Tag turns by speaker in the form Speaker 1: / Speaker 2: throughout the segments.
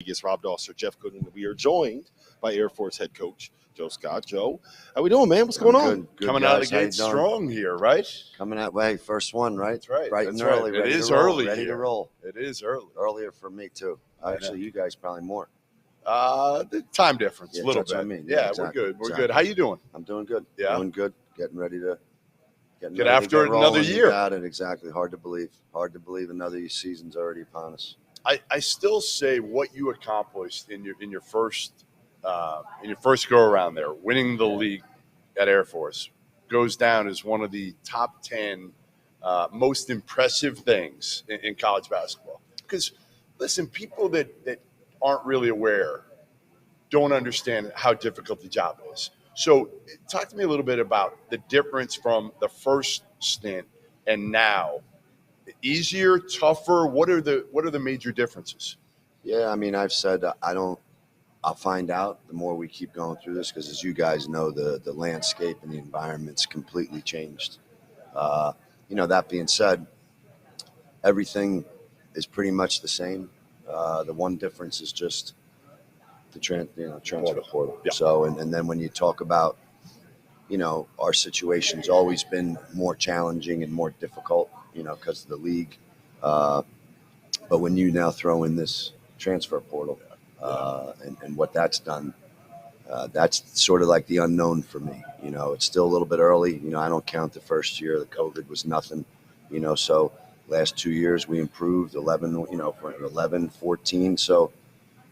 Speaker 1: Vegas, Rob Dauster, Jeff Goodman. We are joined by Air Force head coach Joe Scott. Joe, how we doing, man? What's going on?
Speaker 2: Good,
Speaker 3: Coming
Speaker 2: guys.
Speaker 3: out of the gate strong here, right?
Speaker 2: Coming out, hey, first one, right?
Speaker 3: That's right.
Speaker 2: Bright
Speaker 3: That's
Speaker 2: and early.
Speaker 3: right. It
Speaker 2: Ready
Speaker 3: is
Speaker 2: to roll,
Speaker 3: early
Speaker 2: ready
Speaker 3: here.
Speaker 2: to roll.
Speaker 3: It is early.
Speaker 2: Earlier for me too. Actually, you guys probably more.
Speaker 3: The time difference, a little
Speaker 2: that's
Speaker 3: bit.
Speaker 2: what I mean.
Speaker 3: Yeah,
Speaker 2: exactly.
Speaker 3: we're good. We're
Speaker 2: exactly.
Speaker 3: good. How you doing?
Speaker 2: I'm doing good.
Speaker 3: Yeah?
Speaker 2: Doing good. Getting ready to
Speaker 3: Get after it another year.
Speaker 2: You got it. Exactly. Hard to believe. Hard to believe another season's already upon us.
Speaker 3: I still say what you accomplished in your first go around there, winning the league at Air Force, goes down as one of the top 10 most impressive things in college basketball. Because listen, people that aren't really aware don't understand how difficult the job is. So talk to me a little bit about the difference from the first stint and now. Easier, tougher? What are the major differences?
Speaker 2: Yeah, I mean, I've said I'll find out the more we keep going through this, because as you guys know, the landscape and the environment's completely changed. That being said, everything is pretty much the same. The one difference is just the transfer portal.
Speaker 3: Yeah.
Speaker 2: So, and then when you talk about, our situation's always been more challenging and more difficult, because of the league. But when you now throw in this transfer portal and what that's done, that's sort of like the unknown for me. It's still a little bit early. I don't count the first year. The COVID was nothing. So last 2 years we improved 11, for 11, 14. So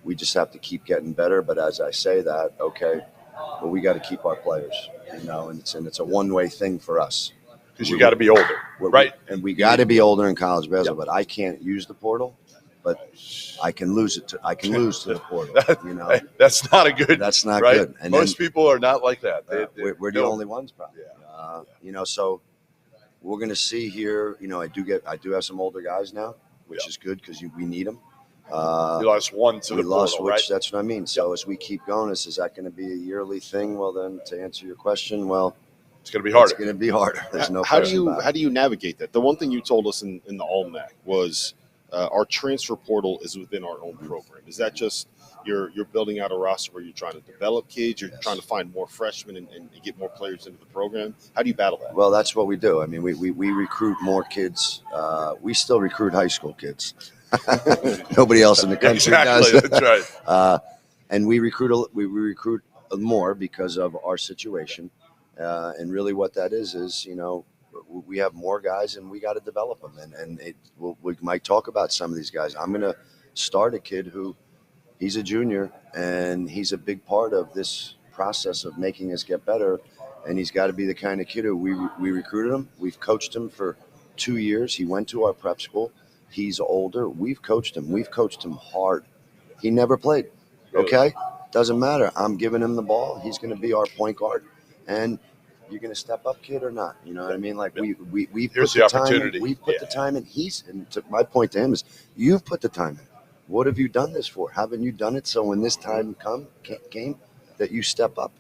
Speaker 2: we just have to keep getting better. But as I say that, okay, well, we got to keep our players, and it's a one-way thing for us.
Speaker 3: Because you got to be older, right?
Speaker 2: And we got to be older in college basketball. But I can't use the portal, but I can lose it. I can lose to the portal.
Speaker 3: That's not a good.
Speaker 2: That's not
Speaker 3: right?
Speaker 2: good. And
Speaker 3: most people are not like that.
Speaker 2: We're the only ones, probably.
Speaker 3: Yeah.
Speaker 2: So we're going to see here. I do have some older guys now, which is good because we need them.
Speaker 3: You lost one to the portal, right?
Speaker 2: That's what I mean. So as we keep going, is that going to be a yearly thing? Well, then to answer your question,
Speaker 3: it's going to be harder.
Speaker 2: It's going to be harder. There's no
Speaker 1: How
Speaker 2: question about it.
Speaker 1: How do you navigate that? The one thing you told us in the Almanac was our transfer portal is within our own program. Is that just you're building out a roster where you're trying to develop kids, you're trying to find more freshmen and get more players into the program? How do you battle that?
Speaker 2: Well, that's what we do. I mean, we recruit more kids. We still recruit high school kids. Nobody else in the country does.
Speaker 3: That's right.
Speaker 2: And we recruit more because of our situation. And really what that is, we have more guys and we got to develop them. And we might talk about some of these guys. I'm going to start a kid who he's a junior and he's a big part of this process of making us get better. And he's got to be the kind of kid who we recruited him. We've coached him for 2 years. He went to our prep school. He's older. We've coached him. We've coached him hard. He never played. Okay? Doesn't matter. I'm giving him the ball. He's going to be our point guard. And you're going to step up, kid, or not? You know what I mean? Like we
Speaker 3: Here's
Speaker 2: put
Speaker 3: the
Speaker 2: time
Speaker 3: opportunity.
Speaker 2: in. We put the time in. My point to him is, you've put the time in. What have you done this for? Haven't you done it so when this time came that you step up?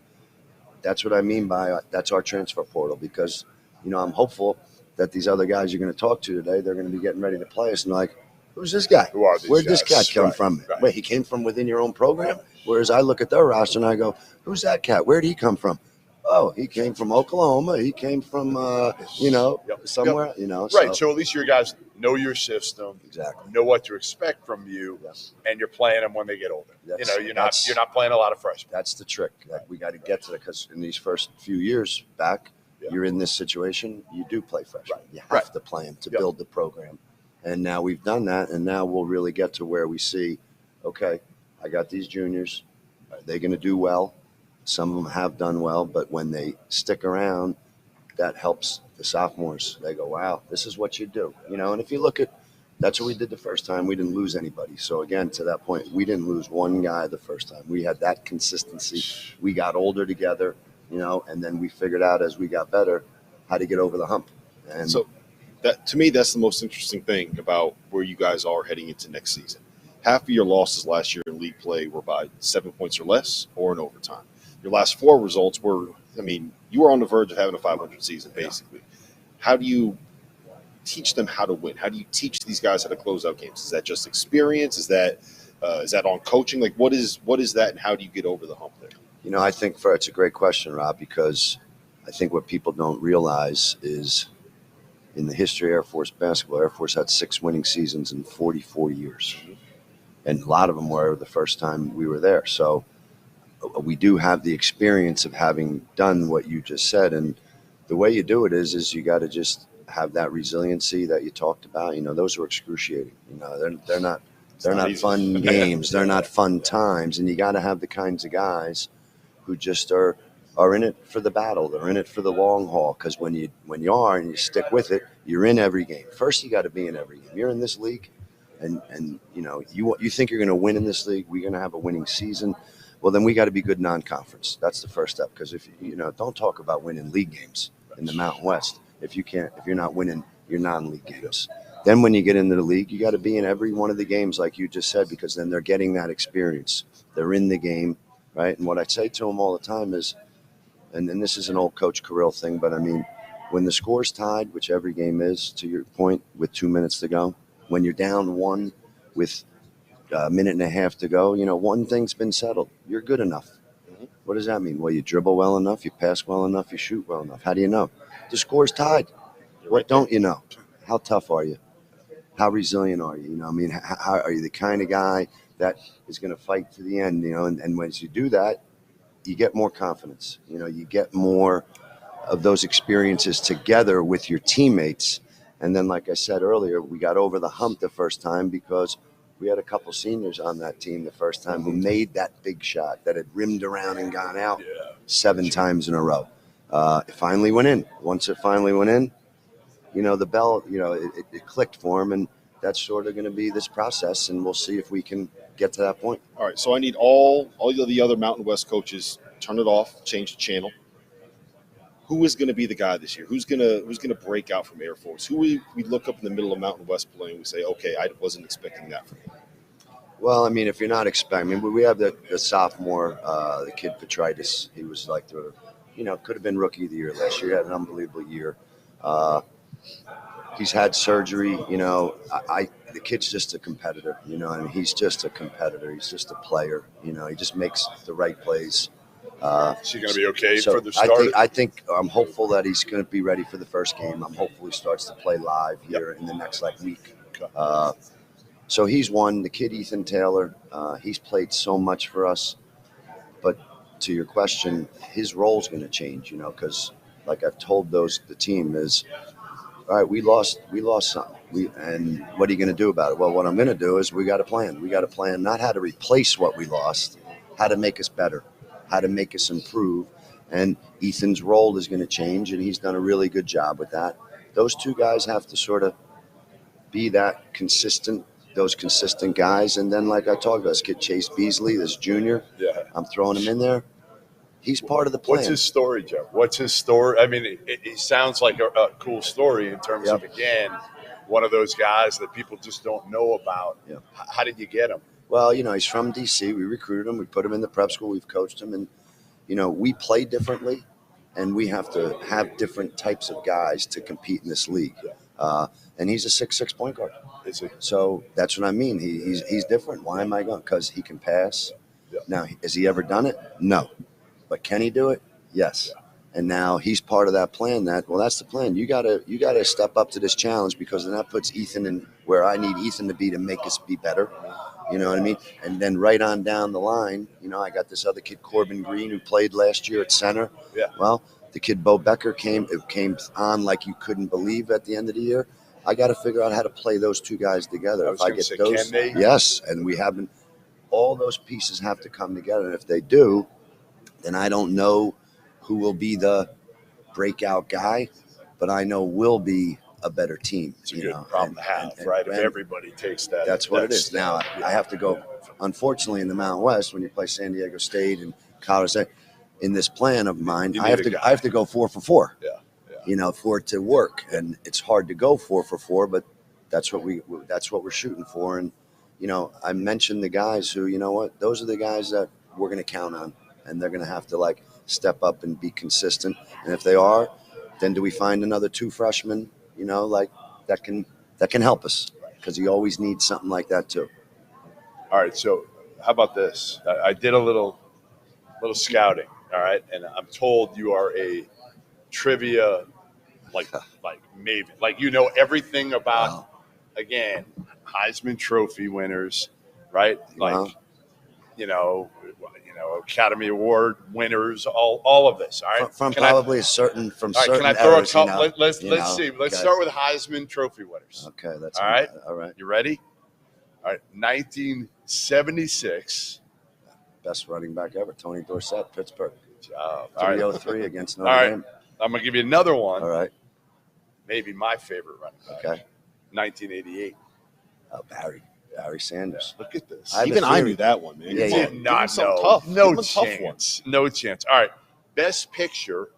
Speaker 2: That's what I mean by that's our transfer portal, because I'm hopeful that these other guys you're going to talk to today, they're going to be getting ready to play us and like, who's this guy?
Speaker 3: Who are these
Speaker 2: Where'd
Speaker 3: guys?
Speaker 2: this guy come from?
Speaker 3: Right.
Speaker 2: Wait, he came from within your own program? Whereas I look at their roster and I go, who's that cat? Where'd he come from? Oh, he came from Oklahoma. He came from, somewhere,
Speaker 3: Right. So at least your guys know your system,
Speaker 2: Exactly.
Speaker 3: know what to expect from you,
Speaker 2: Yes.
Speaker 3: and you're playing them when they get older. You're
Speaker 2: That's
Speaker 3: not playing a lot of freshmen.
Speaker 2: That's the trick. Like, we got to get to that, because in these first few years back, you're in this situation. You do play freshmen.
Speaker 3: Right.
Speaker 2: You have to play them to build the program. And now we've done that, and now we'll really get to where we see, okay, I got these juniors. Are they going to do well? Some of them have done well, but when they stick around, that helps the sophomores. They go, wow, this is what you do. And if you look at, that's what we did the first time. We didn't lose anybody. So again, to that point, we didn't lose one guy the first time. We had that consistency. We got older together, and then we figured out as we got better how to get over the hump. And
Speaker 1: So that, to me, that's the most interesting thing about where you guys are heading into next season. Half of your losses last year in league play were by 7 points or less or in overtime. Your last 4 results were, you were on the verge of having a 500 season, basically. How do you teach them how to win? How do you teach these guys how to close out games? Is that just experience? Is that Is that on coaching? Like, what is that, and how do you get over the hump there?
Speaker 2: You know, I think it's a great question, Rob, because I think what people don't realize is in the history of Air Force basketball, Air Force had 6 winning seasons in 44 years. And a lot of them were the first time we were there. So we do have the experience of having done what you just said. And the way you do it is you got to just have that resiliency that you talked about. You know, those are excruciating. You know, they're not fun games. They're not fun times. And you got to have the kinds of guys who just are in it for the battle. They're in it for the long haul. Because when you are and you stick with it, you're in every game. First, you got to be in every game. You're in this league, and you know you think you're going to win in this league. We're going to have a winning season. Well, then we got to be good non-conference. That's the first step. Because if you know, don't talk about winning league games in the Mountain West if you're not winning your non-league games. Then when you get into the league, you got to be in every one of the games, like you just said, because then they're getting that experience. They're in the game, right? And what I say to them all the time is, and this is an old Coach Carrill thing, but I mean, when the score's tied, which every game is, to your point, with 2 minutes to go, when you're down one with a minute and a half to go, you know, one thing's been settled. You're good enough. What does that mean? Well, you dribble well enough, you pass well enough, you shoot well enough. How do you know? The score's tied. What don't you know? How tough are you? How resilient are you? You know, I mean, how are you the kind of guy that is going to fight to the end? You know, and once you do that, you get more confidence. You know, you get more of those experiences together with your teammates. And then, like I said earlier, we got over the hump the first time because we had a couple seniors on that team the first time who made that big shot that had rimmed around and gone out 7 times in a row. It finally went in. Once it finally went in, you know, the bell, you know, it clicked for him. And that's sort of going to be this process. And we'll see if we can get to that point.
Speaker 1: All right, so I need all the other Mountain West coaches turn it off, change the channel. Who is going to be the guy this year? Who's going to break out from Air Force? Who we look up in the middle of Mountain West play and we say, okay, I wasn't expecting that from him.
Speaker 2: Well, I mean, if you're not expecting, I mean, we have the sophomore, the kid Petritis. He was like could have been rookie of the year last year. He had an unbelievable year. He's had surgery. You know, the kid's just a competitor. You know, I mean, he's just a competitor. He's just a player. You know, he just makes the right plays.
Speaker 3: Is he going to be okay for the start?
Speaker 2: I think I'm hopeful that he's going to be ready for the first game. I'm hopeful he starts to play live here in the next week. Okay. So he's one. The kid Ethan Taylor, he's played so much for us. But to your question, his role's going to change. You know, because like I've told the team is, all right, we lost something. And what are you going to do about it? Well, what I'm going to do is we got a plan. We got a plan, not how to replace what we lost, how to make us better, how to make us improve. And Ethan's role is going to change, and he's done a really good job with that. Those two guys have to sort of be that consistent, those consistent guys. And then, like I talked about, this kid Chase Beasley, this junior, I'm throwing him in there. He's part of the plan.
Speaker 3: What's his story, Jeff? What's his story? I mean, it sounds like a cool story in terms of, again, one of those guys that people just don't know about.
Speaker 2: Yep.
Speaker 3: How did you get him?
Speaker 2: Well, you know, he's from D.C. We recruited him. We put him in the prep school. We've coached him. And, you know, we play differently, and we have to have different types of guys to compete in this league. And he's a 6'6" point guard.
Speaker 3: Is he?
Speaker 2: So that's what I mean. He's different. Why am I going? Because he can pass. Yeah. Now, has he ever done it? No. But can he do it? Yes. Yeah. And now he's part of that plan. That's the plan. You gotta step up to this challenge, because then that puts Ethan in where I need Ethan to be to make us be better. You know what I mean? And then right on down the line, you know, I got this other kid, Corbin Green, who played last year at center. Yeah. Well, the kid Bo Becker came on like you couldn't believe at the end of the year. I got to figure out how to play those two guys together. If I get those, can they? Yes, and we haven't. All those pieces have to come together, and if they do, then I don't know who will be the breakout guy, but I know we'll be a better team.
Speaker 3: It's a good problem to have, right? If everybody takes that.
Speaker 2: That's what it is. Now, I have to go, unfortunately, in the Mountain West, when you play San Diego State and Colorado State, in this plan of mine, I have to go 4 for 4. Yeah. You know, for it to work. And it's hard to go 4 for 4, but that's what we're shooting for. And, you know, I mentioned the guys who, you know what, those are the guys that we're going to count on. And they're going to have to step up and be consistent. And if they are, then do we find another 2 freshmen, you know, that can help us, because you always need something like that too.
Speaker 3: All All right, so how about this? I did a little scouting. All right, and I'm told you are a trivia like maven. Like you know everything about
Speaker 2: Wow.
Speaker 3: again Heisman Trophy winners, right? Like
Speaker 2: Wow.
Speaker 3: you know Academy Award winners, all of this. All right,
Speaker 2: From
Speaker 3: Can I-
Speaker 2: probably certain from
Speaker 3: all right,
Speaker 2: certain
Speaker 3: can I throw
Speaker 2: eras,
Speaker 3: a couple?
Speaker 2: you know,
Speaker 3: Let's
Speaker 2: you know,
Speaker 3: see. Let's
Speaker 2: okay.
Speaker 3: start with Heisman Trophy winners.
Speaker 2: Okay, that's
Speaker 3: All right.
Speaker 2: All right.
Speaker 3: You ready? All right, 1976.
Speaker 2: Best running back ever, Tony Dorsett, Pittsburgh.
Speaker 3: All right.
Speaker 2: 303 against Notre
Speaker 3: All right.
Speaker 2: Dame.
Speaker 3: I'm gonna give you another one.
Speaker 2: All right.
Speaker 3: Maybe my favorite running back.
Speaker 2: Okay.
Speaker 3: 1988.
Speaker 2: Barry Sanders.
Speaker 3: Look at this.
Speaker 2: I have
Speaker 1: Even
Speaker 2: a
Speaker 1: I
Speaker 2: theory.
Speaker 1: knew that one, man.
Speaker 2: Yeah,
Speaker 3: You
Speaker 2: yeah.
Speaker 3: did not
Speaker 1: Give him
Speaker 3: know.
Speaker 1: some tough.
Speaker 3: No
Speaker 1: Give him a tough one.
Speaker 3: chance. No chance. All right. Best picture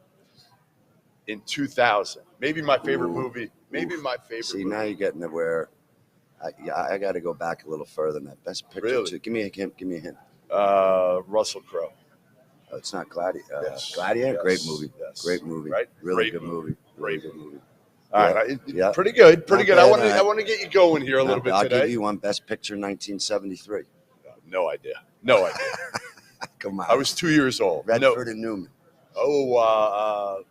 Speaker 3: in 2000. Maybe my favorite
Speaker 2: Ooh.
Speaker 3: movie. Maybe my favorite
Speaker 2: See,
Speaker 3: movie.
Speaker 2: now you're getting to where I got to go back a little further than that. Best picture.
Speaker 3: Really?
Speaker 2: Give me a hint. Give me a hint.
Speaker 3: Russell Crowe.
Speaker 2: Oh, it's not Gladiator.
Speaker 3: Yes.
Speaker 2: Gladiator.
Speaker 3: Yes.
Speaker 2: Great movie.
Speaker 3: Yes.
Speaker 2: Great movie.
Speaker 3: Right?
Speaker 2: Really
Speaker 3: Great
Speaker 2: good movie.
Speaker 3: Great
Speaker 2: Really good movie.
Speaker 3: All
Speaker 2: Yeah.
Speaker 3: right.
Speaker 2: Yeah.
Speaker 3: Pretty good. Pretty
Speaker 2: Not
Speaker 3: good.
Speaker 2: bad,
Speaker 3: I want
Speaker 2: all
Speaker 3: to.
Speaker 2: right.
Speaker 3: I want to get you going here a little bit
Speaker 2: I'll
Speaker 3: today.
Speaker 2: give you one. Best picture 1973.
Speaker 3: No idea. No idea.
Speaker 2: Come on.
Speaker 3: I was 2 years old.
Speaker 2: Redford and Newman.
Speaker 3: Oh,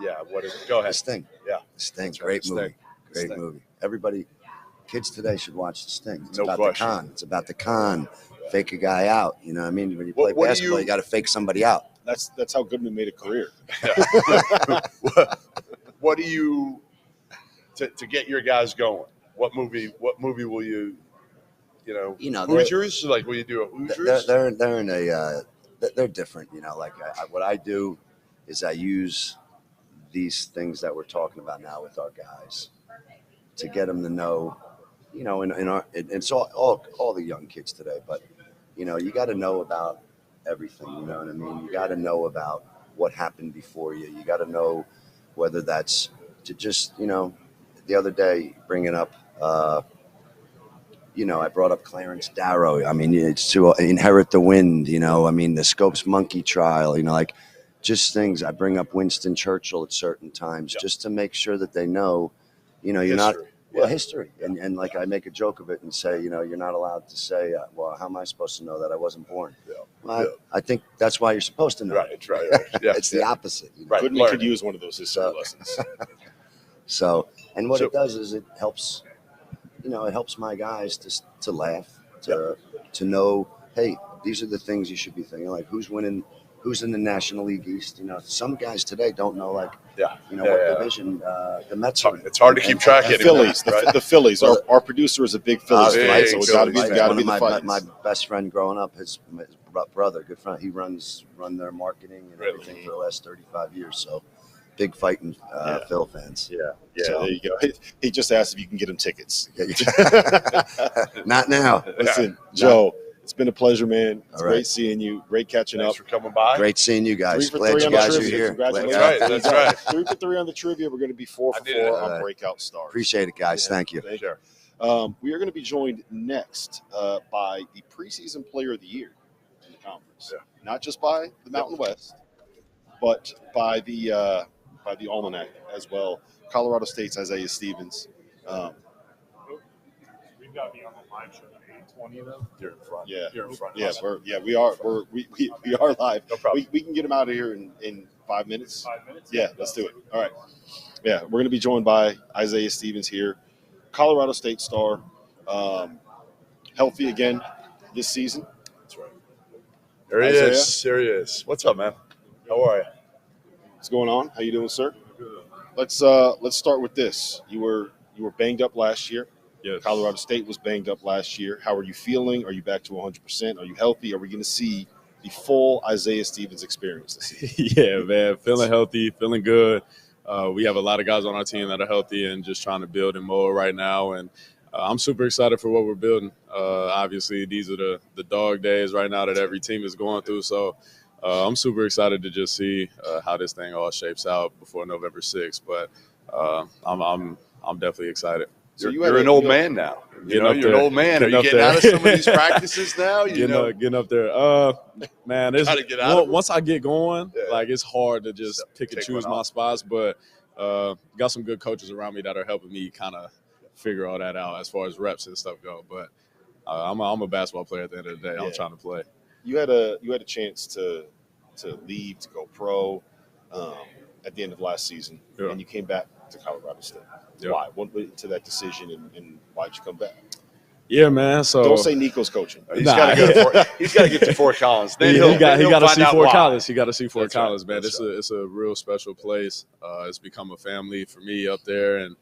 Speaker 3: yeah. What is it? Go ahead.
Speaker 2: The Sting.
Speaker 3: Yeah.
Speaker 2: The Sting.
Speaker 3: That's right,
Speaker 2: Great
Speaker 3: The
Speaker 2: movie.
Speaker 3: Sting. The
Speaker 2: Great
Speaker 3: Sting.
Speaker 2: movie. Everybody, kids today should watch The Sting. It's
Speaker 3: No
Speaker 2: about
Speaker 3: question.
Speaker 2: the con. It's about the con. Fake a guy out. You know what I mean? When you
Speaker 3: What
Speaker 2: play
Speaker 3: do
Speaker 2: basketball,
Speaker 3: you-
Speaker 2: you got to fake somebody out.
Speaker 1: That's how Goodman made a career.
Speaker 3: What do you to get your guys going? What movie will you Hoosiers? Like will you do a Hoosiers?
Speaker 2: They're in a they're different. You know, like what I do is I use these things that we're talking about now with our guys to get them to know. You know, in our it's all the young kids today, but you know, you got to know about everything. You know what I mean? You got to know about what happened before you. You got to know whether that's to just, you know, the other day bringing up, you know, I brought up Clarence Darrow. I mean, it's to inherit the wind, you know, I mean, the Scopes monkey trial, you know, like just things. I bring up Winston Churchill at certain times just to make sure that they know, you know, you're
Speaker 3: History.
Speaker 2: not history. And like I make a joke of it and say, you know, you're not allowed to say, well, how am I supposed to know that I wasn't born?
Speaker 3: Yeah.
Speaker 2: Well, I think that's why you're supposed to know.
Speaker 3: Right. Yeah.
Speaker 2: It's the opposite. You know?
Speaker 3: Right.
Speaker 1: Goodman
Speaker 3: learn
Speaker 1: could
Speaker 3: it.
Speaker 1: use one of those history lessons.
Speaker 2: So, and what
Speaker 3: So-
Speaker 2: it does is it helps, you know, it helps my guys to laugh, to know, hey, these are the things you should be thinking. Like who's winning, who's in the National League East. You know, some guys today don't know, like, you know, what division the Mets are in.
Speaker 3: It's hard to keep track
Speaker 1: The
Speaker 3: of
Speaker 1: Phillies.
Speaker 3: right?
Speaker 1: The Phillies.
Speaker 2: Well,
Speaker 1: Our producer is a big Phillies
Speaker 3: big
Speaker 1: fan, so it's got to be
Speaker 3: Phillies
Speaker 1: the
Speaker 3: fan.
Speaker 2: One of
Speaker 1: fight.
Speaker 2: my best friend growing up, his brother, good friend, he run their marketing and
Speaker 3: Really?
Speaker 2: everything for the last 35 years. So big fighting Phil fans.
Speaker 1: Yeah,
Speaker 2: So-
Speaker 1: there you go. He just asked if you can get him tickets.
Speaker 2: Not now.
Speaker 1: Listen, Joe, it's been a pleasure, man. It's
Speaker 2: All right.
Speaker 1: great seeing you. Great catching
Speaker 3: Thanks
Speaker 1: up.
Speaker 3: for coming by.
Speaker 2: Great seeing you guys.
Speaker 1: 3 for
Speaker 2: Glad
Speaker 1: 3
Speaker 2: you
Speaker 1: on the
Speaker 2: guys are
Speaker 1: trivia.
Speaker 2: here.
Speaker 1: Congratulations.
Speaker 3: That's right. That's right.
Speaker 1: 3 for 3 on the trivia. We're going to be 4 for
Speaker 3: I did
Speaker 1: 4
Speaker 3: it.
Speaker 1: on breakout stars.
Speaker 2: Appreciate it, guys. Thank you.
Speaker 1: Thank you. We are going to be joined next by the preseason player of the year in the conference.
Speaker 3: Yeah.
Speaker 1: Not just by the Mountain West, but by the Almanac as well. Colorado State's Isaiah Stevens.
Speaker 4: We've got to be on the live show at 8:20 though.
Speaker 3: You're in front.
Speaker 1: Yeah.
Speaker 3: You're in front.
Speaker 1: Yeah, we are live.
Speaker 3: No problem.
Speaker 1: We can get him out of here in 5 minutes.
Speaker 4: 5 minutes.
Speaker 1: Yeah, let's do it. All right. Yeah, we're going to be joined by Isaiah Stevens here, Colorado State star, healthy again this season.
Speaker 3: That's right. There he
Speaker 1: Isaiah?
Speaker 3: is. There he is. What's up, man? How are you?
Speaker 1: What's going on? How you doing, sir? Let's start with this. You were banged up last year.
Speaker 4: Yes.
Speaker 1: Colorado State was banged up last year. How are you feeling? Are you back to 100%? Are you healthy? Are we going to see the full Isaiah Stevens experience this season?
Speaker 4: Yeah, man. Feeling healthy, feeling good. We have a lot of guys on our team that are healthy and just trying to build and mold right now. And I'm super excited for what we're building. Obviously, these are the dog days right now that every team is going through. So I'm super excited to just see how this thing all shapes out before November 6th. But I'm definitely excited.
Speaker 1: So
Speaker 3: You're an old man now.
Speaker 4: Getting up
Speaker 3: You're
Speaker 4: there.
Speaker 3: an old man. Are
Speaker 4: Getting
Speaker 3: you
Speaker 4: up
Speaker 3: getting
Speaker 4: there.
Speaker 3: out of some of these practices now?
Speaker 4: Getting up there. Man,
Speaker 3: Gotta get out of it.
Speaker 4: once I get going,
Speaker 3: Yeah.
Speaker 4: like it's hard to just pick and
Speaker 3: Take
Speaker 4: choose
Speaker 3: one
Speaker 4: my
Speaker 3: off.
Speaker 4: spots. But got some good coaches around me that are helping me kind of figure all that out as far as reps and stuff go. But I'm a basketball player at the end of the day.
Speaker 1: Yeah.
Speaker 4: I'm trying to play.
Speaker 1: You had a chance to leave, to go pro at the end of last season,
Speaker 4: Yeah.
Speaker 1: and you came back to Colorado State.
Speaker 4: Yeah.
Speaker 1: Why? What went into that decision, and why'd you come back?
Speaker 4: Yeah, man. So
Speaker 1: Don't say Niko's coaching.
Speaker 3: He's got to get to Fort Collins. Then
Speaker 4: he got to see Fort
Speaker 3: why.
Speaker 4: Collins. He got to see Fort
Speaker 3: That's right.
Speaker 4: Collins, man.
Speaker 3: That's
Speaker 4: It's a real special place. It's become a family for me up there, and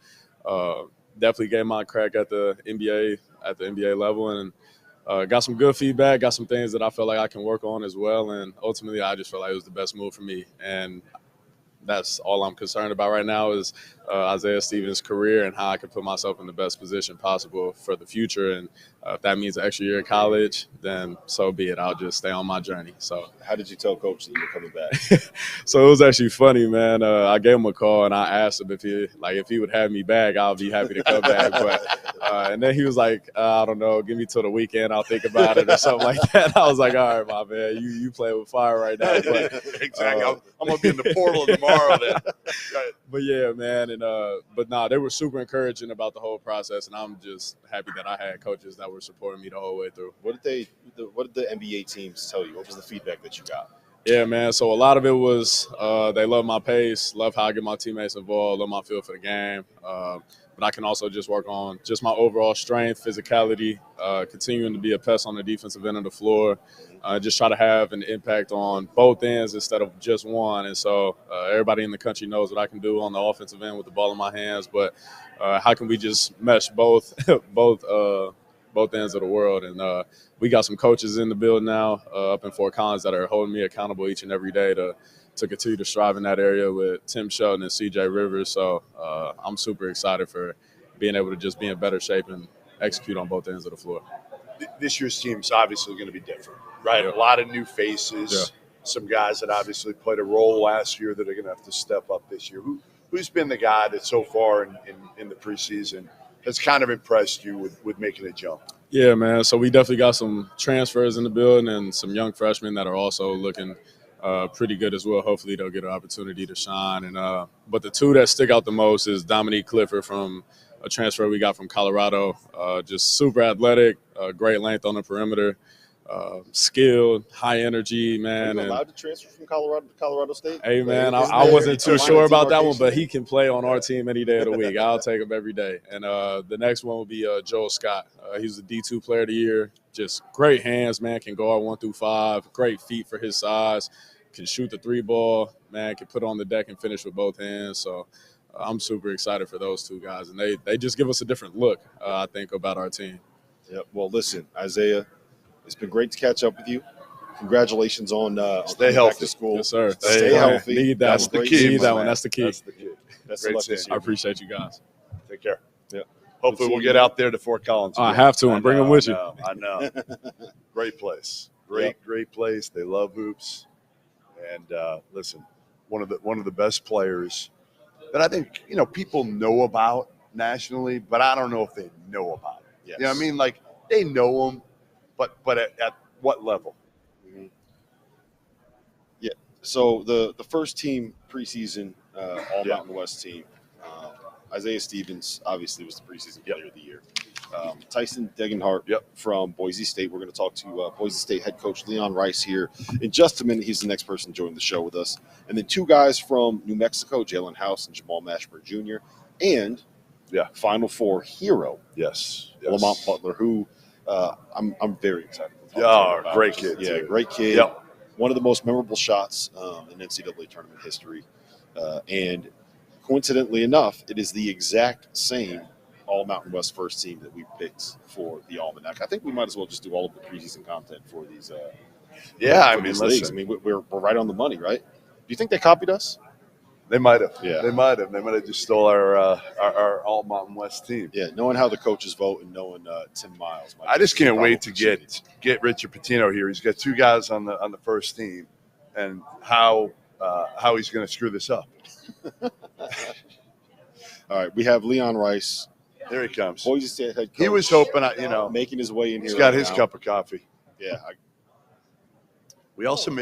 Speaker 4: definitely gave my crack at the NBA level, and got some good feedback. Got some things that I felt like I can work on as well, and ultimately, I just felt like it was the best move for me. And that's all I'm concerned about right now is Isaiah Stevens' career and how I can put myself in the best position possible for the future. And if that means an extra year of college, then so be it. I'll just stay on my journey. So,
Speaker 1: How did you tell Coach that you were coming back?
Speaker 4: so it was actually funny, man. I gave him a call and I asked him if he would have me back, I'll be happy to come back. But and then he was like, I don't know, give me till the weekend, I'll think about it or something like that. I was like, all right, my man, you playing with fire right now. But,
Speaker 3: Exactly. I'm gonna be in the portal tomorrow. Then.
Speaker 4: But yeah, man, and but nah, they were super encouraging about the whole process, and I'm just happy that I had coaches that were supporting me the whole way through.
Speaker 1: What did the NBA teams tell you? What was the feedback that you got?
Speaker 4: Yeah, man. So a lot of it was they love my pace, love how I get my teammates involved, love my feel for the game. But I can also just work on just my overall strength, physicality, continuing to be a pest on the defensive end of the floor, just try to have an impact on both ends instead of just one. And so everybody in the country knows what I can do on the offensive end with the ball in my hands. But how can we just mesh both ends of the world? And we got some coaches in the building now up in Fort Collins that are holding me accountable each and every day to continue to strive in that area with Tim Shelton and CJ Rivers. So I'm super excited for being able to just be in better shape and execute on both ends of the floor.
Speaker 3: This year's team's obviously going to be different, right?
Speaker 4: Yeah.
Speaker 3: A lot of new faces, some guys that obviously played a role last year that are going to have to step up this year. Who's been the guy that so far in the preseason has kind of impressed you with making a jump?
Speaker 4: Yeah, man. So we definitely got some transfers in the building and some young freshmen that are also looking pretty good as well. Hopefully they'll get an opportunity to shine. And but the two that stick out the most is Dominique Clifford from a transfer we got from Colorado. Just super athletic, great length on the perimeter, skilled, high energy, man.
Speaker 1: Are you allowed to transfer from Colorado to Colorado State?
Speaker 4: Hey, man, I wasn't too sure about that one, but he can play on our team any day of the week. I'll take him every day. And the next one will be Joel Scott. He's the D2 Player of the Year. Just great hands, man, can guard 1 through 5, great feet for his size, can shoot the 3-ball, man, can put it on the deck and finish with both hands. So I'm super excited for those two guys. And they just give us a different look, I think, about our team.
Speaker 1: Yep. Well, listen, Isaiah, it's been great to catch up with you. Congratulations on
Speaker 3: Stay
Speaker 1: coming
Speaker 3: healthy.
Speaker 1: back to school.
Speaker 4: Yes, sir.
Speaker 1: Stay healthy.
Speaker 4: Need that
Speaker 3: That's
Speaker 4: one.
Speaker 3: the key,
Speaker 4: Need that
Speaker 3: my
Speaker 4: one.
Speaker 3: man.
Speaker 4: That's the key.
Speaker 3: That's the key.
Speaker 1: Best
Speaker 3: Great
Speaker 1: of luck
Speaker 3: seeing
Speaker 1: this
Speaker 3: you.
Speaker 4: I
Speaker 1: year.
Speaker 4: appreciate you guys.
Speaker 3: Take care.
Speaker 1: Yeah.
Speaker 3: Hopefully we'll get out there to Fort Collins.
Speaker 4: I
Speaker 3: again.
Speaker 4: have to, and bring them with you.
Speaker 3: I know. Great place. Great place. They love hoops. And listen, one of the best players that I think people know about nationally, but I don't know if they know about it.
Speaker 1: Yes.
Speaker 3: You know what I mean? Like they know him, but at what level?
Speaker 1: Mm-hmm. Yeah. So the first team preseason All Mountain West team, Isaiah Stevens obviously was the preseason player of the year. Tyson Degenhart from Boise State. We're going to talk to Boise State head coach Leon Rice here in just a minute. He's the next person joining the show with us. And then two guys from New Mexico, Jalen House and Jamal Mashburn Jr. And Final Four hero,
Speaker 3: Yes.
Speaker 1: Lamont Butler, who I'm very excited to talk to him about.
Speaker 3: Great kid.
Speaker 1: Yeah,
Speaker 3: too.
Speaker 1: great kid.
Speaker 3: Yep.
Speaker 1: One of the most memorable shots in NCAA tournament history. And coincidentally enough, it is the exact same All Mountain West first team that we picked for the Almanac. I think we might as well just do all of the preseason content for these. These leagues. I mean, we're right on the money, right? Do you think they copied us?
Speaker 3: They might have.
Speaker 1: Yeah.
Speaker 3: They might have. They might have just stole our All Mountain West team.
Speaker 1: Yeah, knowing how the coaches vote and knowing Tim Miles.
Speaker 3: I just can't wait to get Rich Pitino here. He's got two guys on the first team, and how he's going to screw this up.
Speaker 1: All right, we have Leon Rice.
Speaker 3: Here he comes.
Speaker 1: Boise State head coach.
Speaker 3: He was hoping,
Speaker 1: making his way in here.
Speaker 3: He's got
Speaker 1: right
Speaker 3: his
Speaker 1: now.
Speaker 3: cup of coffee.
Speaker 1: Yeah.
Speaker 3: We also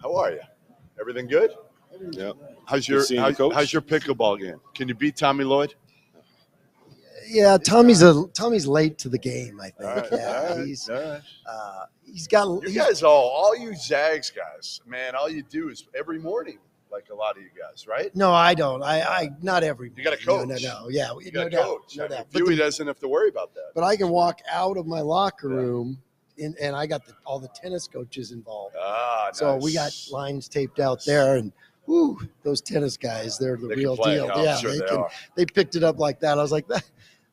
Speaker 3: how are you? Everything good?
Speaker 1: Yep.
Speaker 3: How's your
Speaker 1: Coach?
Speaker 3: pickleball game? Can you beat Tommy Lloyd?
Speaker 5: Yeah, Tommy's late to the game, I think.
Speaker 3: All right,
Speaker 5: Yeah,
Speaker 3: all right,
Speaker 5: he's
Speaker 3: all right.
Speaker 5: he's got.
Speaker 3: You guys all you Zags guys, man, all you do is every morning, like a lot of you guys, right?
Speaker 5: No, I don't. I not every.
Speaker 3: You got to
Speaker 5: morning.
Speaker 3: coach.
Speaker 5: No. Yeah,
Speaker 3: You got to
Speaker 5: doubt,
Speaker 3: coach.
Speaker 5: no
Speaker 3: I mean,
Speaker 5: doubt.
Speaker 3: Huey doesn't have to worry about that.
Speaker 5: But I can walk out of my locker
Speaker 3: Yeah.
Speaker 5: room, and I got all the tennis coaches involved.
Speaker 3: Nice.
Speaker 5: So we got lines taped out there, and whoo, those tennis guys, they're the
Speaker 3: They can
Speaker 5: real
Speaker 3: play.
Speaker 5: deal.
Speaker 3: I'm
Speaker 5: Yeah,
Speaker 3: sure they
Speaker 5: can.
Speaker 3: are.
Speaker 5: They picked it up like that. I was like,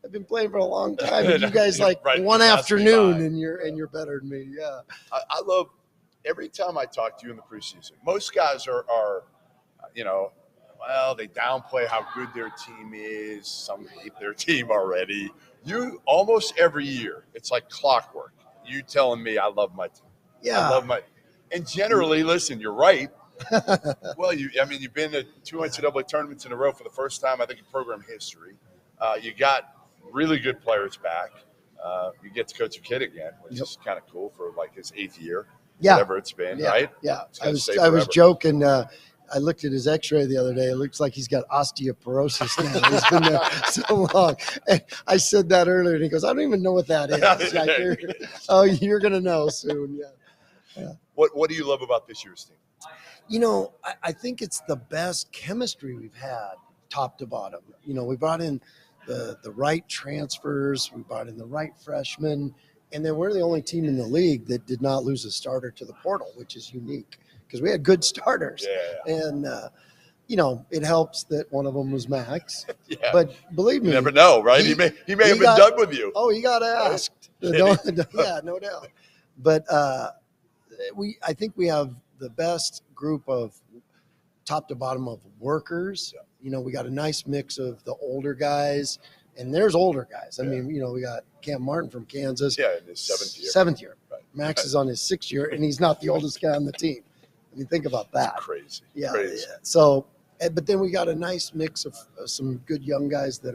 Speaker 5: I've been playing for a long time, and you guys like
Speaker 3: Right,
Speaker 5: one
Speaker 3: you passed me
Speaker 5: afternoon,
Speaker 3: by.
Speaker 5: and you're better than me. Yeah.
Speaker 3: I love every time I talk to you in the preseason. Most guys are well, they downplay how good their team is. Some hate their team already. You almost every year, it's like clockwork. You telling me I love my team.
Speaker 5: Yeah.
Speaker 3: I love my. And generally, listen, you're right. Well, you've been to 2 NCAA tournaments in a row for the first time, I think, in program history. You got really good players back. You get to coach a kid again, which is kind of cool for like his 8th year, whatever it's been, right?
Speaker 5: Yeah.
Speaker 3: It's
Speaker 5: I
Speaker 3: gonna
Speaker 5: was
Speaker 3: stay
Speaker 5: I was
Speaker 3: forever.
Speaker 5: joking. I looked at his X-ray the other day. It looks like he's got osteoporosis now. He's been there so long. And I said that earlier, and he goes, "I don't even know what that is." Like, you're gonna know soon. Yeah.
Speaker 3: What do you love about this year's team?
Speaker 5: I think it's the best chemistry we've had, top to bottom. We brought in the right transfers, we brought in the right freshmen, and then we're the only team in the league that did not lose a starter to the portal, which is unique because we had good starters.
Speaker 3: Yeah.
Speaker 5: And it helps that one of them was Max.
Speaker 3: Yeah.
Speaker 5: But believe me,
Speaker 3: You never know, right? He may have been done with you.
Speaker 5: Oh, he got asked. Yeah, no doubt. But I think we have the best group of top to bottom of workers.
Speaker 3: Yeah.
Speaker 5: We got a nice mix of the older guys, and there's older guys. I mean, we got Cam Martin from Kansas.
Speaker 3: Yeah, in his 7th year.
Speaker 5: 7th year.
Speaker 3: Right.
Speaker 5: Max is on his 6th year, and he's not the oldest guy on the team. I mean, think about that.
Speaker 3: That's crazy.
Speaker 5: Yeah.
Speaker 3: Crazy.
Speaker 5: Yeah. So, but then we got a nice mix of some good young guys that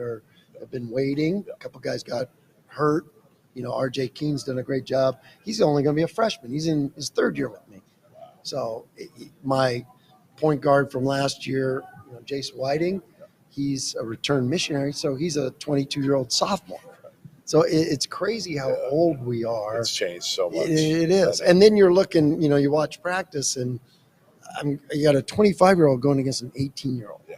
Speaker 5: have been waiting.
Speaker 3: Yeah.
Speaker 5: A couple guys got hurt. RJ Keene's done a great job. He's only going to be a freshman. He's in his 3rd year with me. So my point guard from last year, Jason Whiting, he's a return missionary. So he's a 22-year-old sophomore. So it's crazy how old we are.
Speaker 3: It's changed so much.
Speaker 5: It is. And then you're looking, you watch practice, and you got a 25-year-old going against an 18-year-old.
Speaker 3: Yeah.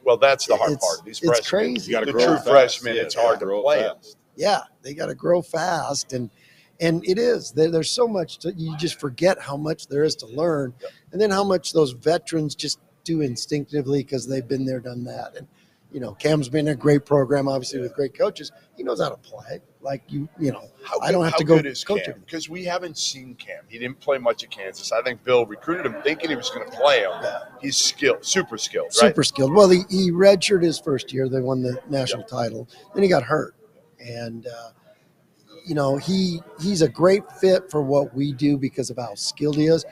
Speaker 3: Well, that's the hard part. These freshmen,
Speaker 5: it's crazy.
Speaker 1: You got to
Speaker 3: the
Speaker 1: grow
Speaker 3: true
Speaker 1: fast.
Speaker 3: freshmen,
Speaker 1: Yeah,
Speaker 3: it's hard to
Speaker 1: grow
Speaker 3: play
Speaker 1: fast.
Speaker 3: them.
Speaker 5: Yeah, they got to grow fast, and it is. There's so much you just forget how much there is to learn, and then how much those veterans just do instinctively because they've been there, done that. And Cam's been a great program, obviously with great coaches. He knows how to play. Like I don't have to go coach him
Speaker 3: because we haven't seen Cam. He didn't play much at Kansas. I think Bill recruited him thinking he was going to play him.
Speaker 5: Yeah.
Speaker 3: He's skilled, super skilled, right?
Speaker 5: Super skilled. Well, he redshirted his first year. They won the national title. Then he got hurt, and he's a great fit for what we do because of how skilled he is.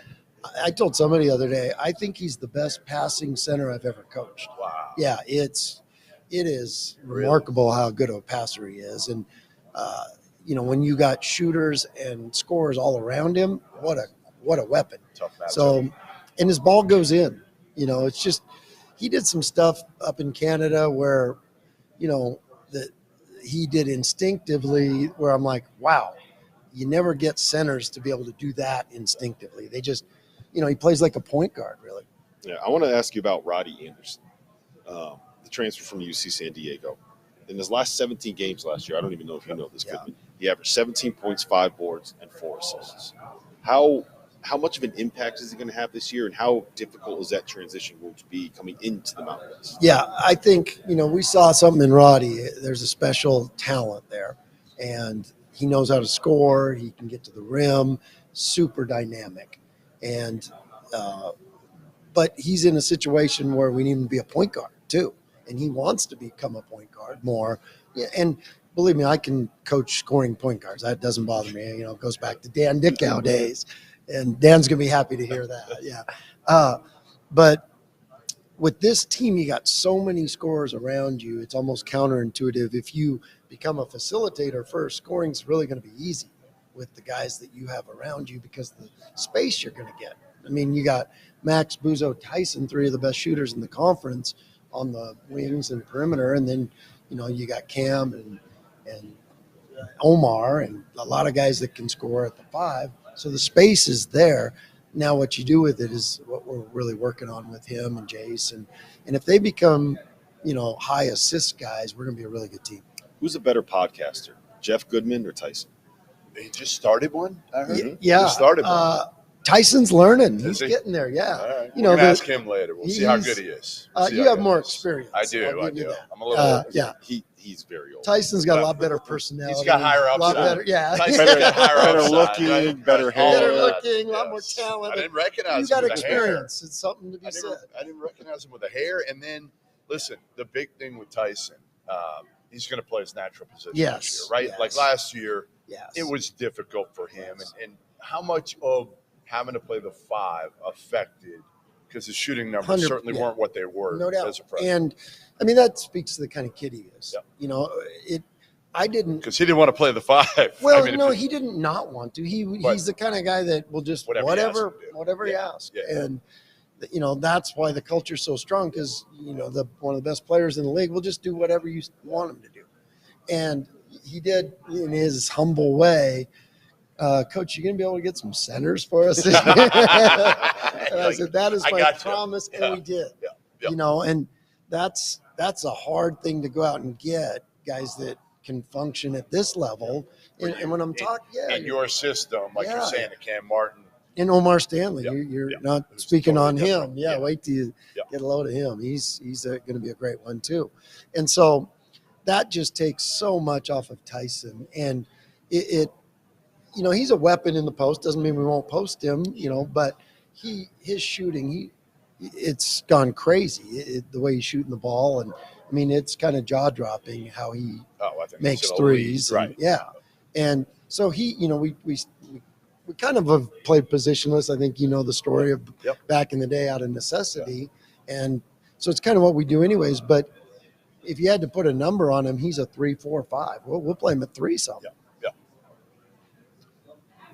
Speaker 5: I told somebody the other day, I think he's the best passing center I've ever coached.
Speaker 3: Wow.
Speaker 5: Yeah, it is remarkable how good of a passer he is, and when you got shooters and scorers all around him, what a weapon.
Speaker 3: Tough matchup.
Speaker 5: So, and his ball goes in. It's just he did some stuff up in Canada where, that he did instinctively. Where I'm like, wow, you never get centers to be able to do that instinctively. They just, he plays like a point guard, really.
Speaker 1: Yeah, I want to ask you about Roddy Anderson, the transfer from UC San Diego. In his last 17 games last year, I don't even know if you know this, Goodman, he averaged 17 points, 5 boards, and 4 assists. How much of an impact is he going to have this year, and how difficult is that transition going to be coming into the Mountain West?
Speaker 5: Yeah, I think, we saw something in Roddy. There's a special talent there, and he knows how to score. He can get to the rim, super dynamic. And but he's in a situation where we need him to be a point guard too, and he wants to become a point guard more. Yeah, and believe me, I can coach scoring point guards. That doesn't bother me. It goes back to Dan Dickow days, and Dan's gonna be happy to hear that. Yeah, but with this team, you got so many scorers around you. It's almost counterintuitive. If you become a facilitator first, scoring's really going to be easy with the guys that you have around you because the space you're going to get. I mean, you got Max, Buzo, Tyson, 3 of the best shooters in the conference on the wings and perimeter, and then you got Cam and Omar and a lot of guys that can score at the 5. So the space is there. Now what you do with it is what we're really working on with him and Jace. And if they become, high assist guys, we're going to be a really good team.
Speaker 1: Who's a better podcaster, Jeff Goodman or Tyson?
Speaker 3: He just started one, I heard.
Speaker 5: Yeah.
Speaker 3: He just started one.
Speaker 5: Tyson's learning. He's
Speaker 3: he?
Speaker 5: getting there, yeah.
Speaker 3: All right.
Speaker 5: We're
Speaker 3: We're
Speaker 5: gonna
Speaker 3: ask him later. We'll see how good he is.
Speaker 5: You have more experience.
Speaker 3: I do.
Speaker 5: I'll give you that.
Speaker 3: I'm a little
Speaker 5: Yeah.
Speaker 1: He's very old.
Speaker 5: Tyson's got a lot better personality.
Speaker 3: He's got higher
Speaker 5: A lot
Speaker 3: upside.
Speaker 5: better, yeah.
Speaker 3: Tyson's got higher
Speaker 1: Better
Speaker 3: upside,
Speaker 1: looking,
Speaker 3: right?
Speaker 1: better hair.
Speaker 5: Better
Speaker 3: All that.
Speaker 5: looking, a lot more
Speaker 3: Yes.
Speaker 5: talent.
Speaker 3: I didn't recognize
Speaker 5: You
Speaker 3: him
Speaker 5: got
Speaker 3: with the hair.
Speaker 5: experience. It's something to be said.
Speaker 3: I didn't recognize him with the hair. And then, listen, the big thing with Tyson, he's going to play his natural position
Speaker 5: Yes,
Speaker 3: this year, right?
Speaker 5: yes.
Speaker 3: Like last year,
Speaker 5: Yes.
Speaker 3: it was difficult for him.
Speaker 5: Yes.
Speaker 3: And how much of having to play the 5 affected, because his shooting numbers
Speaker 5: 100,
Speaker 3: certainly
Speaker 5: yeah.
Speaker 3: weren't what they were
Speaker 5: No doubt.
Speaker 3: as a freshman.
Speaker 5: And I mean, that speaks to the kind of kid he is.
Speaker 3: Yep.
Speaker 5: I didn't.
Speaker 3: Because he didn't want to play the 5.
Speaker 5: Well,
Speaker 3: I mean,
Speaker 5: no,
Speaker 3: if it-
Speaker 5: he didn't not want to.
Speaker 3: But-
Speaker 5: He's the kind of guy that will just
Speaker 3: Whatever he asks him to do.
Speaker 5: whatever he
Speaker 3: Yeah,
Speaker 5: asks.
Speaker 3: yeah.
Speaker 5: And that's why the culture's so strong, because one of the best players in the league will just do whatever you want him to do. And he did in his humble way. Coach, you gonna be able to get some centers for us? And I said, that is
Speaker 3: I
Speaker 5: my
Speaker 3: got you.
Speaker 5: promise,
Speaker 3: Yeah.
Speaker 5: and we did.
Speaker 3: Yeah.
Speaker 5: And that's a hard thing to go out and get guys that can function at this level. And when I'm talking,
Speaker 3: in your system, like you're
Speaker 5: Yeah.
Speaker 3: saying to Cam Martin.
Speaker 5: and Omar Stanley,
Speaker 3: Yep,
Speaker 5: you're
Speaker 3: yep.
Speaker 5: not
Speaker 3: Who's
Speaker 5: speaking on
Speaker 3: totally
Speaker 5: him.
Speaker 3: different.
Speaker 5: Yeah,
Speaker 3: Yeah.
Speaker 5: wait till you
Speaker 3: Yep.
Speaker 5: get a load of him. He's going to be a great one too. And so that just takes so much off of Tyson. And it he's a weapon in the post. Doesn't mean we won't post him, but his shooting, it's gone crazy. The way he's shooting the ball, and I mean, it's kind of jaw dropping how he
Speaker 3: I think
Speaker 5: makes
Speaker 3: he's an
Speaker 5: threes.
Speaker 3: elite,
Speaker 5: And, yeah. And so we kind of have played positionless. I think the story of
Speaker 3: Yep.
Speaker 5: back in the day out of necessity. And so it's kind of what we do anyways. But if you had to put a number on him, he's a 3, 4, 5. We'll play him at 3 something.
Speaker 3: Yep.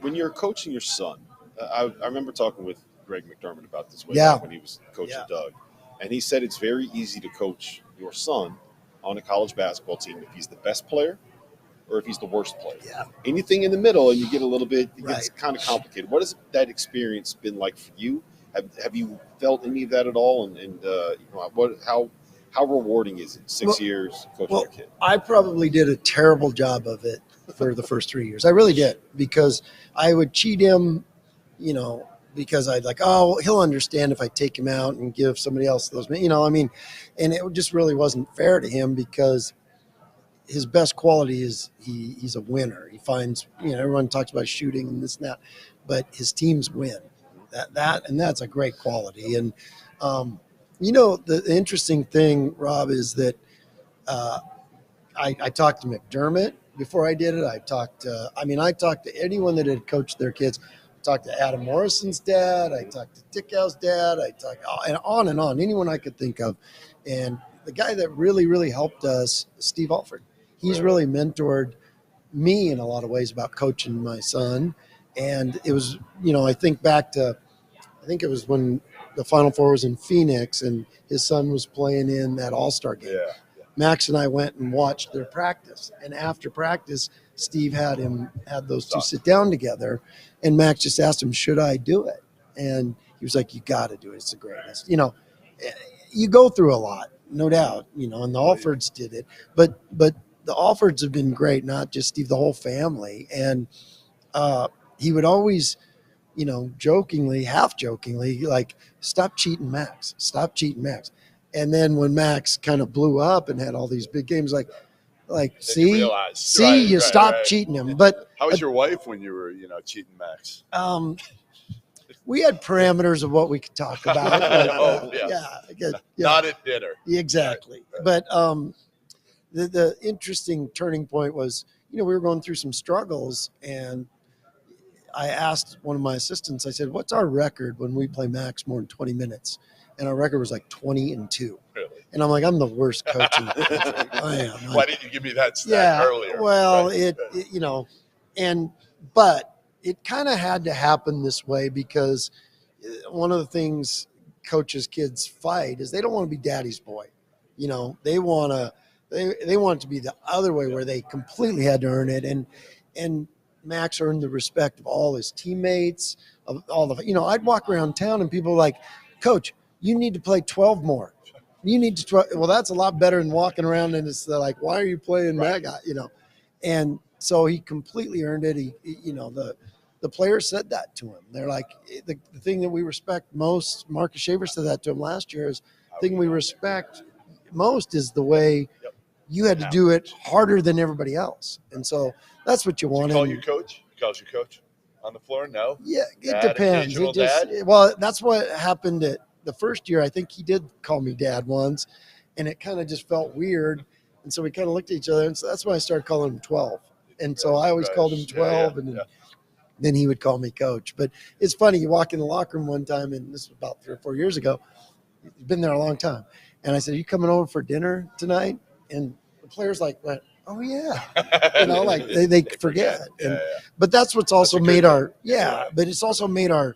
Speaker 1: When you're coaching your son, I remember talking with Greg McDermott about this way
Speaker 5: Yeah.
Speaker 1: back when he was coaching
Speaker 5: Yeah.
Speaker 1: Doug. And he said it's very easy to coach your son on a college basketball team if he's the best player or if he's the worst player.
Speaker 5: Yeah.
Speaker 1: Anything in the middle, and you get a little bit, it gets
Speaker 5: Right.
Speaker 1: kind of complicated. What has that experience been like for you? Have you felt any of that at all? And how rewarding is it? 6 years coaching your kid?
Speaker 5: I probably did a terrible job of it for the first 3 years. I really did, because I would cheat him, because I'd like, oh, he'll understand if I take him out and give somebody else those, and it just really wasn't fair to him, because his best quality is he's a winner. He finds, everyone talks about shooting and this and that, but his teams win. That's a great quality. And the interesting thing, Rob, is that I talked to McDermott before I did it. I talked to anyone that had coached their kids. I talked to Adam Morrison's dad. I talked to Dickow's dad. I talked and on, anyone I could think of. And the guy that really, really helped us, Steve Alford, he's really mentored me in a lot of ways about coaching my son. And it was, I think it was when the Final Four was in Phoenix and his son was playing in that All-Star game.
Speaker 3: Yeah.
Speaker 5: Max and I went and watched their practice. And after practice, Steve had those two sit down together. And Max just asked him, should I do it? And he was like, you got to do it. It's the greatest. You go through a lot, no doubt, and the Alfords did it. But the Alfords have been great, not just Steve, the whole family. And he would always, half jokingly, like, stop cheating Max. And then when Max kind of blew up and had all these big games, like see, you stopped cheating him. But
Speaker 3: how was your wife when you were, cheating Max?
Speaker 5: we had parameters of what we could talk about.
Speaker 3: Not at dinner.
Speaker 5: Exactly.
Speaker 3: Right.
Speaker 5: But the interesting turning point was, we were going through some struggles, and I asked one of my assistants, I said, what's our record when we play Max more than 20 minutes? And our record was like 20-2.
Speaker 3: Really?
Speaker 5: And I'm like, I'm the worst coach in the country. I am.
Speaker 3: Why didn't you give me that stat earlier?
Speaker 5: Well,
Speaker 3: Right.
Speaker 5: but it kind of had to happen this way, because one of the things coaches' kids fight is they don't want to be daddy's boy. They want to They want it to be the other way where they completely had to earn it. And Max earned the respect of all his teammates, of all the, I'd walk around town and people were like, Coach, you need to play 12 more. You need to, well, that's a lot better than walking around and it's like, why are you playing that guy, And so he completely earned it. The players said that to him. They're like, the thing that we respect most, Marcus Shaver said that to him last year, is the thing we respect most is the way you had to do it harder than everybody else. And so that's what you want.
Speaker 3: Call you coach? He calls you coach on the floor? No?
Speaker 5: Yeah, it
Speaker 3: Dad,
Speaker 5: depends. Well, that's what happened at the first year. I think he did call me dad once, and it kind of just felt weird. And so we kind of looked at each other, and so that's why I started calling him 12. And so I always called him 12, and then he would call me coach. But it's funny, you walk in the locker room one time, and this was about 3 or 4 years ago. He's been there a long time. And I said, "Are you coming over for dinner tonight?" And the players went, "Oh yeah," they forget. But that's what's also made our But it's also made our,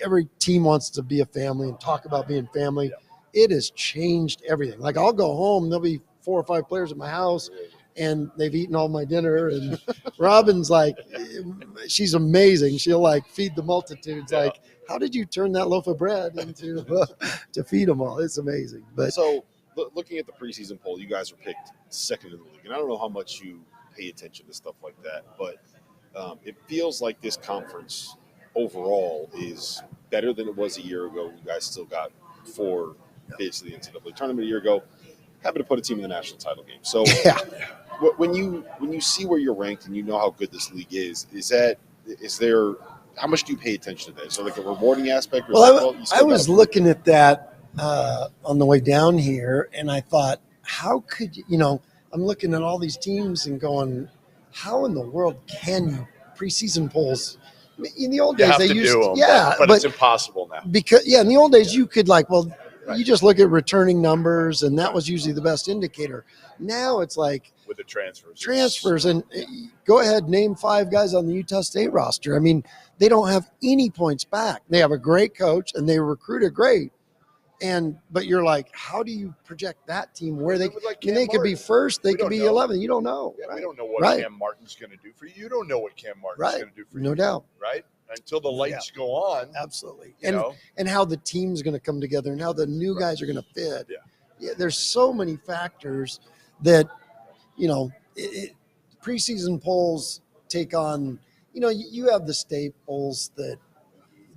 Speaker 5: every team wants to be a family and talk about being family. It has changed everything. Like I'll go home, there'll be 4 or 5 players at my house, and they've eaten all my dinner. And Robin's like, she's amazing. She'll feed the multitudes. Like, how did you turn that loaf of bread into to feed them all? It's amazing. But
Speaker 1: so looking at the preseason poll, you guys are picked second in the league, and I don't know how much you pay attention to stuff like that, but it feels like this conference overall is better than it was a year ago. You guys still got 4 bids to the NCAA tournament a year ago. Happy to put a team in the national title game. So when you see where you're ranked and you know how good this league is there how much do you pay attention to that? So like a rewarding aspect?
Speaker 5: I was looking at that on the way down here, and I thought, how could you, I'm looking at all these teams and going, how in the world can you preseason polls? In the old days, they used to do them,
Speaker 3: but it's impossible now.
Speaker 5: Because in the old days, you could you just look at returning numbers, and that was usually the best indicator. Now it's like
Speaker 3: with the transfers,
Speaker 5: and go ahead, name 5 guys on the Utah State roster. I mean, they don't have any points back. They have a great coach, and they recruited great. But you're like, how do you project that team where they could be first, they could be 11. You don't know.
Speaker 3: We don't know what Cam Martin's going to do for you. You don't know what Cam Martin's going to do for you.
Speaker 5: No doubt.
Speaker 3: Right? Until the lights go on.
Speaker 5: Absolutely. And how the team's going to come together and how the new guys are going to fit. Yeah. There's so many factors that, preseason polls take on, you have the staples that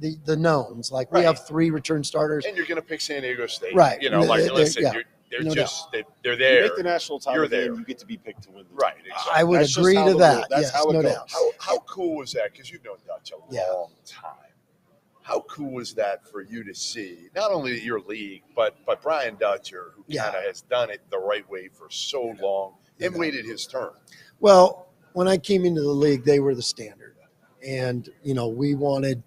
Speaker 5: the knowns, we have 3 return starters.
Speaker 3: And you're going to pick San Diego State.
Speaker 5: Right.
Speaker 3: Listen, they're
Speaker 5: no
Speaker 3: just, they're there.
Speaker 1: You make the national title game, you get to be picked to win the
Speaker 3: right.
Speaker 1: Exactly.
Speaker 5: I would agree to that.
Speaker 1: That's how it goes.
Speaker 5: Doubt.
Speaker 3: How cool was that? Because you've known Dutch a long time. How cool was that for you to see, not only your league, but Brian Dutcher, who kind of has done it the right way for so long and waited his turn?
Speaker 5: Well, when I came into the league, they were the standard. And, we wanted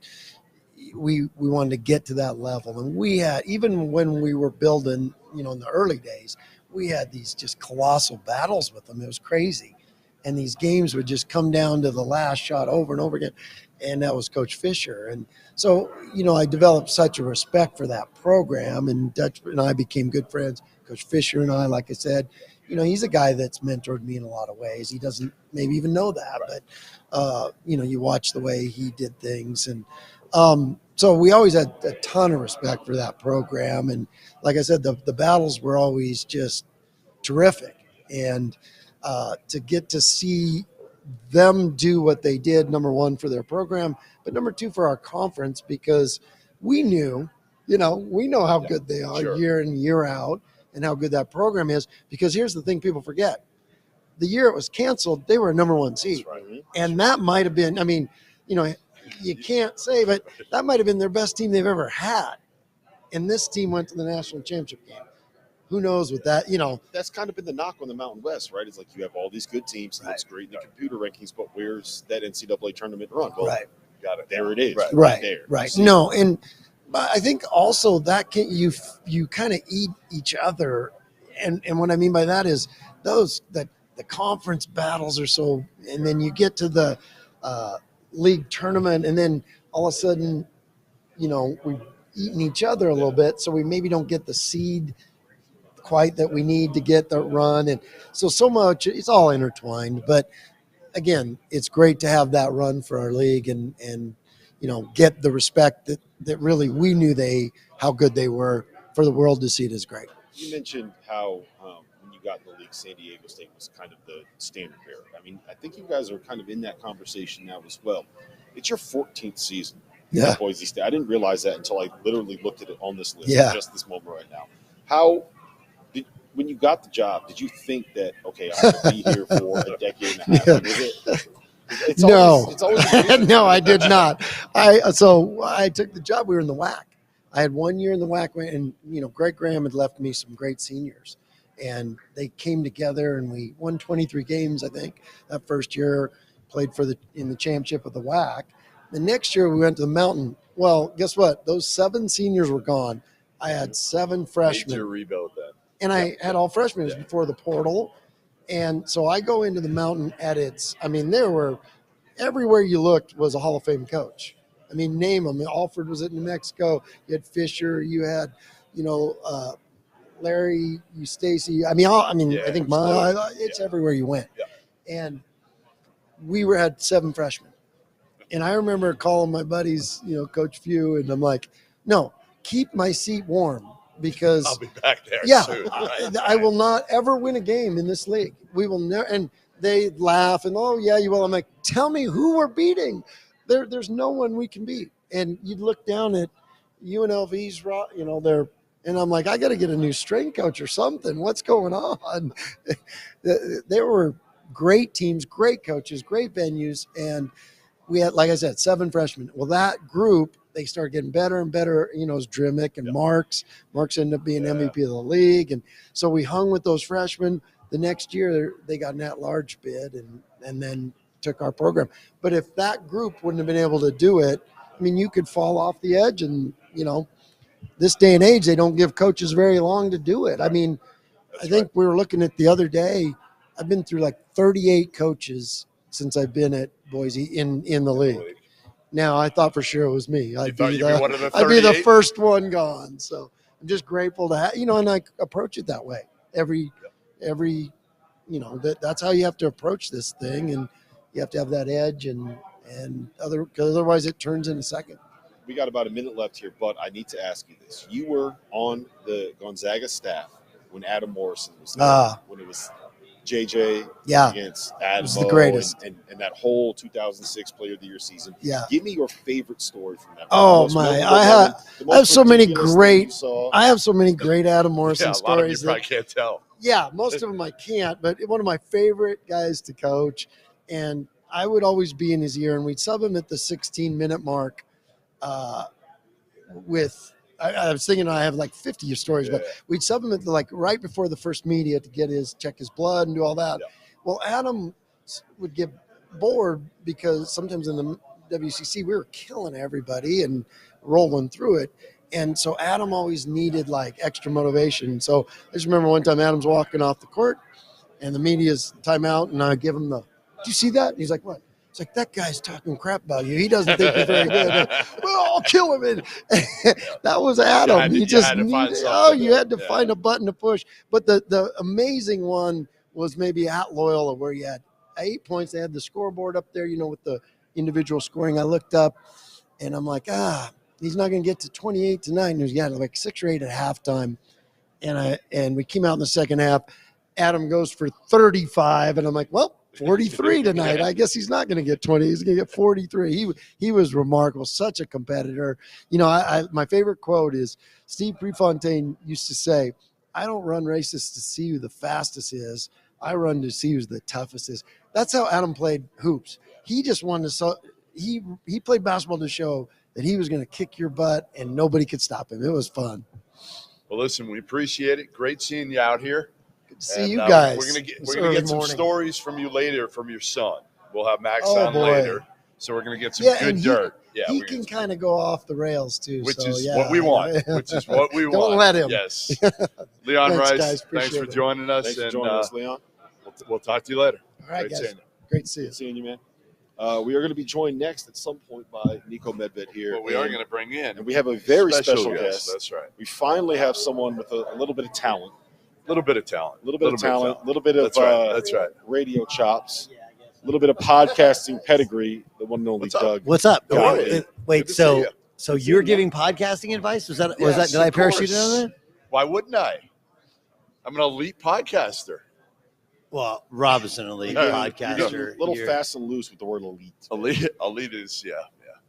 Speaker 5: to get to that level. And we had, even when we were building, in the early days, we had these just colossal battles with them. It was crazy. And these games would just come down to the last shot over and over again. And that was Coach Fisher. And so, I developed such a respect for that program, and Dutch and I became good friends. Coach Fisher and I, like I said, he's a guy that's mentored me in a lot of ways. He doesn't maybe even know that, but, you watch the way he did things. And so we always had a ton of respect for that program. And like I said, the battles were always just terrific. And to get to see them do what they did, number one, for their program, but number 2, for our conference, because we knew, we know how good they are year in, year out, and how good that program is. Because here's the thing people forget. The year it was canceled, they were a number 1 seed.
Speaker 1: Right.
Speaker 5: And that might have been, you can't say, but that might have been their best team they've ever had. And this team went to the national championship game. Who knows with that,
Speaker 1: That's kind of been the knock on the Mountain West, right? It's like you have all these good teams. It looks great in the computer rankings, but where's that NCAA tournament run? Well, got it. There it is.
Speaker 5: Right.
Speaker 1: There.
Speaker 5: Right. No, and I think also that you kind of eat each other. And what I mean by that is the conference battles are so, and then you get to the league tournament, and then all of a sudden, we've eaten each other a little bit, so we maybe don't get the seed quite that we need to get the run. And so much, it's all intertwined. But again, it's great to have that run for our league and get the respect that really we knew how good they were. For the world to see it is great.
Speaker 1: You mentioned how when you got in the league, San Diego State was kind of the standard bearer. I mean, I think you guys are kind of in that conversation now as well. It's your 14th season at Boise State. I didn't realize that until I literally looked at it on this list just this moment right now. When you got the job, did you think that, okay, I'm going to be here for a decade and a half?
Speaker 5: No, I did not. I took the job. We were in the WAC. I had 1 year in the WAC, and Greg Graham had left me some great seniors, and they came together and we won 23 games. I think that first year, played in the championship of the WAC. The next year we went to the Mountain. Well, guess what? Those 7 seniors were gone. I had 7 freshmen.
Speaker 3: Major rebuild then.
Speaker 5: And I had all freshmen. It was before the portal, and so I go into the Mountain at there were everywhere you looked was a Hall of Fame coach. I mean, name them. Alford was at New Mexico. You had Fisher. You had, Larry, Stacy. I think it's everywhere you went. Yeah. And we had 7 freshmen. And I remember calling my buddies, Coach Few, and I'm like, no, keep my seat warm because
Speaker 3: I'll be back there soon.
Speaker 5: I will not ever win a game in this league. We will never. And they laugh and, oh, yeah, you will. I'm like, tell me who we're beating. There's no one we can beat. And you'd look down at UNLV's, and I'm like, I got to get a new strength coach or something. What's going on? There were great teams, great coaches, great venues. And we had, like I said, 7 freshmen. Well, that group, they started getting better and better. It was Drimmick and Marks. Marks ended up being MVP of the league. And so we hung with those freshmen. The next year, they got an at-large bid and then took our program. But if that group wouldn't have been able to do it, you could fall off the edge. And, this day and age, they don't give coaches very long to do it. I think we were looking at the other day, I've been through like 38 coaches since I've been at Boise in the league. Now, I thought for sure it was me. I'd be the first one gone. So I'm just grateful to have, and I approach it that way. Every that's how you have to approach this thing. And you have to have that edge because otherwise it turns in a second.
Speaker 1: We got about a minute left here, but I need to ask you this. You were on the Gonzaga staff when Adam Morrison was there, when it was JJ against Adam.
Speaker 5: The greatest.
Speaker 1: And that whole 2006 Player of the Year season. Yeah. Give me your favorite story from that.
Speaker 5: Oh, my. I have so many great Adam Morrison stories.
Speaker 3: A lot of you probably can't tell.
Speaker 5: Yeah, most of them I can't, but one of my favorite guys to coach. And I would always be in his ear, and we'd sub him at the 16-minute mark I was thinking I have like 50 stories, but we'd sub him at right before the first media to check his blood and do all that. Yeah. Well, Adam would get bored because sometimes in the WCC we were killing everybody and rolling through it. And so Adam always needed extra motivation. So I just remember one time Adam's walking off the court and the media's timeout, and I give him did you see that? And he's like, what? It's like, that guy's talking crap about you. He doesn't think you're very good. Well, I'll kill him. And that was Adam. You had to find a button to push. But the amazing one was maybe at Loyola, where you had 8 points. They had the scoreboard up there, with the individual scoring. I looked up, and I'm like, he's not going to get to 28 tonight. And he had 6 or 8 at halftime. And we came out in the second half. Adam goes for 35, and I'm like, well, 43 tonight. I guess he's not going to get 20. He's going to get 43. He was remarkable. Such a competitor. My favorite quote is Steve Prefontaine used to say, I don't run races to see who the fastest is. I run to see who's the toughest is. That's how Adam played hoops. He just wanted to he played basketball to show that he was going to kick your butt and nobody could stop him. It was fun.
Speaker 3: Well, listen, we appreciate it. Great seeing you out here.
Speaker 5: See you guys.
Speaker 3: We're gonna get some stories from you later from your son. We'll have Max on later, so we're gonna get some good dirt. Yeah,
Speaker 5: he can kind of go off the rails too,
Speaker 3: which is what we want.
Speaker 5: Don't let him.
Speaker 3: Yes, Leon
Speaker 5: Thanks,
Speaker 3: Rice.
Speaker 5: Guys.
Speaker 3: Thanks for joining us.
Speaker 1: Thanks for joining us, Leon.
Speaker 3: We'll talk to you later.
Speaker 5: All right, guys. Great seeing you,
Speaker 1: man. We are going to be joined next at some point by Niko Medved here.
Speaker 3: Well, we are going to bring in,
Speaker 1: and we have a very special guest.
Speaker 3: That's right.
Speaker 1: We finally have someone with a little bit of talent
Speaker 3: little bit of talent.
Speaker 1: A little bit of talent, a little bit of
Speaker 3: That's right.
Speaker 1: radio chops, a little bit of podcasting pedigree, the one and only Doug.
Speaker 5: What's up?
Speaker 3: Good.
Speaker 5: Wait,
Speaker 3: Good to see you.
Speaker 5: so you're giving podcasting advice? Was that did I parachute in on that?
Speaker 3: Why wouldn't I? I'm an elite podcaster.
Speaker 5: Well, Rob's an elite podcaster.
Speaker 1: A little fast and loose with the word elite.
Speaker 3: Elite is, yeah.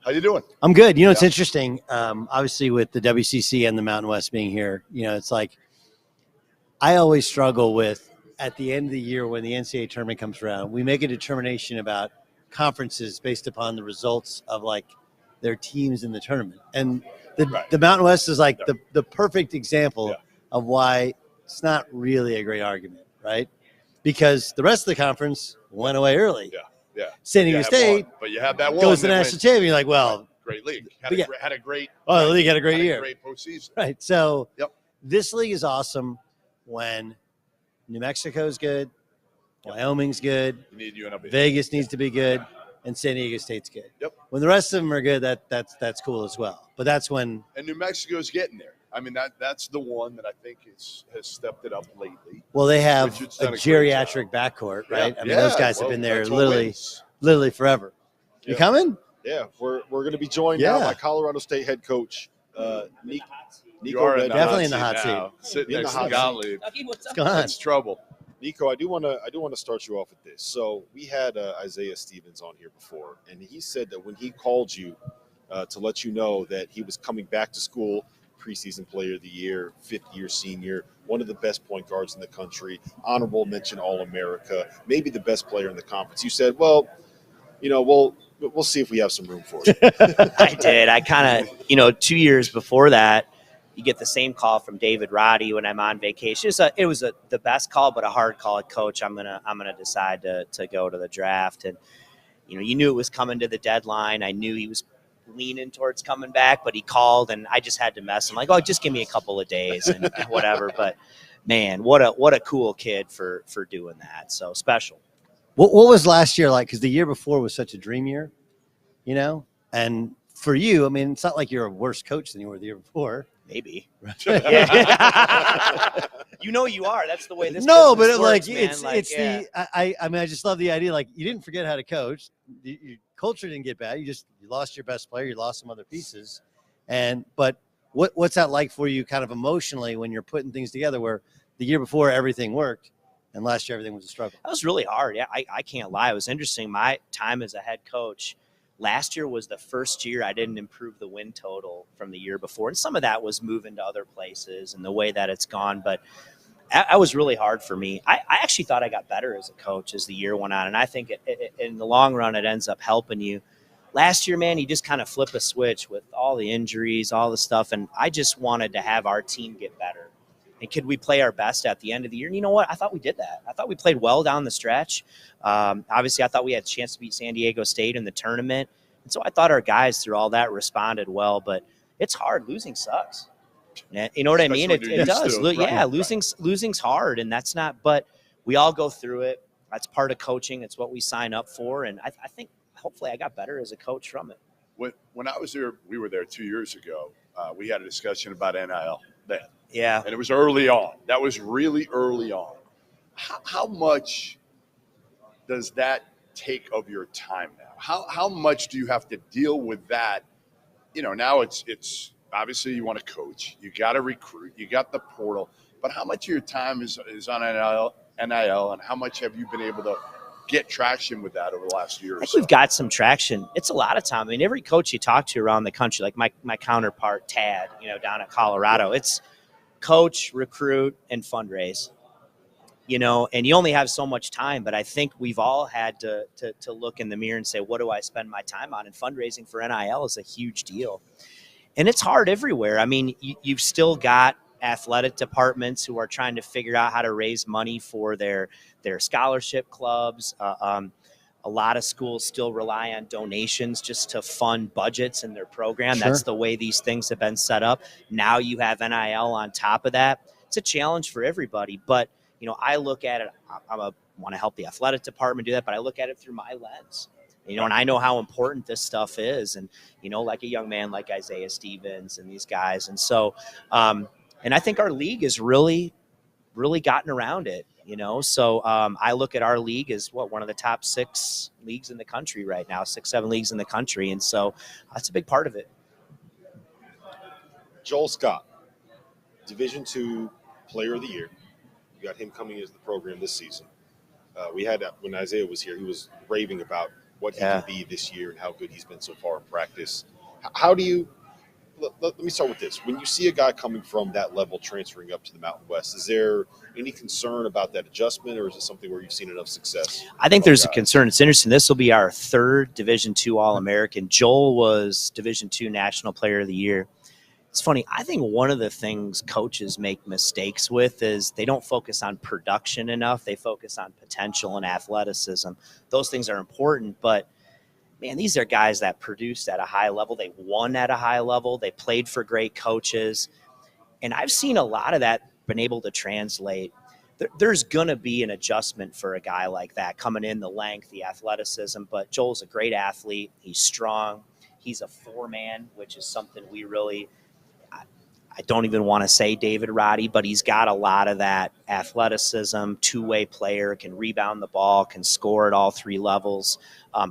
Speaker 3: How you doing?
Speaker 5: I'm good. You know, it's interesting. Obviously, with the WCC and the Mountain West being here, you know, it's like I always struggle with at the end of the year when the NCAA tournament comes around, we make a determination about conferences based upon the results of like their teams in the tournament. And the Mountain West is like the perfect example of why it's not really a great argument, right? Because the rest of the conference went away early.
Speaker 3: Yeah.
Speaker 5: San Diego State,
Speaker 3: but you have that one
Speaker 5: goes to the national championship. You're like, well,
Speaker 3: great league.
Speaker 5: Had
Speaker 3: a great.
Speaker 5: The league had a great year.
Speaker 3: Great postseason.
Speaker 5: Right. So this league is awesome when New Mexico's good, Wyoming's good,
Speaker 3: You need UNLV.
Speaker 5: Vegas needs to be good, and San Diego State's good.
Speaker 3: Yep.
Speaker 5: When the rest of them are good, that's cool as well. But that's when
Speaker 3: And New Mexico's getting there. I mean, that's the one that I think has stepped it up lately.
Speaker 5: well they have
Speaker 3: Richard's
Speaker 5: a
Speaker 3: done a great
Speaker 5: geriatric backcourt, right? I mean, those guys have been there
Speaker 3: that's what
Speaker 5: literally
Speaker 3: wins.
Speaker 5: forever. You
Speaker 1: Yeah.
Speaker 5: coming?
Speaker 1: Yeah, we're going to be joined now by Colorado State head coach
Speaker 3: You
Speaker 1: Niko
Speaker 3: are
Speaker 1: Medved.
Speaker 5: Definitely in the hot
Speaker 3: now. Sitting
Speaker 1: In the
Speaker 3: next
Speaker 1: hot
Speaker 3: to Gottlieb.
Speaker 5: What's going on?
Speaker 3: That's trouble.
Speaker 1: Niko, I do want to start you off with this. So we had Isaiah Stevens on here before, and he said that when he called you to let you know that he was coming back to school, preseason player of the year, fifth-year senior, one of the best point guards in the country, honorable mention All-America, maybe the best player in the conference. You said, well, you know, we'll see if we have some room for you.
Speaker 6: I did. I kind of, 2 years before that, you get the same call from David Roddy when I'm on vacation. It was the best call, but a hard call. Coach, I'm gonna decide to go to the draft, and you knew it was coming to the deadline. I knew he was leaning towards coming back, but he called, and I just had to mess him. Like, oh, just give me a couple of days and whatever. But man, what a cool kid for doing that. So special.
Speaker 5: What was last year like? Because the year before was such a dream year, and for you, I mean, it's not like you're a worse coach than you were the year before.
Speaker 6: Maybe. Yeah. You are. That's the way this.
Speaker 5: No, but
Speaker 6: works,
Speaker 5: I mean, I just love the idea. Like, you didn't forget how to coach. Your culture didn't get bad. You lost your best player. You lost some other pieces. But what's that like for you, kind of emotionally, when you're putting things together? Where the year before everything worked, and last year everything was a struggle.
Speaker 6: That was really hard. Yeah, I can't lie. It was interesting. My time as a head coach. Last year was the first year I didn't improve the win total from the year before. And some of that was moving to other places and the way that it's gone. But that was really hard for me. I actually thought I got better as a coach as the year went on. And I think in the long run, it ends up helping you. Last year, man, you just kind of flip a switch with all the injuries, all the stuff. And I just wanted to have our team get better. And could we play our best at the end of the year? And you know what? I thought we did that. I thought we played well down the stretch. Obviously, I thought we had a chance to beat San Diego State in the tournament. And so I thought our guys through all that responded well. But it's hard. Losing sucks. You know what I mean? It does. Yeah, losing's hard. And that's not – but we all go through it. That's part of coaching. It's what we sign up for. And I think hopefully I got better as a coach from it.
Speaker 3: When I was there, we were there 2 years ago. We had a discussion about NIL then.
Speaker 6: Yeah.
Speaker 3: And it was early on. That was really early on. How much does that take of your time now? How much do you have to deal with that? Now it's obviously you want to coach. You got to recruit. You got the portal. But how much of your time is on NIL, and how much have you been able to get traction with that over the last year or so?
Speaker 6: We've got some traction. It's a lot of time. I mean, every coach you talk to around the country, like my counterpart, Tad, down at Colorado, it's coach, recruit, and fundraise, and you only have so much time. But I think we've all had to look in the mirror and say, what do I spend my time on? And fundraising for NIL is a huge deal. And it's hard everywhere. I mean, you've still got athletic departments who are trying to figure out how to raise money for their scholarship clubs. A lot of schools still rely on donations just to fund budgets in their program.
Speaker 5: Sure.
Speaker 6: That's the way these things have been set up. Now you have NIL on top of that. It's a challenge for everybody. But, I look at it, I want to help the athletic department do that, but I look at it through my lens. And I know how important this stuff is. And, like a young man like Isaiah Stevens and these guys. And so, and I think our league is really really gotten around it, So I look at our league as one of the top 6 leagues in the country right now, 6, 7 leagues in the country. And so that's a big part of it.
Speaker 1: Joel Scott, Division II Player of the Year. You got him coming into the program this season. We had when Isaiah was here, he was raving about what he can be this year and how good he's been so far in practice. How do you let me start with this. When you see a guy coming from that level transferring up to the Mountain West, is there any concern about that adjustment, or is it something where you've seen enough success?
Speaker 6: I think there's a concern. It's interesting. This will be our 3rd Division II All-American. Joel was Division II National Player of the Year. It's funny. I think one of the things coaches make mistakes with is they don't focus on production enough. They focus on potential and athleticism. Those things are important, but man, these are guys that produced at a high level. They won at a high level. They played for great coaches. And I've seen a lot of that been able to translate. There's going to be an adjustment for a guy like that coming in, the length, the athleticism. But Joel's a great athlete. He's strong. He's a 4-man, which is something we really – I don't even want to say David Roddy, but he's got a lot of that athleticism, 2-way player, can rebound the ball, can score at all 3 levels.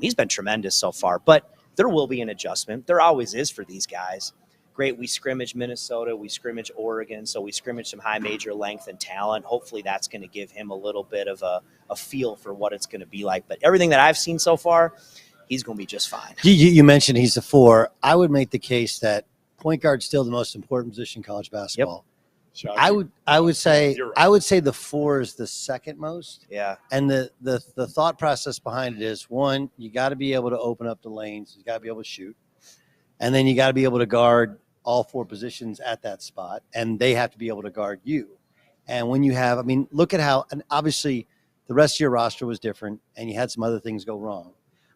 Speaker 6: He's been tremendous so far, but there will be an adjustment. There always is for these guys. Great, we scrimmage Minnesota, we scrimmage Oregon, so we scrimmage some high major length and talent. Hopefully that's going to give him a little bit of a feel for what it's going to be like. But everything that I've seen so far, he's going to be just fine.
Speaker 5: You mentioned he's a 4. I would make the case that point guard's still the most important position in college basketball.
Speaker 6: Yep.
Speaker 5: I would say the 4 is the second most.
Speaker 6: Yeah.
Speaker 5: And the thought process behind it is, one, you got to be able to open up the lanes, you got to be able to shoot, and then you got to be able to guard all 4 positions at that spot, and they have to be able to guard you. And when you have, look at how, and obviously the rest of your roster was different, and you had some other things go wrong.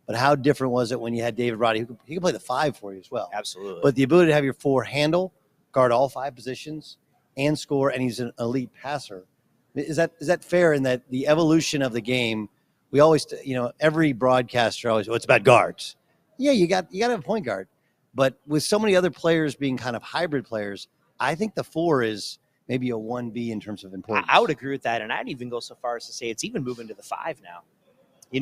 Speaker 5: But how different was it when you had David Roddy? He could play the 5 for you as well.
Speaker 6: Absolutely.
Speaker 5: But the ability to have your 4 handle, guard all 5 positions, and score, and he's an elite passer. Is that fair in that the evolution of the game, we always, every broadcaster always, it's about guards. Yeah, you got to have a point guard. But with so many other players being kind of hybrid players, I think the 4 is maybe a 1B in terms of importance.
Speaker 6: I would agree with that, and I'd even go so far as to say it's even moving to the 5 now.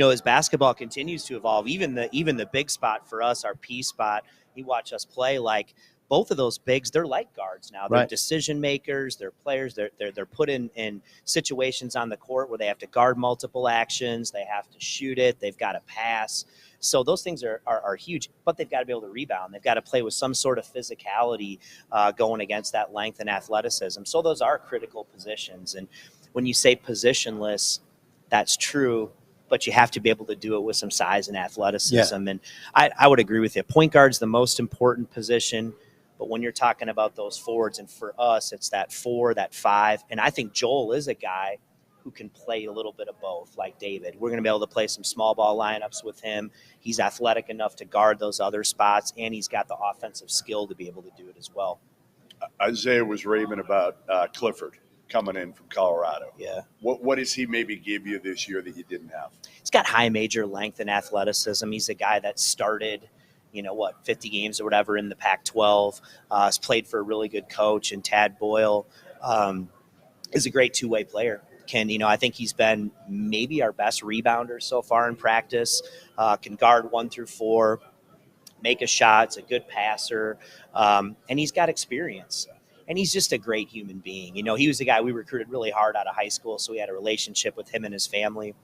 Speaker 6: As basketball continues to evolve, even the big spot for us, our P spot, you watch us play, like both of those bigs, they're like guards now. They're decision makers, they're players, they're put in situations on the court where they have to guard multiple actions, they have to shoot it, they've got to pass. So those things are huge, but they've got to be able to rebound. They've got to play with some sort of physicality going against that length and athleticism. So those are critical positions. And when you say positionless, that's true. But you have to be able to do it with some size and athleticism. Yeah. And I would agree with you. Point guard's the most important position. But when you're talking about those forwards, and for us, it's that 4, that 5. And I think Joel is a guy who can play a little bit of both, like David. We're going to be able to play some small ball lineups with him. He's athletic enough to guard those other spots, and he's got the offensive skill to be able to do it as well.
Speaker 3: Isaiah was raving about Clifford coming in from Colorado.
Speaker 6: Yeah.
Speaker 3: What does he maybe give you this year that you didn't have?
Speaker 6: He's got high major length and athleticism. He's a guy that started, 50 games or whatever in the Pac-12. Has played for a really good coach, and Tad Boyle is a great 2-way player. I think he's been maybe our best rebounder so far in practice. Can guard 1 through 4, make a shot. It's a good passer, and he's got experience. And he's just a great human being. He was a guy we recruited really hard out of high school, so we had a relationship with him and his family.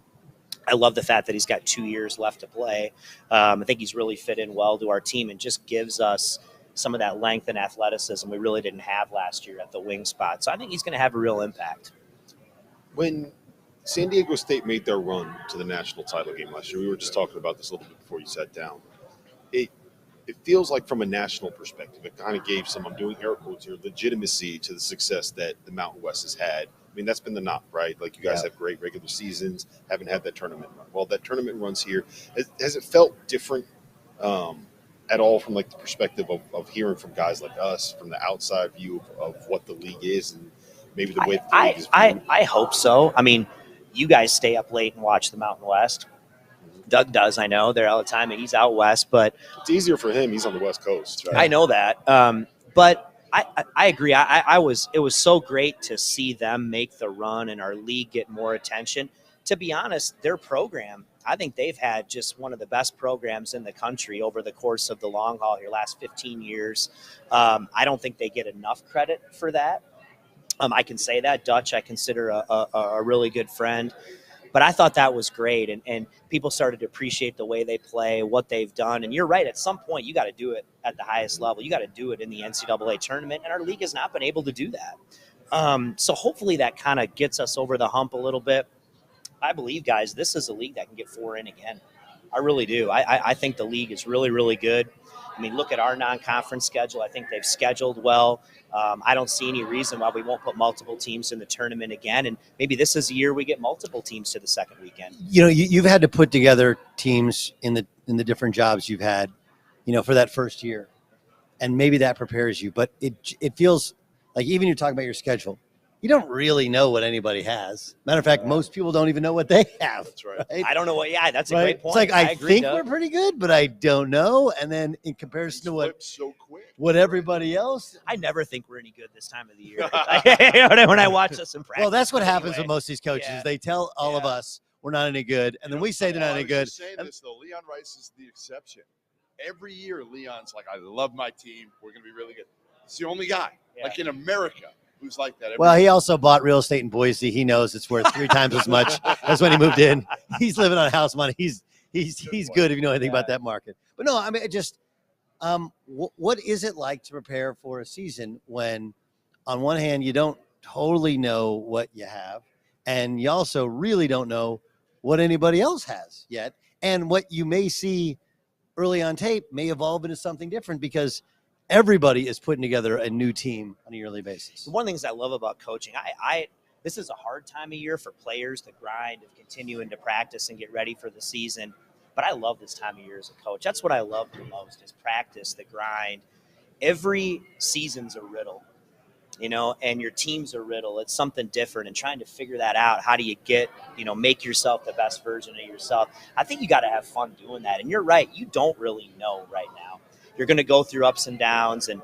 Speaker 6: I love the fact that he's got 2 years left to play. I think he's really fit in well to our team and just gives us some of that length and athleticism we really didn't have last year at the wing spot. So I think he's going to have a real impact.
Speaker 1: When San Diego State made their run to the national title game last year, we were just talking about this a little bit before you sat down. It feels like from a national perspective, it kind of gave some, I'm doing air quotes here, legitimacy to the success that the Mountain West has had. That's been the knock, right? Like, you guys have great regular seasons, haven't had that tournament run. Well, that tournament runs here. Has it felt different at all from, like, the perspective of hearing from guys like us, from the outside view of what the league is and maybe the way the league is viewed?
Speaker 6: I hope so. You guys stay up late and watch the Mountain West. Doug does, I know. They're all the time, and he's out west. But
Speaker 1: it's easier for him. He's on the West Coast. Right?
Speaker 6: I know that. But I agree. It was so great to see them make the run and our league get more attention. To be honest, their program, I think they've had just one of the best programs in the country over the course of the long haul here, last 15 years. I don't think they get enough credit for that. I can say that. Dutch, I consider a really good friend. But I thought that was great, and people started to appreciate the way they play, what they've done. And you're right, at some point you got to do it at the highest level. You got to do it in the NCAA tournament, and our league has not been able to do that. So hopefully that kind of gets us over the hump a little bit. I believe, guys, this is a league that can get 4 in again. I really do. I think the league is really, really good. I mean, look at our non-conference schedule. I think they've scheduled well. I don't see any reason why we won't put multiple teams in the tournament again. And maybe this is a year we get multiple teams to the second weekend.
Speaker 7: You know, you've had to put together teams in the different jobs you've had, you know, for that first year. And maybe that prepares you. But it feels like even you're talking about your schedule, you don't really know what anybody has. Matter of fact, most people don't even know what they have.
Speaker 3: That's right.
Speaker 6: I don't know what. Yeah, that's a great point.
Speaker 7: It's like I
Speaker 6: agree,
Speaker 7: think
Speaker 6: Doug.
Speaker 7: we're pretty good, but I don't know. And then in comparison to what everybody else,
Speaker 6: I never think we're any good this time of the year. When I watch us in practice.
Speaker 7: well, that's what happens
Speaker 6: anyway.
Speaker 7: with most of these coaches.
Speaker 6: Yeah.
Speaker 7: They tell all of us we're not any good, and then we say they're not any good.
Speaker 3: Saying this though, Leon Rice is the exception. Every year, Leon's like, "I love my team. We're going to be really good." It's the only guy, like in America, who's like that.
Speaker 7: Well, he also bought real estate in Boise. He knows it's worth 3 times as much as when he moved in. He's living on house money. He's good if you know anything about that market. But no, I mean, it just what is it like to prepare for a season when, on one hand, you don't totally know what you have, and you also really don't know what anybody else has yet, and what you may see early on tape may evolve into something different because everybody is putting together a new team on a yearly basis.
Speaker 6: One of the things I love about coaching, this is a hard time of year for players, the grind of continuing to practice and get ready for the season. But I love this time of year as a coach. That's what I love the most is practice, the grind. Every season's a riddle, you know, and your team's a riddle. It's something different, and trying to figure that out. How do you make yourself the best version of yourself? I think you got to have fun doing that. And you're right. You don't really know right now. You're going to go through ups and downs, and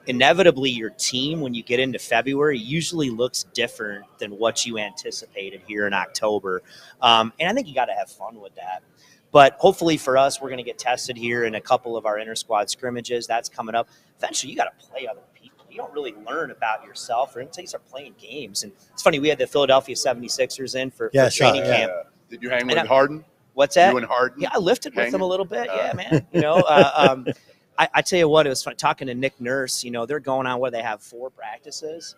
Speaker 6: inevitably your team, when you get into February, usually looks different than what you anticipated here in October. And I think you got to have fun with that. But hopefully for us, we're going to get tested here in a couple of our inter-squad scrimmages. That's coming up. Eventually, you got to play other people. You don't really learn about yourself until you start playing games. And it's funny, we had the Philadelphia 76ers in for training camp.
Speaker 3: Did you hang with Harden?
Speaker 6: What's that?
Speaker 3: You and Harden?
Speaker 6: Yeah, I lifted with them a little bit. Yeah, man. You know, I tell you what, it was fun talking to Nick Nurse. You know, they're going on where they have 4 practices.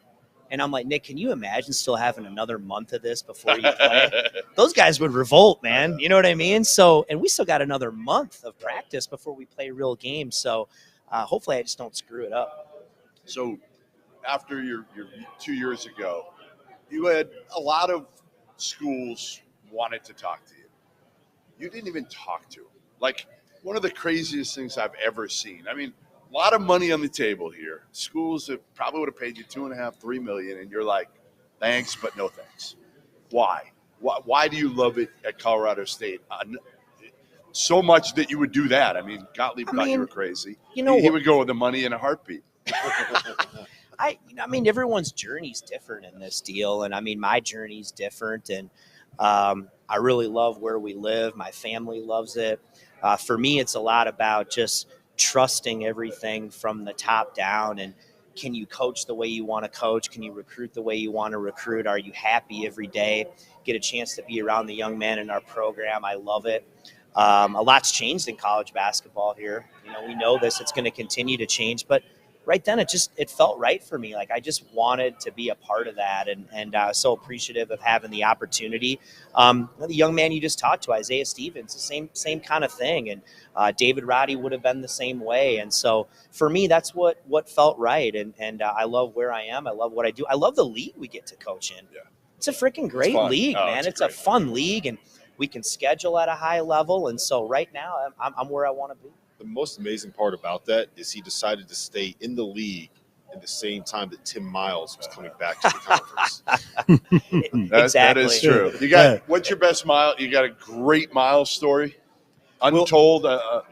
Speaker 6: And I'm like, Nick, can you imagine still having another month of this before you play? Those guys would revolt, man. You know what I mean? So, and we still got another month of practice before we play real games. So hopefully I just don't screw it up.
Speaker 3: So after your 2 years ago, you had a lot of schools wanted to talk to you. You didn't even talk to them. Like, one of the craziest things I've ever seen. I mean, a lot of money on the table here. Schools that probably would have paid you $2.5–3 million, and you're like, thanks, but no thanks. Why? Why do you love it at Colorado State so much that you would do that? I mean, Gottlieb thought you were crazy. You know, he would go with the money in a heartbeat.
Speaker 6: I mean, everyone's journey's different in this deal, and I mean, my journey's different, and I really love where we live. My family loves it. For me, it's a lot about just trusting everything from the top down. And can you coach the way you want to coach? Can you recruit the way you want to recruit? Are you happy every day? Get a chance to be around the young men in our program. I love it. A lot's changed in college basketball here. You know, we know this. It's going to continue to change. But right then, it felt right for me. Like, I just wanted to be a part of that, and so appreciative of having the opportunity. The young man you just talked to, Isaiah Stevens, the same kind of thing, and David Roddy would have been the same way. And so for me, that's what felt right, and I love where I am. I love what I do. I love the league we get to coach in. Yeah. It's a freaking great league, man. It's a fun league, and we can schedule at a high level. And so right now, I'm where I want to be.
Speaker 1: The most amazing part about that is he decided to stay in the league at the same time that Tim Miles was coming back to the conference.
Speaker 6: Exactly.
Speaker 3: That is true. You got what's your best Miles? You got a great Miles story? Untold,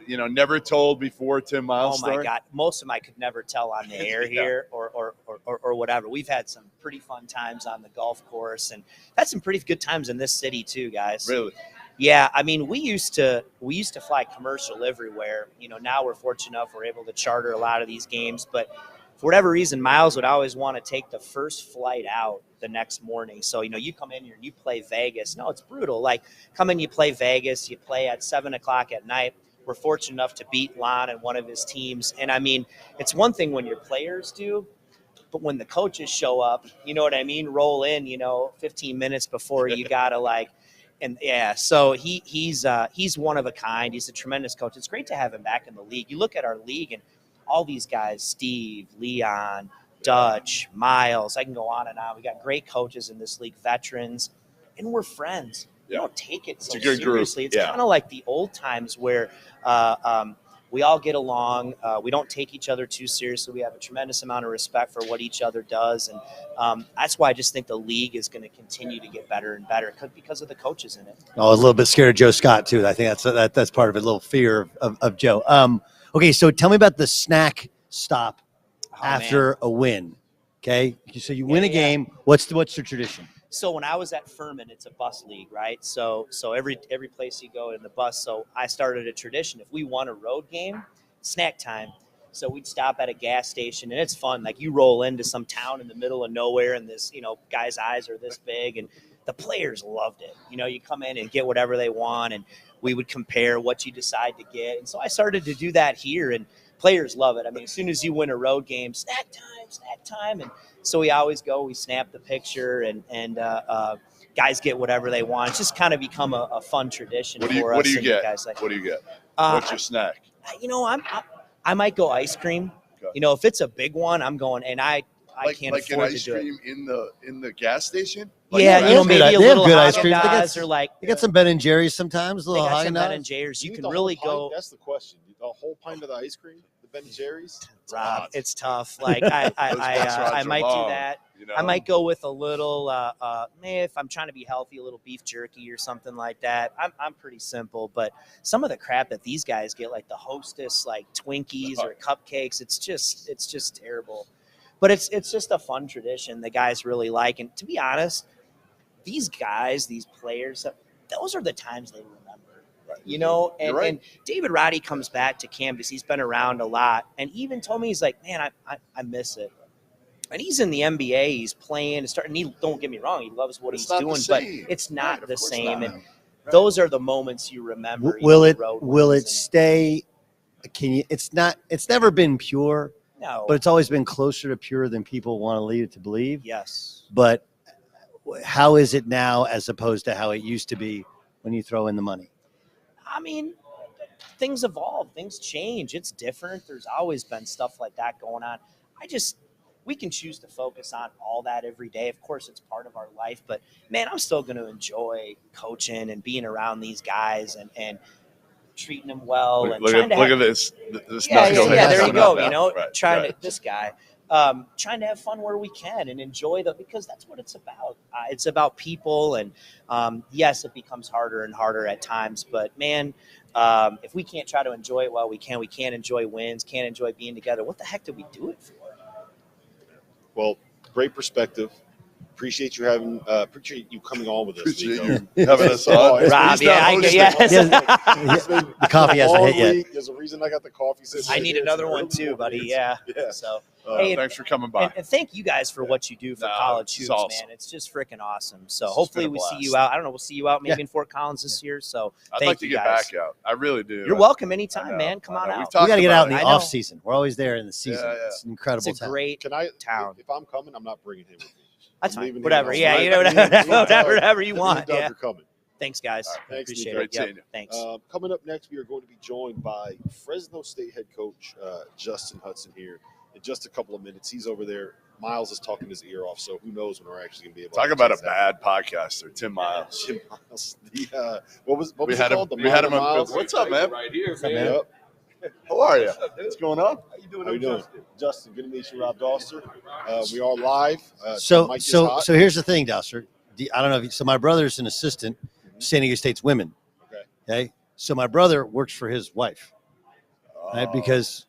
Speaker 3: never told before Tim Miles
Speaker 6: Oh my
Speaker 3: story?
Speaker 6: God, most of them I could never tell on the air here or whatever. We've had some pretty fun times on the golf course, and had some pretty good times in this city too, guys.
Speaker 3: Really?
Speaker 6: Yeah, I mean, we used to fly commercial everywhere. Now we're fortunate enough we're able to charter a lot of these games, but for whatever reason, Miles would always want to take the first flight out the next morning. So, you come in here and you play Vegas. No, it's brutal. Like, come in, you play Vegas, you play at 7 o'clock at night. We're fortunate enough to beat Lon and one of his teams. And I mean, it's one thing when your players do, but when the coaches show up, you know what I mean? Roll in, 15 minutes before you gotta so he's one of a kind. He's a tremendous coach. It's great to have him back in the league. You look at our league and all these guys, Steve, Leon, Dutch, Miles, I can go on and on. We got great coaches in this league, veterans, and we're friends. We don't take it so seriously. It's kind of like the old times where we all get along. We don't take each other too seriously. We have a tremendous amount of respect for what each other does. And that's why I just think the league is going to continue to get better and better because of the coaches in it.
Speaker 7: I was a little bit scared of Joe Scott, too. I think that's part of it, a little fear of Joe. Okay, so tell me about the snack stop after a win. Okay, so you win a game. What's the tradition?
Speaker 6: So when I was at Furman, it's a bus league, right? So every place you go in the bus. So I started a tradition. If we won a road game, snack time. So we'd stop at a gas station, and it's fun. Like, you roll into some town in the middle of nowhere, and this guy's eyes are this big, and the players loved it. You come in and get whatever they want, and we would compare what you decide to get. And so I started to do that here, and players love it. I mean, as soon as you win a road game, snack time. And so we always go, we snap the picture, and guys get whatever they want. It's just kind of become a fun tradition for us.
Speaker 3: What do you get?
Speaker 6: Guys
Speaker 3: What do you get? What's your snack?
Speaker 6: I might go ice cream.
Speaker 3: Okay.
Speaker 6: If it's a big one, I'm going, and I can't
Speaker 3: like
Speaker 6: afford
Speaker 3: an ice
Speaker 6: to do it.
Speaker 3: cream in the gas station?
Speaker 6: Yeah, maybe a
Speaker 7: they have
Speaker 6: little
Speaker 7: good ice cream.
Speaker 6: Haagen-Dazs or
Speaker 7: They got some Ben and Jerry's sometimes.
Speaker 6: They got some Ben and Jerry's. You can really go.
Speaker 1: That's the question. The whole pint of the ice cream, the Ben and Jerry's.
Speaker 6: Rob, it's tough. Like I might do that. I might go with a little, if I'm trying to be healthy, a little beef jerky or something like that. I'm pretty simple, but some of the crap that these guys get, like the Hostess, like Twinkies or cupcakes, it's just terrible. But it's just a fun tradition the guys really like. And to be honest, these guys, these players, those are the times they remember. Right. And David Roddy comes back to campus. He's been around a lot, and even told me, he's like, man, I miss it. And he's in the NBA. He's playing and starting. Don't get me wrong, he loves what he's doing, but it's not the same. Not. And those are the moments you remember.
Speaker 7: Will it stay? It's never been pure.
Speaker 6: No,
Speaker 7: but it's always been closer to pure than people want to lead it to believe.
Speaker 6: Yes.
Speaker 7: But how is it now as opposed to how it used to be when you throw in the money?
Speaker 6: I mean, things evolve, things change. It's different. There's always been stuff like that going on. We can choose to focus on all that every day. Of course, it's part of our life, but man, I'm still going to enjoy coaching and being around these guys and treating them well.
Speaker 3: Look at this.
Speaker 6: Yeah, there you go.
Speaker 3: Right,
Speaker 6: trying to have fun where we can and enjoy because that's what it's about. It's about people, and yes, it becomes harder and harder at times. But man, if we can't try to enjoy it while we can't enjoy wins, can't enjoy being together. What the heck did we do it for?
Speaker 1: Well, great perspective. Appreciate you coming on with us.
Speaker 3: Appreciate you having us on.
Speaker 6: Rob,
Speaker 7: the coffee hasn't hit yet.
Speaker 1: There's a reason I got the coffee.
Speaker 6: I need another one too, buddy. Yeah. So,
Speaker 3: thanks for coming by.
Speaker 6: And thank you guys for what you do for college hoops,
Speaker 3: awesome.
Speaker 6: man. It's just freaking awesome. So hopefully we see you out. I don't know. We'll see you out maybe in Fort Collins this year. So
Speaker 3: I'd like to get back out. I really do.
Speaker 6: You're welcome anytime, man. Come on out.
Speaker 7: We got to get out in the off season. We're always there in the season.
Speaker 3: Yeah.
Speaker 7: It's an incredible
Speaker 6: It's a great town.
Speaker 1: If I'm coming, I'm not bringing him with me.
Speaker 6: That's fine. Whatever. Yeah, whatever you want.
Speaker 1: Yeah. You're coming.
Speaker 6: Thanks, guys.
Speaker 1: Thanks,
Speaker 6: Appreciate
Speaker 1: Niko.
Speaker 6: it. Yep. Thanks.
Speaker 1: Coming up next, we are going to be joined by Fresno State head coach Justin Hutson here in just a couple of minutes. He's over there. Miles is talking his ear off, so who knows when we're actually going to be able to
Speaker 3: talk about a bad podcaster, Tim Miles.
Speaker 1: Tim Miles. What was
Speaker 3: we
Speaker 1: it
Speaker 3: had
Speaker 1: called?
Speaker 3: We had him on.
Speaker 1: Miles?
Speaker 3: What's up, man?
Speaker 8: Right here,
Speaker 1: Man.
Speaker 8: man.
Speaker 1: Yep.
Speaker 3: How are you? What's going on?
Speaker 8: How you doing?
Speaker 1: How you doing? Justin, good to meet you, Rob Dauster. We are live.
Speaker 7: So
Speaker 1: Mike is hot.
Speaker 7: here's the thing, Dauster. I don't know. So my brother's an assistant, San Diego State's women.
Speaker 1: Okay.
Speaker 7: So my brother works for his wife, right? Because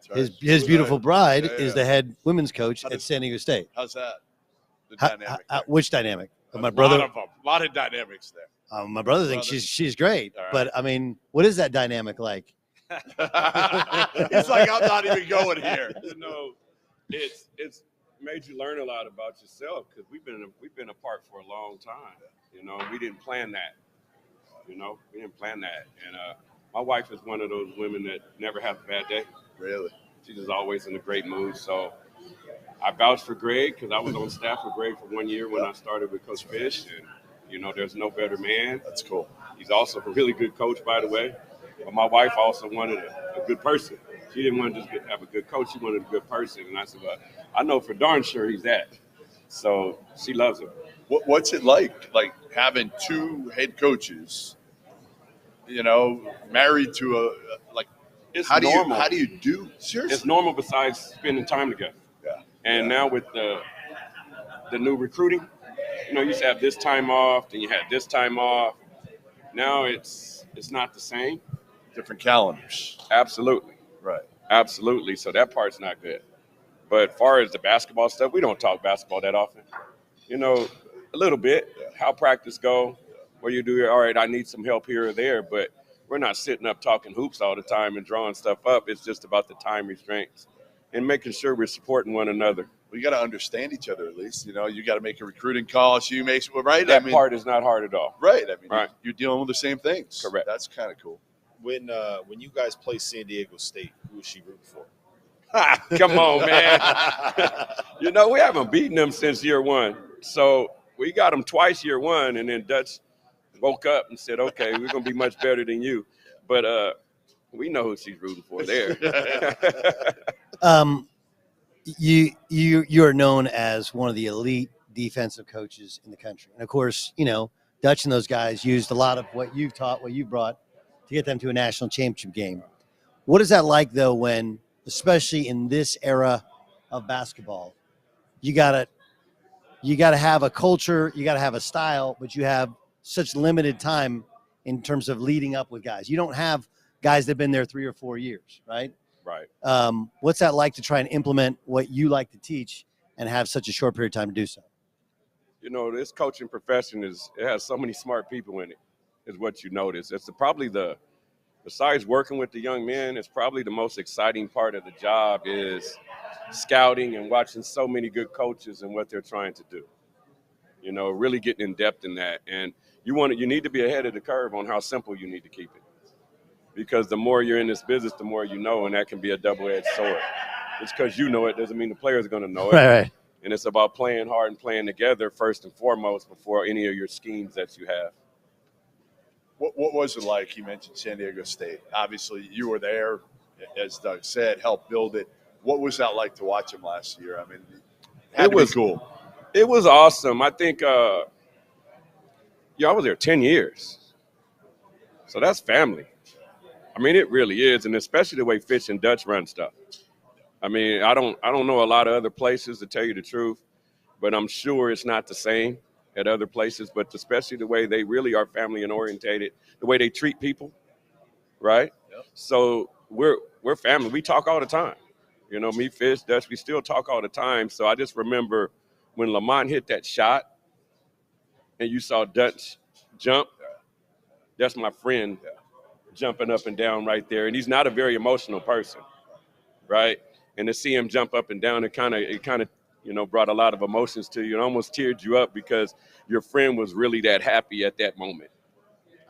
Speaker 3: That's right.
Speaker 7: his beautiful bride
Speaker 3: Yeah,
Speaker 7: is
Speaker 3: yeah.
Speaker 7: the head women's coach
Speaker 3: How
Speaker 7: at
Speaker 3: does-
Speaker 7: San Diego State.
Speaker 3: How's that? The dynamic. there?
Speaker 7: Which dynamic?
Speaker 3: A
Speaker 7: My brother.
Speaker 3: lot of them. A lot of dynamics there.
Speaker 7: My brother thinks
Speaker 3: Brother.
Speaker 7: she's great,
Speaker 3: All right.
Speaker 7: but I mean, what is that dynamic like?
Speaker 3: He's like, I'm not even going here.
Speaker 8: It's made you learn a lot about yourself because we've been apart for a long time. We didn't plan that. We didn't plan that. And my wife is one of those women that never has a bad day.
Speaker 3: Really?
Speaker 8: She's just always in a great mood. So I vouched for Greg because I was on staff with Greg for 1 year when I started with Coach Fish. And, there's no better man.
Speaker 3: That's cool.
Speaker 8: He's also a really good coach, by the way. But my wife also wanted a good person. She didn't want to just have a good coach. She wanted a good person. And I said, well, I know for darn sure he's that. So she loves him.
Speaker 3: What's it like having two head coaches, married to
Speaker 8: It's
Speaker 3: how
Speaker 8: normal.
Speaker 3: do you do? Seriously?
Speaker 8: It's normal besides spending time together.
Speaker 3: Yeah.
Speaker 8: And now with the new recruiting, you used to have this time off, then you had this time off. Now it's not the same.
Speaker 3: Different calendars.
Speaker 8: Absolutely.
Speaker 3: Right.
Speaker 8: Absolutely. So that part's not good. But as far as the basketball stuff, we don't talk basketball that often. A little bit. How practice go, where you do, all right, I need some help here or there, but we're not sitting up talking hoops all the time and drawing stuff up. It's just about the time restraints and making sure we're supporting one another.
Speaker 3: Well, you got to understand each other at least. You got to make a recruiting call. So you make right.
Speaker 8: That part is not hard at all.
Speaker 3: Right.
Speaker 8: Right.
Speaker 3: You're dealing with the same things.
Speaker 8: Correct.
Speaker 3: That's kind of cool.
Speaker 1: When you guys play San Diego State, who is she rooting for?
Speaker 8: Come on, man. We haven't beaten them since year one. So we got them twice year one, and then Dutch woke up and said, okay, we're going to be much better than you. But we know who she's rooting for there.
Speaker 7: You are known as one of the elite defensive coaches in the country. And of course, Dutch and those guys used a lot of what you've taught, what you brought to get them to a national championship game. What is that like though, when, especially in this era of basketball, you gotta have a culture, you gotta have a style, but you have such limited time in terms of leading up with guys. You don't have guys that have been there 3 or 4 years, right?
Speaker 8: Right.
Speaker 7: What's that like to try and implement what you like to teach and have such a short period of time to do so?
Speaker 8: This coaching profession it has so many smart people in it, is what you notice. It's probably besides working with the young men, it's probably the most exciting part of the job is scouting and watching so many good coaches and what they're trying to do. Really getting in depth in that. And you need to be ahead of the curve on how simple you need to keep it. Because the more you're in this business, the more you know, and that can be a double-edged sword. Just because you know it doesn't mean the players are going to know it.
Speaker 7: Right.
Speaker 8: And it's about playing hard and playing together first and foremost before any of your schemes that you have.
Speaker 3: What was it like? You mentioned San Diego State. Obviously, you were there, as Doug said, helped build it. What was that like to watch them last year? I mean, it was cool.
Speaker 8: It was awesome. I think, I was there 10 years. So that's family. I mean, it really is, and especially the way Fitch and Dutch run stuff. I mean, I don't know a lot of other places, to tell you the truth, but I'm sure it's not the same at other places, but especially the way they really are family and orientated, the way they treat people, right? Yep. So we're family. We talk all the time. Me, Fish, Dutch, we still talk all the time. So I just remember when Lamont hit that shot and you saw Dutch jump, that's my friend jumping up and down right there. And he's not a very emotional person, right? And to see him jump up and down, it kind of brought a lot of emotions to you and almost teared you up because your friend was really that happy at that moment.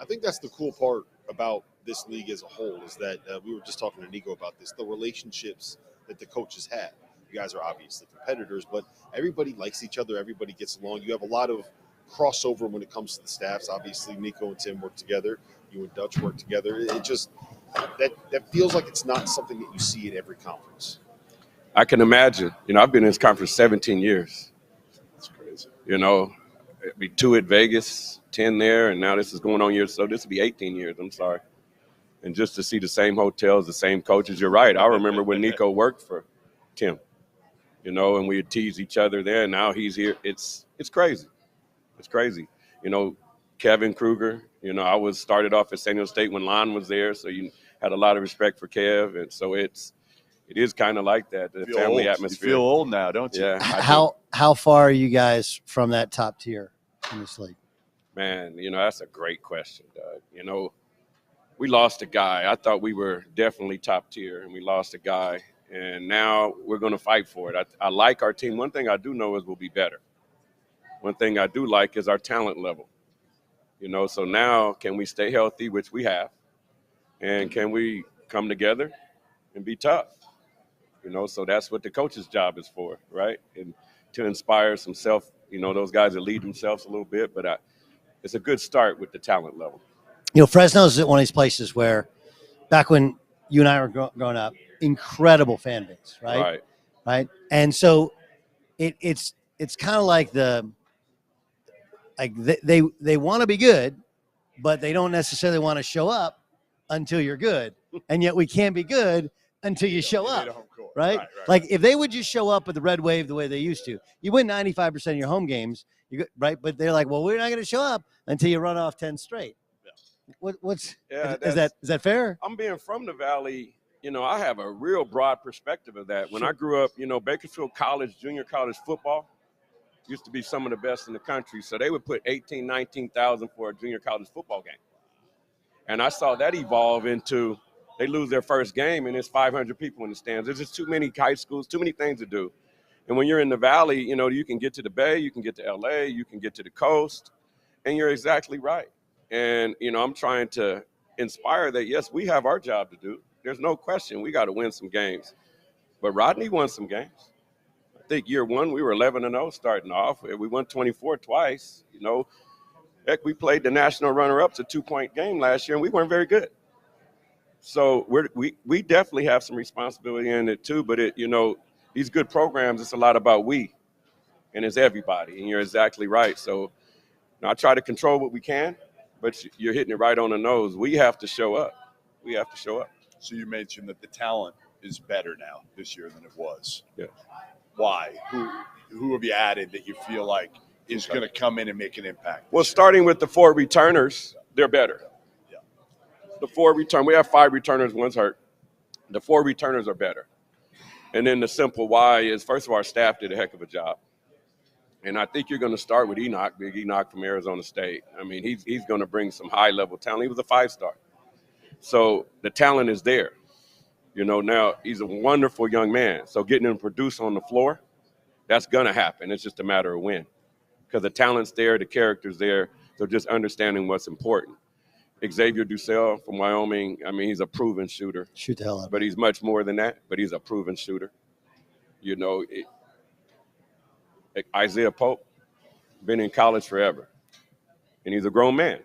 Speaker 1: I think that's the cool part about this league as a whole is that we were just talking to Niko about this, the relationships that the coaches have. You guys are obviously competitors, but everybody likes each other. Everybody gets along. You have a lot of crossover when it comes to the staffs. Obviously, Niko and Tim work together. You and Dutch work together. It just that feels like it's not something that you see at every conference.
Speaker 8: I can imagine. I've been in this conference 17 years.
Speaker 3: That's crazy.
Speaker 8: It'd be 2 at Vegas, 10 there, and now this is going on years. So this would be 18 years. I'm sorry. And just to see the same hotels, the same coaches. You're right. I remember when Niko worked for Tim, and we would tease each other there. And now he's here. It's crazy. It's crazy. Kevin Kruger. You know, I started off at San Diego State when Lon was there, so you had a lot of respect for Kev, and so it is kind of like that, the family atmosphere.
Speaker 3: You feel old now, don't you?
Speaker 8: Yeah.
Speaker 7: How far are you guys from that top tier in this league?
Speaker 8: Man, you know, that's a great question, Doug. You know, we lost a guy. I thought we were definitely top tier, and we lost a guy, and now we're going to fight for it. I like our team. One thing I do know is we'll be better. One thing I do like is our talent level. You know, so now can we stay healthy, which we have, and can we come together and be tough? You know, so that's what the coach's job is for, right? And to inspire some those guys that lead themselves a little bit, but it's a good start with the talent level.
Speaker 7: You know, Fresno's one of these places where back when you and I were growing up, incredible fan base, right? Right. And so it's kind of like they want to be good, but they don't necessarily want to show up until you're good. And yet we can't be good until you show up, right? Like if they would just show up with the Red Wave the way they used to, you win 95% of your home games, right? But they're like, well, we're not going to show up until you run off 10 straight. Is that fair?
Speaker 8: I'm being from the Valley. You know, I have a real broad perspective of that. When I grew up, you know, Bakersfield College, junior college football used to be some of the best in the country. So they would put 18,000, 19,000 for a junior college football game. And I saw that evolve into they lose their first game and there's 500 people in the stands. There's just too many high schools, too many things to do. And when you're in the Valley, you know, you can get to the Bay, you can get to LA, you can get to the coast, and you're exactly right. And, you know, I'm trying to inspire that, yes, we have our job to do. There's no question we got to win some games. But Rodney won some games. I think year one, we were 11-0 starting off. We won 24 twice. You know, heck, we played the national runner-ups a 2-point game last year, and we weren't very good. So we definitely have some responsibility in it too. But, you know, these good programs, it's a lot about we, and it's everybody. And you're exactly right. So you know, I try to control what we can, but you're hitting it right on the nose. We have to show up. We have to show up.
Speaker 3: So you mentioned that the talent is better now this year than it was.
Speaker 8: Yeah.
Speaker 3: Why? Who have you added that you feel like is going to come in and make an impact?
Speaker 8: Well, starting with the 4 returners, they're better.
Speaker 3: Yeah.
Speaker 8: The 4 we have 5 returners, one's hurt. The 4 returners are better. And then the simple why is, first of all, our staff did a heck of a job. And I think you're going to start with Big Enoch from Arizona State. I mean, he's going to bring some high-level talent. He was a 5-star. So the talent is there. You know, now he's a wonderful young man. So getting him to produce on the floor, that's going to happen. It's just a matter of when. Because the talent's there, the character's there. So just understanding what's important. Xavier Dussel from Wyoming, I mean, he's a proven shooter.
Speaker 7: Shoot the hell out.
Speaker 8: But he's much more than that. But he's a proven shooter. You know, Isaiah Pope, been in college forever. And he's a grown man.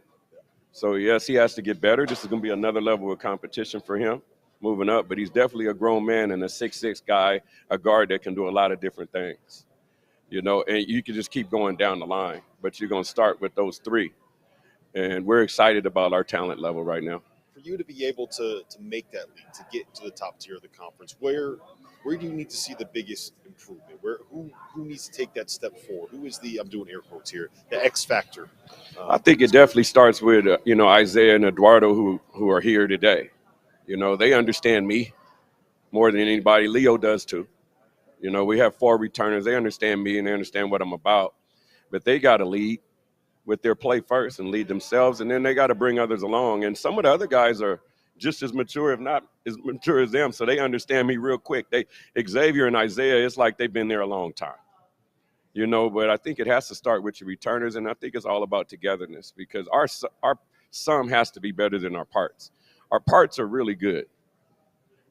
Speaker 8: So, yes, he has to get better. This is going to be another level of competition for him moving up. But he's definitely a grown man and a 6'6" guy, a guard that can do a lot of different things. You know, and you can just keep going down the line. But you're going to start with those 3. And we're excited about our talent level right now.
Speaker 1: For you to be able to make that leap, to get to the top tier of the conference, where do you need to see the biggest improvement? Who needs to take that step forward? Who is I'm doing air quotes here, the X factor?
Speaker 8: I think it definitely starts with, you know, Isaiah and Eduardo who are here today. You know, they understand me more than anybody. Leo does too. You know, we have 4 returners. They understand me and they understand what I'm about. But they got to lead with their play first and lead themselves, and then they got to bring others along. And some of the other guys are just as mature, if not as mature as them, so they understand me real quick. Xavier and Isaiah, it's like they've been there a long time. You know, but I think it has to start with your returners, and I think it's all about togetherness because our sum has to be better than our parts. Our parts are really good.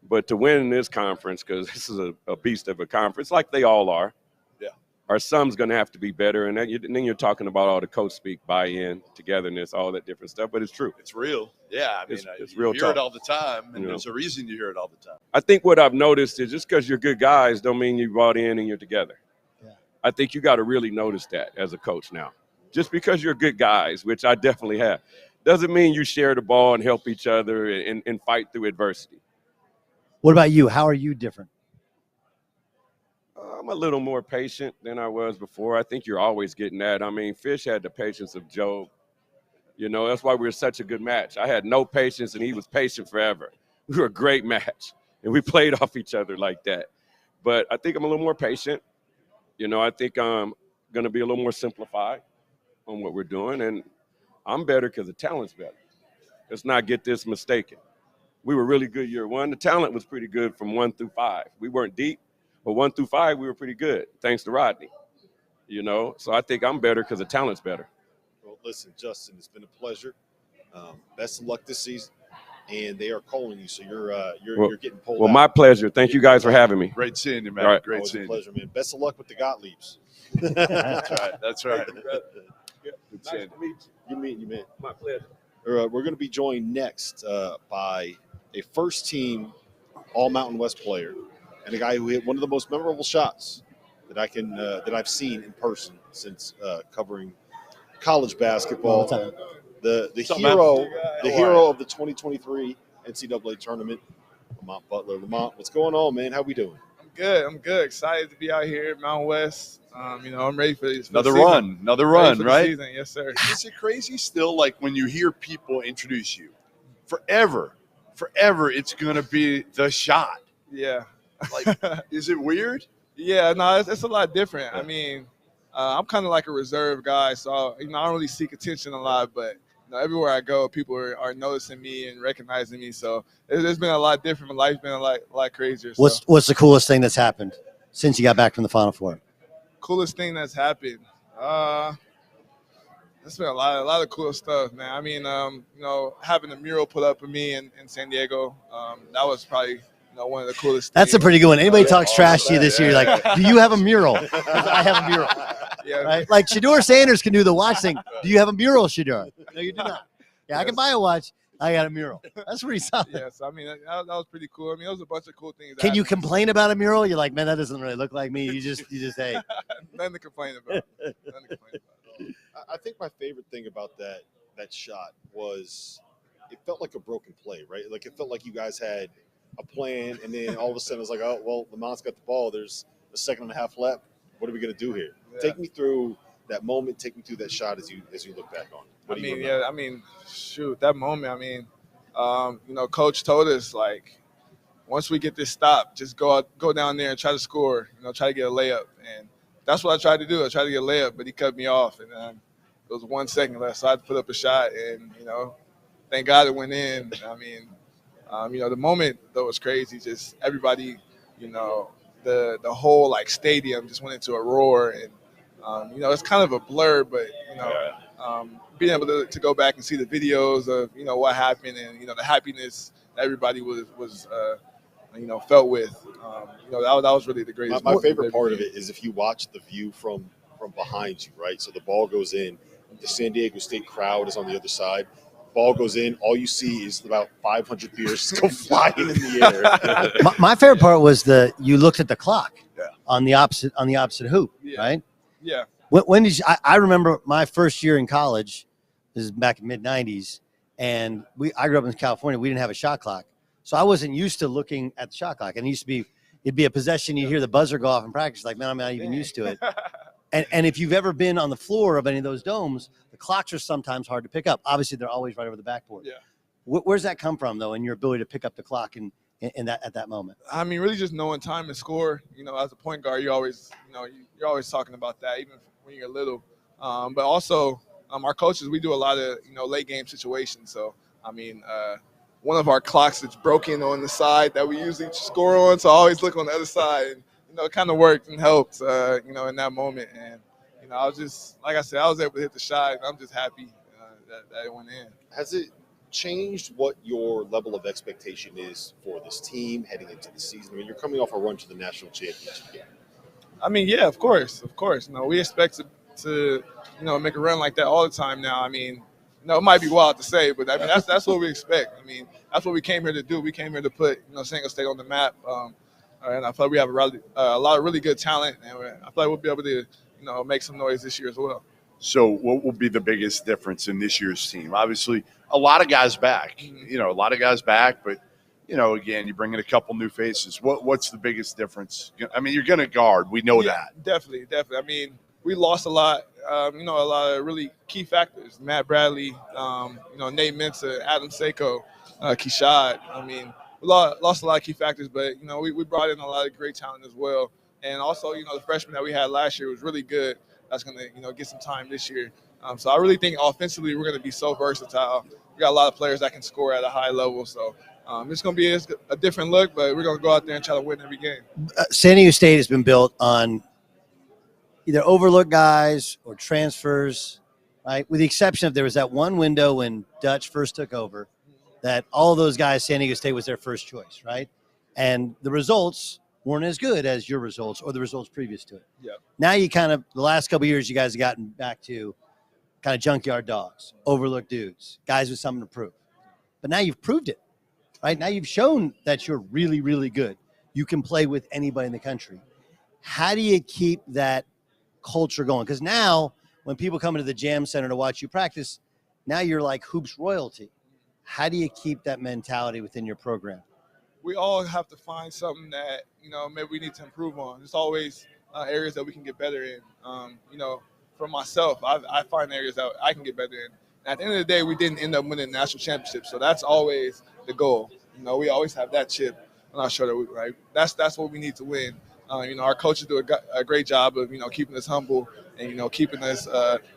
Speaker 8: But to win in this conference, because this is a beast of a conference, like they all are, our sum's going to have to be better. And then you're talking about all the coach speak, buy-in, togetherness, all that different stuff. But it's true.
Speaker 3: It's real. Yeah, I mean,
Speaker 8: it's
Speaker 3: you
Speaker 8: real
Speaker 3: hear
Speaker 8: talk.
Speaker 3: it all the time, and
Speaker 8: You
Speaker 3: there's a reason you hear it all the time.
Speaker 8: I think what I've noticed is just because you're good guys don't mean you brought in and you're together.
Speaker 7: Yeah.
Speaker 8: I think you got to really notice that as a coach now. Just because you're good guys, which I definitely have, doesn't mean you share the ball and help each other and fight through adversity.
Speaker 7: What about you? How are you different?
Speaker 8: I'm a little more patient than I was before. I think you're always getting that. I mean, Fish had the patience of Job. You know, that's why we were such a good match. I had no patience, and he was patient forever. We were a great match, and we played off each other like that. But I think I'm a little more patient. You know, I think I'm going to be a little more simplified on what we're doing, and I'm better because the talent's better. Let's not get this mistaken. We were really good year one. The talent was pretty good from 1 through 5. We weren't deep, but 1 through 5, we were pretty good, thanks to Rodney. You know, so I think I'm better because the talent's better.
Speaker 1: Well, listen, Justin, it's been a pleasure. Best of luck this season. And they are calling you, so you're getting pulled out.
Speaker 8: Well, my pleasure. Thank you guys for having me.
Speaker 3: Great seeing you, man.
Speaker 8: All right.
Speaker 3: Great
Speaker 1: Always
Speaker 3: seeing
Speaker 1: a
Speaker 3: you.
Speaker 1: pleasure, man. Best of luck with the Gottliebs.
Speaker 3: That's right. That's right. Good seeing you.
Speaker 1: You meet you, man.
Speaker 8: My pleasure.
Speaker 1: We're going to be joined next by a first-team All-Mountain West player and a guy who hit one of the most memorable shots that I've seen in person since covering college basketball. The hero of the 2023 NCAA tournament, Lamont Butler. Lamont, what's going on, man? How we doing?
Speaker 9: I'm good. Excited to be out here at Mountain West. You know, I'm ready for this.
Speaker 3: Another run, right?
Speaker 9: Season. Yes, sir.
Speaker 3: Is it crazy still, like, when you hear people introduce you? Forever, it's going to be the shot.
Speaker 9: Yeah.
Speaker 3: Like, is it weird?
Speaker 9: Yeah, no, it's a lot different. I mean, I'm kind of like a reserved guy, so, you know, I don't really seek attention a lot, but you know, everywhere I go, people are noticing me and recognizing me. So it's been a lot different. My life's been a lot crazier. So.
Speaker 7: What's the coolest thing that's happened since you got back from the Final Four?
Speaker 9: Coolest thing that's happened. It's been a lot of cool stuff, man. I mean, you know, having a mural put up of me in San Diego, that was probably one of the coolest.
Speaker 7: That's
Speaker 9: things.
Speaker 7: a pretty good one. Anybody talks trash to you this year, like, do you have a mural? 'Cause I have a mural.
Speaker 9: Yeah.
Speaker 7: Right? Like Shedeur Sanders can do the watch thing. Do you have a mural, Shedeur? No, you do not. Yeah, I can buy a watch. I got a mural. That's pretty solid.
Speaker 9: Yes, I mean that was pretty cool. I mean, there was a bunch of cool things.
Speaker 7: Can you complain about a mural? You're like, man, that doesn't really look like me. You just hey.
Speaker 9: Nothing to complain about.
Speaker 1: I think my favorite thing about that shot was it felt like a broken play, right? Like it felt like you guys had a plan, and then all of a sudden it's like, oh well, Lamont's got the ball. There's a second and a half left. What are we gonna do here?
Speaker 9: Yeah.
Speaker 1: Take me through that moment. Take me through that shot as you look back on it.
Speaker 9: I mean, shoot, that moment. I mean, you know, Coach told us, like, once we get this stop, just go down there and try to score. You know, try to get a layup, and that's what I tried to do. I tried to get a layup, but he cut me off, and it was 1 second left, so I had to put up a shot, and you know, thank God it went in. I mean, you know, the moment though was crazy. Just everybody, you know, the whole like stadium just went into a roar, and you know, it's kind of a blur, but you know, being able to go back and see the videos of, you know, what happened, and you know, the happiness that everybody was you know, felt with, you know, that was really the greatest.
Speaker 1: My favorite part of it is if you watch the view from behind you, right? So the ball goes in, the San Diego State crowd is on the other side. Ball goes in, all you see is about 500 beers go flying in the air.
Speaker 7: my favorite part was you looked at the clock
Speaker 3: Yeah.
Speaker 7: on the opposite hoop,
Speaker 9: Yeah.
Speaker 7: right?
Speaker 9: Yeah.
Speaker 7: When did you? I remember my first year in college. This is back in mid '90s, and I grew up in California. We didn't have a shot clock, so I wasn't used to looking at the shot clock. And it'd be a possession. You'd hear the buzzer go off in practice. Like, man, I'm not even used to it. And if you've ever been on the floor of any of those domes, the clocks are sometimes hard to pick up. Obviously, they're always right over the backboard.
Speaker 9: Yeah.
Speaker 7: Where's that come from, though, in your ability to pick up the clock in that at that moment?
Speaker 9: I mean, really just knowing time and score. You know, as a point guard, you're always talking about that, even when you're little. But also, our coaches, we do a lot of, you know, late game situations. So, I mean, one of our clocks is broken on the side that we usually score on. So I always look on the other side, and you know, it kind of worked and helped, you know, in that moment. And you know, I was just, like I said, I was able to hit the shot, and I'm just happy that it went in.
Speaker 1: Has it changed what your level of expectation is for this team heading into the season? I mean, you're coming off a run to the national championship game.
Speaker 9: I mean, yeah, of course. You know, we expect to you know, make a run like that all the time now. I mean, you know, it might be wild to say, but I mean, that's what we expect. I mean, that's what we came here to do. We came here to put, you know, San Diego State on the map. And I feel like we have a lot of really good talent, and I feel like we'll be able to, you know, make some noise this year as well.
Speaker 3: So what will be the biggest difference in this year's team? Obviously, a lot of guys back.
Speaker 9: Mm-hmm.
Speaker 3: You know, a lot of guys back, but, you know, again, you bring in a couple new faces. What's the biggest difference? I mean, you're going to guard. We know that.
Speaker 9: Definitely. I mean, we lost a lot. A lot of really key factors. Matt Bradley, Nate Mensah, Adam Seiko, Keshad. I mean, we lost a lot of key factors, but we brought in a lot of great talent as well. And also, the freshman that we had last year was really good. That's going to get some time this year. So I really think offensively we're going to be so versatile. We got a lot of players that can score at a high level. So it's going to be a different look, but we're going to go out there and try to win every game.
Speaker 7: San Diego State has been built on either overlooked guys or transfers, right? With the exception of there was that one window when Dutch first took over that all of those guys, San Diego State was their first choice, right? And the results weren't as good as your results or the results previous to it.
Speaker 9: Yeah.
Speaker 7: Now you kind of, the last couple of years, you guys have gotten back to kind of junkyard dogs, overlooked dudes, guys with something to prove. But now you've proved it, right? Now you've shown that you're really, really good. You can play with anybody in the country. How do you keep that culture going? Because now when people come into the Jam Center to watch you practice, now you're like hoops royalty. How do you keep that mentality within your program?
Speaker 9: We all have to find something that, maybe we need to improve on. There's always areas that we can get better in. For myself, I find areas that I can get better in. And at the end of the day, we didn't end up winning the national championship, so that's always the goal. We always have that chip on our shoulder. Right? That's what we need to win. Our coaches do a great job of keeping us humble and keeping us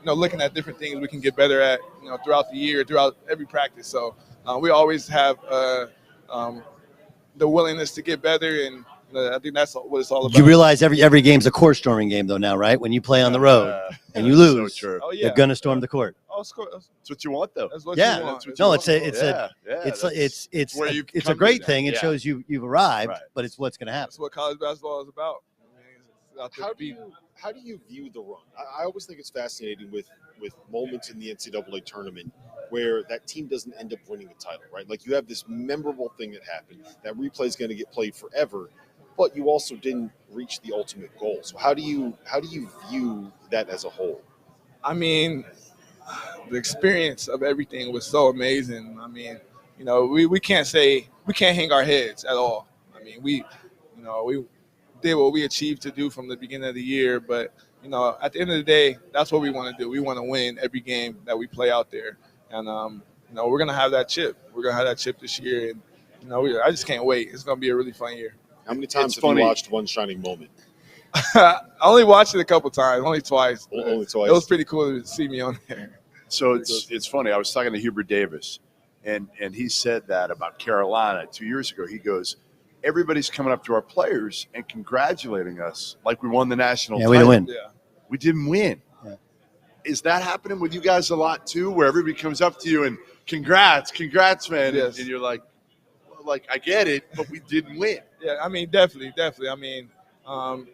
Speaker 9: looking at different things we can get better at throughout the year, throughout every practice. So we always have the willingness to get better, and I think that's what it's all about.
Speaker 7: You realize every game's a court storming game though now, right? When you play on the road and you lose,
Speaker 3: so true.
Speaker 7: you're gonna storm the court.
Speaker 9: That's
Speaker 3: what you want, though.
Speaker 9: That's what
Speaker 7: Yeah,
Speaker 9: you want.
Speaker 7: no, it's a great thing. It shows you've arrived,
Speaker 3: Right.
Speaker 7: but it's what's gonna happen.
Speaker 9: That's what college basketball is about. It's out there
Speaker 1: How
Speaker 9: to beat.
Speaker 1: do you view the run? I always think it's fascinating with moments in the NCAA tournament where that team doesn't end up winning the title, right? Like you have this memorable thing that happened. That replay is going to get played forever, but you also didn't reach the ultimate goal. So how do you view that as a whole?
Speaker 9: I mean, the experience of everything was so amazing. I mean, we can't hang our heads at all. I mean, we did what we achieved to do from the beginning of the year, but at the end of the day, that's what we want to do. We want to win every game that we play out there, and we're gonna have that chip. We're gonna have that chip this year, and I just can't wait. It's gonna be a really fun year.
Speaker 1: How many times have you watched One Shining Moment?
Speaker 9: I only watched it a couple times, only twice.
Speaker 1: Only twice.
Speaker 9: It was pretty cool to see me on there.
Speaker 3: So it's funny. I was talking to Hubert Davis, and he said that about Carolina 2 years ago. He goes, everybody's coming up to our players and congratulating us like we won the national title.
Speaker 7: We didn't win.
Speaker 9: Yeah.
Speaker 3: We didn't win.
Speaker 7: Yeah.
Speaker 3: Is that happening with you guys a lot too, where everybody comes up to you and congrats, man,
Speaker 9: Yes.
Speaker 3: and you're like, I get it, but we didn't win.
Speaker 9: Yeah, I mean, definitely. I mean,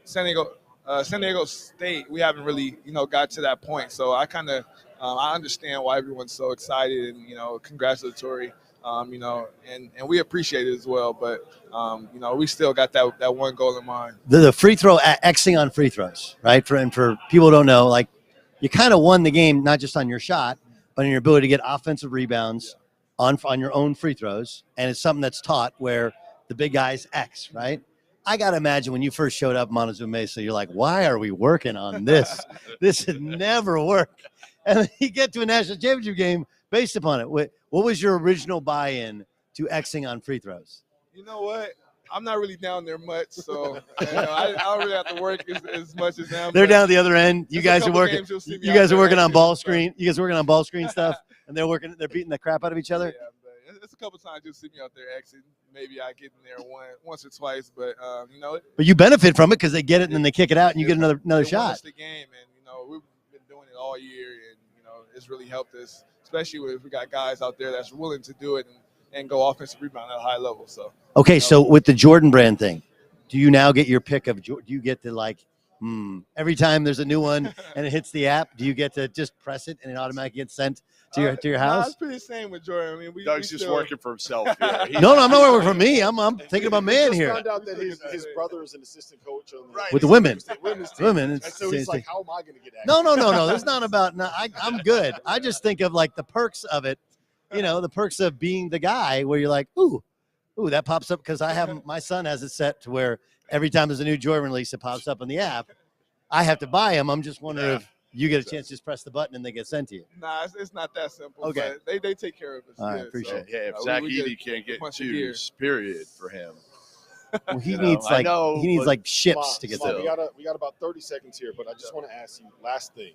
Speaker 9: San Diego State, we haven't really, got to that point. So I kind of, I understand why everyone's so excited and, congratulatory, and we appreciate it as well. But, we still got that one goal in mind.
Speaker 7: The free throw, Xing on free throws, right? For people who don't know, like you kind of won the game, not just on your shot, but in your ability to get offensive rebounds on your own free throws. And it's something that's taught where the big guys X, right? I got to imagine when you first showed up in Montezuma Mesa, you're like, why are we working on this? This would never work. And then you get to a national championship game based upon it. What was your original buy-in to Xing on free throws?
Speaker 9: You know what? I'm not really down there much, so I don't really have to work as much as them.
Speaker 7: They're down at the other end. You guys are working. You guys are working on ball screen.
Speaker 9: Stuff.
Speaker 7: You guys are working on ball screen stuff, and they're beating the crap out of each other.
Speaker 9: Yeah, but it's a couple times you'll see me out there exiting. Maybe I get in there once or twice, but
Speaker 7: But you benefit from it because they get it and then they kick it out and you get another shot.
Speaker 9: It's the game, and we've been doing it all year, and it's really helped us, especially if we got guys out there that's willing to do it and go offensive rebound at a high level. So
Speaker 7: okay, so with the Jordan brand thing, do you now get your pick of? Do you get to every time there's a new one and it hits the app, do you get to just press it and it automatically gets sent to your house?
Speaker 9: It's pretty the same with Jordan. I mean,
Speaker 3: Doug's just working for himself. Here.
Speaker 7: No, I'm not working for me. I'm thinking about man here.
Speaker 1: Found out that his brother is an assistant coach on
Speaker 7: With the women.
Speaker 1: women's team.
Speaker 7: Women.
Speaker 1: And so he's like, how am I going to get access?
Speaker 7: No. It's not about. No, I'm good. I just think of the perks of it. The perks of being the guy where you're like, ooh, that pops up because my son has it set to where every time there's a new Jordan release, it pops up on the app. I have to buy them. I'm just wondering if you get a chance to just press the button and they get sent to you.
Speaker 9: Nah, it's not that simple.
Speaker 7: Okay.
Speaker 9: But they take care of us.
Speaker 7: All right,
Speaker 9: yeah,
Speaker 7: appreciate
Speaker 9: so,
Speaker 7: it.
Speaker 3: Yeah, if Zach
Speaker 9: we
Speaker 3: Edey
Speaker 9: get
Speaker 3: can't
Speaker 9: a
Speaker 3: get
Speaker 9: bunch of gear.
Speaker 3: shoes, period, for him.
Speaker 7: Well, he
Speaker 3: You know,
Speaker 7: needs
Speaker 3: I
Speaker 7: like
Speaker 3: know,
Speaker 7: he needs
Speaker 3: but-
Speaker 7: like ships to get
Speaker 1: Lamont,
Speaker 7: there.
Speaker 1: we got about 30 seconds here, but I just want to ask you last thing.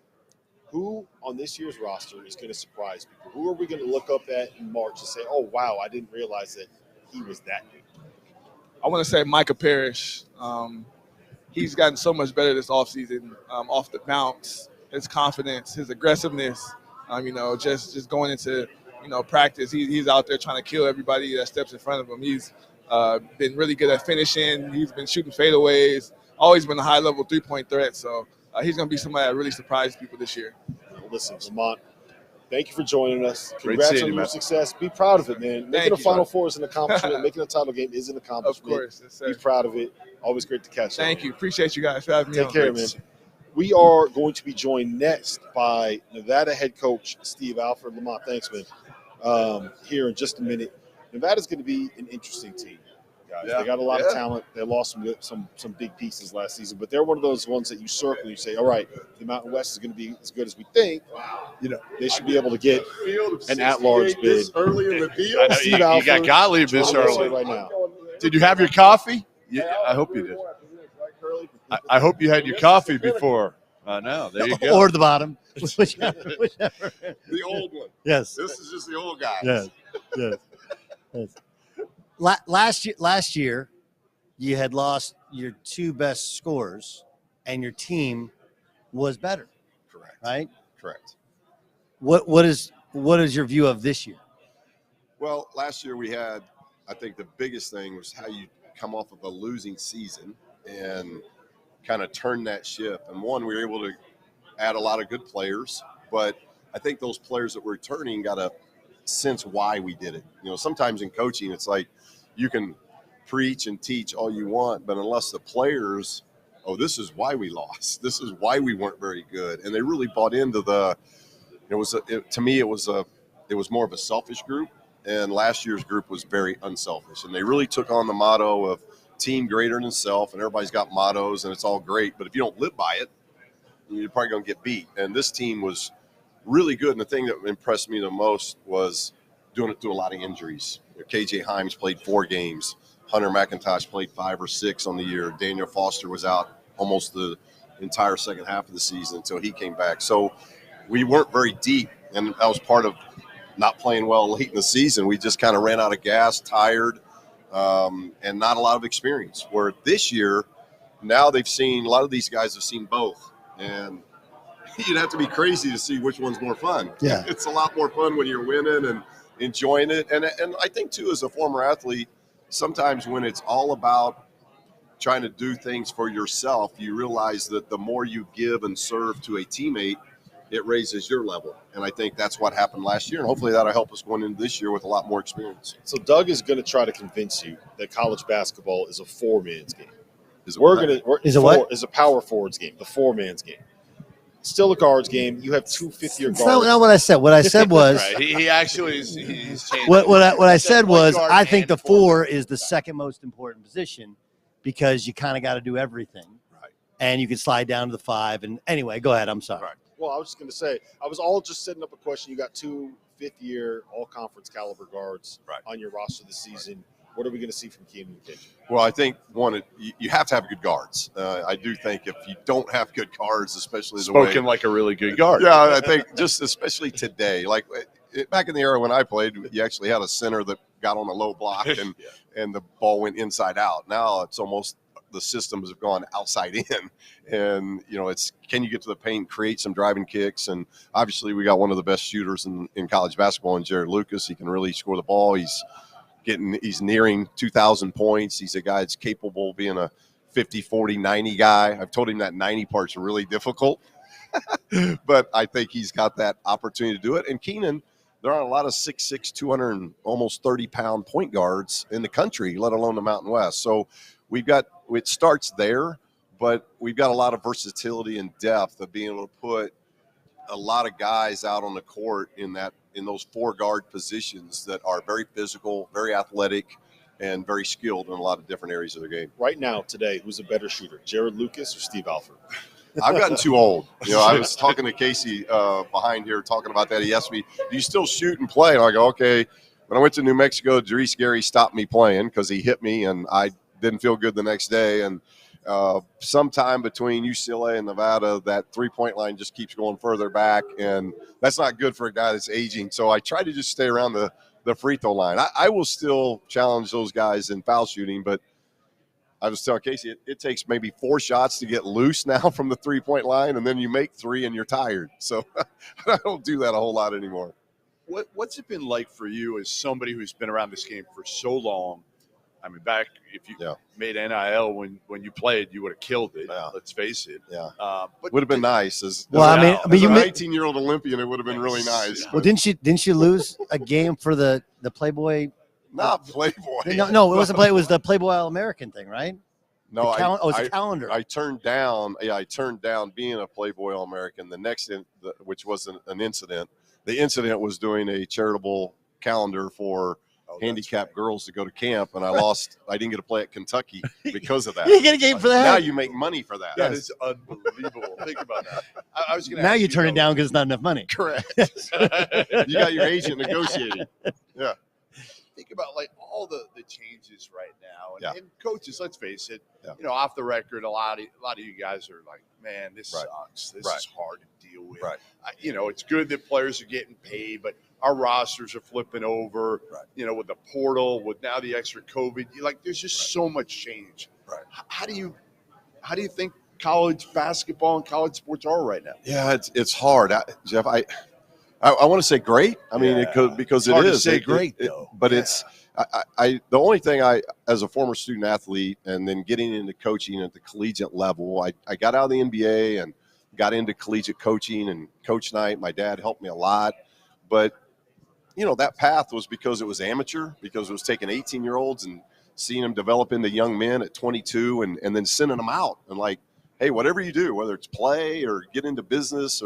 Speaker 1: Who on this year's roster is going to surprise people? Who are we going to look up at in March and say, "Oh wow, I didn't realize that he was that good"?
Speaker 9: I want to say Micah Parrish. He's gotten so much better this offseason, off the bounce, his confidence, his aggressiveness. Just going into practice, he's out there trying to kill everybody that steps in front of him. He's been really good at finishing. He's been shooting fadeaways. Always been a high-level three-point threat. So he's going to be somebody that really surprised people this year.
Speaker 1: Well, listen, Lamont, thank you for joining us.
Speaker 3: Great
Speaker 1: Congrats
Speaker 3: seeing
Speaker 1: on
Speaker 3: you,
Speaker 1: your
Speaker 3: man.
Speaker 1: success. Be proud of it, man. Making a
Speaker 9: you,
Speaker 1: Final
Speaker 9: bud.
Speaker 1: Four is an accomplishment. Making a title game is an
Speaker 9: Of
Speaker 1: accomplishment.
Speaker 9: course. Yes, sir.
Speaker 1: Be proud of it. Always great to catch up.
Speaker 9: Thank you. Appreciate you guys for having me
Speaker 1: Take
Speaker 9: on.
Speaker 1: care, man. We are going to be joined next by Nevada head coach Steve Alford. Lamont, thanks, man. Here in just a minute. Nevada's going to be an interesting team, guys.
Speaker 3: Yeah.
Speaker 1: They got a lot of talent. They lost some big pieces last season, but they're one of those ones that you circle and you say, all right, the Mountain West is going to be as good as we think. They should be able to get an at-large bid.
Speaker 3: Early in the deal.
Speaker 1: I know,
Speaker 3: Steve
Speaker 1: you got
Speaker 3: Alford, Gottlieb this
Speaker 1: joining us
Speaker 3: early.
Speaker 1: right now.
Speaker 3: Did you have your coffee? Yeah, I hope you did. I hope you had your coffee before. No, there you go.
Speaker 7: Or the bottom. Whichever.
Speaker 3: The old one.
Speaker 7: Yes.
Speaker 3: This is just the old guy.
Speaker 7: Yes. Yes. Last year, you had lost your two best scorers, and your team was better.
Speaker 3: Correct.
Speaker 7: Right.
Speaker 3: Correct.
Speaker 7: What is your view of this year?
Speaker 10: Well, last year we had, I think the biggest thing was how you come off of a losing season and kind of turn that ship. And one, we were able to add a lot of good players, but I think those players that were returning got a sense why we did it. Sometimes in coaching, it's like you can preach and teach all you want, but unless the players, this is why we lost. This is why we weren't very good. And they really bought into to me, it was more of a selfish group. And last year's group was very unselfish. And they really took on the motto of team greater than self. And everybody's got mottos and it's all great. But if you don't live by it, you're probably going to get beat. And this team was really good. And the thing that impressed me the most was doing it through a lot of injuries. KJ Himes played 4 games. Hunter McIntosh played 5 or 6 on the year. Daniel Foster was out almost the entire second half of the season until he came back. So we weren't very deep. And that was part of not playing well late in the season. We just kind of ran out of gas, tired, and not a lot of experience. Where this year, now a lot of these guys have seen both. And you'd have to be crazy to see which one's more fun.
Speaker 7: Yeah.
Speaker 10: It's a lot more fun when you're winning and enjoying it. And I think, too, as a former athlete, sometimes when it's all about trying to do things for yourself, you realize that the more you give and serve to a teammate, it raises your level. And I think that's what happened last year. And hopefully that'll help us going into this year with a lot more experience.
Speaker 1: So Doug is going to try to convince you that college basketball is a 4-man's game.
Speaker 10: Is
Speaker 1: a power forwards game, the 4-man's game. Still a guards game. You have 2 fifth-year guards.
Speaker 7: That's not what I said. What I said was
Speaker 3: Right. He actually is. He's changed.
Speaker 7: what I said was
Speaker 3: guard
Speaker 7: I think
Speaker 3: and
Speaker 7: the 4 is the second most important position because you kind of got to do everything.
Speaker 10: Right.
Speaker 7: And you can slide down to the 5. And anyway, go ahead. I'm sorry.
Speaker 10: Right.
Speaker 1: Well, I was just going to say, I was all just setting up a question. You got 2 fifth-year all-conference caliber guards on your roster this season. What are we going to see from Keenan and KJ?
Speaker 10: Well, I think, one, you have to have good guards. I do think if you don't have good guards, especially
Speaker 3: Spoken like a really good guard.
Speaker 10: Yeah, I think just especially today. Like back in the era when I played, you actually had a center that got on a low block and the ball went inside out. Now it's almost the systems have gone outside in. And, it's can you get to the paint, create some driving kicks? And obviously we got one of the best shooters in college basketball in Jared Lucas. He can really score the ball. He's nearing 2,000 points. He's a guy that's capable of being a 50, 40, 90 guy. I've told him that 90 part's really difficult, but I think he's got that opportunity to do it. And Keenan, there aren't a lot of 6'6", 200 and almost 30-pound point guards in the country, let alone the Mountain West. So it starts there, but we've got a lot of versatility and depth of being able to put a lot of guys out on the court in those 4 guard positions that are very physical, very athletic, and very skilled in a lot of different areas of their game.
Speaker 1: Right now, today, who's a better shooter, Jared Lucas or Steve Alford?
Speaker 10: I've gotten too old. I was talking to Casey behind here talking about that. He asked me, "Do you still shoot and play?" And I go, "Okay." When I went to New Mexico, Dries Gary stopped me playing because he hit me, and I didn't feel good the next day. And sometime between UCLA and Nevada, that three-point line just keeps going further back, and that's not good for a guy that's aging. So I try to just stay around the free throw line. I will still challenge those guys in foul shooting, but I was telling Casey, it takes maybe 4 shots to get loose now from the three-point line, and then you make 3 and you're tired. So I don't do that a whole lot anymore.
Speaker 11: What's it been like for you as somebody who's been around this game for so long? I mean, back if you made NIL when you played, you would have killed it. Yeah. Let's face it.
Speaker 10: Yeah,
Speaker 11: but
Speaker 10: would have been nice. As
Speaker 7: you
Speaker 10: a 19-year-old Olympian, it would have been really nice.
Speaker 7: Well, didn't you lose a game for the Playboy?
Speaker 10: Not Playboy.
Speaker 7: No, it wasn't Play. It was the Playboy All-American thing, right?
Speaker 10: No,
Speaker 7: it was a calendar.
Speaker 10: I turned down. Yeah, I turned down being a Playboy All-American. The next, which was an incident. The incident was doing a charitable calendar for handicapped girls to go to camp, and I lost. I didn't get to play at Kentucky because of that.
Speaker 7: You get a game for that?
Speaker 10: Now you make money for that.
Speaker 11: That is unbelievable. Think about that. I was going to.
Speaker 7: Now you turn it down because it's not enough money.
Speaker 10: Correct. You got your agent negotiating. Yeah.
Speaker 11: Think about like all the changes right now, and coaches. Let's face it. Yeah. Off the record, a lot of you guys are like, man, this sucks. This is hard to deal with. Right. It's good that players are getting paid, but our rosters are flipping over. Right. With the portal, with now the extra COVID, there's just so much change. Right. How do you think college basketball and college sports are right now?
Speaker 10: Yeah, it's hard, Jeff. I want to say great. I mean, because it is.
Speaker 11: To say great, though.
Speaker 10: But it's the only thing as a former student athlete and then getting into coaching at the collegiate level, I got out of the NBA and got into collegiate coaching and coach night. My dad helped me a lot. But, that path was because it was amateur, because it was taking 18-year-olds and seeing them develop into young men at 22 and then sending them out and like, hey, whatever you do, whether it's play or get into business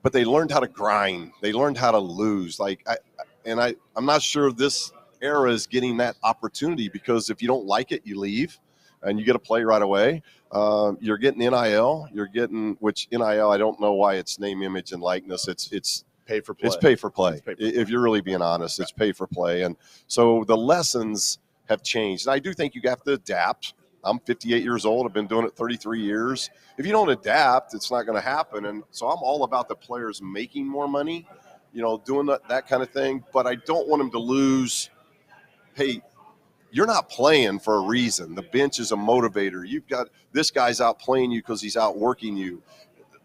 Speaker 10: but they learned how to grind. They learned how to lose. I'm not sure this era is getting that opportunity because if you don't like it, you leave and you get to play right away. You're getting NIL. You're getting, which NIL, I don't know why it's name, image, and likeness. It's
Speaker 11: pay for play.
Speaker 10: It's pay for play. If you're really being honest, it's pay for play. And so the lessons have changed. And I do think you have to adapt. I'm 58 years old. I've been doing it 33 years. If you don't adapt, it's not going to happen. And so I'm all about the players making more money, doing that kind of thing. But I don't want them to lose, hey, you're not playing for a reason. The bench is a motivator. You've got this guy's out playing you because he's out working you.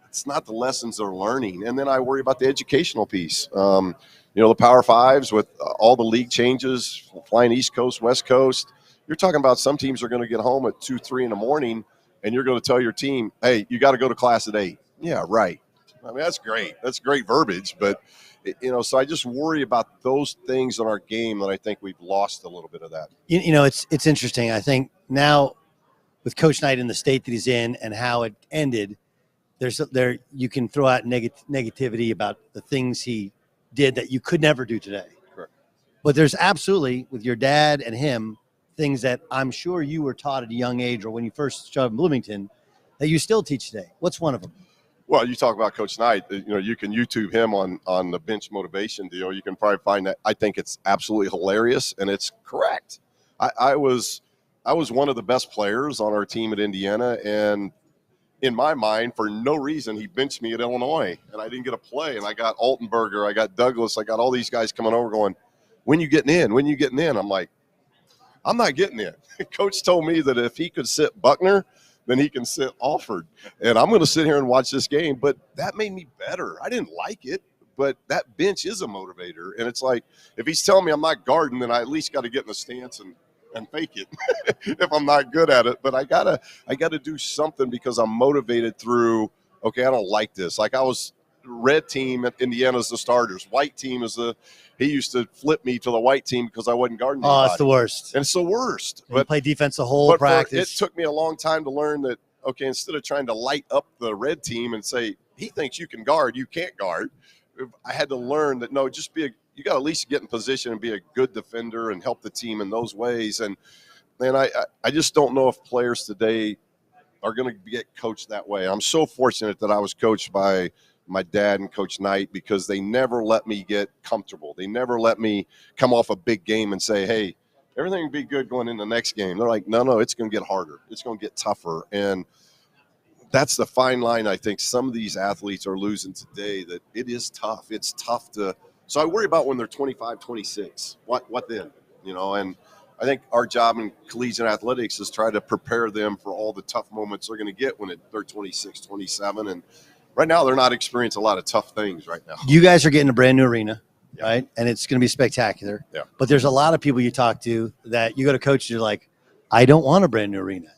Speaker 10: It's not the lessons they're learning. And then I worry about the educational piece. The Power Fives with all the league changes, flying East Coast, West Coast. You're talking about some teams are going to get home at 2, 3 in the morning, and you're going to tell your team, hey, you got to go to class at 8. Yeah, right. I mean, that's great. That's great verbiage. But, so I just worry about those things in our game that I think we've lost a little bit of that.
Speaker 7: It's interesting. I think now with Coach Knight in the state that he's in and how it ended, you can throw out negativity about the things he did that you could never do today.
Speaker 10: Correct.
Speaker 7: But there's absolutely, with your dad and him, things that I'm sure you were taught at a young age or when you first showed up in Bloomington that you still teach today. What's one of them?
Speaker 10: Well, you talk about Coach Knight. You can YouTube him on the bench motivation deal. You can probably find that. I think it's absolutely hilarious, and it's correct. I was one of the best players on our team at Indiana, and in my mind, for no reason, he benched me at Illinois, and I didn't get a play. And I got Altenberger, I got Douglas, I got all these guys coming over going, when you getting in? When you getting in? I'm like, I'm not getting in. Coach told me that if he could sit Buckner, then he can sit Alford. And I'm going to sit here and watch this game. But that made me better. I didn't like it, but that bench is a motivator. And it's like, if he's telling me I'm not guarding, then I at least got to get in the stance and fake it if I'm not good at it. But I gotta do something because I'm motivated through, okay, I don't like this. Like I was red team at Indiana's the starters. White team he used to flip me to the white team because I wasn't guarding anybody.
Speaker 7: Oh, it's the worst.
Speaker 10: And it's the worst.
Speaker 7: But you play defense the whole practice.
Speaker 10: It took me a long time to learn that, okay, instead of trying to light up the red team and say, he thinks you can guard, you can't guard. I had to learn that, no, you got to at least get in position and be a good defender and help the team in those ways. And I just don't know if players today are going to get coached that way. I'm so fortunate that I was coached by my dad and Coach Knight, because they never let me get comfortable. They never let me come off a big game and say, hey, everything will be good going in the next game. They're like, no, it's going to get harder. It's going to get tougher. And that's the fine line I think some of these athletes are losing today, that it is tough. It's tough to – so I worry about when they're 25, 26. What then? And I think our job in collegiate athletics is try to prepare them for all the tough moments they're going to get when they're 26, 27. And right now, they're not experiencing a lot of tough things right now.
Speaker 7: You guys are getting a brand new arena, right? And it's going to be spectacular.
Speaker 10: Yeah.
Speaker 7: But there's a lot of people you talk to that you go to coach, you're like, I don't want a brand new arena.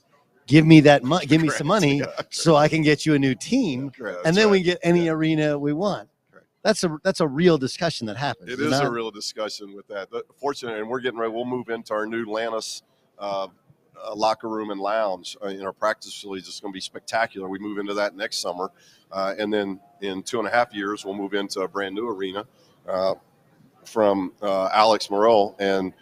Speaker 7: Give me that money. Give me some money so I can get you a new team, and then we get any arena we want. That's a real discussion that happens.
Speaker 10: It is a real discussion with that. Fortunately, and we're getting ready. We'll move into our new Lannis locker room and lounge in our practice facilities. It's going to be spectacular. We move into that next summer, and then in 2.5 years, we'll move into a brand new arena from Alex Morrell. And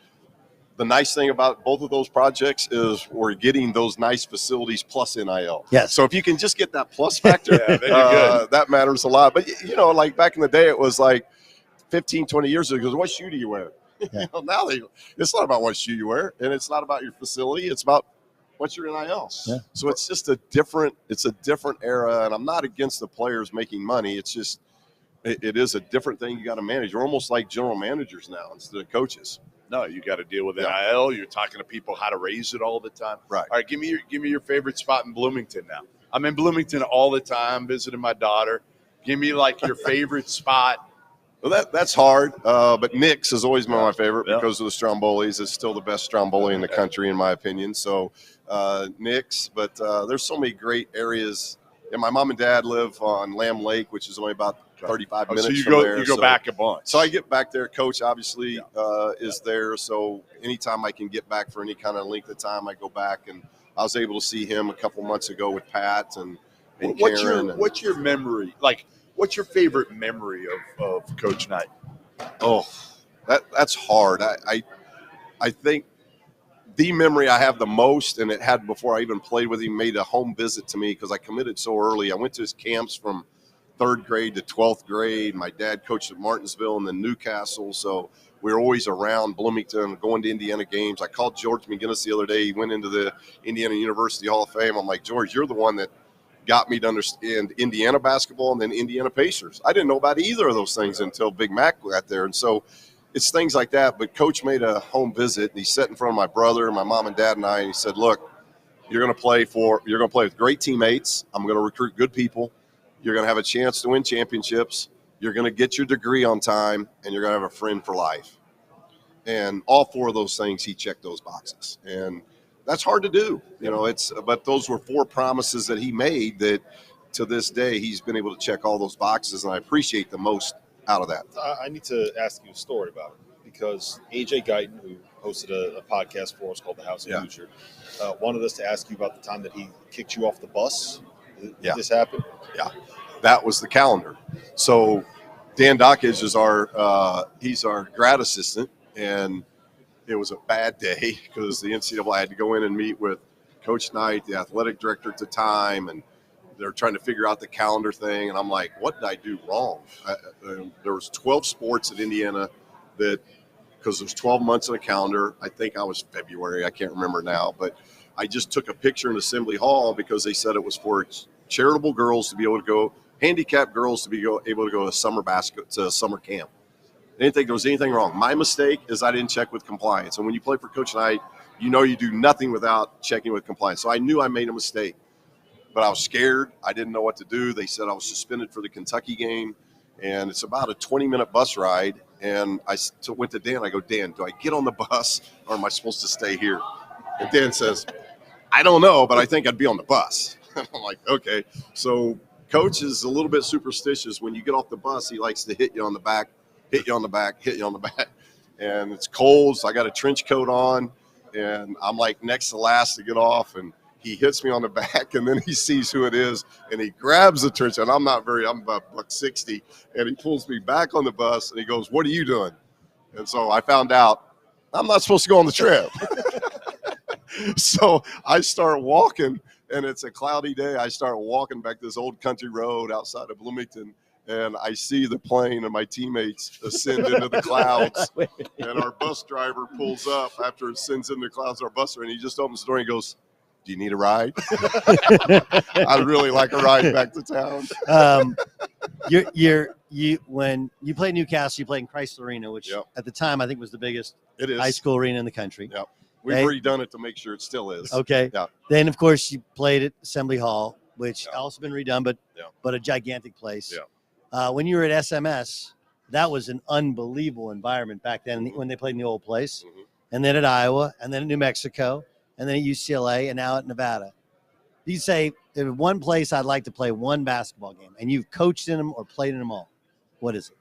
Speaker 10: the nice thing about both of those projects is we're getting those nice facilities plus NIL.
Speaker 7: Yes.
Speaker 10: So if you can just get that plus factor,
Speaker 3: then you're good.
Speaker 10: that matters a lot. But, like back in the day, it was like 15, 20 years ago, what shoe do you wear?
Speaker 7: Yeah.
Speaker 10: Now it's not about what shoe you wear, and it's not about your facility. It's about what's your NIL.
Speaker 7: Yeah.
Speaker 10: So it's just a different era, and I'm not against the players making money. It's just it is a different thing you got to manage. You're almost like general managers now instead of coaches.
Speaker 11: No, you got to deal with NIL. You're talking to people how to raise it all the time.
Speaker 10: Right.
Speaker 11: All right, give me your favorite spot in Bloomington now. I'm in Bloomington all the time, visiting my daughter. Give me like your favorite spot.
Speaker 10: Well, that's hard, but Nick's has always been my favorite because of the Strombolis. It's still the best Stromboli in the country, in my opinion. So Nick's, but there's so many great areas. And my mom and dad live on Lamb Lake, which is only about 35 minutes from there.
Speaker 11: You go back a bunch.
Speaker 10: So I get back there. Coach obviously is there. So anytime I can get back for any kind of length of time, I go back. And I was able to see him a couple months ago with Pat and Karen.
Speaker 11: What's your memory? Like, what's your favorite memory of Coach Knight?
Speaker 10: Oh, that's hard. I think the memory I have the most, and it had before I even played with him, made a home visit to me because I committed so early. I went to his camps from 3rd grade to 12th grade. My dad coached at Martinsville and then Newcastle, so we were always around Bloomington, going to Indiana games. I called George McGinnis the other day. He went into the Indiana University Hall of Fame. I'm like, George, you're the one that got me to understand Indiana basketball and then Indiana Pacers. I didn't know about either of those things until Big Mac got there. And so it's things like that. But Coach made a home visit, and he sat in front of my brother, my mom and dad and I, and he said, look, you're going to play with great teammates. I'm going to recruit good people. You're going to have a chance to win championships. You're going to get your degree on time, and you're going to have a friend for life. And all 4 of those things, he checked those boxes. And that's hard to do, but those were 4 promises that he made that to this day, he's been able to check all those boxes. And I appreciate the most out of that.
Speaker 1: I need to ask you a story about it because AJ Guyton, who hosted a podcast for us called The House of Hoosier, wanted us to ask you about the time that he kicked you off the bus. Did this happen?
Speaker 10: Yeah, that was the calendar. So Dan Dockage is he's our grad assistant, and it was a bad day because the NCAA had to go in and meet with Coach Knight, the athletic director at the time, and they're trying to figure out the calendar thing. And I'm like, what did I do wrong? There was 12 sports at Indiana because there's 12 months in a calendar. I think I was February. I can't remember now, but I just took a picture in Assembly Hall because they said it was for charitable girls to be able to go, handicapped girls to be able to go to summer camp. I didn't think there was anything wrong. My mistake is I didn't check with compliance. And when you play for Coach Knight, you do nothing without checking with compliance. So I knew I made a mistake, but I was scared. I didn't know what to do. They said I was suspended for the Kentucky game, and it's about a 20-minute bus ride. And I went to Dan. I go, Dan, do I get on the bus or am I supposed to stay here? And Dan says, I don't know, but I think I'd be on the bus. I'm like, okay. So Coach is a little bit superstitious. When you get off the bus, he likes to hit you on the back, hit you on the back, hit you on the back. And it's cold, so I got a trench coat on, and I'm like next to last to get off, and he hits me on the back, and then he sees who it is, and he grabs the trench, and I'm about $160, and he pulls me back on the bus, and he goes, what are you doing? And so I found out I'm not supposed to go on the trip. So I start walking and it's a cloudy day. I start walking back this old country road outside of Bloomington, and I see the plane and my teammates ascend into the clouds. And our bus driver pulls up after it ascends into the clouds. Our bus driver, and he just opens the door and he goes, "Do you need a ride?" I'd really like a ride back to town.
Speaker 7: When you played Newcastle, you played in Chrysler Arena, which at the time I think was the biggest high school arena in the country.
Speaker 10: Yep. We've redone it to make sure it still is.
Speaker 7: Okay.
Speaker 10: Yeah.
Speaker 7: Then of course you played at Assembly Hall, which also been redone, but a gigantic place.
Speaker 10: Yeah.
Speaker 7: When you were at SMS, that was an unbelievable environment back then when they played in the old place, and then at Iowa, and then at New Mexico, and then at UCLA, and now at Nevada. You say there's one place I'd like to play one basketball game, and you've coached in them or played in them all. What is it?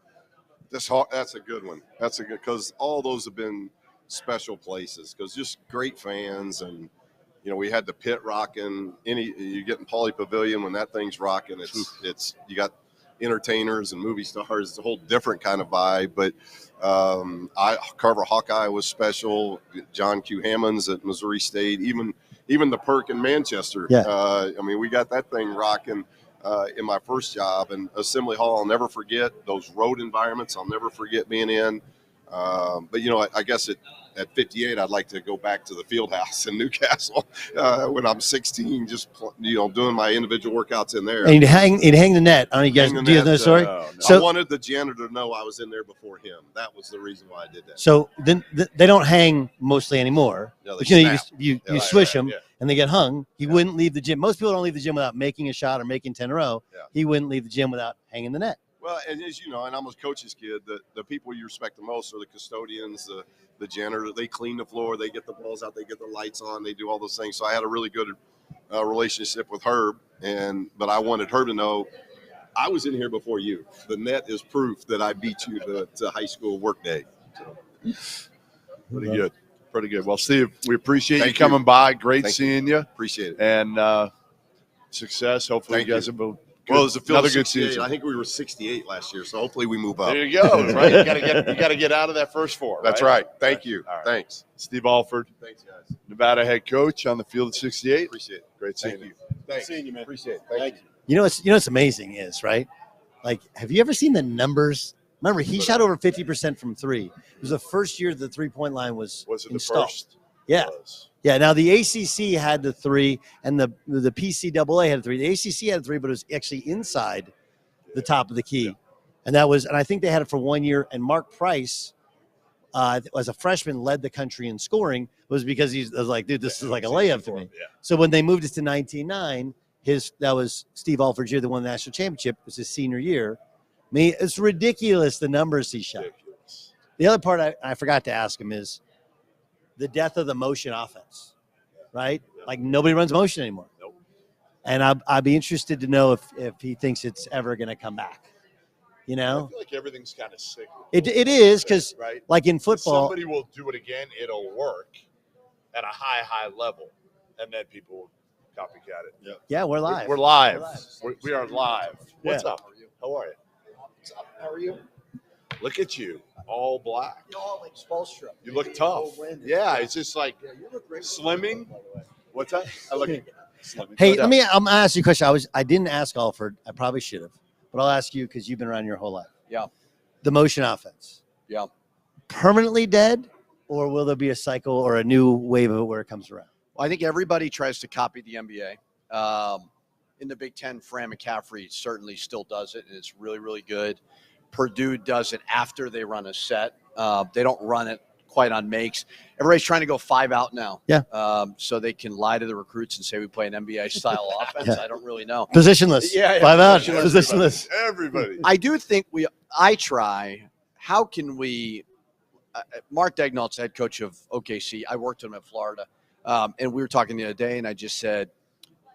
Speaker 10: That's a good one. That's a good, because all those have been special places, because just great fans, and we had the pit rocking. You get in Pauley Pavilion when that thing's rocking. It's you got entertainers and movie stars. It's a whole different kind of vibe. But Carver Hawkeye was special. John Q. Hammonds at Missouri State. Even the Perk in Manchester.
Speaker 7: Yeah.
Speaker 10: We got that thing rocking in my first job. And Assembly Hall, I'll never forget. Those road environments, I'll never forget being in. But I guess at 58, I'd like to go back to the field house in Newcastle when I'm 16, just doing my individual workouts in there.
Speaker 7: And you'd hang the net. I don't know, do you guys know the story?
Speaker 10: No.
Speaker 7: So
Speaker 10: I wanted the janitor to know I was in there before him. That was the reason why I did that.
Speaker 7: So then they don't hang mostly anymore.
Speaker 10: Yeah,
Speaker 7: but you swish them and they get hung. He wouldn't leave the gym. Most people don't leave the gym without making a shot or making 10 in a row.
Speaker 10: Yeah.
Speaker 7: He wouldn't leave the gym without hanging the net.
Speaker 10: Well, and as you know, and I'm a coach's kid, the people you respect the most are the custodians, the janitor. They clean the floor, they get the balls out, they get the lights on, they do all those things. So I had a really good relationship with Herb, but I wanted Herb to know I was in here before you. The net is proof that I beat you to high school work day. So.
Speaker 11: Pretty good. Well, Steve, we appreciate you coming by. Great seeing you.
Speaker 10: Appreciate it.
Speaker 11: And success. Hopefully you guys have a
Speaker 10: Well, it was a field
Speaker 11: another
Speaker 10: of
Speaker 11: good
Speaker 10: 68.
Speaker 11: season.
Speaker 10: I think we were 68 last year, so hopefully we move up.
Speaker 11: There you go. Right, you got to get out of that first four.
Speaker 10: That's right. Thank you.
Speaker 11: All right.
Speaker 10: Thanks.
Speaker 11: Steve Alford,
Speaker 10: Thanks, guys.
Speaker 11: Nevada head coach on the field of 68.
Speaker 10: Appreciate it.
Speaker 11: Great seeing
Speaker 10: Thank
Speaker 11: you.
Speaker 10: you. Thanks.
Speaker 11: Seeing you, man.
Speaker 10: Appreciate it. Thank you.
Speaker 7: You know what's amazing is, right? Like, have you ever seen the numbers? Remember, he shot over 50% from three. It was the first year the three-point line was
Speaker 11: it
Speaker 7: installed.
Speaker 11: the first?
Speaker 7: Yeah. Yeah. Now the ACC had the three, and the PCAA had the three. The ACC had the three, but it was actually inside the top of the key, and I think they had it for 1 year. And Mark Price, as a freshman, led the country in scoring. Was because I was like, dude, this is like a layup to me.
Speaker 11: Yeah.
Speaker 7: So when they moved it to 19-9, that was Steve Alford's year that won the national championship. It was his senior year. I mean, it's ridiculous the numbers he shot.
Speaker 11: Ridiculous.
Speaker 7: The other part I forgot to ask him is the death of the motion offense, right? Like nobody runs motion anymore.
Speaker 11: Nope.
Speaker 7: And I'd be interested to know if he thinks it's ever going to come back. You know,
Speaker 11: I feel like everything's kind of sick.
Speaker 7: it is because
Speaker 11: right?
Speaker 7: like in football,
Speaker 11: somebody will do it again. It'll work at a high level, and then people will copycat it. Yeah.
Speaker 7: Yeah, we're live.
Speaker 11: We're live.
Speaker 7: We're live.
Speaker 11: We are live. What's
Speaker 7: Yeah.
Speaker 11: up? How are you?
Speaker 5: What's up? How are you?
Speaker 11: Look at you, all black.
Speaker 5: You all like Spolstra.
Speaker 11: You look tough. Yeah, it's just like
Speaker 5: you look great.
Speaker 11: slimming. What's that? I look slimming.
Speaker 7: Hey,
Speaker 11: No
Speaker 7: I'm
Speaker 11: doubt.
Speaker 7: gonna ask you a question. I didn't ask Alford. I probably should have, but I'll ask you because you've been around your whole life.
Speaker 12: Yeah.
Speaker 7: The motion offense.
Speaker 12: Yeah.
Speaker 7: Permanently dead, or will there be a cycle or a new wave of it where it comes around?
Speaker 12: Well, I think everybody tries to copy the NBA. In the Big Ten, Fran McCaffrey certainly still does it, and it's really, really good. Purdue does it after they run a set. They don't run it quite on makes. Everybody's trying to go 5 out now.
Speaker 7: Yeah.
Speaker 12: So they can lie to the recruits and say we play an NBA-style offense.
Speaker 7: Yeah.
Speaker 12: I don't really know.
Speaker 7: Positionless.
Speaker 12: Yeah,
Speaker 7: 5 out.
Speaker 12: positionless.
Speaker 7: Positionless.
Speaker 11: Everybody.
Speaker 12: I do think I try. How can we Mark Daignault's the head coach of OKC. I worked with him at Florida. And we were talking the other day, and I just said,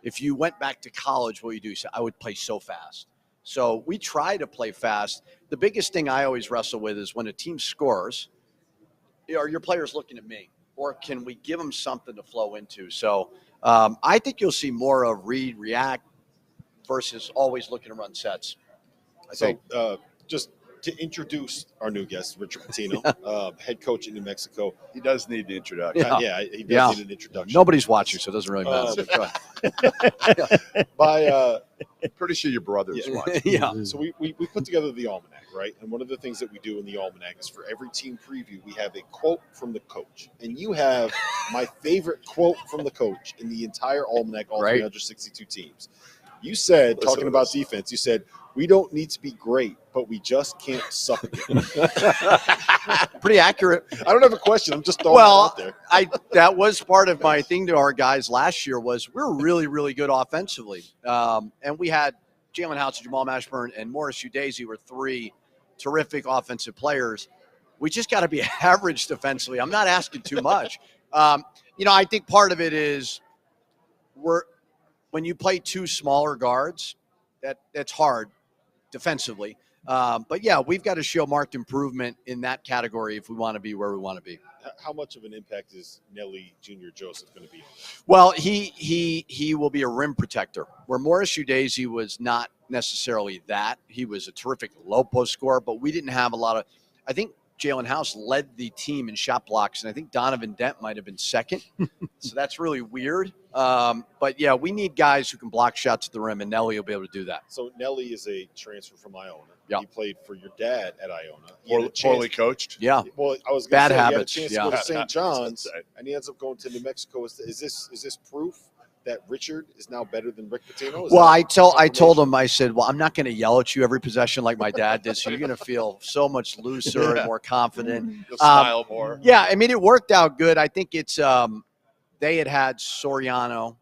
Speaker 12: if you went back to college, what would you do? He said, I would play so fast. So we try to play fast. The biggest thing I always wrestle with is when a team scores, are your players looking at me? Or can we give them something to flow into? So I think you'll see more of read, react versus always looking to run sets.
Speaker 1: So just to introduce our new guest, Rich Pitino, head coach in New Mexico.
Speaker 11: He does need the introduction.
Speaker 1: Yeah, he does need an introduction.
Speaker 12: Nobody's watching, so it doesn't really matter.
Speaker 11: I'm pretty sure your brother's watching.
Speaker 12: Yeah.
Speaker 1: So we put together the almanac, right? And one of the things that we do in the almanac is for every team preview, we have a quote from the coach. And you have my favorite quote from the coach in the entire almanac, all 362 teams. You said, talking about defense, you said, we don't need to be great, but we just can't suck again.
Speaker 12: Pretty accurate.
Speaker 1: I don't have a question. I'm just throwing it out there.
Speaker 12: That was part of my thing to our guys last year was we're really, really good offensively. And we had Jalen Hutson, Jamal Mashburn, and Morris Udeze were three terrific offensive players. We just got to be average defensively. I'm not asking too much. I think part of it is when you play two smaller guards, that's hard defensively. But yeah, we've got to show marked improvement in that category if we want to be where we want to be.
Speaker 1: How much of an impact is Nelly Jr. Joseph going to be?
Speaker 12: Well, he will be a rim protector, where Morris Udeze was not necessarily that. He was a terrific low post scorer, but we didn't have a lot of – I think Jalen House led the team in shot blocks, and I think Donovan Dent might have been second. So that's really weird. But, yeah, we need guys who can block shots at the rim, and Nelly will be able to do that.
Speaker 1: So Nelly is a transfer from Iona.
Speaker 12: Yeah.
Speaker 1: He played for your dad at Iona.
Speaker 11: Poorly coached.
Speaker 12: Yeah.
Speaker 1: Well, I was
Speaker 12: bad
Speaker 1: say,
Speaker 12: habits.
Speaker 1: He had a chance to go to St. John's, and he ends up going to New Mexico. Is this proof that Richard is now better than Rick Pitino?
Speaker 12: Well, I told him, I said, well, I'm not going to yell at you every possession like my dad did, so you're going to feel so much looser and more confident.
Speaker 11: You'll smile more.
Speaker 12: Yeah, I mean, it worked out good. I think it's they had Soriano,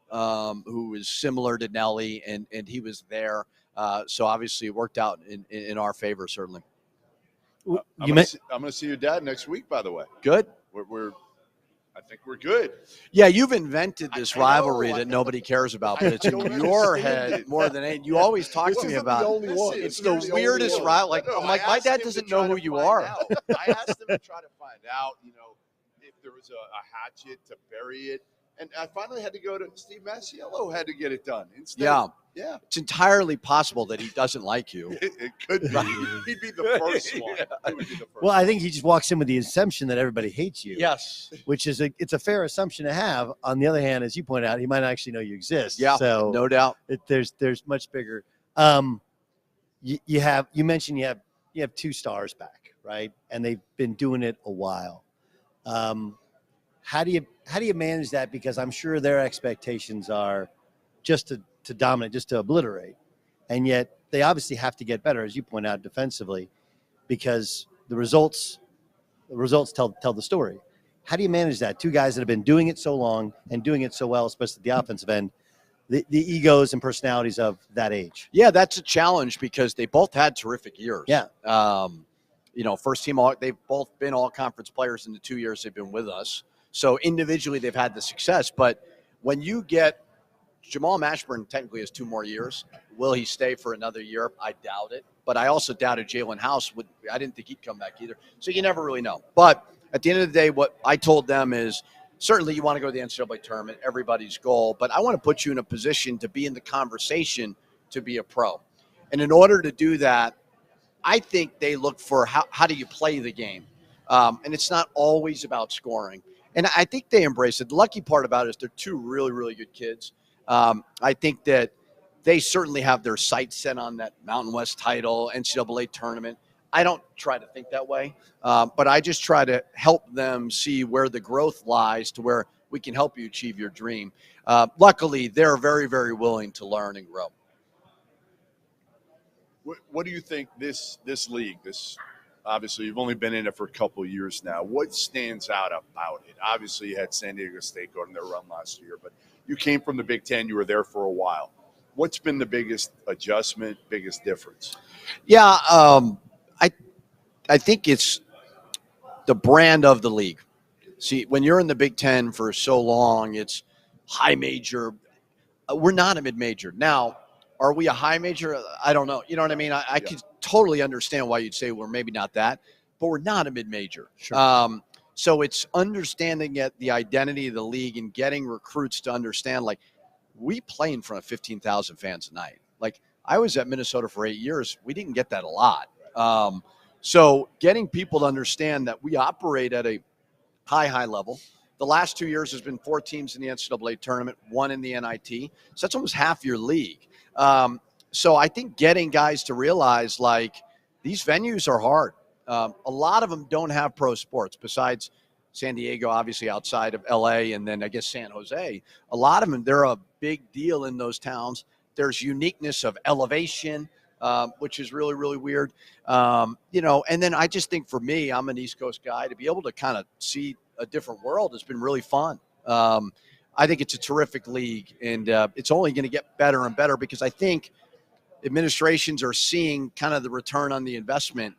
Speaker 12: who was similar to Nelly, and he was there. So obviously it worked out in our favor, certainly.
Speaker 11: I'm going to see your dad next week, by the way.
Speaker 12: Good.
Speaker 11: I think we're good.
Speaker 12: Yeah, you've invented this rivalry that nobody cares about, but it's in your head more than anything. You always talk to me about it. It's the weirdest rivalry. I'm like, my dad doesn't know who you are.
Speaker 11: I asked him to try to find out, if there was a hatchet to bury it. And I finally had to go to Steve Masiello had to get it done. Instead, yeah.
Speaker 12: It's entirely possible that he doesn't like you.
Speaker 11: It could be. He'd be the first one. He would be the first
Speaker 7: Well, I think he just walks in with the assumption that everybody hates you.
Speaker 12: Yes.
Speaker 7: Which is it's a fair assumption to have. On the other hand, as you point out, he might not actually know you exist.
Speaker 12: Yeah,
Speaker 7: so
Speaker 12: no doubt.
Speaker 7: There's much bigger. You mentioned you have two stars back, right? And they've been doing it a while. How do you manage that? Because I'm sure their expectations are just to dominate, just to obliterate, and yet they obviously have to get better, as you point out, defensively, because the results tell the story. How do you manage that? Two guys that have been doing it so long and doing it so well, especially at the offensive end, the egos and personalities of that age.
Speaker 12: Yeah, that's a challenge because they both had terrific years.
Speaker 7: Yeah.
Speaker 12: First team, they've both been all conference players in the 2 years they've been with us. So individually, they've had the success. But when you get Jamal Mashburn, technically has 2 more years. Will he stay for another year? I doubt it. But I also doubted Jalen House. I didn't think he'd come back either. So you never really know. But at the end of the day, what I told them is certainly you want to go to the NCAA tournament, everybody's goal. But I want to put you in a position to be in the conversation to be a pro. And in order to do that, I think they look for how do you play the game. And it's not always about scoring. And I think they embrace it. The lucky part about it is they're 2 really, really good kids. I think that they certainly have their sights set on that Mountain West title, NCAA tournament. I don't try to think that way, but I just try to help them see where the growth lies to where we can help you achieve your dream. Luckily, they're very, very willing to learn and grow.
Speaker 11: What do you think this league, obviously you've only been in it for a couple of years now. What stands out about it? Obviously you had San Diego State go on their run last year, but you came from the Big Ten. You were there for a while. What's been the biggest adjustment, biggest difference?
Speaker 12: Yeah, I think it's the brand of the league. See, when you're in the Big Ten for so long, it's high major. We're not a mid-major. Now, are we a high major? I don't know. You know what I mean? I could totally understand why you'd say we're maybe not that, but we're not a mid-major.
Speaker 7: Sure.
Speaker 12: So it's understanding the identity of the league and getting recruits to understand, like, we play in front of 15,000 fans a night. Like, I was at Minnesota for 8 years. We didn't get that a lot. So getting people to understand that we operate at a high level. The last 2 years has been 4 teams in the NCAA tournament, 1 in the NIT. So that's almost half your league. So I think getting guys to realize, like, these venues are hard. A lot of them don't have pro sports besides San Diego, obviously outside of LA, and then I guess San Jose. A lot of them, they're a big deal in those towns. There's uniqueness of elevation, which is really, really weird. And then I just think for me, I'm an East Coast guy, to be able to kind of see a different world has been really fun. I think it's a terrific league, and it's only going to get better and better because I think administrations are seeing kind of the return on the investment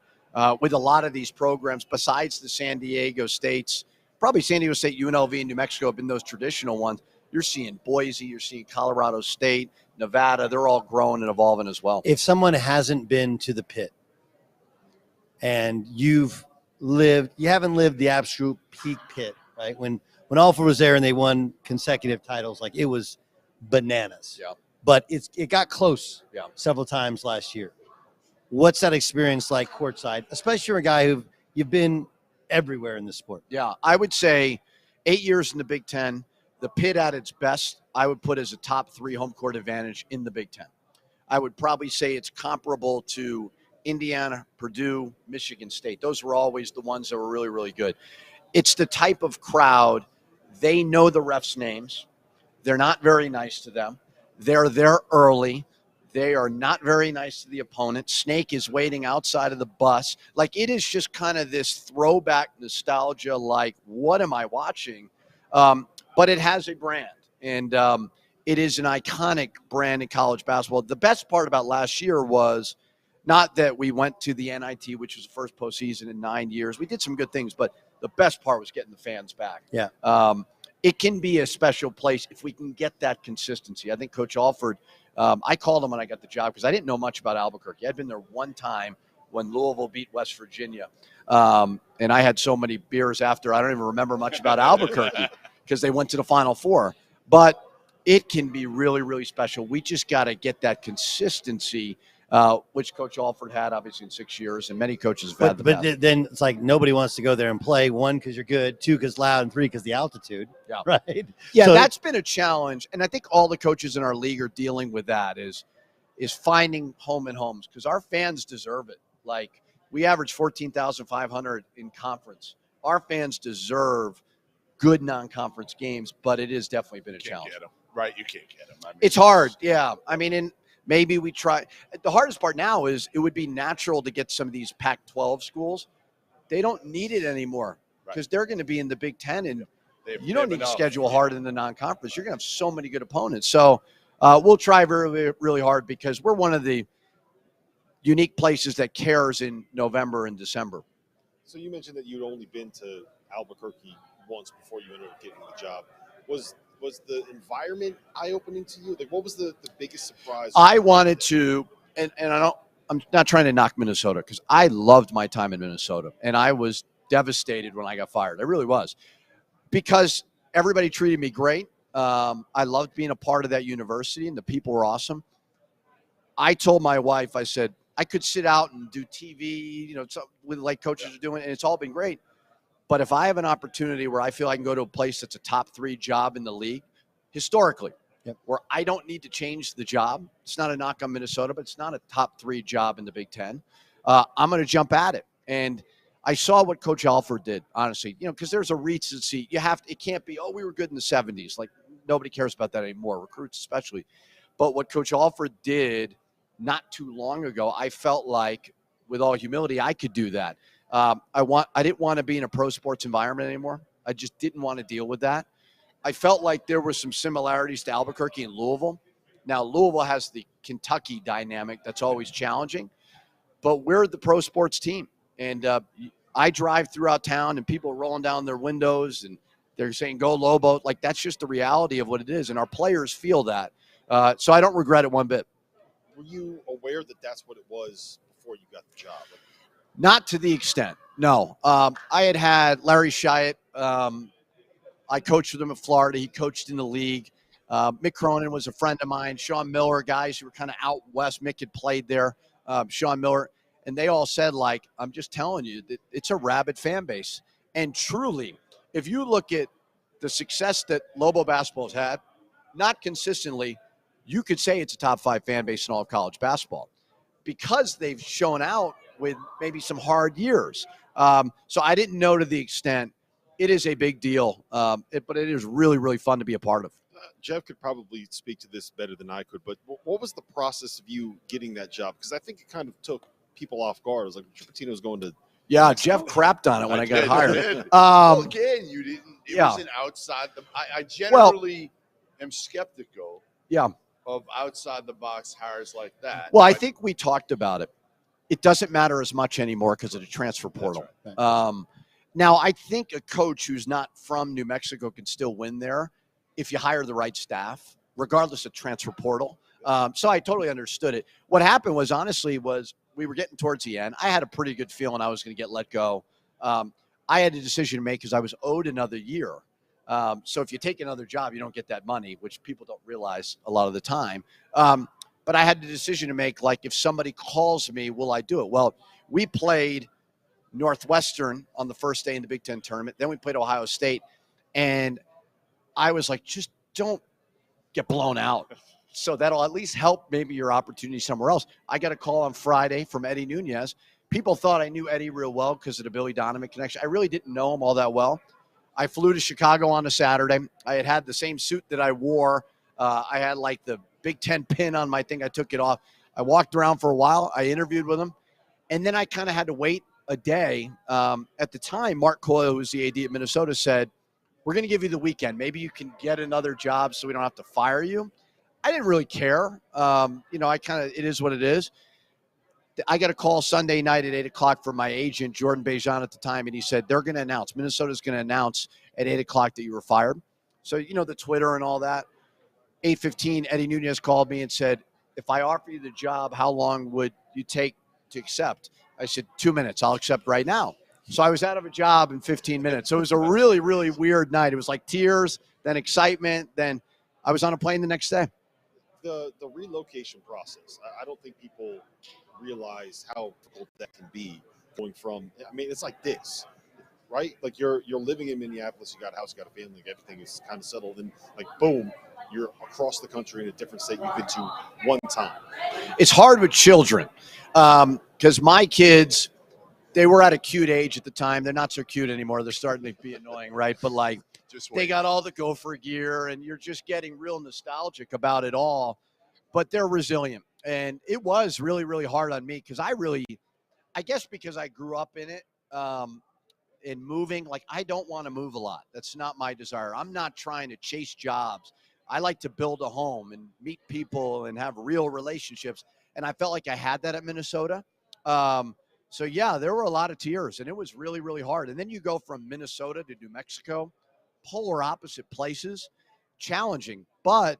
Speaker 12: with a lot of these programs besides the San Diego States. Probably San Diego State, UNLV, and New Mexico have been those traditional ones. You're seeing Boise, you're seeing Colorado State, Nevada. They're all growing and evolving as well.
Speaker 7: If someone hasn't been to the pit and you haven't lived the absolute peak pit, right? When Alford was there and they won consecutive titles, like, it was bananas.
Speaker 12: Yeah.
Speaker 7: But it got close
Speaker 12: Yeah.
Speaker 7: several times last year. What's that experience like courtside, especially for a guy who you've been everywhere in the sport?
Speaker 12: Yeah, I would say 8 years in the Big Ten, the pit at its best, I would put as a top 3 home court advantage in the Big Ten. I would probably say it's comparable to Indiana, Purdue, Michigan State. Those were always the ones that were really, really good. It's the type of crowd, they know the refs' names. They're not very nice to them. They're there early. They are not very nice to the opponent. Snake is waiting outside of the bus. Like, it is just kind of this throwback nostalgia, like, what am I watching? But it has a brand, and it is an iconic brand in college basketball. The best part about last year was not that we went to the NIT, which was the first postseason in 9 years. We did some good things, but the best part was getting the fans back.
Speaker 7: Yeah.
Speaker 12: It can be a special place if we can get that consistency. I think Coach Alford, I called him when I got the job because I didn't know much about Albuquerque. I'd been there one time when Louisville beat West Virginia. And I had so many beers after, I don't even remember much about Albuquerque because they went to the Final Four. But it can be really, really special. We just got to get that consistency, which Coach Alford had, obviously, in 6 years, and many coaches have had the
Speaker 7: But then it's like nobody wants to go there and play. 1, because you're good. 2, because loud. And 3, because the altitude.
Speaker 12: Yeah.
Speaker 7: Right?
Speaker 12: Yeah,
Speaker 7: So-
Speaker 12: that's been a challenge. And I think all the coaches in our league are dealing with that is finding home and homes because our fans deserve it. Like, we average 14,500 in conference. Our fans deserve good non-conference games, but it has definitely been a challenge.
Speaker 11: Get 'em, right? You can't get them. I mean,
Speaker 12: It's hard. Yeah. I mean, and maybe we try. The hardest part now is it would be natural to get some of these Pac-12 schools. They don't need it anymore because they're going to be in the Big Ten, and you don't need to schedule hard in the non-conference. You're going to have so many good opponents. So we'll try really, really hard because we're one of the unique places that cares in November and December.
Speaker 1: So you mentioned that you'd only been to Albuquerque once before you ended up getting the job. Was the environment eye-opening to you? Like, what was the biggest surprise?
Speaker 12: I wanted to, and I'm not trying to knock Minnesota because I loved my time in Minnesota, and I was devastated when I got fired. I really was, because everybody treated me great. I loved being a part of that university, and the people were awesome. I told my wife, I said, I could sit out and do TV, with like coaches are doing, and it's all been great. But if I have an opportunity where I feel I can go to a place that's a top 3 job in the league, historically, where I don't need to change the job, it's not a knock on Minnesota, but it's not a top 3 job in the Big Ten, I'm going to jump at it. And I saw what Coach Alford did, honestly, because there's a recency. It can't be, we were good in the 70s. Like, nobody cares about that anymore, recruits especially. But what Coach Alford did not too long ago, I felt like, with all humility, I could do that. I didn't want to be in a pro sports environment anymore. I just didn't want to deal with that. I felt like there were some similarities to Albuquerque and Louisville. Now, Louisville has the Kentucky dynamic that's always challenging, but we're the pro sports team. And I drive throughout town and people are rolling down their windows and they're saying, go Lobo. Like, that's just the reality of what it is. And our players feel that. So I don't regret it one bit.
Speaker 1: Were you aware that that's what it was before you got the job?
Speaker 12: Not to the extent, no. I had Larry Shyatt. I coached with him at Florida. He coached in the league. Mick Cronin was a friend of mine. Sean Miller, guys who were kind of out west. Mick had played there. Sean Miller. And they all said, like, I'm just telling you that it's a rabid fan base. And truly, if you look at the success that Lobo basketball has had, not consistently, you could say it's a top 5 fan base in all of college basketball because they've shown out with maybe some hard years. So I didn't know to the extent. It is a big deal, but it is really, really fun to be a part of.
Speaker 1: Jeff could probably speak to this better than I could, but what was the process of you getting that job? Because I think it kind of took people off guard. It was like Rich Pitino was going to.
Speaker 12: Yeah, Jeff crapped on it when I got hired.
Speaker 11: Well, again, you didn't. It
Speaker 12: yeah.
Speaker 11: wasn't outside the. I generally am skeptical.
Speaker 12: Yeah.
Speaker 11: Of outside the box hires like that.
Speaker 12: Well, I think we talked about it. It doesn't matter as much anymore because of the transfer portal. Right. Now, I think a coach who's not from New Mexico can still win there if you hire the right staff, regardless of transfer portal. So I totally understood it. What happened was, honestly, we were getting towards the end. I had a pretty good feeling I was going to get let go. I had a decision to make because I was owed another year. So if you take another job, you don't get that money, which people don't realize a lot of the time. But I had the decision to make, like, if somebody calls me, will I do it? Well, we played Northwestern on the first day in the Big Ten tournament. Then we played Ohio State. And I was like, just don't get blown out. So that'll at least help maybe your opportunity somewhere else. I got a call on Friday from Eddie Nunez. People thought I knew Eddie real well because of the Billy Donovan connection. I really didn't know him all that well. I flew to Chicago on a Saturday. I had the same suit that I wore. I had like the Big Ten pin on my thing. I took it off. I walked around for a while. I interviewed with him. And then I kind of had to wait a day. At the time, Mark Coyle, who was the AD at Minnesota, said, we're going to give you the weekend. Maybe you can get another job so we don't have to fire you. I didn't really care. It is what it is. I got a call Sunday night at 8 o'clock from my agent, Jordan Bejan at the time, and he said, they're going to announce, Minnesota's going to announce at 8 o'clock that you were fired. So, the Twitter and all that. 8:15, Eddie Nunez called me and said, if I offer you the job, how long would you take to accept? I said, 2 minutes. I'll accept right now. So I was out of a job in 15 minutes. So it was a really, really weird night. It was like tears, then excitement, then I was on a plane the next day.
Speaker 1: The relocation process, I don't think people realize how difficult that can be going from, it's like this, right? Like you're living in Minneapolis, you got a house, you got a family, everything is kind of settled, and like boom, you're across the country in a different state you've been to one time.
Speaker 12: It's hard with children because my kids, they were at a cute age at the time. They're not so cute anymore. They're starting to be annoying, right? But like they got all the Gopher gear and you're just getting real nostalgic about it all, but they're resilient. And it was really, really hard on me because I guess because I grew up in it, in moving, like I don't want to move a lot. That's not my desire. I'm not trying to chase jobs. I like to build a home and meet people and have real relationships. And I felt like I had that at Minnesota. So yeah, there were a lot of tears and it was really, really hard. And then you go from Minnesota to New Mexico, polar opposite places, challenging, but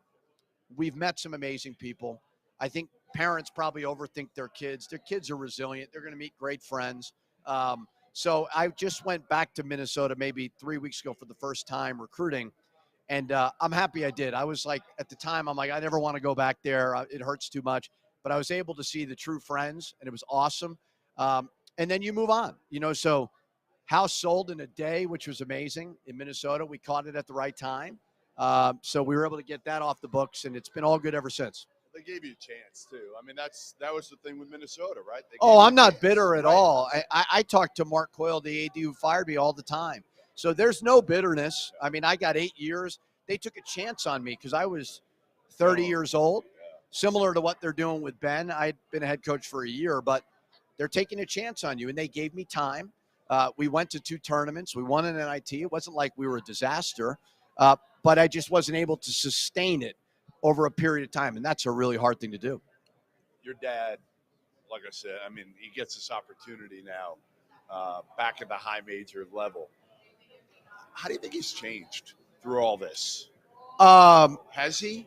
Speaker 12: we've met some amazing people. I think parents probably overthink their kids. Their kids are resilient. They're going to meet great friends. So I just went back to Minnesota maybe 3 weeks ago for the first time recruiting. And I'm happy I did. I was like, at the time, I'm like, I never want to go back there. It hurts too much. But I was able to see the true friends, and it was awesome. And then you move on, so house sold in a day, which was amazing in Minnesota. We caught it at the right time. So we were able to get that off the books, and it's been all good ever since.
Speaker 11: They gave you a chance, too. That was the thing with Minnesota, right?
Speaker 12: I'm not bitter at all. I talk to Mark Coyle, the AD who fired me, all the time. So there's no bitterness. I got 8 years. They took a chance on me because I was 30 years old, similar to what they're doing with Ben. I'd been a head coach for a year, but they're taking a chance on you, and they gave me time. We went to 2 tournaments. We won an NIT. It wasn't like we were a disaster, but I just wasn't able to sustain it over a period of time, and that's a really hard thing to do.
Speaker 11: Your dad, like I said, he gets this opportunity now back at the high major level. How do you think he's changed through all this? Has he?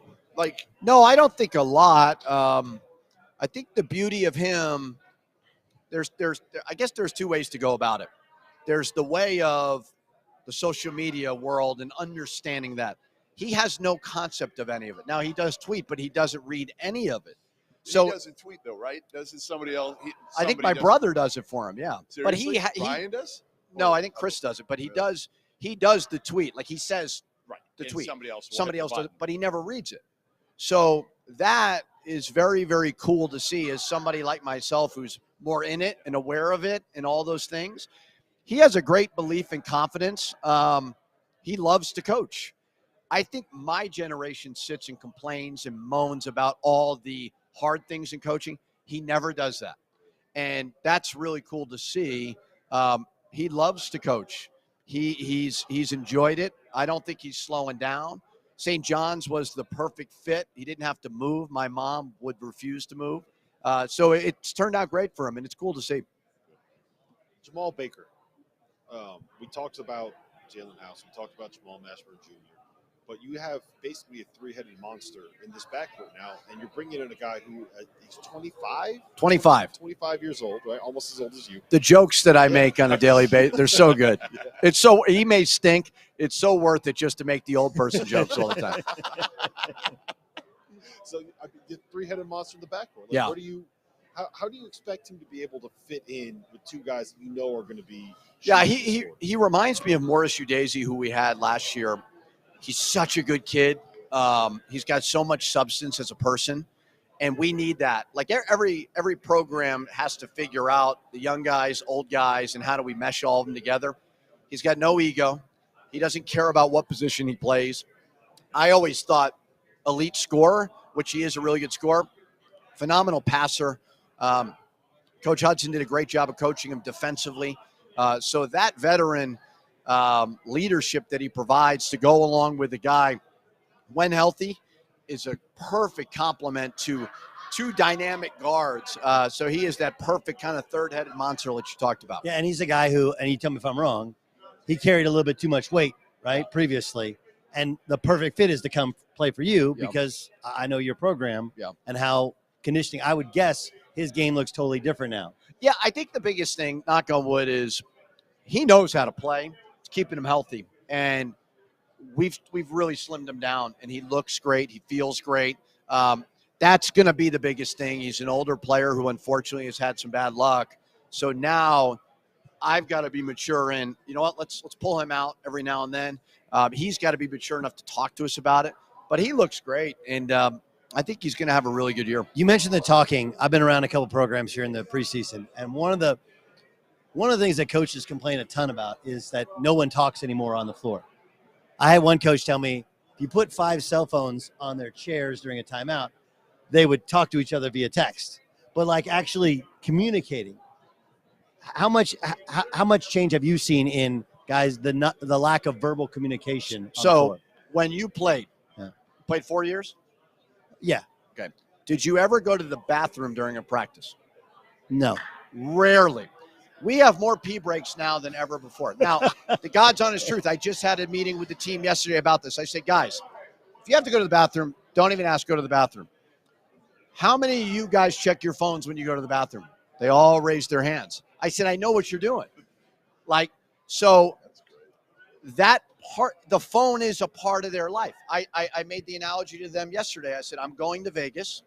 Speaker 12: No, I don't think a lot. I think the beauty of him, I guess there's 2 ways to go about it. There's the way of the social media world and understanding that. He has no concept of any of it. Now, he does tweet, but he doesn't read any of it. So
Speaker 11: he doesn't tweet though, right? Doesn't somebody else?
Speaker 12: I think my brother does it for him. Yeah,
Speaker 11: Seriously?
Speaker 12: but
Speaker 11: Brian does.
Speaker 12: No, I think Chris does it, but he does. He does the tweet, like he says
Speaker 11: Right.
Speaker 12: the
Speaker 11: And
Speaker 12: tweet.
Speaker 11: Somebody else
Speaker 12: Does it, but he never reads it. So that is very, very cool to see as somebody like myself who's more in it and aware of it and all those things. He has a great belief and confidence. He loves to coach. I think my generation sits and complains and moans about all the hard things in coaching. He never does that. And that's really cool to see. He loves to coach. He's enjoyed it. I don't think he's slowing down. St. John's was the perfect fit. He didn't have to move. My mom would refuse to move. So it's turned out great for him, and it's cool to see.
Speaker 1: Jamal Baker. We talked about Jalen House. We talked about Jamal Mashburn Jr. But you have basically a three-headed monster in this backcourt now, and you're bringing in a guy who he's 25? 25 years old, right? Almost as old as you.
Speaker 12: The jokes that I make on a daily basis, they're so good. He may stink. It's so worth it just to make the old person jokes all the time.
Speaker 1: So the three-headed monster in the backcourt.
Speaker 12: Yeah.
Speaker 1: How do you expect him to be able to fit in with two guys that you know are going to be?
Speaker 12: Yeah, he reminds me of Morris Udeze, who we had last year. He's such a good kid. He's got so much substance as a person, and we need that. Like every program has to figure out the young guys, old guys, and how do we mesh all of them together. He's got no ego. He doesn't care about what position he plays. I always thought elite scorer, which he is a really good scorer, phenomenal passer. Coach Hutson did a great job of coaching him defensively. So that veteran leadership that he provides to go along with the guy when healthy is a perfect complement to two dynamic guards. So he is that perfect kind of third-headed monster that you talked about.
Speaker 7: Yeah, and he's a guy who, and you tell me if I'm wrong, he carried a little bit too much weight, right, previously. And the perfect fit is to come play for you because I know your program and how conditioning. I would guess his game looks totally different now.
Speaker 12: Yeah, I think the biggest thing, knock on wood, is he knows how to play. It's keeping him healthy. And we've really slimmed him down, and he looks great. He feels great. That's going to be the biggest thing. He's an older player who unfortunately has had some bad luck. So now I've got to be mature in, you know what, let's pull him out every now and then. He's got to be mature enough to talk to us about it. But he looks great, and I think he's going to have a really good year.
Speaker 7: You mentioned the talking. I've been around a couple programs here in the preseason, and one of the things that coaches complain a ton about is that no one talks anymore on the floor. I had one coach tell me if you put 5 cell phones on their chairs during a timeout, they would talk to each other via text. But like actually communicating, how much change have you seen in guys the lack of verbal communication?
Speaker 12: So when you played 4 years?
Speaker 7: Yeah.
Speaker 12: Okay. Did you ever go to the bathroom during a practice?
Speaker 7: No.
Speaker 12: Rarely. We have more pee breaks now than ever before. Now, the God's honest truth, I just had a meeting with the team yesterday about this. I said, guys, if you have to go to the bathroom, don't even ask, go to the bathroom. How many of you guys check your phones when you go to the bathroom? They all raised their hands. I said, I know what you're doing. So that part, the phone is a part of their life. I made the analogy to them yesterday. I said, I'm going to Vegas.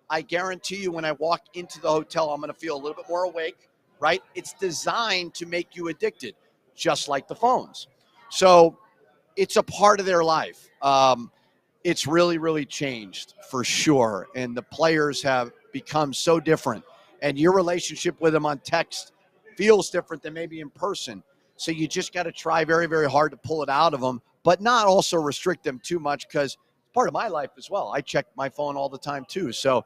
Speaker 12: I guarantee you when I walk into the hotel, I'm going to feel a little bit more awake, right? It's designed to make you addicted, just like the phones. So it's a part of their life. It's really, really changed for sure. And the players have become so different. And your relationship with them on text feels different than maybe in person. So you just got to try very, very hard to pull it out of them, but not also restrict them too much because it's part of my life as well. I check my phone all the time too. So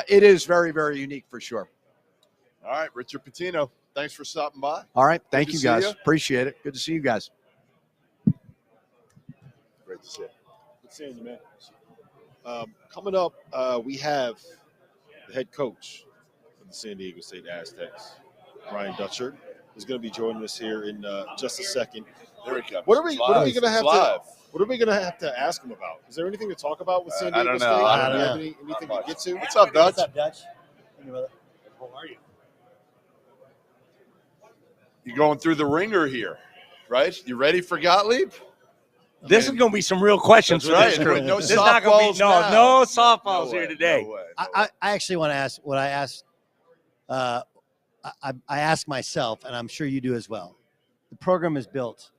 Speaker 12: it is very, very unique for sure.
Speaker 11: All right, Richard Pitino, thanks for stopping by.
Speaker 12: All right. Thank
Speaker 11: Good
Speaker 12: you,
Speaker 11: to see
Speaker 12: guys.
Speaker 11: you.
Speaker 12: Appreciate it. Good to see you guys.
Speaker 11: Great to see you.
Speaker 1: Good seeing you, man. Coming up, we have the head coach of the San Diego State Aztecs, Brian Dutcher, is going to be joining us here in just a second.
Speaker 11: There we go.
Speaker 1: What are we going to have to ask him about? Is there anything to talk about with San Diego
Speaker 11: I don't
Speaker 1: State?
Speaker 11: know.
Speaker 1: I don't have anything to get to?
Speaker 11: What's up, Dutch?
Speaker 7: What's up, Dutch?
Speaker 13: How are you?
Speaker 11: You going through the ringer here, right? You ready for Gottlieb?
Speaker 13: This is going to be some real questions for this crew.
Speaker 11: No
Speaker 13: This is not gonna
Speaker 11: softballs
Speaker 13: be,
Speaker 11: now.
Speaker 13: no softballs
Speaker 11: No
Speaker 13: here
Speaker 11: way,
Speaker 13: today.
Speaker 11: no way.
Speaker 7: I actually want to ask what I asked. I ask myself, and I'm sure you do as well. The program is built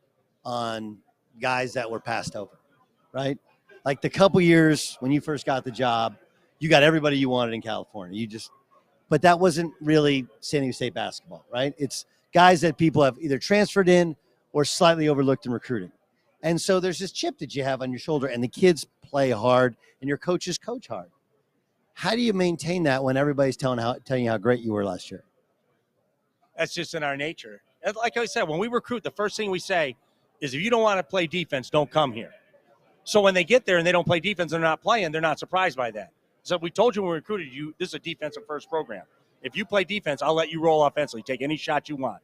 Speaker 7: on guys that were passed over, right? Like the couple years when you first got the job, you got everybody you wanted in California. But that wasn't really San Diego State basketball, right? It's guys that people have either transferred in or slightly overlooked in recruiting. And so there's this chip that you have on your shoulder, and the kids play hard, and your coaches coach hard. How do you maintain that when everybody's telling you how great you were last year?
Speaker 13: That's just in our nature. Like I said, when we recruit, the first thing we say is if you don't want to play defense, don't come here. So when they get there and they don't play defense, they're not playing, they're not surprised by that. So we told you when we recruited you, this is a defensive first program. If you play defense, I'll let you roll offensively. Take any shot you want.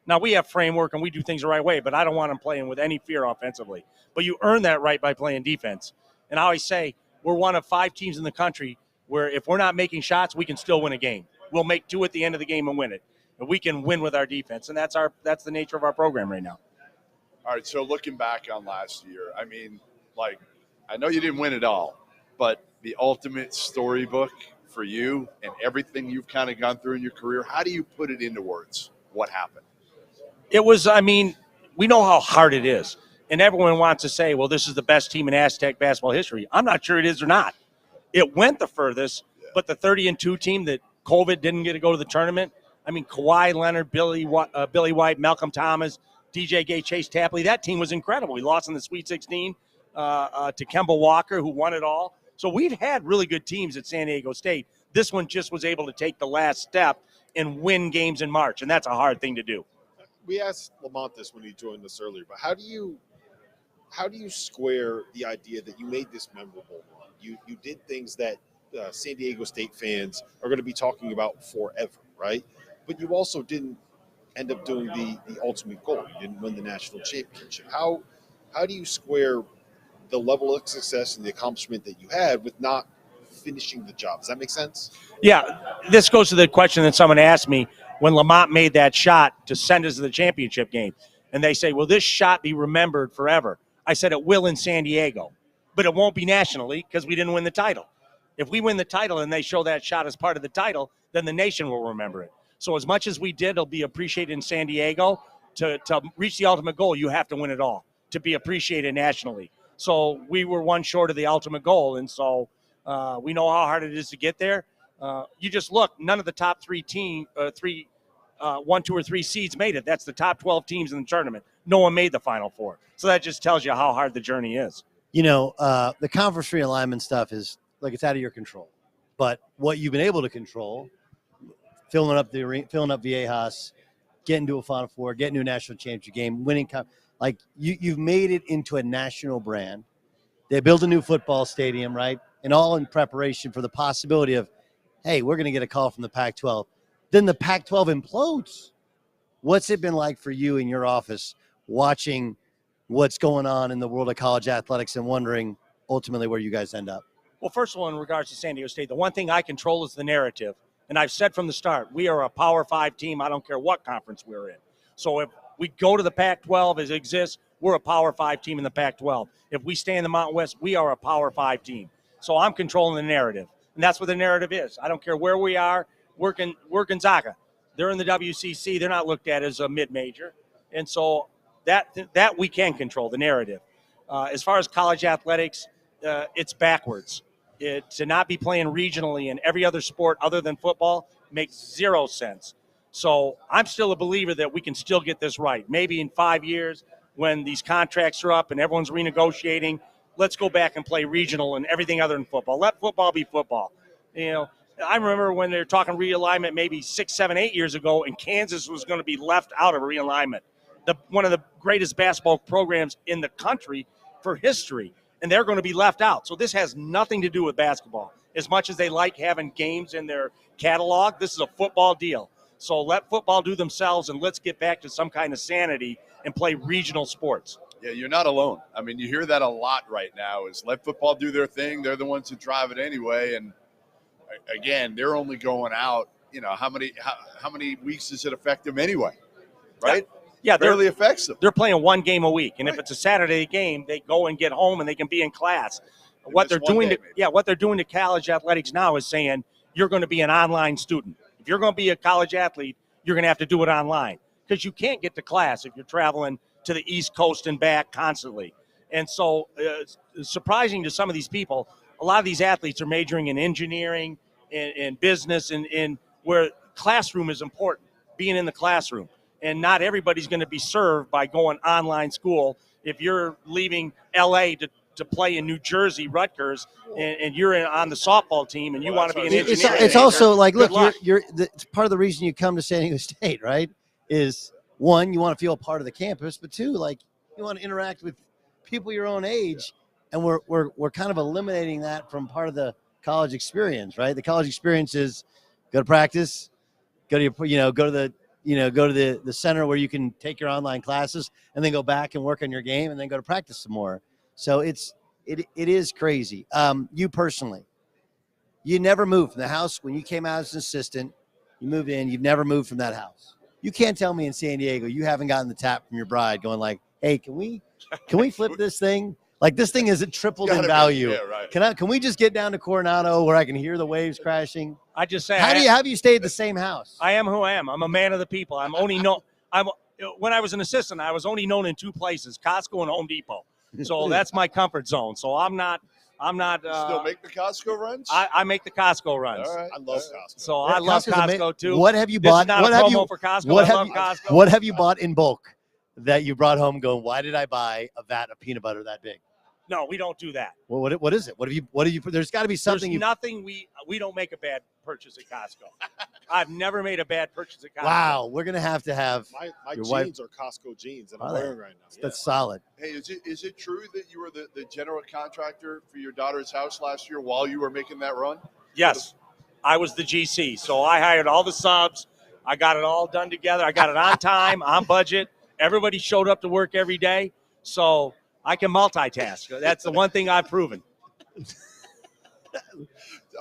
Speaker 13: Now, we have framework and we do things the right way, but I don't want them playing with any fear offensively. But you earn that right by playing defense. And I always say we're one of 5 teams in the country where if we're not making shots, we can still win a game. We'll make 2 at the end of the game and win it. And we can win with our defense, and that's the nature of our program right now.
Speaker 11: All right, so looking back on last year, I mean, like, I know you didn't win it all, but the ultimate storybook for you and everything you've kind of gone through in your career, how do you put it into words? What happened?
Speaker 13: It was, I mean, we know how hard it is. And everyone wants to say, well, this is the best team in Aztec basketball history. I'm not sure it is or not. It went the furthest, but the 30-2 team that COVID didn't get to go to the tournament, I mean, Kawhi Leonard, Billy White, Malcolm Thomas, DJ Gay, Chase Tapley, that team was incredible. We lost in the Sweet 16 to Kemba Walker, who won it all. So we've had really good teams at San Diego State. This one just was able to take the last step and win games in March, and that's a hard thing to do.
Speaker 1: We asked Lamont this when he joined us earlier, but how do you square the idea that you made this memorable run? You did things that San Diego State fans are going to be talking about forever, right? But you also didn't end up doing the ultimate goal. You didn't win the national championship. How do you square the level of success and the accomplishment that you had with not finishing the job? Does that make sense?
Speaker 13: Yeah, this goes to the question that someone asked me when Lamont made that shot to send us to the championship game. And they say, will this shot be remembered forever? I said it will in San Diego, but it won't be nationally because we didn't win the title. If we win the title and they show that shot as part of the title, then the nation will remember it. So as much as we did, it'll be appreciated in San Diego. To reach the ultimate goal, you have to win it all to be appreciated nationally. So we were one short of the ultimate goal, and so we know how hard it is to get there. You just look, none of the top 1, 2, or 3 seeds made it. That's the top 12 teams in the tournament. No one made the Final Four. So that just tells you how hard the journey is.
Speaker 7: You know, the conference realignment stuff is like it's out of your control. But what you've been able to control, filling up Viejas, getting to a Final Four, getting to a national championship game, winning, like you've made it into a national brand. They built a new football stadium, right? And all in preparation for the possibility of, hey, we're going to get a call from the Pac-12. Then the Pac-12 implodes. What's it been like for you in your office watching what's going on in the world of college athletics and wondering ultimately where you guys end up?
Speaker 13: Well, first of all, in regards to San Diego State, the one thing I control is the narrative. And I've said from the start, we are a Power 5 team. I don't care what conference we're in. So if we go to the Pac-12 as it exists, we're a Power 5 team in the Pac-12. If we stay in the Mountain West, we are a Power 5 team. So I'm controlling the narrative. And that's what the narrative is. I don't care where we are. We're Gonzaga. They're in the WCC. They're not looked at as a mid-major. And so that we can control, the narrative. As far as college athletics, it's backwards. To not be playing regionally in every other sport other than football makes 0 sense. So I'm still a believer that we can still get this right. Maybe in 5 years when these contracts are up and everyone's renegotiating, let's go back and play regional and everything other than football. Let football be football. You know, I remember when they were talking realignment maybe 6, 7, 8 years ago, and Kansas was going to be left out of realignment. One of the greatest basketball programs in the country for history, and they're going to be left out. So this has nothing to do with basketball. As much as they like having games in their catalog, this is a football deal. So let football do themselves, and let's get back to some kind of sanity and play regional sports.
Speaker 11: Yeah, you're not alone. I mean, you hear that a lot right now is let football do their thing. They're the ones who drive it anyway. And again, they're only going out, you know, how many weeks does it affect them anyway? Right?
Speaker 13: Yeah,
Speaker 11: barely affects them.
Speaker 13: They're playing one game a week, and if it's a Saturday game, they go and get home and they can be in class. What they're doing to college athletics now is saying you're going to be an online student. If you're going to be a college athlete, you're going to have to do it online because you can't get to class if you're traveling to the East Coast and back constantly. And so, surprising to some of these people, a lot of these athletes are majoring in engineering and business, and where classroom is important, being in the classroom. And not everybody's going to be served by going online school. If you're leaving L.A. to play in New Jersey, Rutgers, and you're on the softball team and you want to be an engineer.
Speaker 7: It's also like, look, it's part of the reason you come to San Diego State, right? Is one, you want to feel a part of the campus, but two, like you want to interact with people your own age, and we're kind of eliminating that from part of the college experience, right? The college experience is go to practice, go to the center where you can take your online classes, and then go back and work on your game, and then go to practice some more. So it is crazy. You personally, you never moved from the house when you came out as an assistant. You moved in. You've never moved from that house. You can't tell me in San Diego you haven't gotten the tap from your bride going like, "Hey, can we flip this thing? Like this thing isn't tripled in value.
Speaker 11: Yeah, right.
Speaker 7: Can we just get down to Coronado where I can hear the waves crashing?"
Speaker 13: I just say,
Speaker 7: have you stayed at the same house?
Speaker 13: I am who I am. I'm a man of the people. When I was an assistant, I was only known in two places, Costco and Home Depot. So that's my comfort zone. So I'm not.
Speaker 11: Still make the Costco runs?
Speaker 13: I make the Costco runs.
Speaker 11: All right.
Speaker 1: I love Costco.
Speaker 13: So I love Costco too.
Speaker 7: What have you bought?
Speaker 13: This is not a promo for Costco. I love Costco.
Speaker 7: What have you bought in bulk that you brought home going, why did I buy a vat of peanut butter that big?
Speaker 13: No, we don't do that.
Speaker 7: Well, what is it? What have you there's got to be something.
Speaker 13: There's nothing we don't make a bad purchase at Costco. I've never made a bad purchase at Costco.
Speaker 7: Wow, we're gonna have to have
Speaker 1: my
Speaker 7: your
Speaker 1: jeans
Speaker 7: wife.
Speaker 1: are Costco jeans that I'm wearing right now.
Speaker 7: That's solid.
Speaker 11: Hey, is it true that you were the general contractor for your daughter's house last year while you were making that run?
Speaker 13: Yes, I was the GC. So I hired all the subs. I got it all done together. I got it on time, on budget. Everybody showed up to work every day. So I can multitask. That's the one thing I've proven.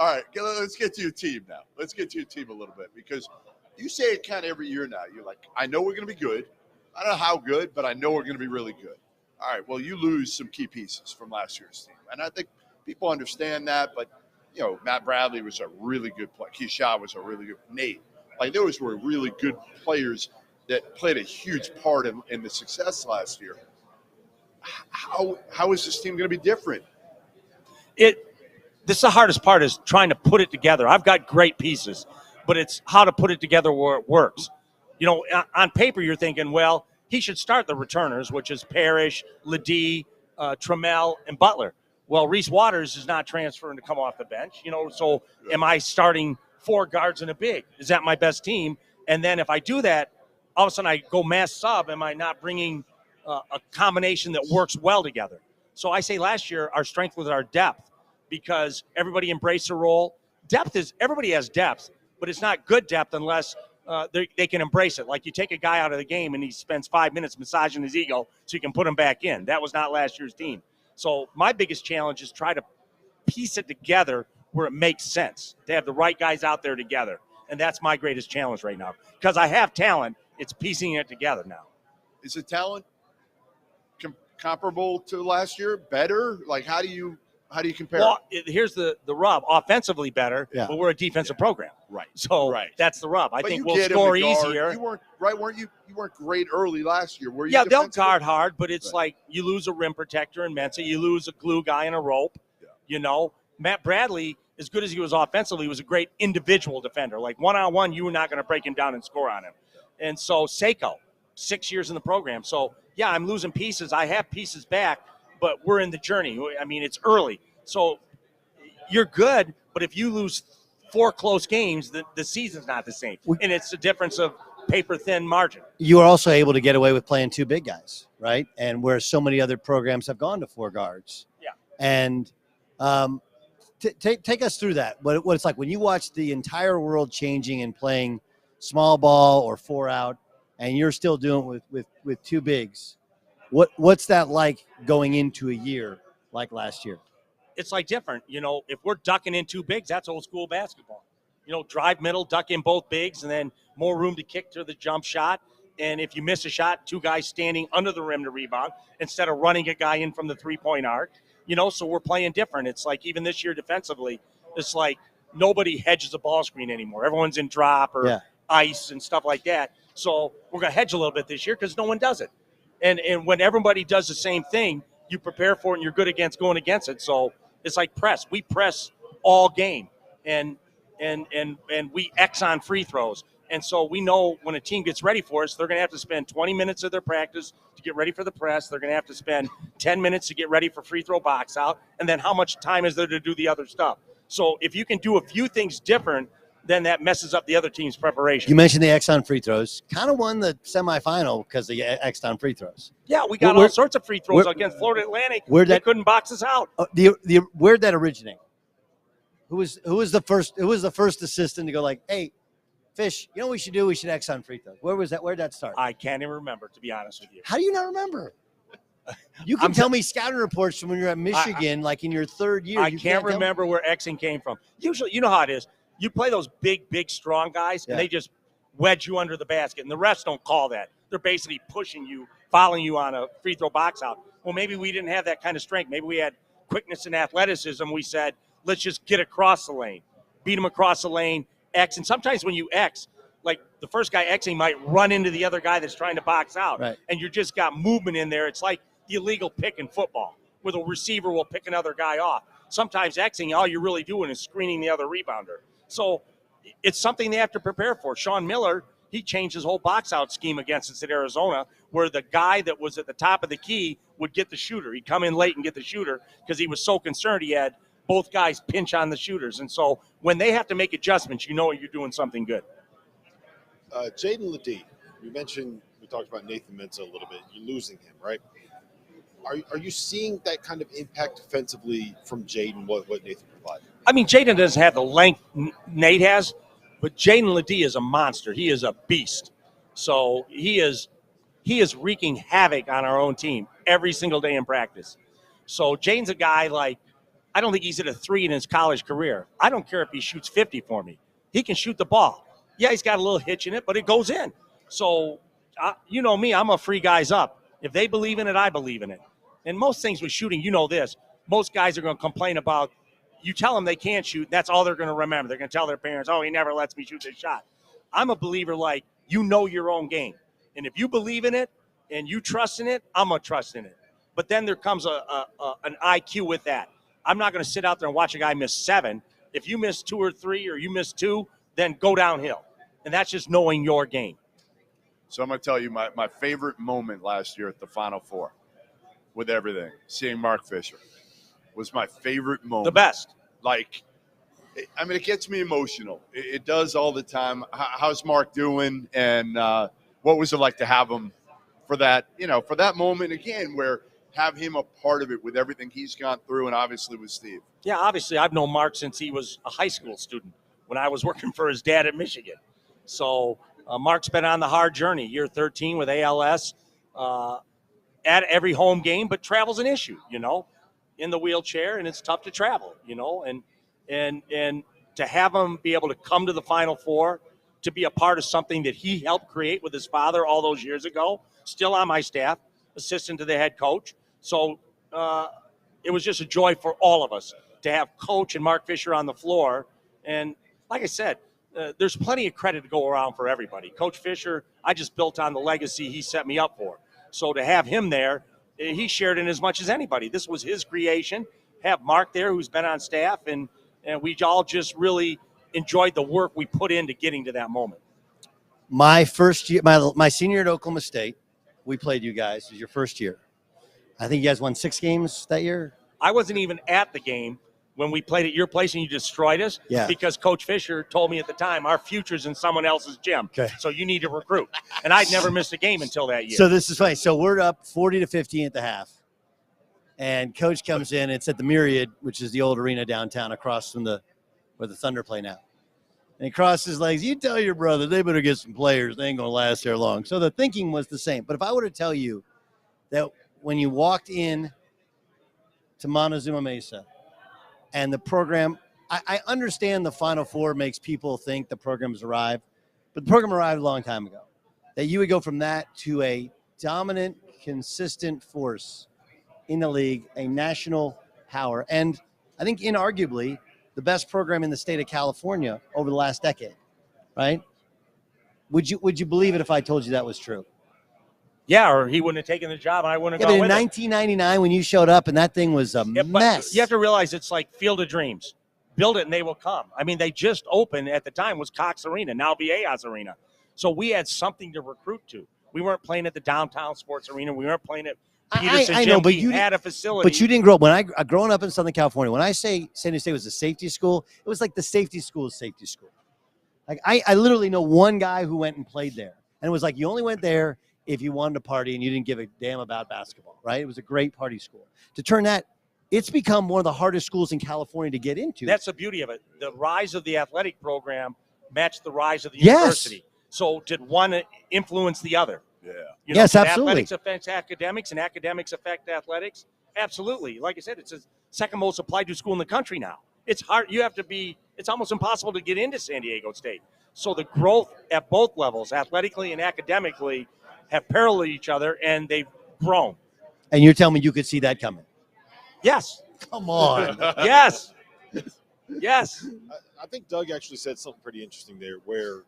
Speaker 11: All right, let's get to your team now. Let's get to your team a little bit because you say it kind of every year now. You're like, I know we're going to be good. I don't know how good, but I know we're going to be really good. All right, well, you lose some key pieces from last year's team. And I think people understand that, but, Matt Bradley was a really good player. Keyshawn was a really good Nate. Like, those were really good players that played a huge part in the success last year. How is this team going to be different?
Speaker 13: This is the hardest part is trying to put it together. I've got great pieces, but it's how to put it together where it works. On paper, you're thinking, well, he should start the returners, which is Parrish, Ledee, Trammell, and Butler. Well, Reese Waters is not transferring to come off the bench. So am I starting 4 guards and a big? Is that my best team? And then if I do that, all of a sudden I go mass sub. Am I not bringing a combination that works well together? So I say last year our strength was our depth because everybody embraced the role. Everybody has depth, but it's not good depth unless they can embrace it. Like you take a guy out of the game and he spends 5 minutes massaging his ego so you can put him back in. That was not last year's team. So my biggest challenge is try to piece it together where it makes sense to have the right guys out there together. And that's my greatest challenge right now because I have talent. It's piecing it together now.
Speaker 11: Is the talent comparable to last year? Better? Like, how do you compare?
Speaker 13: Well, here's the rub. Offensively better, but we're a defensive program.
Speaker 11: Right.
Speaker 13: So that's the rub. I
Speaker 11: but
Speaker 13: think we'll score easier.
Speaker 11: You weren't great early last year, were you?
Speaker 13: Yeah, they'll guard hard, but it's like you lose a rim protector in Mensa, you lose a glue guy in a rope. Yeah. Matt Bradley, as good as he was offensively, was a great individual defender. Like one-on-one, you were not going to break him down and score on him. And so Seiko, 6 years in the program. So, yeah, I'm losing pieces. I have pieces back, but we're in the journey. I mean, it's early. So you're good, but if you lose 4 close games, the season's not the same. And it's a difference of paper-thin margin.
Speaker 7: You are also able to get away with playing 2 big guys, right? And where so many other programs have gone to 4 guards.
Speaker 13: Yeah.
Speaker 7: And take us through that. What it's like when you watch the entire world changing and playing small ball or 4 out, and you're still doing it with 2 bigs. What's that like going into a year like last year?
Speaker 13: It's like different. If we're ducking in 2 bigs, that's old school basketball. Drive middle, duck in both bigs, and then more room to kick to the jump shot. And if you miss a shot, 2 guys standing under the rim to rebound instead of running a guy in from the 3-point arc. So we're playing different. It's like even this year defensively, it's like nobody hedges a ball screen anymore. Everyone's in drop or ice and stuff like that. So we're going to hedge a little bit this year because no one does it. And when everybody does the same thing, you prepare for it and you're good against going against it. So it's like press. We press all game and we X on free throws. And so we know when a team gets ready for us, they're going to have to spend 20 minutes of their practice to get ready for the press. They're going to have to spend 10 minutes to get ready for free throw box out. And then how much time is there to do the other stuff? So if you can do a few things different, then that messes up the other team's preparation.
Speaker 7: You mentioned the X on free throws. Kind of won the semifinal because of the X on free throws.
Speaker 13: Yeah, we got all sorts of free throws against Florida Atlantic. They couldn't box us out.
Speaker 7: Where'd that originate? Who was the first assistant to go like, hey, Fish, you know what we should do? We should X on free throws. Where was that? Where'd that start?
Speaker 13: I can't even remember, to be honest with you.
Speaker 7: How do you not remember? You can tell me scouting reports from when you're at Michigan, like in your third year.
Speaker 13: I can't remember where Xing came from. Usually, you know how it is. You play those big, strong guys, and they just wedge you under the basket, and the refs don't call that. They're basically pushing you, fouling you on a free throw box out. Well, maybe we didn't have that kind of strength. Maybe we had quickness and athleticism. We said, let's just get across the lane, beat them across the lane, X. And sometimes when you X, like the first guy Xing might run into the other guy that's trying to box out, and you just got movement in there. It's like the illegal pick in football, where the receiver will pick another guy off. Sometimes Xing, all you're really doing is screening the other rebounder. So it's something they have to prepare for. Sean Miller, he changed his whole box-out scheme against us at Arizona, where the guy that was at the top of the key would get the shooter. He'd come in late and get the shooter because he was so concerned he had both guys pinch on the shooters. And so when they have to make adjustments, you know you're doing something good.
Speaker 1: Jaden Ledee, we talked about Nathan Mensah a little bit. You're losing him, right? Are you seeing that kind of impact defensively from Jaden, what Nathan provided?
Speaker 13: I mean, Jaden doesn't have the length Nate has, but Jaden Ledee is a monster. He is a beast. So he is wreaking havoc on our own team every single day in practice. So Jaden's a guy like, I don't think he's hit a 3 in his college career. I don't care if he shoots 50 for me. He can shoot the ball. Yeah, he's got a little hitch in it, but it goes in. So, you know me, I'm a free guys up. If they believe in it, I believe in it. And most things with shooting, you know this, most guys are going to complain about, you tell them they can't shoot, that's all they're going to remember. They're going to tell their parents, oh, he never lets me shoot this shot. I'm a believer like, you know your own game. And if you believe in it and you trust in it, I'm going to trust in it. But then there comes an IQ with that. I'm not going to sit out there and watch a guy miss 7. If you miss 2 or 3 or you miss 2, then go downhill. And that's just knowing your game.
Speaker 3: So I'm going to tell you my favorite moment last year at the Final Four with everything, seeing Mark Fisher was my favorite moment.
Speaker 13: The best.
Speaker 3: Like, I mean, it gets me emotional. It does all the time. How's Mark doing? And what was it like to have him for that, for that moment again, where have him a part of it with everything he's gone through and obviously with Steve?
Speaker 13: Yeah, obviously I've known Mark since he was a high school student when I was working for his dad at Michigan. So Mark's been on the hard journey, year 13 with ALS, at every home game, but travel's an issue, in the wheelchair, and it's tough to travel, and to have him be able to come to the Final Four, to be a part of something that he helped create with his father all those years ago, still on my staff, assistant to the head coach. So it was just a joy for all of us to have Coach and Mark Fisher on the floor. And like I said, there's plenty of credit to go around for everybody. Coach Fisher, I just built on the legacy he set me up for. So to have him there, he shared in as much as anybody. This was his creation. Have Mark there, who's been on staff, and we all just really enjoyed the work we put into getting to that moment.
Speaker 7: My first year, my senior year at Oklahoma State, we played you guys. It was your first year. I think you guys won 6 games that year.
Speaker 13: I wasn't even at the game when we played at your place and you destroyed us, because Coach Fisher told me at the time, our future's in someone else's gym. Okay. So you need to recruit. And I'd never missed a game until that year.
Speaker 7: So this is funny. So we're up 40-15 at the half. And Coach comes in. It's at the Myriad, which is the old arena downtown across from where the Thunder play now. And he crosses his legs. You tell your brother they better get some players. They ain't going to last there long. So the thinking was the same. But if I were to tell you that when you walked in to Montezuma Mesa, and the program, I understand the Final Four makes people think the program has arrived, but the program arrived a long time ago. that you would go from that to a dominant, consistent force in the league, a national power, and I think inarguably the best program in the state of California over the last decade, right? Would you believe it if I told you that was true?
Speaker 13: Yeah, or he wouldn't have taken the job, and I wouldn't have
Speaker 7: Yeah,
Speaker 13: gone
Speaker 7: but in
Speaker 13: with
Speaker 7: 1999, when you showed up and that thing was a
Speaker 13: but
Speaker 7: mess.
Speaker 13: you have to realize it's like Field of Dreams. Build it and they will come. I mean, they just opened at the time was Cox Arena, now Viejas Arena. So we had something to recruit to. We weren't playing at the downtown sports arena. We weren't playing at Peterson
Speaker 7: I
Speaker 13: Gym.
Speaker 7: know, but
Speaker 13: we
Speaker 7: you
Speaker 13: had a facility.
Speaker 7: But you didn't grow up. When I growing up in Southern California, when I say San Diego State was a safety school, it was like the safety school's safety school. Like I literally know one guy who went and played there, and it was like you only went there if you wanted to party and you didn't give a damn about basketball, right? It was a great party school. To turn that, it's become one of the hardest schools in California to get into.
Speaker 13: That's the beauty of it. The rise of the athletic program matched the rise of the university. So did one influence the other?
Speaker 3: Yeah.
Speaker 13: You know,
Speaker 7: yes,
Speaker 13: did
Speaker 7: absolutely.
Speaker 13: Athletics affects academics, and academics affect athletics. Absolutely. Like I said, it's the second most applied to school in the country now. It's hard. It's almost impossible to get into San Diego State. So the growth at both levels, athletically and academically, have paralleled each other, and they've grown.
Speaker 7: And you're telling me you could see that coming?
Speaker 13: Yes.
Speaker 7: Come on.
Speaker 13: Yes. Yes.
Speaker 1: I think Doug actually said something pretty interesting there where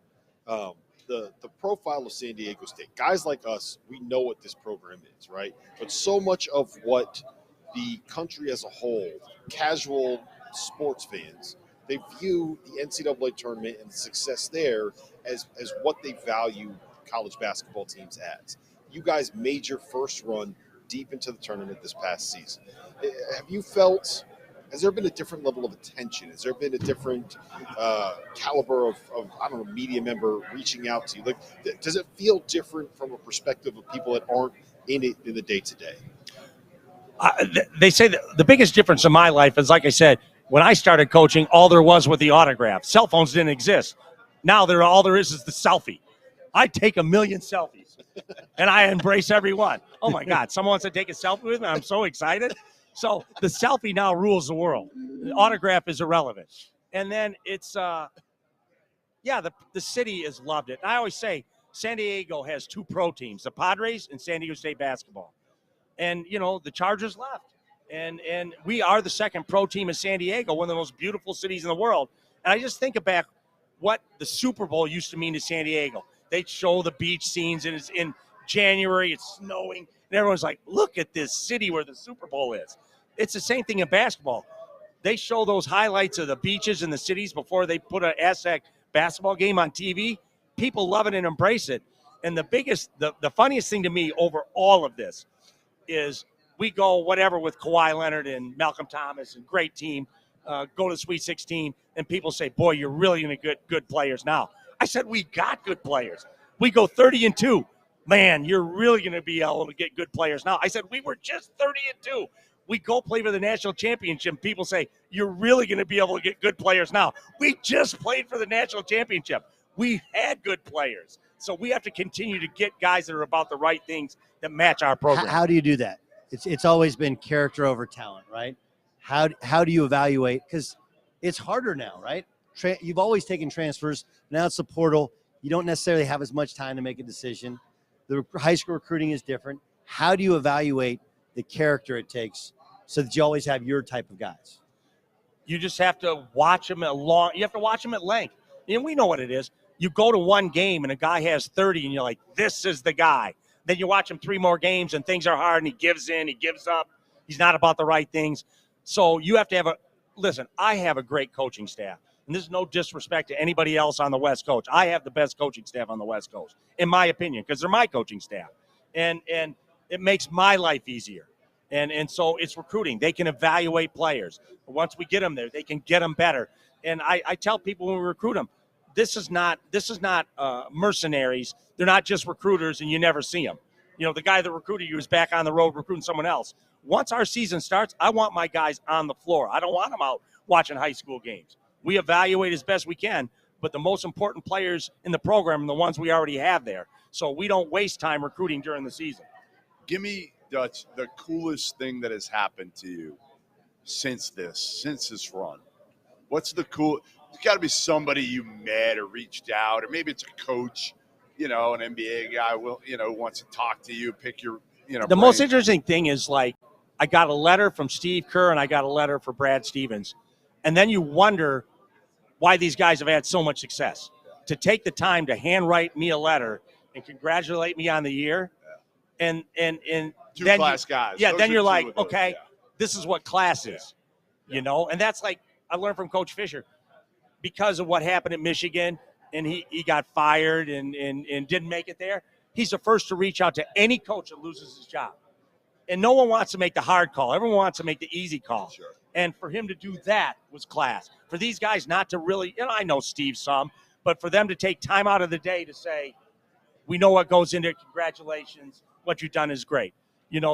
Speaker 1: the profile of San Diego State, guys like us, we know what this program is, right? But so much of what the country as a whole, casual sports fans, they view the NCAA tournament and the success there as what they value college basketball teams as. You guys made your first run deep into the tournament this past season. Have you felt, has there been a different level of attention? Has there been a different caliber of, I don't know, media member reaching out to you? Like, does it feel different from a perspective of people that aren't in it in the day-to-day?
Speaker 13: They say that the biggest difference in my life is, like I said, when I started coaching, all there was the autograph. Cell phones didn't exist. Now all there is the selfie. I take 1 million selfies, and I embrace every one. Oh, my God. Someone wants to take a selfie with me. I'm so excited. So the selfie now rules the world. The autograph is irrelevant. And then it's, the city has loved it. And I always say San Diego has 2 pro teams, the Padres and San Diego State basketball. And, the Chargers left. And we are the second pro team in San Diego, one of the most beautiful cities in the world. And I just think about what the Super Bowl used to mean to San Diego. They'd show the beach scenes, and it's in January, it's snowing, and everyone's like, look at this city where the Super Bowl is. It's the same thing in basketball. They show those highlights of the beaches and the cities before they put an Aztec basketball game on TV. People love it and embrace it. And the funniest thing to me over all of this is we go whatever with Kawhi Leonard and Malcolm Thomas and great team, go to the Sweet 16, and people say, boy, you're really going to get good players now. I said, we got good players. We go 30-2. Man, you're really going to be able to get good players now. I said, we were just 30-2. We go play for the national championship, and people say, you're really going to be able to get good players now. We just played for the national championship. We had good players. So we have to continue to get guys that are about the right things that match our program.
Speaker 7: How do you do that? It's always been character over talent, right? How do you evaluate? Because it's harder now, right? You've always taken transfers. Now it's the portal. You don't necessarily have as much time to make a decision. The high school recruiting is different. How do you evaluate the character it takes so that you always have your type of guys?
Speaker 13: You just have to watch them you have to watch them at length. And we know what it is. You go to one game and a guy has 30 and you're like, this is the guy. Then you watch him 3 more games and things are hard and he gives in, he gives up. He's not about the right things. So you have to have listen, I have a great coaching staff. And this is no disrespect to anybody else on the West Coast. I have the best coaching staff on the West Coast, in my opinion, because they're my coaching staff. And it makes my life easier. And so it's recruiting. They can evaluate players. Once we get them there, they can get them better. And I tell people when we recruit them, this is not mercenaries. They're not just recruiters and you never see them. The guy that recruited you is back on the road recruiting someone else. Once our season starts, I want my guys on the floor. I don't want them out watching high school games. We evaluate as best we can, but the most important players in the program are the ones we already have there. So we don't waste time recruiting during the season.
Speaker 3: Give me, Dutch, the coolest thing that has happened to you since this run. What's the cool? There's got to be somebody you met or reached out, or maybe it's a coach
Speaker 11: an NBA guy will, wants to talk to you, pick your,
Speaker 13: The most interesting thing is, like, I got a letter from Steve Kerr and I got a letter for Brad Stevens. And then you wonder why these guys have had so much success. To take the time to handwrite me a letter and congratulate me on the year. And
Speaker 11: Two
Speaker 13: then
Speaker 11: class guys.
Speaker 13: Yeah,
Speaker 11: Those
Speaker 13: then
Speaker 11: are
Speaker 13: you're
Speaker 11: two
Speaker 13: like,
Speaker 11: of those,
Speaker 13: okay,
Speaker 11: yeah.
Speaker 13: this is what class is, and that's like I learned from Coach Fisher because of what happened at Michigan, and he got fired and didn't make it there. He's the first to reach out to any coach that loses his job. And no one wants to make the hard call. Everyone wants to make the easy call.
Speaker 11: Sure.
Speaker 13: And for him to do that was class. For these guys not to really, I know Steve some, but for them to take time out of the day to say, we know what goes into it. Congratulations. What you've done is great.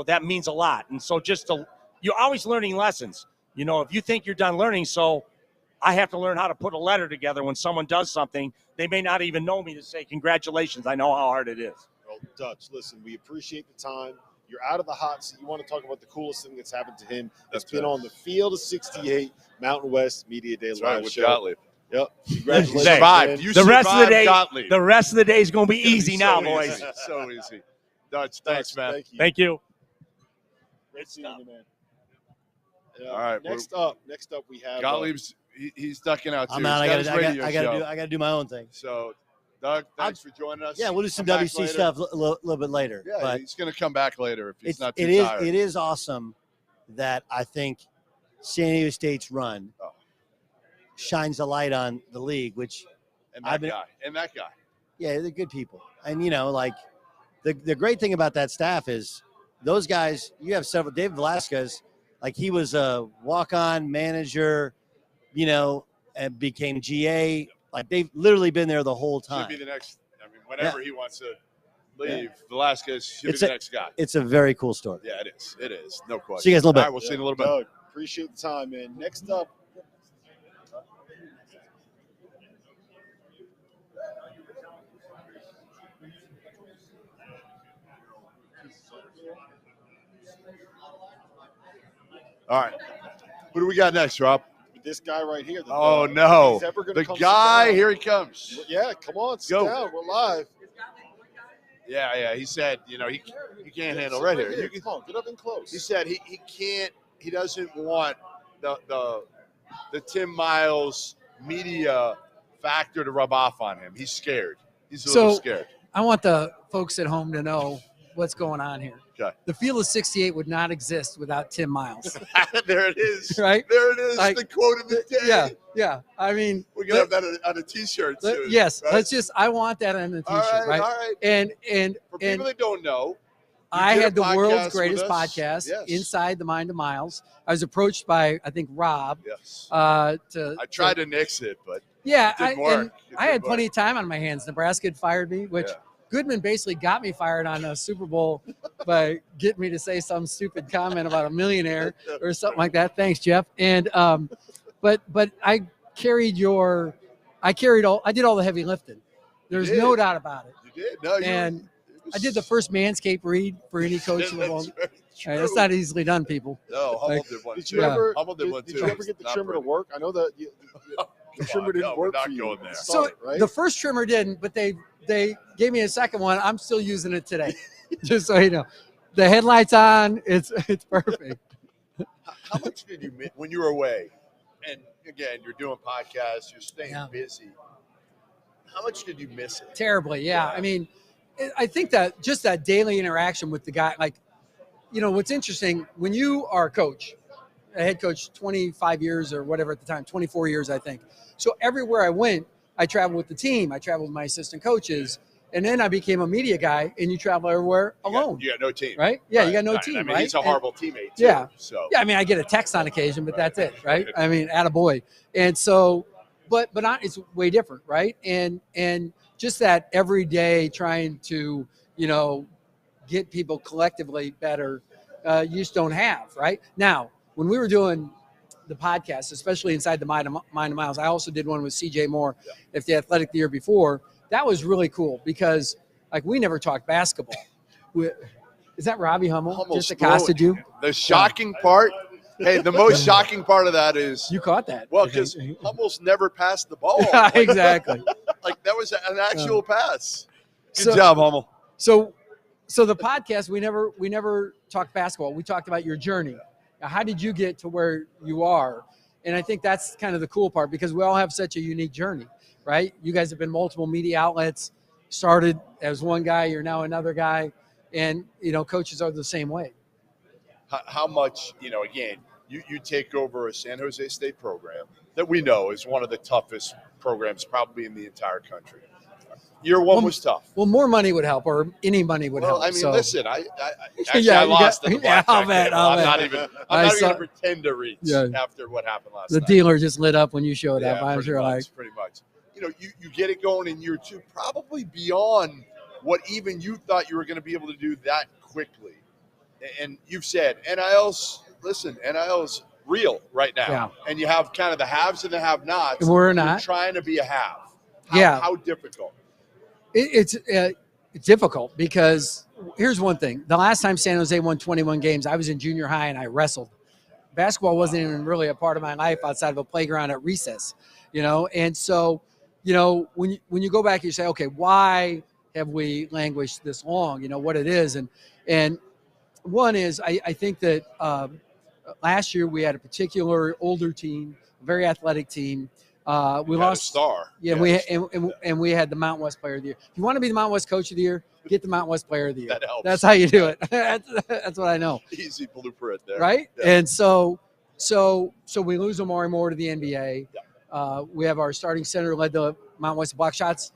Speaker 13: That means a lot. And so you're always learning lessons. If you think you're done learning, so I have to learn how to put a letter together when someone does something. They may not even know me to say congratulations. I know how hard it is.
Speaker 1: Well, Dutch, listen, we appreciate the time. You're out of the hot seat. You want to talk about the coolest thing that's happened to him. It's been on the field of 68, Mountain West Media Day live
Speaker 11: with
Speaker 1: show.
Speaker 11: Gottlieb.
Speaker 1: Yep. Congratulations.
Speaker 11: You survived.
Speaker 1: man.
Speaker 13: The rest of the day,
Speaker 11: Gottlieb.
Speaker 13: the rest of the day is going to be
Speaker 11: It's gonna
Speaker 13: easy
Speaker 11: be
Speaker 13: now,
Speaker 11: so
Speaker 13: boys.
Speaker 11: easy. So easy. Dutch, thanks, man.
Speaker 1: Thank you.
Speaker 13: Thank you.
Speaker 1: Great seeing you, man.
Speaker 11: All right.
Speaker 1: Next up, we have
Speaker 11: Gottlieb's he's ducking out too.
Speaker 7: I'm out.
Speaker 11: He's got his radio show.
Speaker 7: I gotta do my own thing.
Speaker 11: So, Doug, thanks for joining us.
Speaker 7: Yeah, we'll do some
Speaker 11: Come back
Speaker 7: WC
Speaker 11: later.
Speaker 7: stuff a little bit later.
Speaker 11: Yeah,
Speaker 7: but
Speaker 11: he's going to come back later if he's not too
Speaker 7: it
Speaker 11: tired.
Speaker 7: is awesome that I think San Diego State's run shines a light on the league, which
Speaker 11: And that guy.
Speaker 7: yeah, they're good people. And like the great thing about that staff is those guys. You have several. David Velasquez, like he was a walk-on manager, and became GA. Like they've literally been there the whole time.
Speaker 11: Should be the next. Whenever he wants to leave, Velasquez should be
Speaker 7: It's
Speaker 11: the
Speaker 7: a-
Speaker 11: next guy.
Speaker 7: It's a very cool story.
Speaker 11: Yeah, it is. It is. No question.
Speaker 7: See you guys in a little bit.
Speaker 11: All right, we'll see you in a little bit.
Speaker 1: Doug, appreciate the time, man. Next up.
Speaker 11: All right. Who do we got next, Rob?
Speaker 1: This guy right here.
Speaker 11: Oh, no.
Speaker 1: He's ever gonna
Speaker 11: The
Speaker 1: come
Speaker 11: guy,
Speaker 1: sit down.
Speaker 11: here he comes.
Speaker 1: Yeah, come on, sit
Speaker 11: Go.
Speaker 1: down. We're live.
Speaker 11: Yeah. He said, he can't handle right here. You can,
Speaker 1: Come on, get up and close.
Speaker 11: he said he can't, he doesn't want the Tim Miles media factor to rub off on him. He's scared. He's a little scared.
Speaker 14: I want the folks at home to know what's going on here.
Speaker 11: Okay.
Speaker 14: The field of 68 would not exist without Tim Miles.
Speaker 11: There it is.
Speaker 14: Right?
Speaker 11: There it is.
Speaker 14: Like,
Speaker 11: the quote of the day.
Speaker 14: Yeah. I mean,
Speaker 11: We're going to have that on a T-shirt soon.
Speaker 14: yes.
Speaker 11: right?
Speaker 14: I want that on the
Speaker 11: All
Speaker 14: T-shirt,
Speaker 11: right.
Speaker 14: right?
Speaker 11: All right.
Speaker 14: And
Speaker 11: For people that don't know,
Speaker 14: I
Speaker 11: did a
Speaker 14: had the
Speaker 11: podcast
Speaker 14: world's
Speaker 11: with
Speaker 14: greatest
Speaker 11: us.
Speaker 14: podcast,
Speaker 11: Yes.
Speaker 14: Inside the Mind of Miles. I was approached by, I think, Rob.
Speaker 11: Yes.
Speaker 14: I
Speaker 11: tried to nix it, but
Speaker 14: yeah,
Speaker 11: it didn't work.
Speaker 14: I had plenty of time on my hands. Nebraska had fired me, which Goodman basically got me fired on a Super Bowl by getting me to say some stupid comment about a millionaire or something like that. Thanks, Jeff. And but I did all the heavy lifting. There's no doubt about it.
Speaker 11: You did. No,
Speaker 14: and I did the first Manscaped read for any coach in the world. That's not easily done, people.
Speaker 11: No, Hummel did one.
Speaker 1: Did
Speaker 11: too.
Speaker 1: you ever?
Speaker 11: Hummel did one
Speaker 1: Did
Speaker 11: too.
Speaker 1: you ever get the
Speaker 11: Not
Speaker 1: trimmer to
Speaker 11: pretty.
Speaker 1: work? I know that the trimmer didn't
Speaker 11: no, we're
Speaker 1: work
Speaker 11: not
Speaker 1: for you.
Speaker 11: going there.
Speaker 14: So
Speaker 1: right?
Speaker 14: the first trimmer didn't, but they gave me a second one. I'm still using it today, just so you know. The headlights on. It's perfect.
Speaker 11: How much did you miss when you were away? And again, you're doing podcasts, you're staying busy. How much did you miss it?
Speaker 14: Terribly, yeah. I mean, I think that just that daily interaction with the guy, like, what's interesting when you are a head coach, 25 years or whatever at the time, 24 years, I think. So everywhere I went, I traveled with the team. I traveled with my assistant coaches. And then I became a media guy, and you travel everywhere alone.
Speaker 11: You got no team.
Speaker 14: Right? Yeah,
Speaker 11: Right.
Speaker 14: you got no
Speaker 11: Right.
Speaker 14: team,
Speaker 11: I mean,
Speaker 14: right?
Speaker 11: he's a horrible teammate, too.
Speaker 14: Yeah.
Speaker 11: So.
Speaker 14: Yeah, I mean, I get a text on occasion, but that's it, right? I mean, attaboy. And so, but it's way different, right? And just that every day trying to, get people collectively better, you just don't have, right? Now, when we were doing the podcast, especially Inside the Mind of Miles, I also did one with CJ Moore, if the Athletic the year before. That was really cool because, like, we never talked basketball. Is that Robbie Hummel
Speaker 11: Hummel's
Speaker 14: just accosted you?
Speaker 11: The shocking part, the most shocking part of that is
Speaker 14: you caught that.
Speaker 11: Well, because Hummel's never passed the ball.
Speaker 14: Exactly.
Speaker 11: Like that was an actual pass.
Speaker 3: Good job, Hummel.
Speaker 14: So the podcast, we never talked basketball. We talked about your journey. Now, how did you get to where you are? And I think that's kind of the cool part, because we all have such a unique journey, right? You guys have been multiple media outlets, started as one guy, you're now another guy, and coaches are the same way.
Speaker 11: How much, again, you take over a San Jose State program that we know is one of the toughest programs probably in the entire country. Year one was tough.
Speaker 14: Well, more money would help, or any money would help.
Speaker 11: I mean,
Speaker 14: so.
Speaker 11: Listen, I lost in the blackjack
Speaker 14: I'll bet.
Speaker 11: game. I'm not even going to pretend to reach after what happened last night.
Speaker 14: The dealer just lit up when you showed up. I'm sure.
Speaker 11: Pretty much. You get it going in year two, probably beyond what even you thought you were going to be able to do that quickly. And you've said NIL's real right now, and you have kind of the haves and the have-nots.
Speaker 14: And we're not
Speaker 11: trying to be a have. How difficult?
Speaker 14: It's difficult, because here's one thing. The last time San Jose won 21 games, I was in junior high and I wrestled. Basketball wasn't even really a part of my life outside of a playground at recess, And so, when you go back, you say, okay, why have we languished this long? What it is. And one is, I think that last year we had a particular older team, a very athletic team. We lost
Speaker 11: a star.
Speaker 14: Yeah, we had the Mountain West Player of the Year. If you want to be the Mountain West Coach of the Year, get the Mountain West Player of the Year.
Speaker 11: That helps.
Speaker 14: That's how you do it. That's what I know.
Speaker 11: Easy blueprint there,
Speaker 14: right?
Speaker 11: Yeah.
Speaker 14: And so we lose Omari Moore to the NBA. Yeah. We have our starting center led the Mountain West block shots,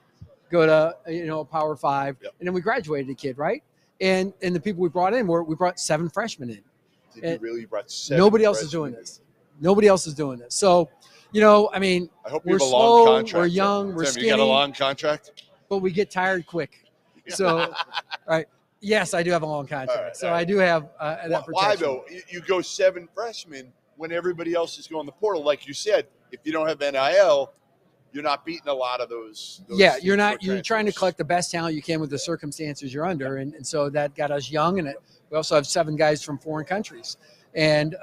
Speaker 14: go to Power 5, and then we graduated a kid, right? And the people we brought in we brought 7 freshmen in.
Speaker 11: Did you really brought 7?
Speaker 14: Nobody else is doing this. Nobody else is doing this. So. I mean,
Speaker 11: I hope
Speaker 14: we're
Speaker 11: you have a
Speaker 14: slow,
Speaker 11: long contract.
Speaker 14: we're young, we're
Speaker 11: Tim,
Speaker 14: skinny.
Speaker 11: You got a long contract?
Speaker 14: But we get tired quick. So, right. Yes, I do have a long contract. I do have that protection.
Speaker 11: Why, though? You go 7 freshmen when everybody else is going the portal. Like you said, if you don't have NIL, you're not beating a lot of those
Speaker 14: you're not. You're trying to collect the best talent you can with the circumstances you're under. And so that got us young. And we also have 7 guys from foreign countries. And,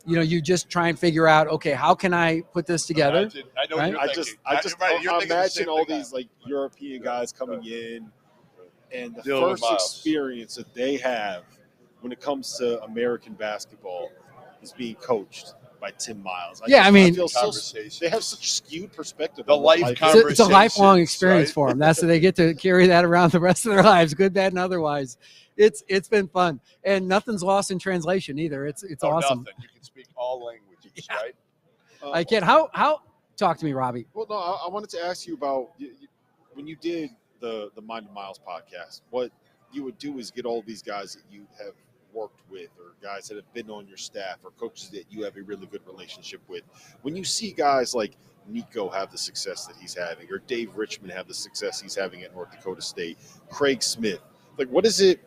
Speaker 14: you just try and figure out, okay, how can I put this together?
Speaker 11: I know
Speaker 14: right?
Speaker 11: I
Speaker 1: imagine all these like European guys coming in, and the first experience that they have when it comes to American basketball is being coached by Tim Miles.
Speaker 14: I mean,
Speaker 1: they have such skewed perspective.
Speaker 11: The life conversation.
Speaker 14: It's a lifelong experience for them. That's they get to carry that around the rest of their lives, good, bad, and otherwise. It's been fun, and nothing's lost in translation either. It's awesome.
Speaker 11: Nothing. You can speak all languages, right?
Speaker 14: I can. How? Talk to me, Robbie.
Speaker 1: Well, no, I wanted to ask you about when you did the Mind of Miles podcast. What you would do is get all these guys that you have worked with, or guys that have been on your staff, or coaches that you have a really good relationship with. When you see guys like Niko have the success that he's having, or Dave Richmond have the success he's having at North Dakota State, Craig Smith, like what is it?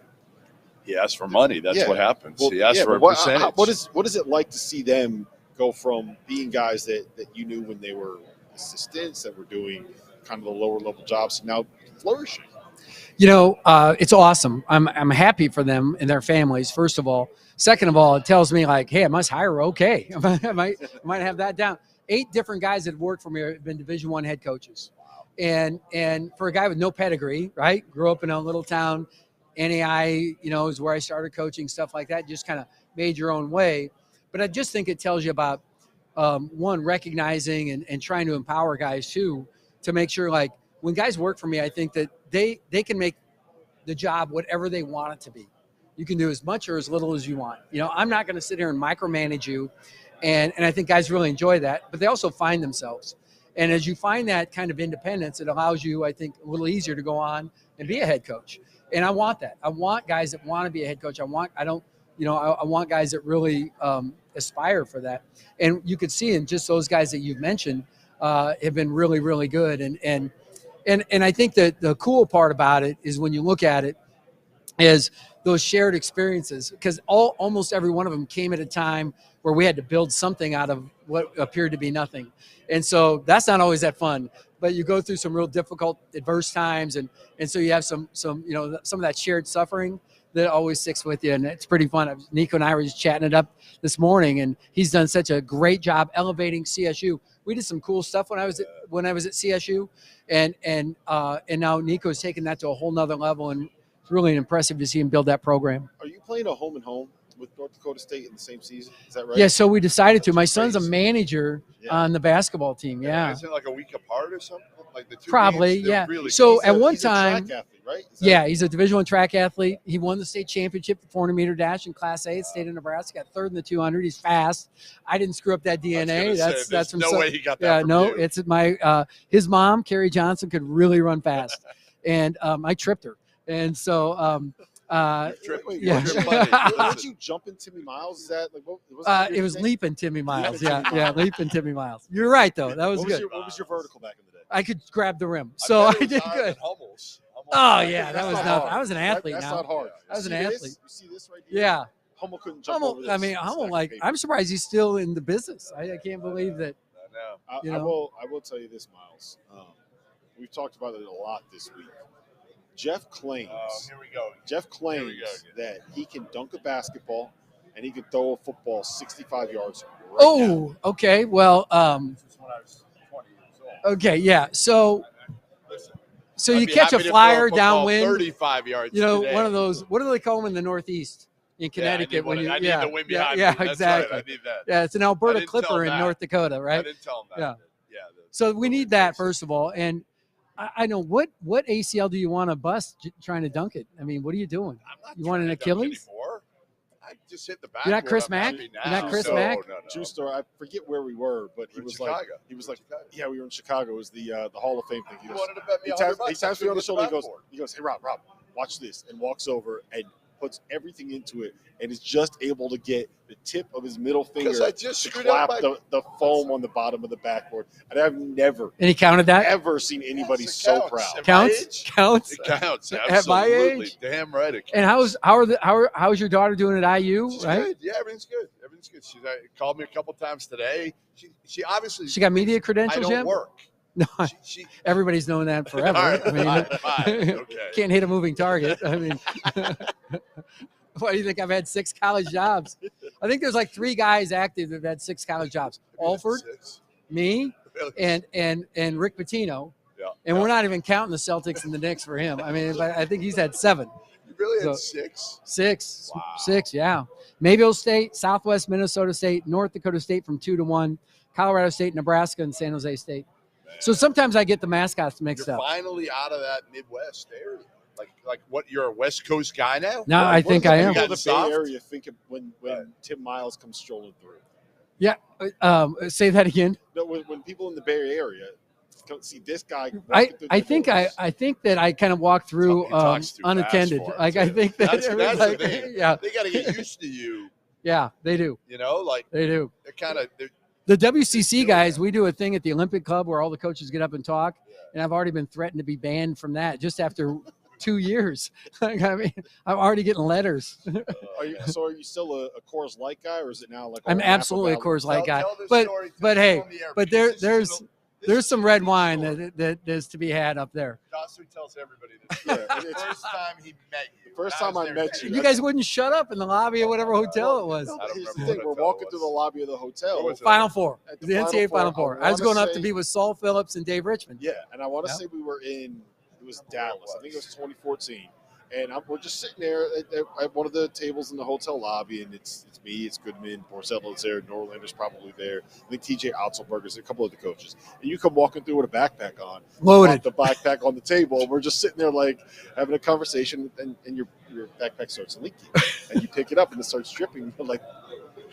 Speaker 11: He asks for money. That's what happens. Well, he asks for a percentage.
Speaker 1: What is it like to see them go from being guys that you knew when they were assistants that were doing kind of the lower level jobs to now flourishing?
Speaker 14: It's awesome. I'm happy for them and their families, first of all. Second of all, it tells me like, hey, I must hire okay. I might have that down. 8 different guys that have worked for me have been Division I head coaches. And for a guy with no pedigree, right? Grew up in a little town. NAI, is where I started coaching, stuff like that. Just kind of made your own way. But I just think it tells you about, one, recognizing and trying to empower guys, too, to make sure, like, when guys work for me, I think that they can make the job whatever they want it to be. You can do as much or as little as you want. I'm not going to sit here and micromanage you. And I think guys really enjoy that. But they also find themselves. And as you find that kind of independence, it allows you, I think, a little easier to go on and be a head coach. And I want that. I want guys that want to be a head coach. I want guys that really aspire for that. And you could see in just those guys that you've mentioned have been really, really good. And I think that the cool part about it is when you look at it is those shared experiences, because almost every one of them came at a time where we had to build something out of what appeared to be nothing. And so that's not always that fun. But you go through some real difficult, adverse times, and so you have some of that shared suffering that always sticks with you, and it's pretty fun. Niko and I were just chatting it up this morning, and he's done such a great job elevating CSU we did some cool stuff when I was at CSU, and now Niko's taken that to a whole nother level, and it's really impressive to see him build that program.
Speaker 1: Are you playing a home and home with North Dakota State in the same season? Is that right?
Speaker 14: Yeah, so we decided to. My
Speaker 11: That's
Speaker 14: son's a
Speaker 11: crazy.
Speaker 14: manager on the basketball team. Yeah,
Speaker 11: Isn't it like a week apart or something? Like the two
Speaker 14: probably.
Speaker 11: games, they're
Speaker 14: Yeah.
Speaker 11: Really
Speaker 14: So
Speaker 1: He's
Speaker 14: at one
Speaker 1: he's a
Speaker 14: time,
Speaker 1: track athlete, right?
Speaker 14: yeah, he's a Division I track athlete. He won the state championship, the 400-meter dash in Class A at State of Nebraska. Got third in the 200. He's fast. I didn't screw up that DNA. That's from
Speaker 11: no
Speaker 14: some-
Speaker 11: way he got that.
Speaker 14: Yeah,
Speaker 11: from
Speaker 14: no,
Speaker 11: you.
Speaker 14: it's my his mom, Carrie Johnson, could really run fast, and I tripped her. And so,
Speaker 1: Wait,
Speaker 14: yeah.
Speaker 1: Did you jump in Timmy Miles? Is that like what was
Speaker 14: it was leaping Timmy Miles. Yeah, leaping Timmy Miles. You're right though. That was
Speaker 1: what
Speaker 14: good.
Speaker 1: What was your vertical back in the day?
Speaker 14: I could grab the rim, so I did good. Oh yeah, that was nothing. I was an athlete.
Speaker 1: That's
Speaker 14: now.
Speaker 1: not hard.
Speaker 14: I was an
Speaker 1: See this?
Speaker 14: athlete.
Speaker 1: You see this right here?
Speaker 14: Yeah.
Speaker 1: Hummel couldn't jump over this.
Speaker 14: I mean, Hummel, like, I'm surprised he's still in the business. I can't believe that. You know?
Speaker 1: I will tell you this, Miles. We've talked about it a lot this week. Jeff claims.
Speaker 11: Here we go.
Speaker 1: Jeff claims that he can dunk a basketball and he can throw a football 65 yards. Right now.
Speaker 14: Okay. Well, okay, yeah. So you
Speaker 11: I'd be
Speaker 14: catch a
Speaker 11: happy to throw
Speaker 14: flyer
Speaker 11: football
Speaker 14: downwind.
Speaker 11: 35 yards.
Speaker 14: You know,
Speaker 11: today.
Speaker 14: one of those. What do they call them in the Northeast in Connecticut?
Speaker 11: I need the wind behind
Speaker 14: yeah,
Speaker 11: me. That's
Speaker 14: exactly.
Speaker 11: right. I need that.
Speaker 14: Yeah, it's an
Speaker 11: I
Speaker 14: Alberta
Speaker 11: didn't tell
Speaker 14: Clipper in
Speaker 11: that.
Speaker 14: North Dakota, right?
Speaker 11: I didn't tell him that.
Speaker 14: Yeah.
Speaker 11: Yeah.
Speaker 14: So we need that first of all, and I know what ACL do you want to bust trying to dunk it? I mean, what are you doing? You want an Achilles?
Speaker 11: I just hit the back.
Speaker 14: You're not Chris Mack? You're not Chris Mack?
Speaker 11: No.
Speaker 1: True story. I forget where we were, but he was like, yeah, we were in Chicago. It was the Hall of Fame thing. He
Speaker 11: wanted to bet me
Speaker 1: he taps me on the shoulder.
Speaker 11: $100
Speaker 1: He goes, hey Rob, watch this, and walks over and puts everything into it, and is just able to get the tip of his middle finger
Speaker 11: I just
Speaker 1: to
Speaker 11: screwed
Speaker 1: clap
Speaker 11: up
Speaker 1: the foam on the bottom of the backboard. And I've never,
Speaker 14: And he counted that?
Speaker 1: ever seen anybody so proud.
Speaker 14: Counts?
Speaker 11: It counts.
Speaker 14: At my
Speaker 11: Absolutely.
Speaker 14: age?
Speaker 11: Damn right. It counts.
Speaker 14: And how's your daughter doing at IU?
Speaker 11: She's
Speaker 14: right?
Speaker 11: good. Yeah, everything's good. Everything's good. She called me a couple times today. She obviously
Speaker 14: She got media credentials
Speaker 11: I
Speaker 14: yet?
Speaker 11: don't work.
Speaker 14: No, everybody's known that forever.
Speaker 11: All right,
Speaker 14: I mean,
Speaker 11: fine, okay.
Speaker 14: Can't hit a moving target. I mean, why do you think I've had 6 college jobs? I think there's like 3 guys active that have had 6 college jobs. Alford, me, and Rich Pitino.
Speaker 11: Yeah.
Speaker 14: And we're not even counting the Celtics and the Knicks for him. I mean, I think he's had 7.
Speaker 11: You really had
Speaker 14: So-
Speaker 11: 6?
Speaker 14: 6.
Speaker 11: Wow.
Speaker 14: 6, yeah. Mayville State, Southwest Minnesota State, North Dakota State from 2 to 1, Colorado State, Nebraska, and San Jose State. So sometimes I get the mascots mixed
Speaker 11: You're
Speaker 14: up.
Speaker 11: finally out of that Midwest area. Like what? You're a West Coast guy now?
Speaker 14: No, I think I am.
Speaker 1: People in the Bay Area think of when Tim Miles comes strolling through.
Speaker 14: Yeah. Say that again.
Speaker 1: No, when people in the Bay Area come see this guy,
Speaker 14: I think that I kind of walk through unattended. Like I think that
Speaker 11: That's
Speaker 14: like,
Speaker 11: the thing.
Speaker 14: yeah,
Speaker 11: They got to get used to you.
Speaker 14: yeah, they do.
Speaker 11: You know, like
Speaker 14: They do.
Speaker 11: they're kind of.
Speaker 14: The WCC guys, we do a thing at the Olympic Club where all the coaches get up and talk, and I've already been threatened to be banned from that just after 2 years. Like, I mean, I'm already getting letters.
Speaker 1: Are you still a Coors Light guy, or is it now like?
Speaker 14: I'm
Speaker 1: all
Speaker 14: absolutely a
Speaker 1: Napa
Speaker 14: Valley?
Speaker 1: Valley?
Speaker 14: Coors Light guy,
Speaker 11: tell this
Speaker 14: but
Speaker 11: story to
Speaker 14: but
Speaker 11: the
Speaker 14: hey,
Speaker 11: on the air,
Speaker 14: but
Speaker 11: because
Speaker 14: there's some red wine that is to be had up there.
Speaker 11: Dauster tells everybody this. The first time he met you.
Speaker 1: First time I met you.
Speaker 14: You guys wouldn't shut up in the lobby of whatever hotel it was.
Speaker 1: No, but here's the thing: we're walking through the lobby of the hotel.
Speaker 14: Final Four,
Speaker 1: At
Speaker 14: the NCAA Final Four. I was going up to be with Saul Phillips and Dave Richmond.
Speaker 1: Yeah, and I want to
Speaker 14: Yeah.
Speaker 1: say we were in. It was Dallas. I think it was 2014. And we're just sitting there at one of the tables in the hotel lobby, and it's me, it's Goodman, Borsello's there, Norlander's probably there. I think TJ Otzelberger's, a couple of the coaches. And you come walking through with a backpack on.
Speaker 14: Loaded.
Speaker 1: The backpack on the table, and we're just sitting there like having a conversation, and your backpack starts leaking. And you pick it up, and it starts dripping. You're like,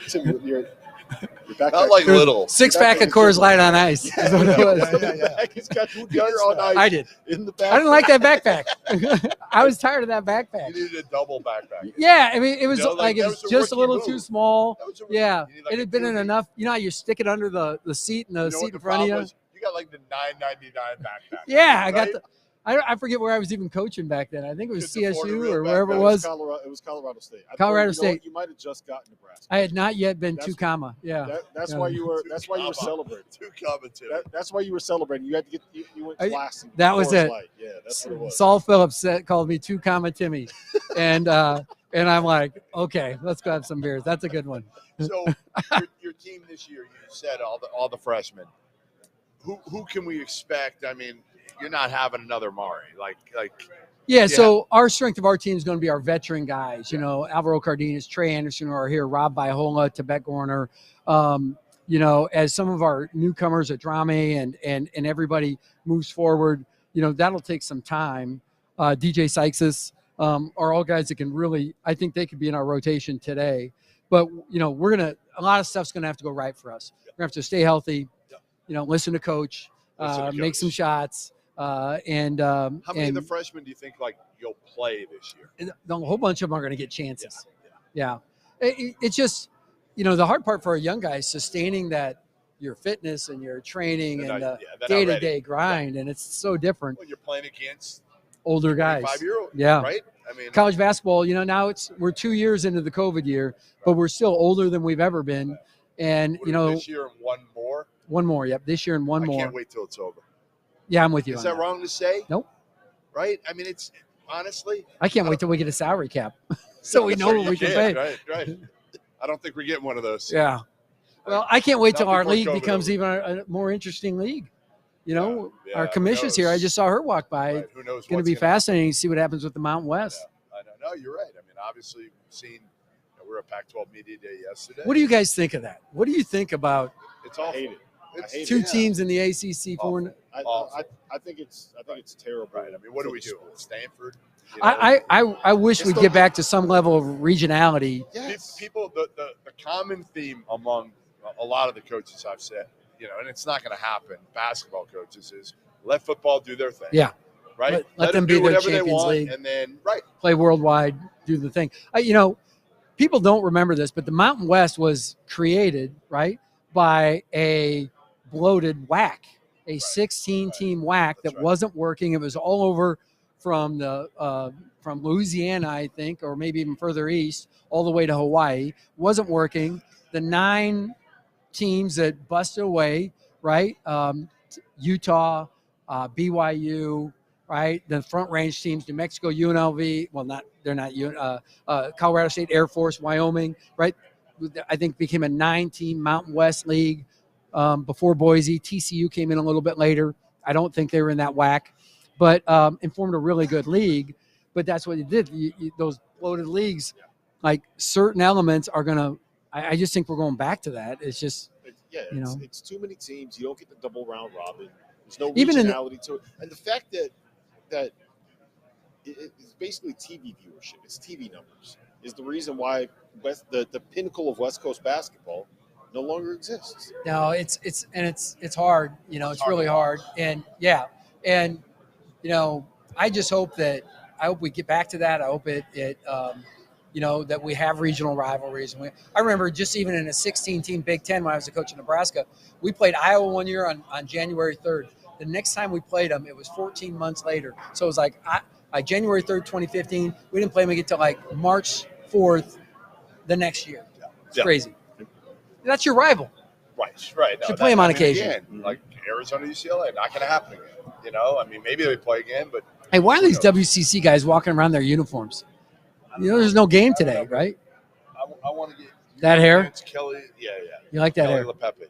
Speaker 1: Tim, your backpack.
Speaker 11: Not like little.
Speaker 14: 6-pack of Coors Light on ice. Is what it was.
Speaker 1: He's got gutter on ice.
Speaker 14: I did.
Speaker 1: In the back.
Speaker 14: I didn't like that backpack. I was tired of that backpack.
Speaker 11: You needed a double backpack.
Speaker 14: Yeah, I mean, it was
Speaker 11: You know,
Speaker 14: like it
Speaker 11: that
Speaker 14: was
Speaker 11: was a
Speaker 14: just a
Speaker 11: rookie
Speaker 14: little
Speaker 11: move.
Speaker 14: too small.
Speaker 11: That was a rookie.
Speaker 14: Yeah,
Speaker 11: You need like
Speaker 14: it
Speaker 11: a
Speaker 14: had been in
Speaker 11: doobie.
Speaker 14: enough. You know how you stick it under the seat and the
Speaker 11: You know
Speaker 14: seat
Speaker 11: what
Speaker 14: in
Speaker 11: the
Speaker 14: front of you.
Speaker 11: problem was? You got like the $9.99 backpack.
Speaker 14: Yeah, I got
Speaker 11: right?
Speaker 14: the. I forget where I was even coaching back then. I think it was
Speaker 11: Could afford a
Speaker 14: CSU
Speaker 11: real
Speaker 14: or wherever it
Speaker 1: It
Speaker 14: was.
Speaker 1: was Colorado State.
Speaker 14: Colorado
Speaker 1: you know
Speaker 14: State.
Speaker 1: what? You might have just gotten Nebraska.
Speaker 14: I had not yet been
Speaker 1: That's-
Speaker 14: 2 Yeah.
Speaker 1: That's
Speaker 14: Yeah.
Speaker 1: why you were. That's why you were celebrating. That's why you were celebrating. You had to get. You went classy. with
Speaker 14: That was
Speaker 1: Coors
Speaker 14: it.
Speaker 1: Light. Yeah, that's what it was.
Speaker 14: Saul Phillips called me 2 Timmy, and I'm like, okay, let's go have some beers. That's a good one.
Speaker 11: So your team this year, you said all the freshmen. who can we expect? I mean, you're not having another Mari.
Speaker 14: Yeah, so our strength of our team is going to be our veteran guys. You know, Alvaro Cardenas, Trey Anderson are here, Rob Viola, Tibet Gorner. You know, as some of our newcomers at Drame and everybody moves forward, you know, that'll take some time. DJ Sykes are all guys that can really, I think they could be in our rotation today. But, you know, a lot of stuff's going to have to go right for us. We're going to have to stay healthy, you know, listen to coach, make some shots.
Speaker 11: How many of the freshmen do you think you'll play this year?
Speaker 14: A whole bunch of them are going to get chances. Yeah. It's just, you know, the hard part for a young guy is sustaining that your fitness and your training and the day-to-day grind, and it's so different.
Speaker 11: Well, you're playing against
Speaker 14: older guys,
Speaker 11: 5-year-old,
Speaker 14: yeah,
Speaker 11: right? I mean,
Speaker 14: college basketball. You know, now we're 2 years into the COVID year, but we're still older than we've ever been, and you know,
Speaker 11: this year and one more.
Speaker 14: Yep, this year and one more.
Speaker 11: I can't wait till it's over.
Speaker 14: Yeah, I'm with you.
Speaker 11: Is that wrong to say?
Speaker 14: Nope.
Speaker 11: Right? I mean, it's honestly.
Speaker 14: I can't wait till we get a salary cap, so we know what we can pay.
Speaker 11: Right. I don't think we're getting one of those.
Speaker 14: Yeah. Well, I can't wait till our league becomes even a more interesting league. You know, our commission's here. I just saw her walk by.
Speaker 11: Right. Who knows?
Speaker 14: It's going to be fascinating to see what happens with the Mountain West.
Speaker 11: Yeah. I don't know. You're right. I mean, obviously, we've seen. We were at Pac-12 Media Day yesterday.
Speaker 14: What do you guys think of that? What do you think about?
Speaker 11: It's awful.
Speaker 1: I hate it.
Speaker 11: It's
Speaker 14: two teams in the ACC.
Speaker 1: I think it's terrible.
Speaker 11: Right. I mean, what do we do? Stanford. You
Speaker 14: know? I wish we'd get back to some level of regionality.
Speaker 11: Yes. People, the common theme among a lot of the coaches I've said, you know, and it's not going to happen. Basketball coaches is let football do their thing.
Speaker 14: Yeah.
Speaker 11: Right.
Speaker 14: Let them be their Champions League,
Speaker 11: and then
Speaker 14: play worldwide, do the thing. You know, people don't remember this, but the Mountain West was created by a bloated WAC, a 16-team WAC that wasn't working. It was all over from from Louisiana, I think, or maybe even further east, all the way to Hawaii. Wasn't working. The 9 teams that busted away, Utah, BYU, the Front Range teams, New Mexico, UNLV. Well, they're not Colorado State Air Force, Wyoming, I think became a 9-team Mountain West League before Boise. TCU came in a little bit later. I don't think they were in that WAC, but it formed a really good league. But that's what it did. Those bloated leagues, certain elements are going to – I just think we're going back to that. It's just –
Speaker 1: it's too many teams. You don't get the double round robin. There's no regionality to it. And the fact that it's basically TV viewership. It's TV numbers is the reason why the pinnacle of West Coast basketball no longer exists.
Speaker 14: No, it's hard. You know, it's really hard. And I just hope we get back to that. I hope that we have regional rivalries. I remember just even in a 16-team Big Ten when I was a coach in Nebraska, we played Iowa one year on January 3rd. The next time we played them, it was 14 months later. So it was January 3rd, 2015. We didn't play them again until March 4th the next year. It's crazy. That's your rival.
Speaker 11: Right.
Speaker 14: No, you play them on occasion.
Speaker 11: Again, like Arizona, UCLA, not going to happen again. You know, I mean, maybe they play again, but.
Speaker 14: Hey, why are these WCC guys walking around their uniforms? You know, there's no game today, right?
Speaker 11: I want to get
Speaker 14: that hair.
Speaker 11: Kelly, yeah.
Speaker 14: You like that hair?
Speaker 11: LePepe.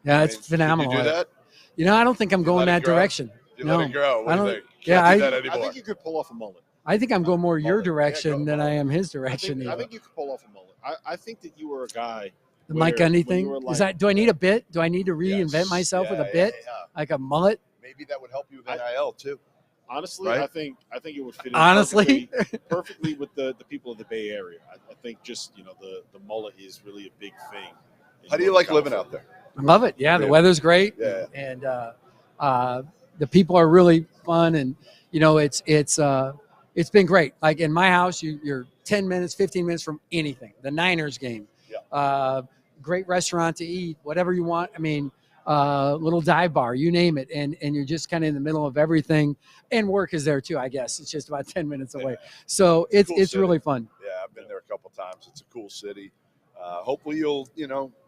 Speaker 14: Yeah, it's phenomenal.
Speaker 11: Did you do that?
Speaker 14: You know, I don't think I'm going that direction.
Speaker 11: You let it grow. What do you think?
Speaker 1: I think you could pull off a mullet.
Speaker 14: I think I'm going more your direction than I am his direction.
Speaker 1: I think you could pull off a mullet. I think that you were a guy.
Speaker 14: The Mike Gundy thing? Do I need a bit? Do I need to reinvent myself with a bit? Like a mullet?
Speaker 11: Maybe that would help you with NIL too.
Speaker 1: Honestly, I think it would fit
Speaker 14: in
Speaker 1: perfectly with the people of the Bay Area. I think just the mullet is really a big thing.
Speaker 11: How do you like living out there?
Speaker 14: I love it. Yeah, the weather's great.
Speaker 11: Yeah.
Speaker 14: And the people are really fun, and it's been great. Like in my house, you're 10 minutes, 15 minutes from anything. The Niners game.
Speaker 11: Yeah.
Speaker 14: Great restaurant to eat, whatever you want. I mean, little dive bar, you name it, and you're just kind of in the middle of everything. And work is there too, I guess. It's just about 10 minutes away. So it's
Speaker 11: cool
Speaker 14: really fun.
Speaker 11: Yeah, I've been there a couple times. It's a cool city. Hopefully you'll,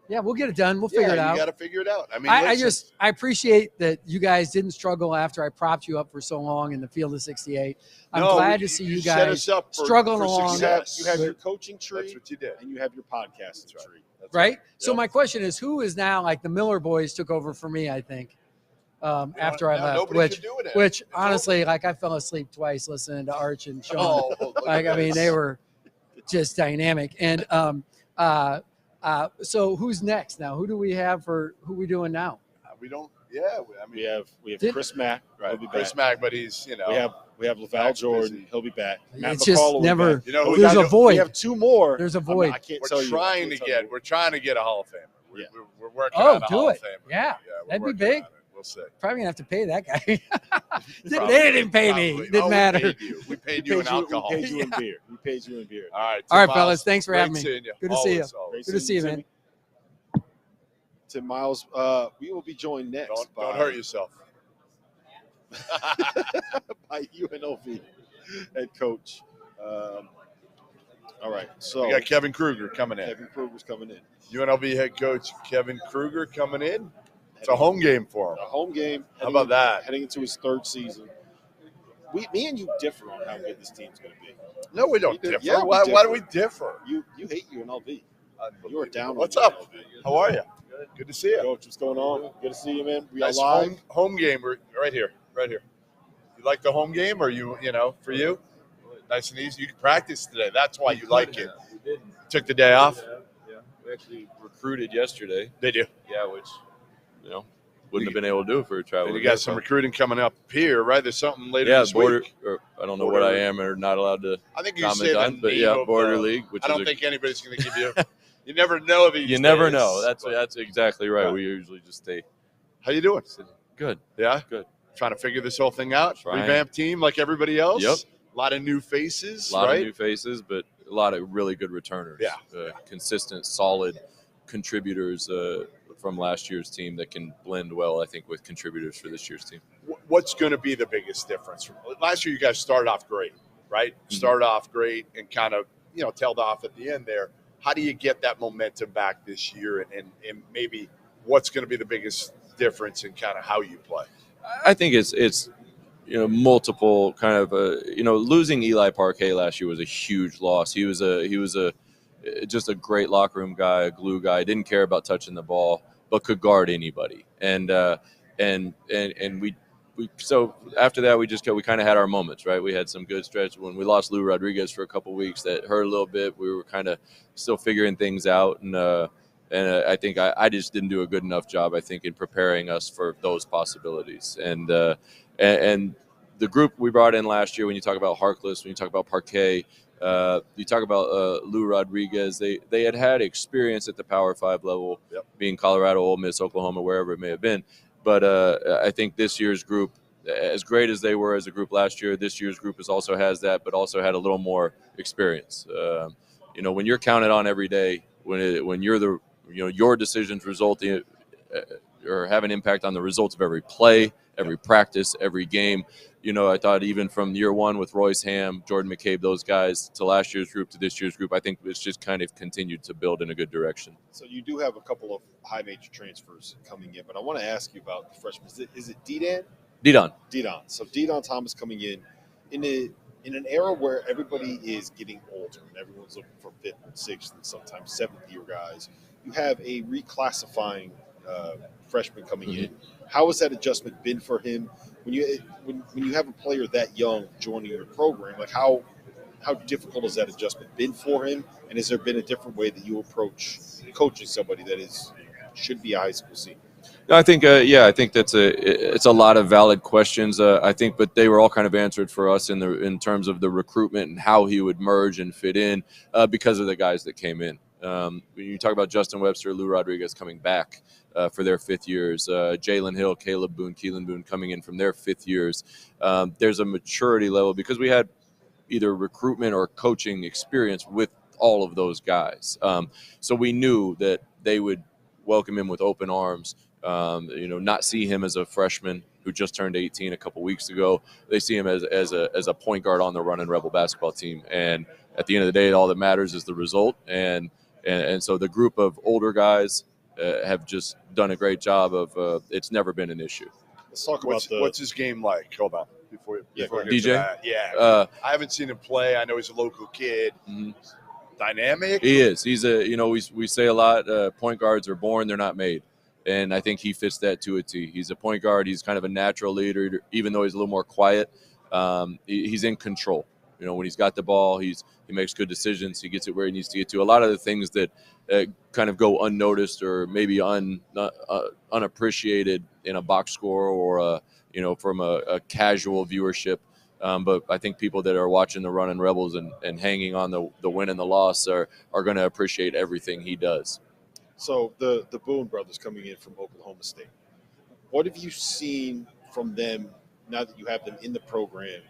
Speaker 14: Yeah, we'll get it done. We'll figure it out.
Speaker 11: You got to figure it out. I mean,
Speaker 14: I appreciate that you guys didn't struggle after I propped you up for so long in the field of 68. I'm glad to see you guys
Speaker 11: set us up
Speaker 14: struggling
Speaker 11: for
Speaker 14: along.
Speaker 11: Success.
Speaker 1: You have your coaching tree.
Speaker 11: That's what you did.
Speaker 1: And you have your podcasting tree.
Speaker 14: Right? So my question is, who is now, like the Miller boys took over for me, I think. after I left, which honestly, like I fell asleep twice listening to Arch and Sean. Like, I mean, they were just dynamic. And so who's next now? Who do we have for who we doing now?
Speaker 11: We don't. Yeah,
Speaker 1: we have Chris Mack.
Speaker 11: Right, Chris Mack, but he's
Speaker 1: we have Laval Jordan. He'll be back. Matt
Speaker 14: It's just
Speaker 1: McCall
Speaker 14: never.
Speaker 1: there's a void. We have two more.
Speaker 14: There's a void.
Speaker 11: We're trying to get a Hall of Famer. We're working on a Hall of Famer.
Speaker 14: Yeah, that'd be big.
Speaker 11: We'll see.
Speaker 14: Probably gonna have to pay that guy. They didn't pay me. Didn't matter.
Speaker 11: We paid you in alcohol.
Speaker 1: We paid you in beer. We paid you in beer.
Speaker 11: All right,
Speaker 14: all right, fellas. Thanks for having me.
Speaker 11: Good
Speaker 14: to see you. Good to see you, man.
Speaker 1: Tim Miles, we will be joined next.
Speaker 11: Don't hurt yourself.
Speaker 1: By UNLV head coach. All right, so
Speaker 11: we got Kevin Kruger coming in.
Speaker 1: Kevin Kruger's coming in.
Speaker 11: UNLV head coach Kevin Kruger coming in. It's a home game for him.
Speaker 1: A home game.
Speaker 11: How about that?
Speaker 1: Heading into his third season. Me and you differ on how good this team's going to be.
Speaker 11: No, we don't differ.
Speaker 1: Yeah,
Speaker 11: why do we differ?
Speaker 1: You hate UNLV. You are down.
Speaker 11: What's up? How are you? Good to see you.
Speaker 1: Coach, what's going on? Good to see you, man. We
Speaker 11: nice
Speaker 1: are live.
Speaker 11: Home game right here. You like the home game, or for you? Nice and easy. You can practice today. That's why you like it.
Speaker 15: We did.
Speaker 11: Took the day off?
Speaker 15: Yeah. We actually recruited yesterday.
Speaker 11: Did you?
Speaker 15: Yeah, which, wouldn't have been able to do for a travel.
Speaker 11: You got some recruiting coming up here, right? There's something later this
Speaker 15: border,
Speaker 11: week.
Speaker 15: Or I don't know what I am or not allowed to
Speaker 11: I think you
Speaker 15: comment
Speaker 11: say
Speaker 15: on, but yeah, Border League. Which
Speaker 11: I don't think anybody's going to give you. You never know these.
Speaker 15: You never know. That's exactly right. We usually just stay.
Speaker 11: How you doing?
Speaker 15: Good.
Speaker 11: Yeah.
Speaker 15: Good.
Speaker 11: Trying to figure this whole thing out.
Speaker 15: Trying.
Speaker 11: Revamp team like everybody else.
Speaker 15: Yep.
Speaker 11: A lot of new faces.
Speaker 15: A lot
Speaker 11: right?
Speaker 15: of new faces, but a lot of really good returners.
Speaker 11: Yeah.
Speaker 15: Consistent, solid contributors from last year's team that can blend well, I think, with contributors for this year's team.
Speaker 11: What's going to be the biggest difference? Last year, you guys started off great, right?
Speaker 15: Mm-hmm.
Speaker 11: Started off great and kind of, tailed off at the end there. How do you get that momentum back this year, and maybe what's going to be the biggest difference in kind of how you play?
Speaker 15: I think it's multiple kind of losing Eli Parquet last year was a huge loss. He was just a great locker room guy, a glue guy. Didn't care about touching the ball, but could guard anybody. And we so after that we kind of had our moments, right? We had some good stretch when we lost Lou Rodriguez for a couple of weeks. That hurt a little bit. We were kind of still figuring things out, and I think I just didn't do a good enough job, I think, in preparing us for those possibilities. And the group we brought in last year, when you talk about Harkless, when you talk about Parquet, you talk about Lou Rodriguez, they had experience at the Power 5 level, being Colorado, Ole Miss, Oklahoma, wherever it may have been. But I think this year's group, as great as they were as a group last year, this year's group also has that, but also had a little more experience. When you're counted on every day, when you're your decisions result in or have an impact on the results of every play, every practice, every game. I thought even from year one with Royce Ham, Jordan McCabe, those guys, to last year's group to this year's group, I think it's just kind of continued to build in a good direction.
Speaker 1: So you do have a couple of high major transfers coming in, but I want to ask you about the freshmen. Is it Dedan?
Speaker 15: Dedan.
Speaker 1: So Dedan Thomas coming in an era where everybody is getting older and everyone's looking for fifth and sixth and sometimes seventh year guys. You have a reclassifying freshman coming in. How has that adjustment been for him? When you have a player that young joining your program, like how difficult has that adjustment been for him? And has there been a different way that you approach coaching somebody that should be a high school senior?
Speaker 15: No, I think I think it's a lot of valid questions. I think, but they were all kind of answered for us in terms of the recruitment and how he would merge and fit in because of the guys that came in. When you talk about Justin Webster, Lou Rodriguez coming back for their fifth years, Jalen Hill, Caleb Boone, Keelan Boone coming in from their fifth years, there's a maturity level because we had either recruitment or coaching experience with all of those guys. So we knew that they would welcome him with open arms. Not see him as a freshman who just turned 18 a couple weeks ago. They see him as a point guard on the running Rebel basketball team. And at the end of the day, all that matters is the result. And so the group of older guys have just done a great job of it's never been an issue.
Speaker 1: Let's talk
Speaker 11: what's his game like? Hold on. Before we get
Speaker 15: DJ?
Speaker 11: to that. Yeah. I haven't seen him play. I know he's a local kid.
Speaker 15: Mm-hmm.
Speaker 11: Dynamic.
Speaker 15: He is. He's we say a lot, point guards are born, they're not made. And I think he fits that to a T. He's a point guard. He's kind of a natural leader, even though he's a little more quiet. He's in control. When he's got the ball, he makes good decisions. He gets it where he needs to get to. A lot of the things that kind of go unnoticed or maybe unappreciated in a box score or from a casual viewership. But I think people that are watching the Runnin' Rebels and hanging on the win and the loss are going to appreciate everything he does.
Speaker 1: So the Boone brothers coming in from Oklahoma State, what have you seen from them now that you have them in the program,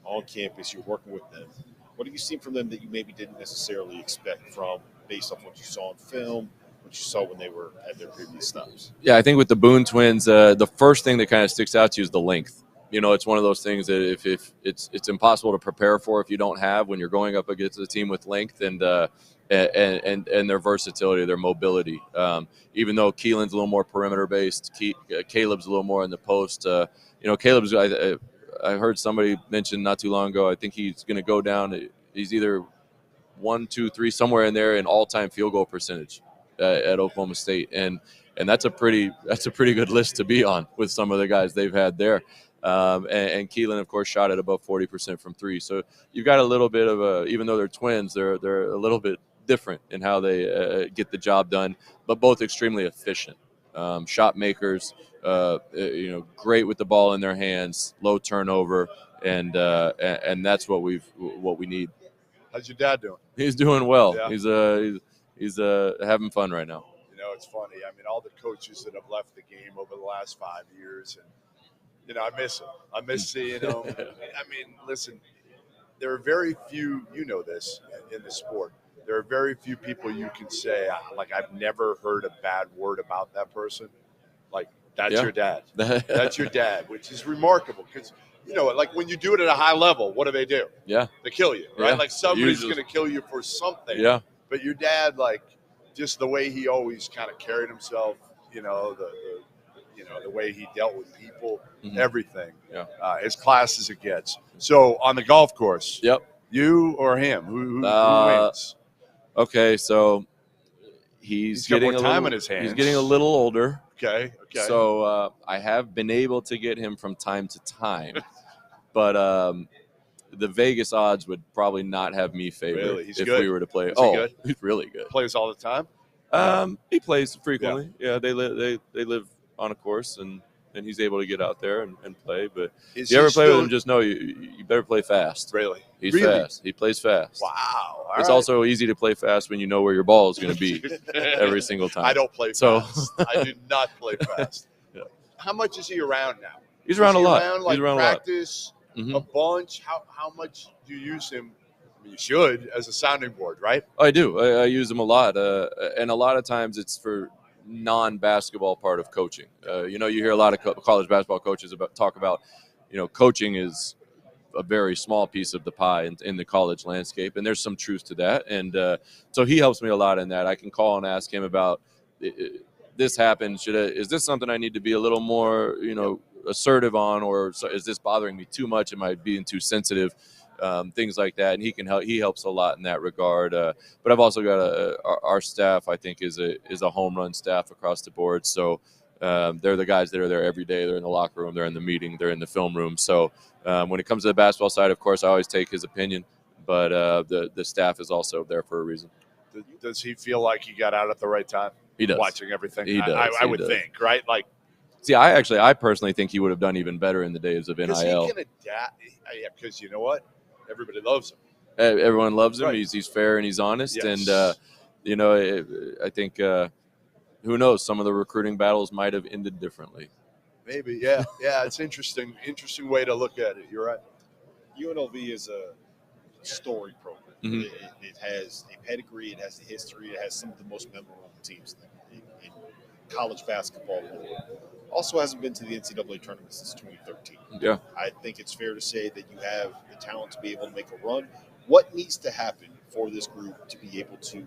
Speaker 1: on campus, you're working with them? What have you seen from them that you maybe didn't necessarily expect from based off what you saw in film, what you saw when they were at their previous stops?
Speaker 15: Yeah, I think with the Boone twins, the first thing that kind of sticks out to you is the length. It's one of those things that if it's impossible to prepare for if you don't have when you're going up against a team with length and their versatility, their mobility. Even though Keelan's a little more perimeter based, Caleb's a little more in the post. Caleb's. I heard somebody mention not too long ago. I think he's going to go down. He's either 1, 2, 3, somewhere in there in all-time field goal percentage at Oklahoma State, and that's a pretty good list to be on with some of the guys they've had there. And Keelan, of course, shot at above 40% from three. So you've got a little bit of even though they're twins, they're a little bit different in how they get the job done, but both extremely efficient. Shot makers, great with the ball in their hands, low turnover, and that's what we need.
Speaker 11: How's your dad doing?
Speaker 15: He's doing well.
Speaker 11: Yeah.
Speaker 15: He's having fun right now.
Speaker 11: It's funny. I mean, all the coaches that have left the game over the last 5 years, and I miss them. I miss seeing them. I mean, listen, there are very few. You know this in the sport. There are very few people you can say, like, I've never heard a bad word about that person. Like, that's your dad. That's your dad, which is remarkable because, like when you do it at a high level, what do?
Speaker 15: Yeah.
Speaker 11: They kill you, right?
Speaker 15: Yeah.
Speaker 11: Like somebody's going to kill you for something.
Speaker 15: Yeah.
Speaker 11: But your dad, like, just the way he always kind of carried himself, the way he dealt with people, everything.
Speaker 15: Yeah.
Speaker 11: As class as it gets. So on the golf course,
Speaker 15: yep.
Speaker 11: You or him? Who wins?
Speaker 15: Okay, so he's
Speaker 11: got
Speaker 15: getting
Speaker 11: more time in his hands.
Speaker 15: He's getting a little older.
Speaker 11: Okay.
Speaker 15: So I have been able to get him from time to time, but the Vegas odds would probably not have me favored
Speaker 11: Really? He's
Speaker 15: if
Speaker 11: good?
Speaker 15: we were to play.
Speaker 11: Is he good?
Speaker 15: He's really good.
Speaker 11: Plays all the time?
Speaker 15: He plays frequently. Yeah, they live on a course, and he's able to get out there and play. But if you ever play with him, just know you better play fast.
Speaker 11: Really?
Speaker 15: He's fast. He plays fast.
Speaker 11: Wow.
Speaker 15: It's also easy to play fast when you know where your ball is going to be every single time.
Speaker 11: I don't play fast. I do not play fast.
Speaker 15: Yeah.
Speaker 11: How much is he around now?
Speaker 15: He's around a lot.
Speaker 11: He's around
Speaker 15: practice,
Speaker 11: a bunch. How much do you use him? I mean, you should as a sounding board, right?
Speaker 15: I do. I use him a lot, and a lot of times it's for non-basketball part of coaching. You hear a lot of college basketball coaches talk about, coaching is a very small piece of the pie in the college landscape, and there's some truth to that. And so he helps me a lot in that. I can call and ask him about this happened. Is this something I need to be a little more, assertive on, or is this bothering me too much? Am I being too sensitive? Things like that, and he helps a lot in that regard. But I've also got our staff. I think is a home run staff across the board. So they're the guys that are there every day. They're in the locker room. They're in the meeting. They're in the film room. So when it comes to the basketball side, of course, I always take his opinion. But the staff is also there for a reason.
Speaker 11: Does he feel like he got out at the right time?
Speaker 15: He does.
Speaker 11: Watching everything.
Speaker 15: He does.
Speaker 11: I would think, right? Like,
Speaker 15: see, I personally think he would have done even better in the days of NIL.
Speaker 11: Because he can adapt. Yeah, because you know what? Everybody loves him.
Speaker 15: Everyone loves him.
Speaker 11: Right.
Speaker 15: He's fair and he's honest.
Speaker 11: Yes.
Speaker 15: And, I think, who knows, some of the recruiting battles might have ended differently.
Speaker 11: Maybe, yeah. Yeah, it's interesting way to look at it. You're right.
Speaker 1: UNLV is a story program.
Speaker 15: Mm-hmm.
Speaker 1: It has a pedigree. It has a history. It has some of the most memorable teams in college basketball. Also hasn't been to the NCAA tournament since 2013.
Speaker 15: Yeah.
Speaker 1: I think it's fair to say that you have the talent to be able to make a run. What needs to happen for this group to be able to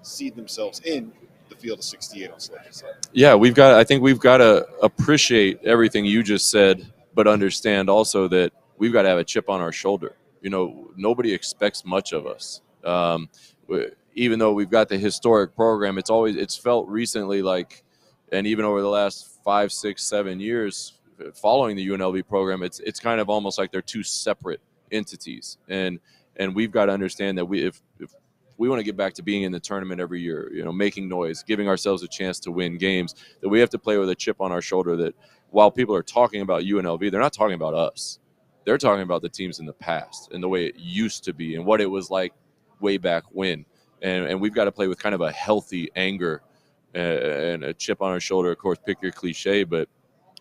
Speaker 1: see themselves in the field of 68 on selection side?
Speaker 15: Yeah, I think we've got to appreciate everything you just said, but understand also that we've got to have a chip on our shoulder. Nobody expects much of us. Even though we've got the historic program, it's felt recently like And even over the last 5, 6, 7 years following the UNLV program, it's kind of almost like they're two separate entities. And we've got to understand that if we want to get back to being in the tournament every year, making noise, giving ourselves a chance to win games, that we have to play with a chip on our shoulder that while people are talking about UNLV, they're not talking about us. They're talking about the teams in the past and the way it used to be and what it was like way back when. And we've got to play with kind of a healthy anger and a chip on our shoulder. Of course, pick your cliche, but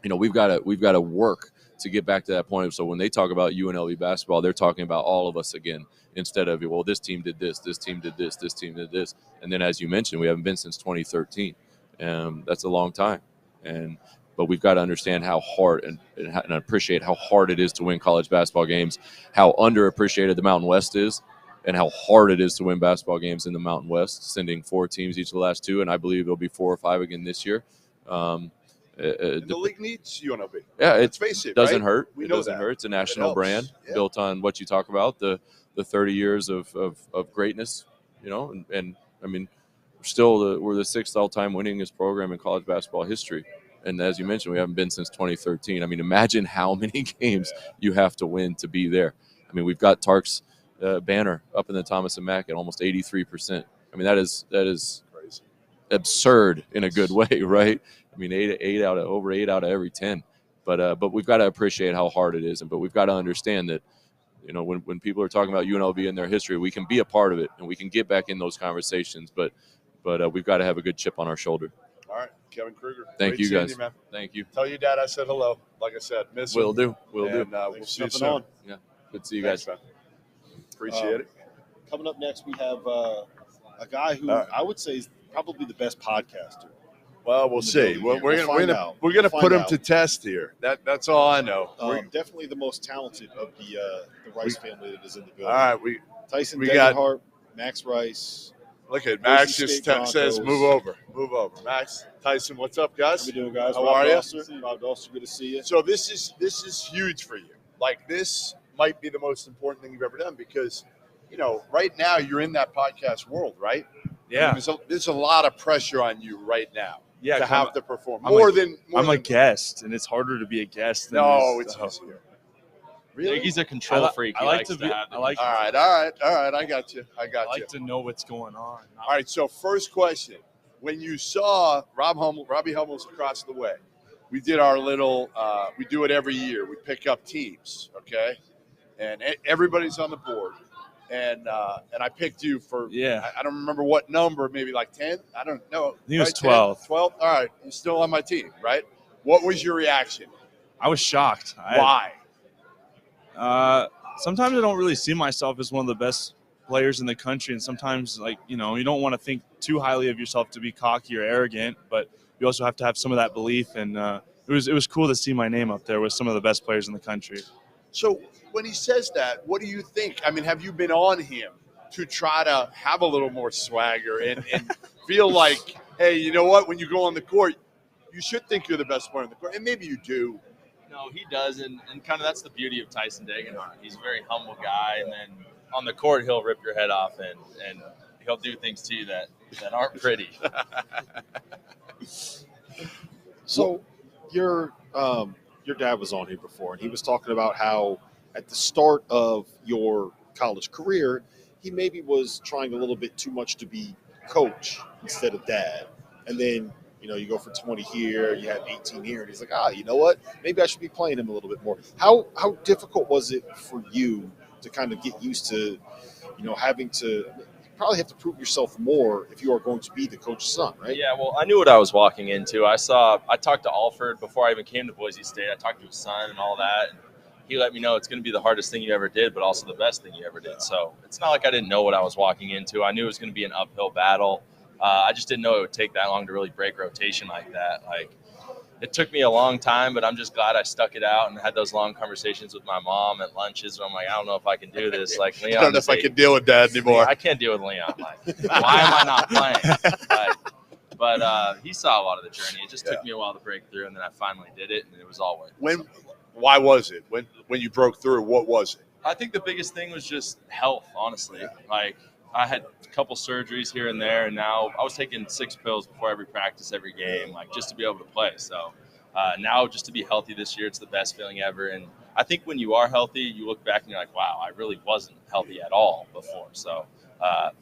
Speaker 15: we've got to work to get back to that point. So when they talk about UNLV basketball, they're talking about all of us again, instead of, well, this team did this team did this team did this. And then, as you mentioned, we haven't been since 2013. That's a long time. But we've got to understand how hard and appreciate how hard it is to win college basketball games, how underappreciated the Mountain West is, and how hard it is to win basketball games in the Mountain West, sending 4 teams each of the last 2, and I believe it'll be 4 or 5 again this year.
Speaker 11: The league needs UNLV.
Speaker 15: Yeah,
Speaker 11: let's face it.
Speaker 15: Doesn't
Speaker 11: right?
Speaker 15: hurt.
Speaker 11: We
Speaker 15: It
Speaker 11: know
Speaker 15: doesn't
Speaker 11: that.
Speaker 15: hurt. It's a national brand
Speaker 11: built
Speaker 15: built on what you talk about, the 30 years of greatness, and I mean, we're the 6th all-time winningest program in college basketball history. And as you mentioned, we haven't been since 2013. I mean, imagine how many games you have to win to be there. I mean, we've got Tark's banner up in the Thomas and Mack at almost 83%. I mean, that is
Speaker 11: crazy,
Speaker 15: absurd in a good way, right? I mean, 8 out of every 10. But we've got to appreciate how hard it is, but we've got to understand that, when people are talking about UNLV and their history, we can be a part of it and we can get back in those conversations. But we've got to have a good chip on our shoulder.
Speaker 11: All right, Kevin Kruger.
Speaker 15: Thank
Speaker 11: Great
Speaker 15: you,
Speaker 11: seeing
Speaker 15: guys.
Speaker 11: man.
Speaker 15: Thank you.
Speaker 11: Tell your dad I said hello. Like I said, miss him.
Speaker 15: Will do. Will do.
Speaker 11: And, we'll see you
Speaker 1: Jumping
Speaker 11: soon.
Speaker 1: on.
Speaker 15: Yeah. Good to see you
Speaker 11: Thanks,
Speaker 15: guys.
Speaker 11: man. Appreciate it.
Speaker 1: Coming up next, we have a guy who I would say is probably the best podcaster.
Speaker 11: Well, we'll see. We're gonna
Speaker 1: We'll
Speaker 11: put him
Speaker 1: find
Speaker 11: to
Speaker 1: out.
Speaker 11: test here. That's all I know.
Speaker 1: Definitely the most talented of the Rice family that is in the building.
Speaker 11: All right,
Speaker 1: Tyson
Speaker 11: we got-
Speaker 1: Degenhart, Max Rice.
Speaker 11: Look at
Speaker 1: Boise
Speaker 11: Max just
Speaker 1: State
Speaker 11: says
Speaker 1: Broncos.
Speaker 11: move over. Max, Tyson, what's up, guys?
Speaker 1: How we doing, guys?
Speaker 11: How
Speaker 1: Rob
Speaker 11: are you?
Speaker 1: Dauster. Rob Dauster, good to see you.
Speaker 11: So this is huge for you. Like, this might be the most important thing you've ever done because, right now you're in that podcast world, right?
Speaker 16: Yeah.
Speaker 11: I mean, there's a lot of pressure on you right now.
Speaker 16: Yeah,
Speaker 11: to
Speaker 16: 'cause
Speaker 11: have to perform
Speaker 16: I'm a
Speaker 11: than
Speaker 16: guest, and it's harder to be a guest. Than
Speaker 11: No,
Speaker 16: it is
Speaker 11: it's
Speaker 16: the host.
Speaker 11: easier.
Speaker 16: Really?
Speaker 17: He's a control freak.
Speaker 16: I
Speaker 17: He
Speaker 16: like
Speaker 17: likes
Speaker 16: to be.
Speaker 17: have
Speaker 16: I like.
Speaker 11: All right. I got you. I
Speaker 16: like to know what's going on.
Speaker 11: All right. So first question: when you saw Robbie Hummel's across the way, we did our little. We do it every year. We pick up teams, okay, and everybody's on the board. And I picked you for I don't remember what number, maybe like 10. I don't know.
Speaker 16: I think it was
Speaker 11: right,
Speaker 16: 12.
Speaker 11: 10? 12. All right, you're still on my team, right? What was your reaction?
Speaker 16: I was shocked.
Speaker 11: Why?
Speaker 16: Sometimes I don't really see myself as one of the best players in the country, and sometimes, you don't want to think too highly of yourself to be cocky or arrogant, but you also have to have some of that belief. And it was cool to see my name up there with some of the best players in the country.
Speaker 11: So when he says that, what do you think? I mean, have you been on him to try to have a little more swagger and feel like, hey, you know what? When you go on the court, you should think you're the best player on the court, and maybe you do.
Speaker 17: No, he does, and kind of that's the beauty of Tyson Degenhart. He's a very humble guy, and then on the court he'll rip your head off and he'll do things to you that aren't pretty.
Speaker 1: So your dad was on here before, and he was talking about how at the start of your college career, he maybe was trying a little bit too much to be coach instead of dad. And then, you go for 20 here, you have 18 here, and he's like, you know what? Maybe I should be playing him a little bit more. How difficult was it for you to kind of get used to, having to probably have to prove yourself more if you are going to be the coach's son, right?
Speaker 17: Yeah, well, I knew what I was walking into. I talked to Alford before I even came to Boise State. I talked to his son and all that. And he let me know it's going to be the hardest thing you ever did, but also the best thing you ever did. So it's not like I didn't know what I was walking into. I knew it was going to be an uphill battle. I just didn't know it would take that long to really break rotation like that. It took me a long time, but I'm just glad I stuck it out and had those long conversations with my mom at lunches. And I'm like, I don't know if I can do this. Leon,
Speaker 11: I don't know if I can deal with Dad anymore.
Speaker 17: I can't deal with Leon. Why am I not playing? But he saw a lot of the journey. It just took me a while to break through, and then I finally did it, and it was all worth it.
Speaker 11: Why was it? When you broke through, what was it?
Speaker 17: I think the biggest thing was just health, honestly. I had a couple surgeries here and there, and now I was taking 6 pills before every practice, every game, like just to be able to play. So now just to be healthy this year, it's the best feeling ever. And I think when you are healthy, you look back and you're like, wow, I really wasn't healthy at all before. So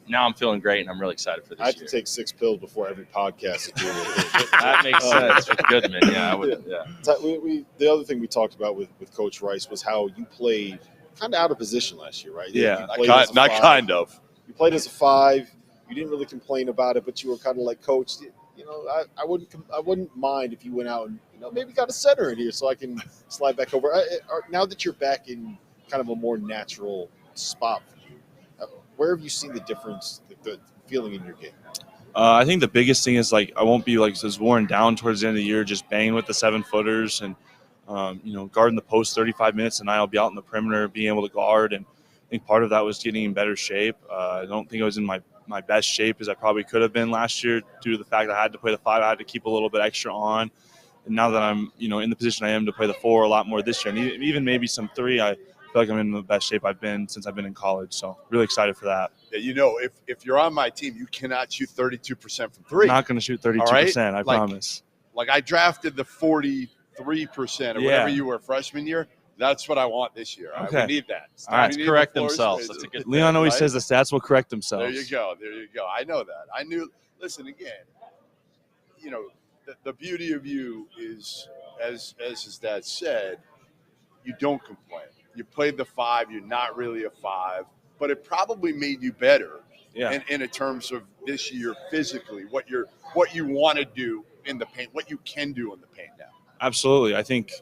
Speaker 17: now I'm feeling great, and I'm really excited for this year.
Speaker 1: I have to take 6 pills before every podcast to do it.
Speaker 17: That makes sense with Goodman. Yeah, I would. Yeah.
Speaker 1: The other thing we talked about with Coach Rice was how you played kind of out of position last year, right?
Speaker 3: Yeah,
Speaker 1: not
Speaker 3: kind of.
Speaker 1: You played as a 5. You didn't really complain about it, but you were kind of like, Coach, you know, I wouldn't mind if you went out and, you know, maybe got a center in here so I can slide back over. Now that you're back in kind of a more natural spot for you, where have you seen the difference, the feeling in your game?
Speaker 16: I think the biggest thing is, like, I won't be like as worn down towards the end of the year, just banging with the 7-footers and, you know, guarding the post 35 minutes, and I'll be out in the perimeter being able to guard. And I think part of that was getting in better shape. I don't think I was in my best shape as I probably could have been last year due to the fact that I had to play the 5. I had to keep a little bit extra on. And now that I'm, you know, in the position I am to play the 4 a lot more this year, and even maybe some 3, I feel like I'm in the best shape I've been since I've been in college. So really excited for that.
Speaker 3: Yeah, you know, if you're on my team, you cannot shoot 32% from 3.
Speaker 16: I'm not going to shoot 32%, right? I promise.
Speaker 3: Like I drafted the 43% or whatever you were freshman year. That's what I want this year.
Speaker 16: Okay.
Speaker 3: We need that.
Speaker 17: All right, correct themselves. That's a good thing.
Speaker 16: Leon always says the stats will correct themselves.
Speaker 3: There you go. There you go. I know that. I knew. Listen, again, you know, the beauty of you is, as his dad said, you don't complain. You played the 5. You're not really a 5, but it probably made you better.
Speaker 16: Yeah.
Speaker 3: In terms of this year physically, what you want to do in the paint, what you can do in the paint now.
Speaker 16: Absolutely. I think,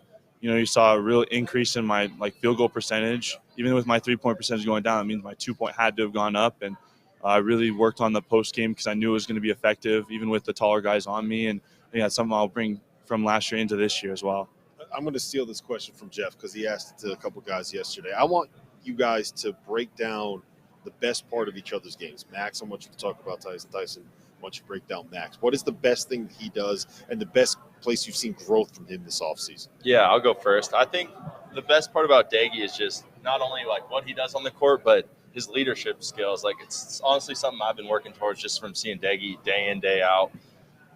Speaker 16: you know, you saw a real increase in my field goal percentage. Even with my 3-point percentage going down, that means my 2-point had to have gone up. And I really worked on the post game because I knew it was going to be effective, even with the taller guys on me. And I think that's something I'll bring from last year into this year as well.
Speaker 1: I'm going to steal this question from Jeff because he asked it to a couple guys yesterday. I want you guys to break down the best part of each other's games. Max, I want you to talk about Tyson. Tyson, I want you to break down Max. What is the best thing that he does and the best place you've seen growth from him this offseason?
Speaker 17: Yeah, I'll go first. I think the best part about Daggy is just not only like what he does on the court, but his leadership skills. Like, it's honestly something I've been working towards just from seeing Daggy day in, day out.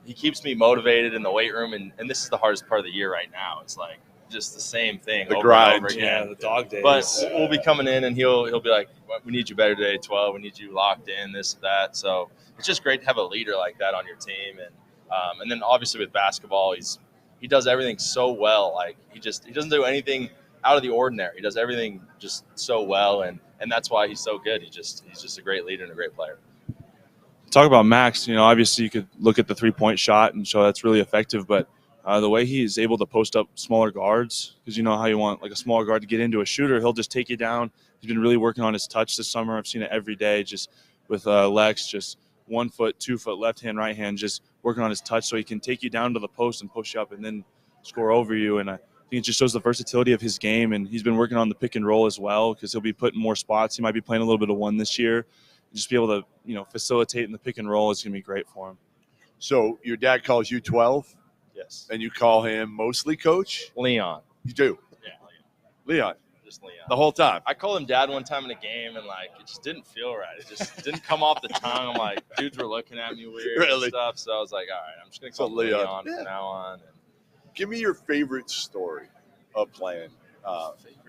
Speaker 17: He keeps me motivated in the weight room, and this is the hardest part of the year right now. It's like just the same thing
Speaker 3: the
Speaker 17: over
Speaker 3: grind,
Speaker 17: and over again.
Speaker 16: Yeah, the dog days.
Speaker 17: But we'll be coming in, and he'll be like, "We need you better today, 12. We need you locked in, this, that." So it's just great to have a leader like that on your team. And then obviously with basketball, he does everything so well. Like he doesn't do anything out of the ordinary. He does everything just so well, and that's why he's so good. He's just a great leader and a great player.
Speaker 16: Talk about Max, you know, obviously you could look at the 3-point shot and show that's really effective, but the way he is able to post up smaller guards, because you know how you want like a smaller guard to get into a shooter, he'll just take you down. He's been really working on his touch this summer. I've seen it every day, just with Lex, just 1 foot, 2 foot, left hand, right hand, just working on his touch so he can take you down to the post and push you up and then score over you. And I think it just shows the versatility of his game. And he's been working on the pick and roll as well because he'll be put in more spots. He might be playing a little bit of 1 this year. Just be able to, you know, facilitate in the pick and roll is going to be great for him.
Speaker 3: So your dad calls you 12?
Speaker 17: Yes.
Speaker 3: And you call him mostly Coach?
Speaker 17: Leon.
Speaker 3: You do?
Speaker 17: Yeah,
Speaker 3: Leon.
Speaker 17: Just Leon.
Speaker 3: The whole time?
Speaker 17: I called him Dad one time in a game, and like it just didn't feel right. It just didn't come off the tongue. I'm like, dudes were looking at me weird and stuff. So I was like, all right, I'm just going to call Leon from now on. And
Speaker 3: give me your favorite story of playing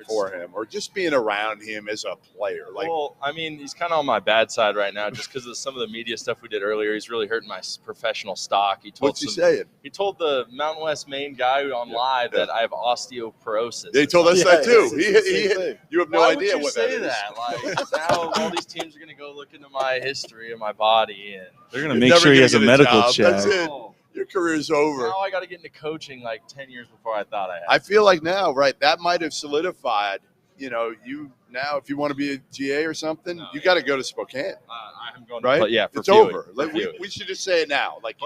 Speaker 3: for him, or just being around him as a player. Like,
Speaker 17: well, I mean, he's kind of on my bad side right now just because of some of the media stuff we did earlier. He's really hurting my professional stock.
Speaker 3: What's he saying?
Speaker 17: He told the Mountain West Maine guy on live that I have osteoporosis.
Speaker 3: They told us that too. You have no
Speaker 17: Why
Speaker 3: idea
Speaker 17: would you
Speaker 3: what
Speaker 17: say
Speaker 3: that is.
Speaker 17: Like now, all these teams are going to go look into my history of my body, and
Speaker 16: they're going to make sure he has a medical check.
Speaker 3: That's it. Your career's over.
Speaker 17: Now I got to get into coaching like 10 years before I thought I had.
Speaker 3: I feel like now, right, that might have solidified, you know, you now if you want to be a GA or something, you got to go to Spokane.
Speaker 17: I'm going
Speaker 3: right?
Speaker 17: To, yeah, for
Speaker 3: it's
Speaker 17: Pewee,
Speaker 3: over.
Speaker 17: for
Speaker 3: Like,
Speaker 17: Pewee.
Speaker 3: we should just say it now. Like,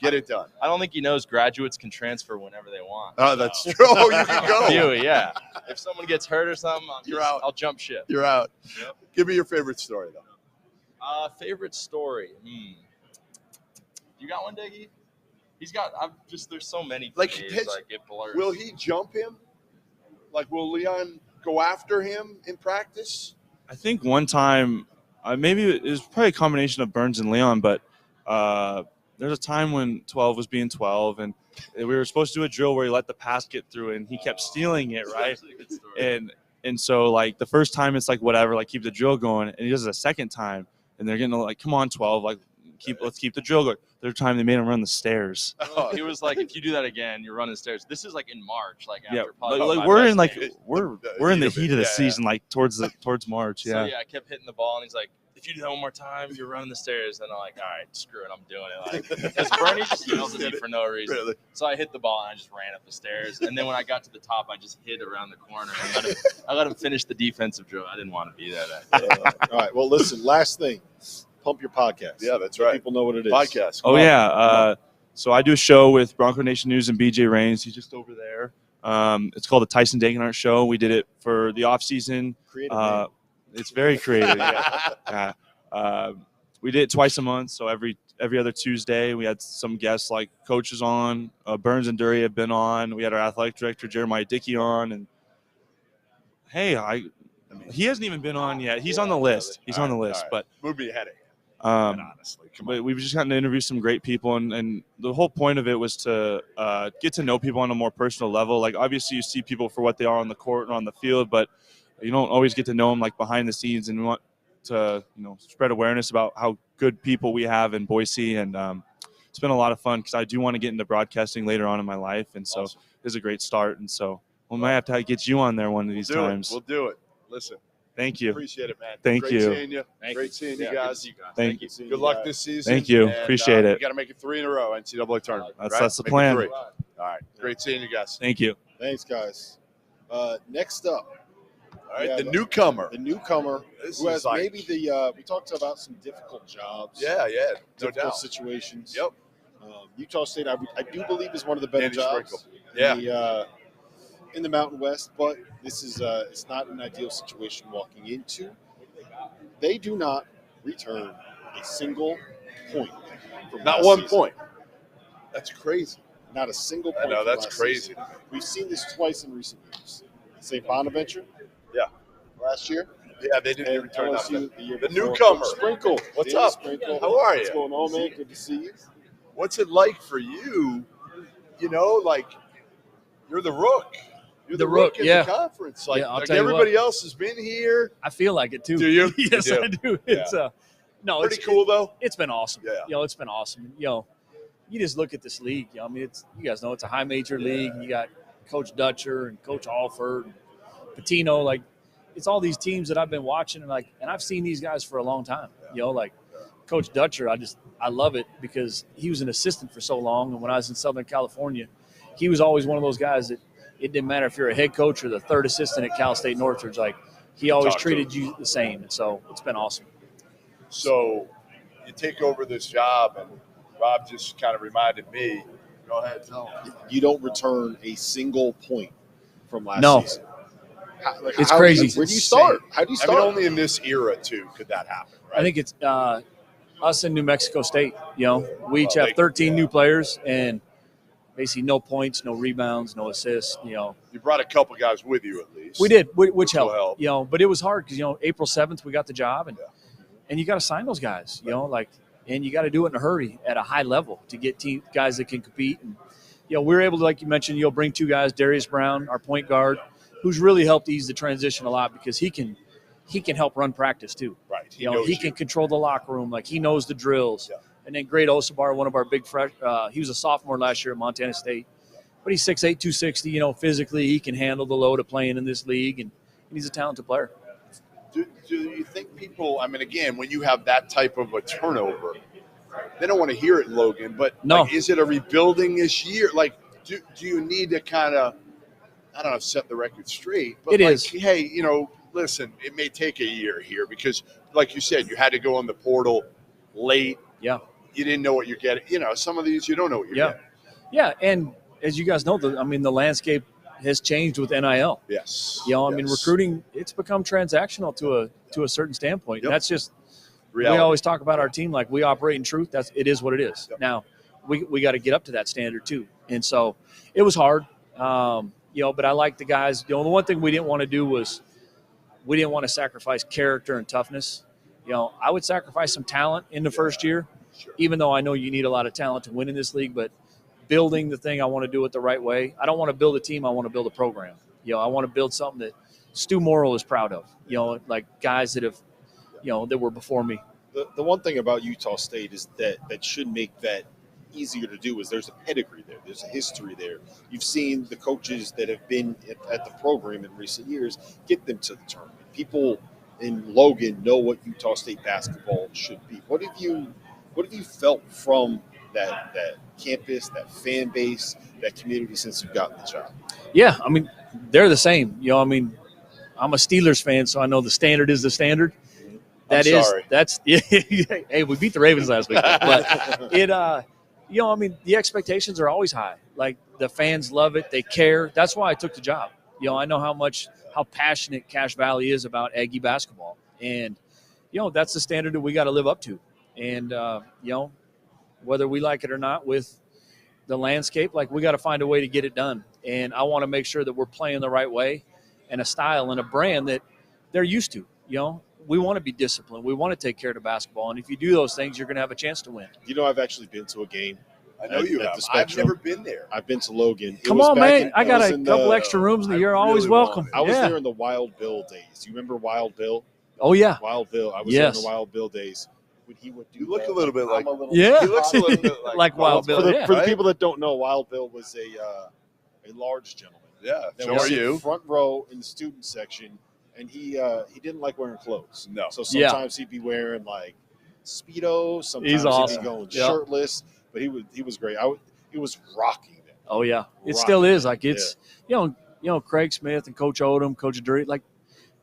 Speaker 3: get it done.
Speaker 17: I don't think he knows graduates can transfer whenever they want.
Speaker 3: Oh, that's true. Oh, you can go.
Speaker 17: Pewee, yeah. If someone gets hurt or something,
Speaker 3: You're out.
Speaker 17: I'll jump ship.
Speaker 3: You're out.
Speaker 17: Yep.
Speaker 3: Give me your favorite story, though.
Speaker 17: Favorite story. You got one, Diggy? He's got. There's so many.
Speaker 3: Like,
Speaker 17: it blurs.
Speaker 3: will he jump him? Like, will Leon go after him in practice?
Speaker 16: I think one time maybe it was probably a combination of Burns and Leon, but there's a time when 12 was being 12, and we were supposed to do a drill where he let the pass get through, and he kept stealing it, right? And so, like, the first time it's like, whatever, like, keep the drill going, and he does it a second time, and they're getting like, come on, 12, like, let's keep the drill going. Third time they made him run the stairs.
Speaker 17: He was like, if you do that again, you're running stairs. This is like in March, like after
Speaker 16: we're in like we're in the heat of the season, like towards March.
Speaker 17: So I kept hitting the ball, and he's like, if you do that one more time, you're running the stairs. And I'm like, all right, screw it, I'm doing it. Like, because Bernie just yells at me for no reason. Really? So I hit the ball and I just ran up the stairs. And then when I got to the top, I just hid around the corner. And I let him finish the defensive drill. I didn't want to be there that day.
Speaker 1: All right. Well, listen. Last thing. Pump your podcast.
Speaker 11: Yeah, that's right.
Speaker 1: People know what it is.
Speaker 11: Podcast.
Speaker 16: Oh, yeah. So I do a show with Bronco Nation News and BJ Rains. He's just over there. It's called the Tyson Degenhart Show. We did it for the off season.
Speaker 1: Creative.
Speaker 16: It's very creative. Yeah. We did it twice a month, so every other Tuesday we had some guests like coaches on. Burns and Dury have been on. We had our athletic director Jermari Dickey on, and he hasn't even been on yet. He's on the list. He's on the list, but
Speaker 11: we'll be ahead of him.
Speaker 16: Honestly, but we've just gotten to interview some great people, and the whole point of it was to get to know people on a more personal level. Like, obviously you see people for what they are on the court and on the field, but you don't always get to know them like behind the scenes, and we want to spread awareness about how good people we have in Boise, and it's been a lot of fun because I do want to get into broadcasting later on in my life, and so it's a great start, and so we might have to get you on there one of these times.
Speaker 11: We'll do it. Listen.
Speaker 16: Thank you.
Speaker 11: Appreciate it, man.
Speaker 16: Thank
Speaker 11: Great
Speaker 16: you.
Speaker 11: Seeing you. Great seeing you guys.
Speaker 16: Thank you.
Speaker 11: Good luck this season.
Speaker 16: Thank you.
Speaker 11: And,
Speaker 16: Appreciate it.
Speaker 11: You got to make it 3 in a row, NCAA tournament.
Speaker 16: That's the
Speaker 11: Make it
Speaker 16: plan.
Speaker 11: 3. All right. Great seeing you guys.
Speaker 16: Thank you.
Speaker 1: Thanks, guys. Next up.
Speaker 11: All right, the newcomer.
Speaker 1: The newcomer
Speaker 11: This
Speaker 1: who
Speaker 11: is
Speaker 1: has
Speaker 11: like-
Speaker 1: maybe we talked about some difficult jobs.
Speaker 11: Yeah, no
Speaker 1: difficult
Speaker 11: doubt.
Speaker 1: situations.
Speaker 11: Yep.
Speaker 1: Utah State, I do believe, is one of the better
Speaker 11: Andy
Speaker 1: jobs.
Speaker 11: Sprinkle. Yeah.
Speaker 1: In the Mountain West, but this is it's not an ideal situation walking into. They do not return a single point. From
Speaker 11: Not
Speaker 1: last
Speaker 11: one
Speaker 1: season.
Speaker 11: point. That's crazy.
Speaker 1: Not a single
Speaker 11: I
Speaker 1: point.
Speaker 11: know,
Speaker 1: from
Speaker 11: that's
Speaker 1: last
Speaker 11: crazy.
Speaker 1: season. We've seen this twice in recent years. St. Bonaventure.
Speaker 11: Yeah.
Speaker 1: Last year.
Speaker 11: Yeah, they didn't
Speaker 1: And
Speaker 11: return
Speaker 1: LSU
Speaker 11: nothing.
Speaker 1: the year
Speaker 11: The
Speaker 1: before.
Speaker 11: newcomer.
Speaker 1: Sprinkle.
Speaker 11: What's
Speaker 1: Danny
Speaker 11: up?
Speaker 1: Sprinkle.
Speaker 11: How are you?
Speaker 1: What's going on, man? Good to see you.
Speaker 11: What's it like for you? Like, you're the rook. You're the rook in the conference. Like,
Speaker 18: I'll tell you
Speaker 11: everybody
Speaker 18: what.
Speaker 11: else has been here.
Speaker 18: I feel like it too.
Speaker 11: Do you?
Speaker 18: Yes,
Speaker 11: You do?
Speaker 18: I do. It's
Speaker 11: Yeah.
Speaker 18: no,
Speaker 11: Pretty
Speaker 18: it's
Speaker 11: cool though.
Speaker 18: It's been awesome.
Speaker 11: Yeah.
Speaker 18: It's been awesome. You just look at this league. I mean, you guys know it's a high major league. You got Coach Dutcher and Coach Alford, and Pitino. Like, it's all these teams that I've been watching, and I've seen these guys for a long time. Like Coach Dutcher, I love it because he was an assistant for so long, and when I was in Southern California, he was always one of those guys that it didn't matter if you're a head coach or the third assistant at Cal State Northridge. Like, he always
Speaker 11: Talk to
Speaker 18: treated you the same, and so it's been awesome.
Speaker 11: So you take over this job, and Rob just kind of reminded me. Go ahead, tell him.
Speaker 1: You don't return a single point from last
Speaker 18: No.
Speaker 1: season.
Speaker 18: It's crazy.
Speaker 1: Where do you start? How do you
Speaker 11: I
Speaker 1: start?
Speaker 11: mean, only in this era too could that happen. Right?
Speaker 18: I think it's us in New Mexico State. We each have 13 new players and basically no points, no rebounds, no assists.
Speaker 11: You brought a couple guys with you at least.
Speaker 18: We did, which
Speaker 11: will
Speaker 18: helped.
Speaker 11: help.
Speaker 18: But it was hard because April 7th we got the job, and you got to sign those guys. And you got to do it in a hurry at a high level to get guys that can compete. And we're able to, like you mentioned, bring 2 guys, Darius Brown, our point guard, who's really helped ease the transition a lot because he can help run practice too.
Speaker 11: Right.
Speaker 18: He can control the locker room. Like, he knows the drills. Yeah. And then Great Osabar, one of our big fresh, he was a sophomore last year at Montana State, but he's 6'8", 260. Physically he can handle the load of playing in this league, and he's a talented player.
Speaker 11: Do you think people? I mean, again, when you have that type of a turnover, they don't want to hear it, Logan. But
Speaker 18: no,
Speaker 11: is it a rebuilding this year? Like, do you need to kind of, I don't know, set the record straight? But
Speaker 18: it is.
Speaker 11: Hey, listen, it may take a year here because, like you said, you had to go on the portal late.
Speaker 18: Yeah.
Speaker 11: You didn't know what you're getting. Some of these you don't know what you're getting.
Speaker 18: Yeah, and as you guys know, the landscape has changed with NIL.
Speaker 11: Yes.
Speaker 18: I mean, recruiting, it's become transactional to a certain standpoint.
Speaker 11: Yep.
Speaker 18: That's just
Speaker 11: reality.
Speaker 18: We always talk about our team like we operate in truth. It is what it is. Yep. Now, we got to get up to that standard too. And so it was hard. But I like the guys. The one thing we didn't want to do was we didn't want to sacrifice character and toughness. I would sacrifice some talent in the first year, even though I know you need a lot of talent to win in this league. But building the thing, I want to do it the right way. I don't want to build a team. I want to build a program. I want to build something that Stu Morrill is proud of, like guys that have, that were before me.
Speaker 1: The one thing about Utah State is that should make that easier to do is there's a pedigree there. There's a history there. You've seen the coaches that have been at the program in recent years get them to the tournament. People in Logan know what Utah State basketball should be. What have you felt from that campus, that fan base, that community since you've gotten the job?
Speaker 18: Yeah, I mean, they're the same. I'm a Steelers fan, so I know the standard is the standard. That's hey, we beat the Ravens last week, but the expectations are always high. Like the fans love it, they care. That's why I took the job. I know how passionate Cache Valley is about Aggie basketball, and that's the standard that we got to live up to. And whether we like it or not, with the landscape, like we got to find a way to get it done. And I want to make sure that we're playing the right way and a style and a brand that they're used to. We want to be disciplined. We want to take care of the basketball. And if you do those things, you're going to have a chance to win.
Speaker 1: I've actually been to a game.
Speaker 11: I know you have. I've never been there.
Speaker 1: I've been to Logan.
Speaker 18: Come on, man. I got a couple extra rooms in the year. Always welcome.
Speaker 1: I was there in the Wild Bill days. Do you remember Wild Bill?
Speaker 18: Oh, yeah.
Speaker 1: Wild Bill. I was there in the Wild Bill days. When he would do
Speaker 11: you look a little bit like
Speaker 18: he
Speaker 11: looks a little bit
Speaker 18: like Wild Bill.
Speaker 1: For the people that don't know, Wild Bill was a large gentleman.
Speaker 11: Yeah.
Speaker 1: That was in front row in the student section. And he didn't like wearing clothes.
Speaker 11: No.
Speaker 1: So sometimes he'd be wearing like Speedo. Sometimes
Speaker 18: He's awesome.
Speaker 1: He'd be going shirtless. But he was great. He was rocking it.
Speaker 18: Oh yeah, it still is. Like it's Craig Smith and Coach Odom, Coach Dury, like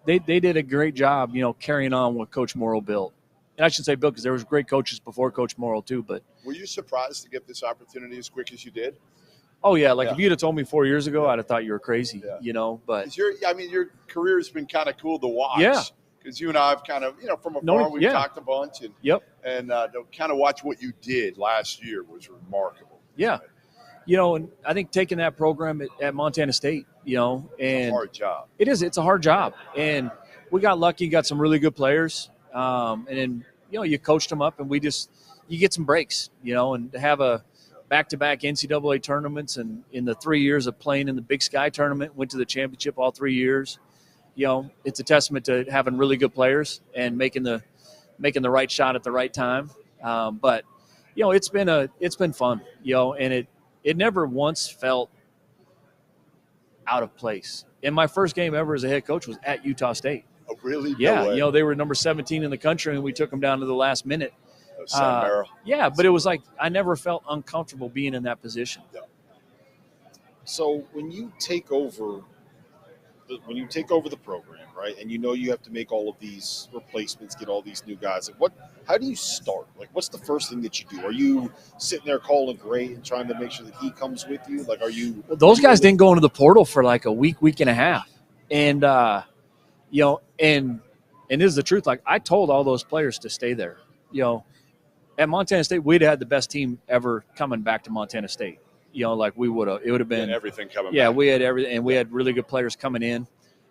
Speaker 18: they did a great job. Carrying on what Coach Morrill built. And I should say built because there was great coaches before Coach Morrill too. But
Speaker 11: were you surprised to get this opportunity as quick as you did?
Speaker 18: Oh yeah, if you'd have told me 4 years ago, I'd have thought you were crazy. Yeah. But
Speaker 11: your career has been kind of cool to watch.
Speaker 18: Yeah.
Speaker 11: Because you and I have kind of, from afar, we've talked a bunch, and to kind of watch what you did last year was remarkable.
Speaker 18: Yeah, and I think taking that program at Montana State, and
Speaker 11: it's a hard job.
Speaker 18: It is. It's a hard job, and we got lucky, got some really good players, and then you coached them up, and you get some breaks, and to have a back-to-back NCAA tournaments, and in the 3 years of playing in the Big Sky tournament, went to the championship all 3 years. It's a testament to having really good players and making the right shot at the right time. But it's been fun, and it never once felt out of place. And my first game ever as a head coach was at Utah State.
Speaker 11: Oh, really?
Speaker 18: Yeah, no they were number 17 in the country, and we took them down to the last minute.
Speaker 11: Yeah,
Speaker 18: but it was like I never felt uncomfortable being in that position.
Speaker 11: Yeah.
Speaker 1: So when you take over the program, right, and you have to make all of these replacements, get all these new guys, how do you start? Like, what's the first thing that you do? Are you sitting there calling Gray and trying to make sure that he comes with you? Like, are you?
Speaker 18: Well, those guys didn't go into the portal for like a week and a half, and and this is the truth. Like, I told all those players to stay there. At Montana State, we'd had the best team ever coming back to Montana State. Like we would have. It would have been
Speaker 11: everything coming.
Speaker 18: Yeah,
Speaker 11: back.
Speaker 18: we had everything, and we had really good players coming in,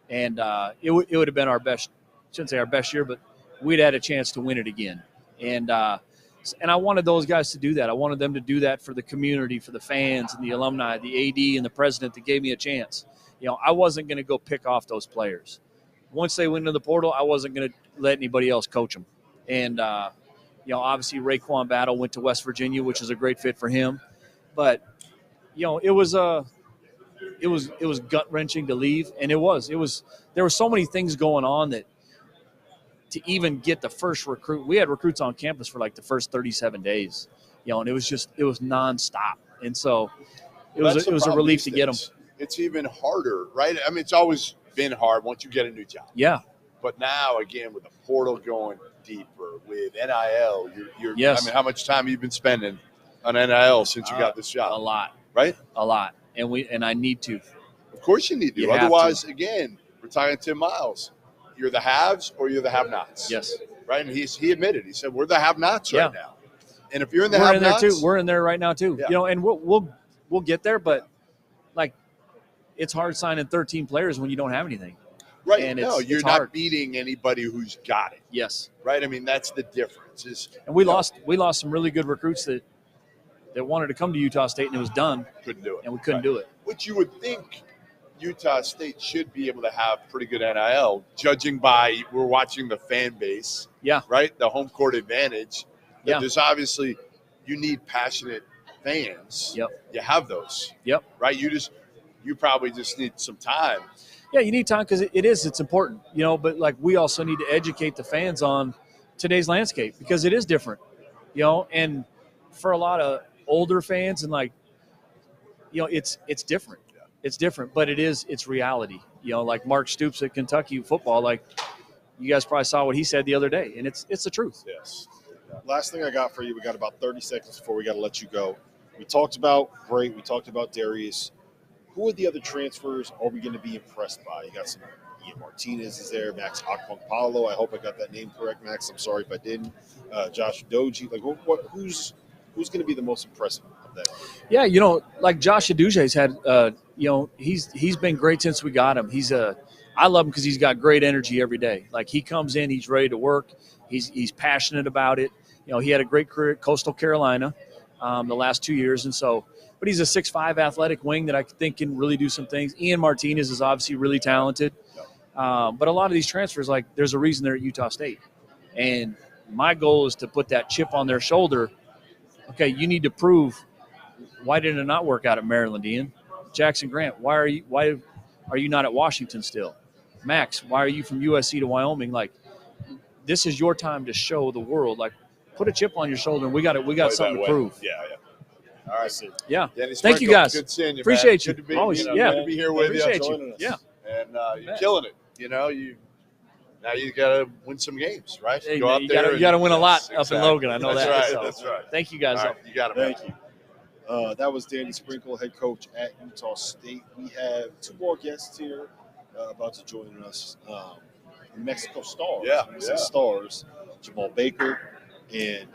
Speaker 18: and it would have been our best. Shouldn't say our best year, but we'd had a chance to win it again. And I wanted those guys to do that. I wanted them to do that for the community, for the fans and the alumni, the AD and the president that gave me a chance. I wasn't going to go pick off those players. Once they went into the portal, I wasn't going to let anybody else coach them. And obviously Raekwon Battle went to West Virginia, which is a great fit for him. But it was gut wrenching to leave, and there were so many things going on that to even get the first recruit, we had recruits on campus for like the first 37 days, and it was nonstop, and so it was a relief to get them.
Speaker 11: It's even harder, right? I mean, it's always been hard once you get a new job.
Speaker 18: Yeah,
Speaker 11: but now again with the portal going deeper, with NIL, you're
Speaker 18: yes.
Speaker 11: I mean, how much time have you been spending on NIL since you got this job?
Speaker 18: A lot.
Speaker 11: Right?
Speaker 18: A lot. And I need to.
Speaker 11: Of course you need to. Otherwise, again, we're talking Tim Miles. You're the haves or you're the have-nots.
Speaker 18: Yes.
Speaker 11: Right? And he admitted. He said, we're the have-nots right now. And if you're in the have-nots.
Speaker 18: We're in there too. We're in there right now too.
Speaker 11: Yeah.
Speaker 18: And we'll get there, but like it's hard signing 13 players when you don't have anything.
Speaker 11: Right.
Speaker 18: And
Speaker 11: No,
Speaker 18: it's
Speaker 11: you're
Speaker 18: hard.
Speaker 11: not beating anybody who's got it.
Speaker 18: Yes.
Speaker 11: Right. I mean, that's the difference.
Speaker 18: And we lost some really good recruits that wanted to come to Utah State, and it was done.
Speaker 11: Couldn't do it.
Speaker 18: And we couldn't do it.
Speaker 11: Which you would think Utah State should be able to have pretty good NIL, judging by we're watching the fan base.
Speaker 18: Yeah.
Speaker 11: Right? The home court advantage.
Speaker 18: Yeah.
Speaker 11: There's obviously you need passionate fans.
Speaker 18: Yep.
Speaker 11: You have those.
Speaker 18: Yep.
Speaker 11: Right? You probably just need some time.
Speaker 18: Yeah, you need time because it's important, but like we also need to educate the fans on today's landscape because it is different, and for a lot of older fans and like, it's different. It's different, but it's reality. Like Mark Stoops at Kentucky football, like you guys probably saw what he said the other day, and it's the truth.
Speaker 1: Yes. Last thing I got for you, we got about 30 seconds before we got to let you go. We talked about Bray, we talked about Darius. Who are the other transfers are we going to be impressed by? You got some Ian Martinez is there, Max Akpong-Paulo. I hope I got that name correct, Max. I'm sorry if I didn't. Josh Doji. Like, who's going to be the most impressive of that?
Speaker 18: Yeah, like Josh Aduje's had, he's been great since we got him. I love him because he's got great energy every day. Like he comes in, he's ready to work. He's passionate about it. He had a great career at Coastal Carolina the last 2 years, and so. But he's a 6'5" athletic wing that I think can really do some things. Ian Martinez is obviously really talented. But a lot of these transfers, like there's a reason they're at Utah State. And my goal is to put that chip on their shoulder. Okay, you need to prove why did it not work out at Maryland, Ian? Jackson Grant, why are you not at Washington still? Max, why are you from USC to Wyoming? Like, this is your time to show the world. Like, put a chip on your shoulder, and we got something to prove.
Speaker 11: Yeah. All right.
Speaker 18: Yeah.
Speaker 11: Danny
Speaker 18: Thank you,
Speaker 11: Sprinkle,
Speaker 18: guys.
Speaker 11: Good seeing you.
Speaker 18: Appreciate
Speaker 11: man.
Speaker 18: you.
Speaker 11: Good to be,
Speaker 18: Always.
Speaker 11: Good
Speaker 18: Yeah.
Speaker 11: to be here with
Speaker 18: Appreciate
Speaker 11: you.
Speaker 18: you. Yeah.
Speaker 11: And you're killing it. Now you got to win some games, right?
Speaker 18: Hey,
Speaker 11: Go
Speaker 18: man,
Speaker 11: out
Speaker 18: you
Speaker 11: there.
Speaker 18: gotta win a lot
Speaker 11: Yes,
Speaker 18: up in Logan. I know
Speaker 11: that's
Speaker 18: that.
Speaker 11: Right,
Speaker 18: So,
Speaker 11: that's right.
Speaker 18: Thank you, guys.
Speaker 11: All right, you got it.
Speaker 1: Thank you. That was Danny Sprinkle, head coach at Utah State. We have two more guests here about to join us. Mexico Stars.
Speaker 11: Yeah.
Speaker 1: Stars. Jamal Baker and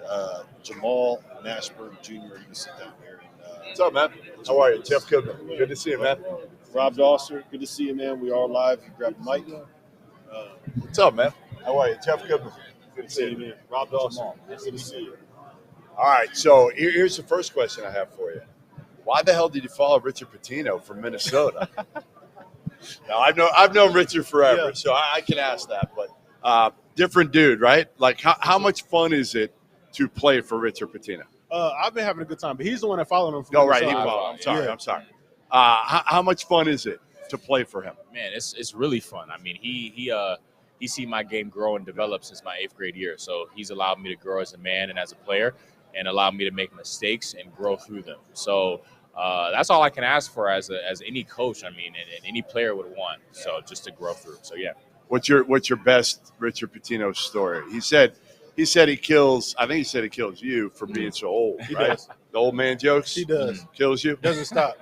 Speaker 1: Jamal Mashburn Jr. You can sit down there.
Speaker 11: What's up, man? How are you? Jeff Goodman. Good to see you, man.
Speaker 1: Rob Dauster, good to see you, man. We are live. You grab the mic.
Speaker 11: What's up, man? How are you? Jeff Goodman.
Speaker 1: Good to see you, man. Rob Dauster, good to see you.
Speaker 11: All right, so here's the first question I have for you. Why the hell did you follow Richard Pitino from Minnesota? Now, I've known Richard forever, so I can ask that. But different dude, right? Like, how much fun is it to play for Richard Pitino?
Speaker 19: I've been having a good time, but he's the one that followed him.
Speaker 11: Oh, right. He followed. I'm sorry. How much fun is it to play for him?
Speaker 20: Man, it's really fun. I mean, he seen my game grow and develop since my 8th grade year. So he's allowed me to grow as a man and as a player and allowed me to make mistakes and grow through them. So that's all I can ask for as any coach, I mean, and any player would want. So just to grow through. So, yeah.
Speaker 11: What's your best Richard Pitino story? He said he kills. I think he said he kills you for being so old.
Speaker 19: He
Speaker 11: right?
Speaker 19: does.
Speaker 11: The old man jokes.
Speaker 19: He does.
Speaker 11: Kills you.
Speaker 19: Doesn't stop.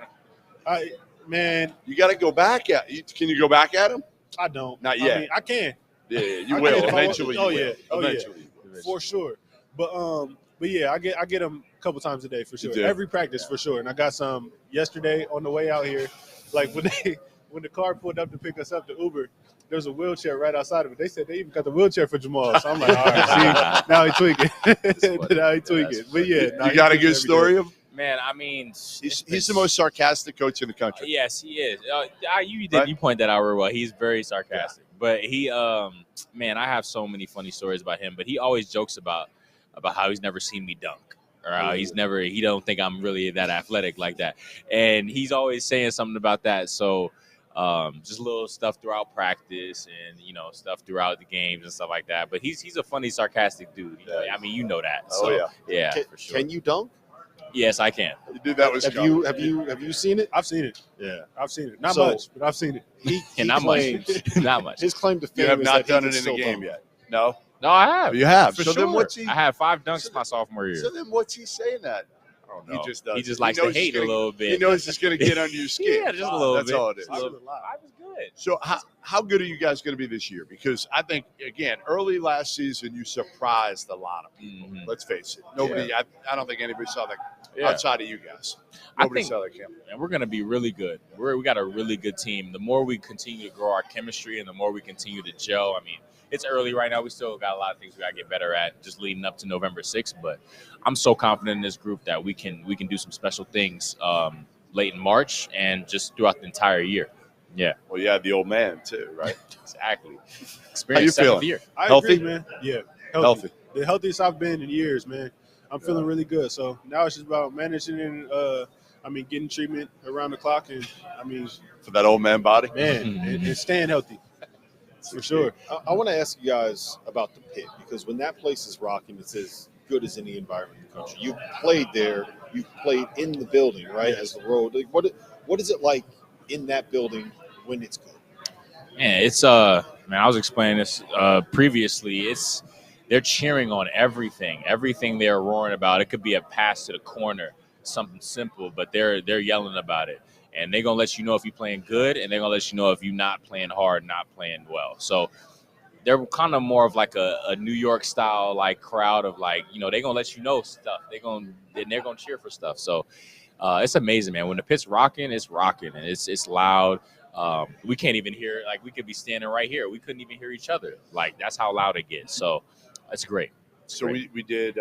Speaker 19: Man,
Speaker 11: you got to go back at. Can you go back at him?
Speaker 19: I don't.
Speaker 11: Not yet.
Speaker 19: I mean, I can.
Speaker 11: Yeah, you
Speaker 19: I
Speaker 11: will
Speaker 19: can.
Speaker 11: eventually.
Speaker 19: Oh
Speaker 11: you
Speaker 19: yeah.
Speaker 11: will.
Speaker 19: Oh
Speaker 11: Eventually.
Speaker 19: yeah. For sure. But yeah, I get them a couple times a day for sure.
Speaker 11: do?
Speaker 19: Every practice for sure. And I got some yesterday on the way out here. Like when the car pulled up to pick us up, the Uber, there's a wheelchair right outside of it. They said they even got the wheelchair for Jamal. So I'm like, all right, see, now he tweaking. Now he tweaking. But yeah,
Speaker 11: you got a good story of.
Speaker 20: Man, I mean,
Speaker 11: He's the most sarcastic coach in the country.
Speaker 20: yes, he is. You point that out real well. He's very sarcastic, but he, man, I have so many funny stories about him. But he always jokes about how he's never seen me dunk, or how he don't think I'm really that athletic like that, and he's always saying something about that. So. Just little stuff throughout practice and, stuff throughout the games and stuff like that. But he's a funny, sarcastic dude. I mean, you know that. So, yeah, for sure.
Speaker 1: Can you dunk?
Speaker 20: Yes, I can.
Speaker 11: You did that.
Speaker 1: Have you seen it?
Speaker 19: I've seen it.
Speaker 1: Yeah,
Speaker 19: I've seen it. Not much, but I've seen it.
Speaker 1: He
Speaker 20: not
Speaker 1: claims,
Speaker 20: much. Not much.
Speaker 1: His claim to fame
Speaker 11: You have
Speaker 1: is
Speaker 11: not
Speaker 1: that
Speaker 11: done
Speaker 1: he
Speaker 11: it
Speaker 1: can
Speaker 11: in
Speaker 1: still
Speaker 11: a game
Speaker 1: dunk.
Speaker 11: yet. No.
Speaker 20: No, I have.
Speaker 11: You have.
Speaker 20: For
Speaker 11: So
Speaker 20: sure.
Speaker 11: then what's he?
Speaker 20: I had 5 dunks my sophomore year.
Speaker 11: So then what's he saying that?
Speaker 20: I don't know.
Speaker 11: He just does.
Speaker 20: He just likes to hate a little bit.
Speaker 11: He knows he's going to get under your skin.
Speaker 20: Yeah, just a little
Speaker 11: That's
Speaker 20: bit.
Speaker 11: all it is.
Speaker 20: I was good. good.
Speaker 11: So how good are you guys going to be this year? Because I think, again, early last season, you surprised a lot of people. Let's face it. Nobody, I don't think anybody saw that outside of you guys. Nobody saw that camp.
Speaker 20: And we're going to be really good. We got a really good team. The more we continue to grow our chemistry and the more we continue to gel, I mean, it's early right now. We still got a lot of things we got to get better at just leading up to November 6th. But I'm so confident in this group that we can do some special things late in March and just throughout the entire year. Yeah.
Speaker 11: Well, you had the old man too, right?
Speaker 20: Exactly.
Speaker 11: How you feeling?
Speaker 20: Year.
Speaker 19: I
Speaker 11: Healthy?
Speaker 19: agree, man. Yeah,
Speaker 11: Healthy.
Speaker 19: The healthiest I've been in years, man. I'm feeling really good. So now it's just about managing and getting treatment around the clock, and
Speaker 11: for that old man body,
Speaker 19: man, and staying healthy. For sure.
Speaker 1: I want to ask you guys about the pit, because when that place is rocking, it's as good as any environment in the country. You played there. You played in the building, right, as the road. Like, what is it like in that building when it's good?
Speaker 20: Man, it's I was explaining this previously. They're cheering on everything they're roaring about. It could be a pass to the corner, something simple, but they're yelling about it. And they're going to let you know if you're playing good, and they're going to let you know if you're not playing hard, not playing well. So they're kind of more of like a New York style like crowd of like, they're going to let you know stuff. They're going to cheer for stuff. So it's amazing, man. When the pit's rocking, it's rocking, and it's loud. We can't even hear, like we could be standing right here. We couldn't even hear each other. Like that's how loud it gets. So it's great.
Speaker 11: So we did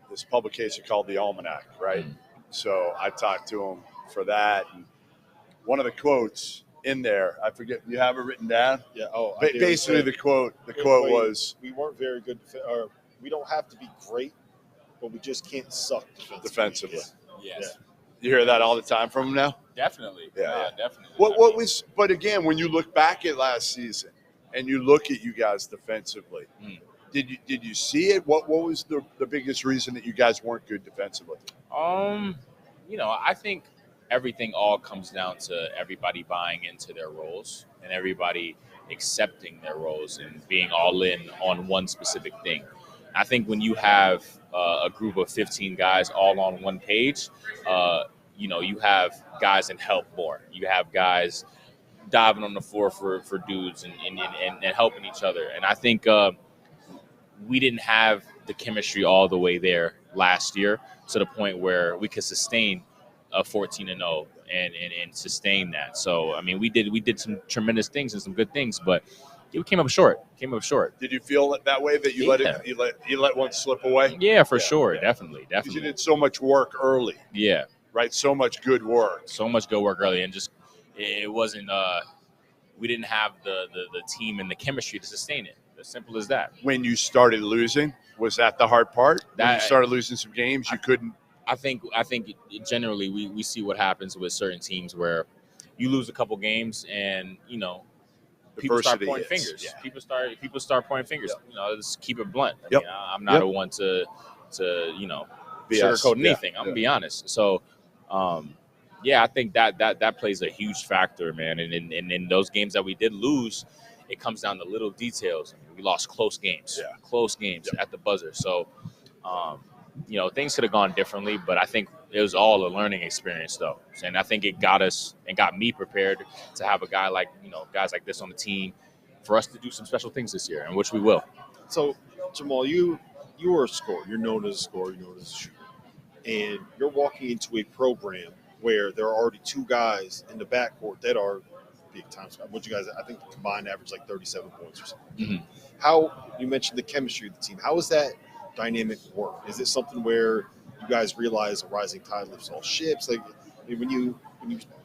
Speaker 11: this publication called The Almanac, right? So I talked to him for that. And one of the quotes in there, I forget, you have it written down?
Speaker 1: Yeah. Oh,
Speaker 11: basically the quote was,
Speaker 1: we weren't very good, or we don't have to be great, but we just can't suck
Speaker 11: defensively.
Speaker 20: Yes.
Speaker 1: Yeah.
Speaker 11: You hear that all the time from him now?
Speaker 20: Definitely.
Speaker 11: Yeah.
Speaker 20: Definitely.
Speaker 11: What was, but again, when you look back at last season and you look at you guys defensively, did you see it? What was the biggest reason that you guys weren't good defensively?
Speaker 20: I think everything all comes down to everybody buying into their roles and everybody accepting their roles and being all in on one specific thing. I think when you have a group of 15 guys all on one page, you have guys in help more. You have guys diving on the floor for dudes and helping each other. And I think we didn't have the chemistry all the way there last year to the point where we could sustain a 14-0 and sustain that. So we did some tremendous things and some good things, but we came up short.
Speaker 11: Did you feel it that way, that you let one slip away?
Speaker 20: Yeah, for sure. Definitely.
Speaker 11: Because you did so much work early.
Speaker 20: Yeah.
Speaker 11: Right. So much good work.
Speaker 20: Early, and just it wasn't. We didn't have the team and the chemistry to sustain it. As simple as that.
Speaker 11: When you started losing, was that the hard part? When you started losing some games, you couldn't.
Speaker 20: I think generally we see what happens with certain teams where you lose a couple games and people start pointing fingers. Yeah. People start pointing fingers. Let's keep it blunt. I'm not a one to sugarcoat anything. I'm gonna be honest. So I think that plays a huge factor, man. And in those games that we did lose, it comes down to little details. We lost close games at the buzzer. So things could have gone differently, but I think it was all a learning experience, though. And I think it got us and got me prepared to have a guy like, guys like this on the team for us to do some special things this year, and which we will.
Speaker 1: So, Jamal, you are a scorer. You're known as a scorer. You're known as a shooter. And you're walking into a program where there are already two guys in the backcourt that are big time scorer. What you guys, I think the combined average like 37 points or something.
Speaker 20: Mm-hmm.
Speaker 1: How, you mentioned the chemistry of the team. How is that dynamic work? Is it something where you guys realize a rising tide lifts all ships? Like when you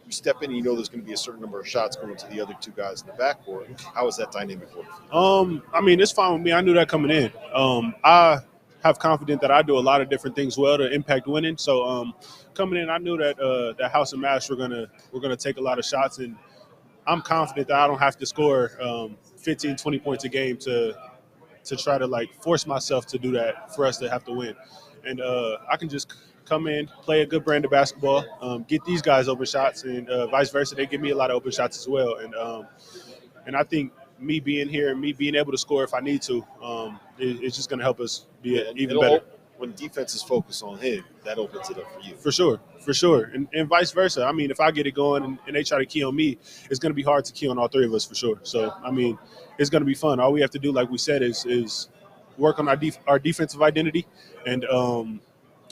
Speaker 1: step in and there's going to be a certain number of shots going to the other two guys in the backcourt, how is that dynamic work?
Speaker 19: It's fine with me. I knew that coming in. I have confidence that I do a lot of different things well to impact winning. So coming in, I knew that that House and Mash we're gonna take a lot of shots, and I'm confident that I don't have to score 15, 20 points a game to try to force myself to do that for us to have to win. And I can just come in, play a good brand of basketball, get these guys open shots, and vice versa. They give me a lot of open shots as well. And I think me being here and me being able to score if I need to, it's just going to help us be even better.
Speaker 1: when defenses focus on him, that opens it up for you.
Speaker 19: For sure. And vice versa. I mean, if I get it going and they try to key on me, it's going to be hard to key on all three of us for sure. So, I mean, it's going to be fun. All we have to do, like we said, is work on our defensive identity, and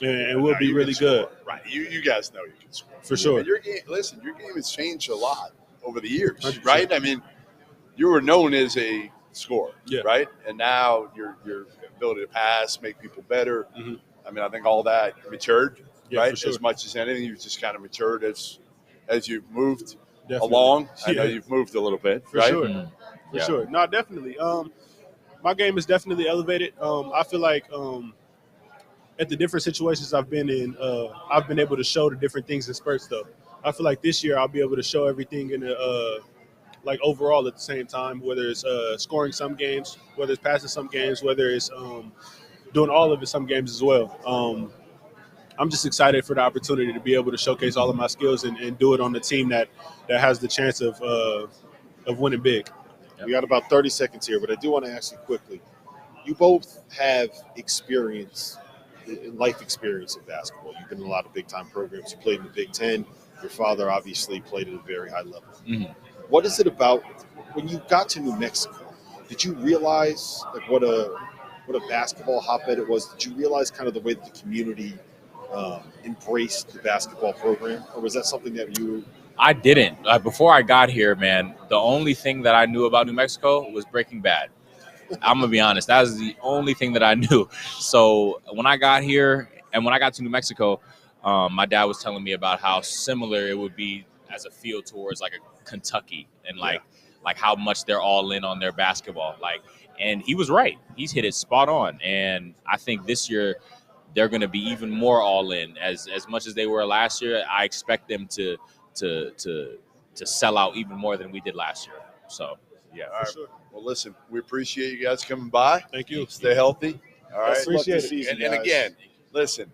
Speaker 19: we'll be really good.
Speaker 11: Right. You guys know you can score.
Speaker 19: For sure.
Speaker 11: And your game has changed a lot over the years,
Speaker 19: 100%.
Speaker 11: right? I mean, you were known as a scorer,
Speaker 19: Yeah.
Speaker 11: right? And now your ability to pass, make people better.
Speaker 19: Mm-hmm.
Speaker 11: I mean, I think all that matured,
Speaker 19: Yeah,
Speaker 11: right?
Speaker 19: for sure.
Speaker 11: As much as anything, you've just kind of matured as you've moved
Speaker 19: Definitely.
Speaker 11: along. I know
Speaker 19: Yeah.
Speaker 11: you've moved a little bit,
Speaker 19: For
Speaker 11: right?
Speaker 19: sure. For sure. No, definitely. My game is definitely elevated. I feel like at the different situations I've been in, I've been able to show the different things in spurts, though. I feel like this year I'll be able to show everything in like overall at the same time, whether it's scoring some games, whether it's passing some games, whether it's doing all of it some games as well. I'm just excited for the opportunity to be able to showcase all of my skills and do it on the team that has the chance of winning big.
Speaker 1: We got about 30 seconds here, but I do want to ask you quickly. You both have experience, life experience in basketball. You've been in a lot of big-time programs. You played in the Big Ten. Your father obviously played at a very high level.
Speaker 20: Mm-hmm.
Speaker 1: What is it about when you got to New Mexico? Did you realize like what a basketball hotbed it was? Did you realize kind of the way that the community embraced the basketball program, or was that something that you?
Speaker 20: I didn't. Before I got here, man, the only thing that I knew about New Mexico was Breaking Bad. I'm going to be honest. That was the only thing that I knew. So when I got here and when I got to New Mexico, my dad was telling me about how similar it would be as a feel towards like a Kentucky and like how much they're all in on their basketball. And he was right. He's hit it spot on. And I think this year they're going to be even more all in as much as they were last year. I expect them to sell out even more than we did last year. So, yeah.
Speaker 11: All right. Sure. Well, listen, we appreciate you guys coming by.
Speaker 19: Thank you.
Speaker 11: Stay healthy. All right.
Speaker 19: Appreciate it.
Speaker 11: And again, listen,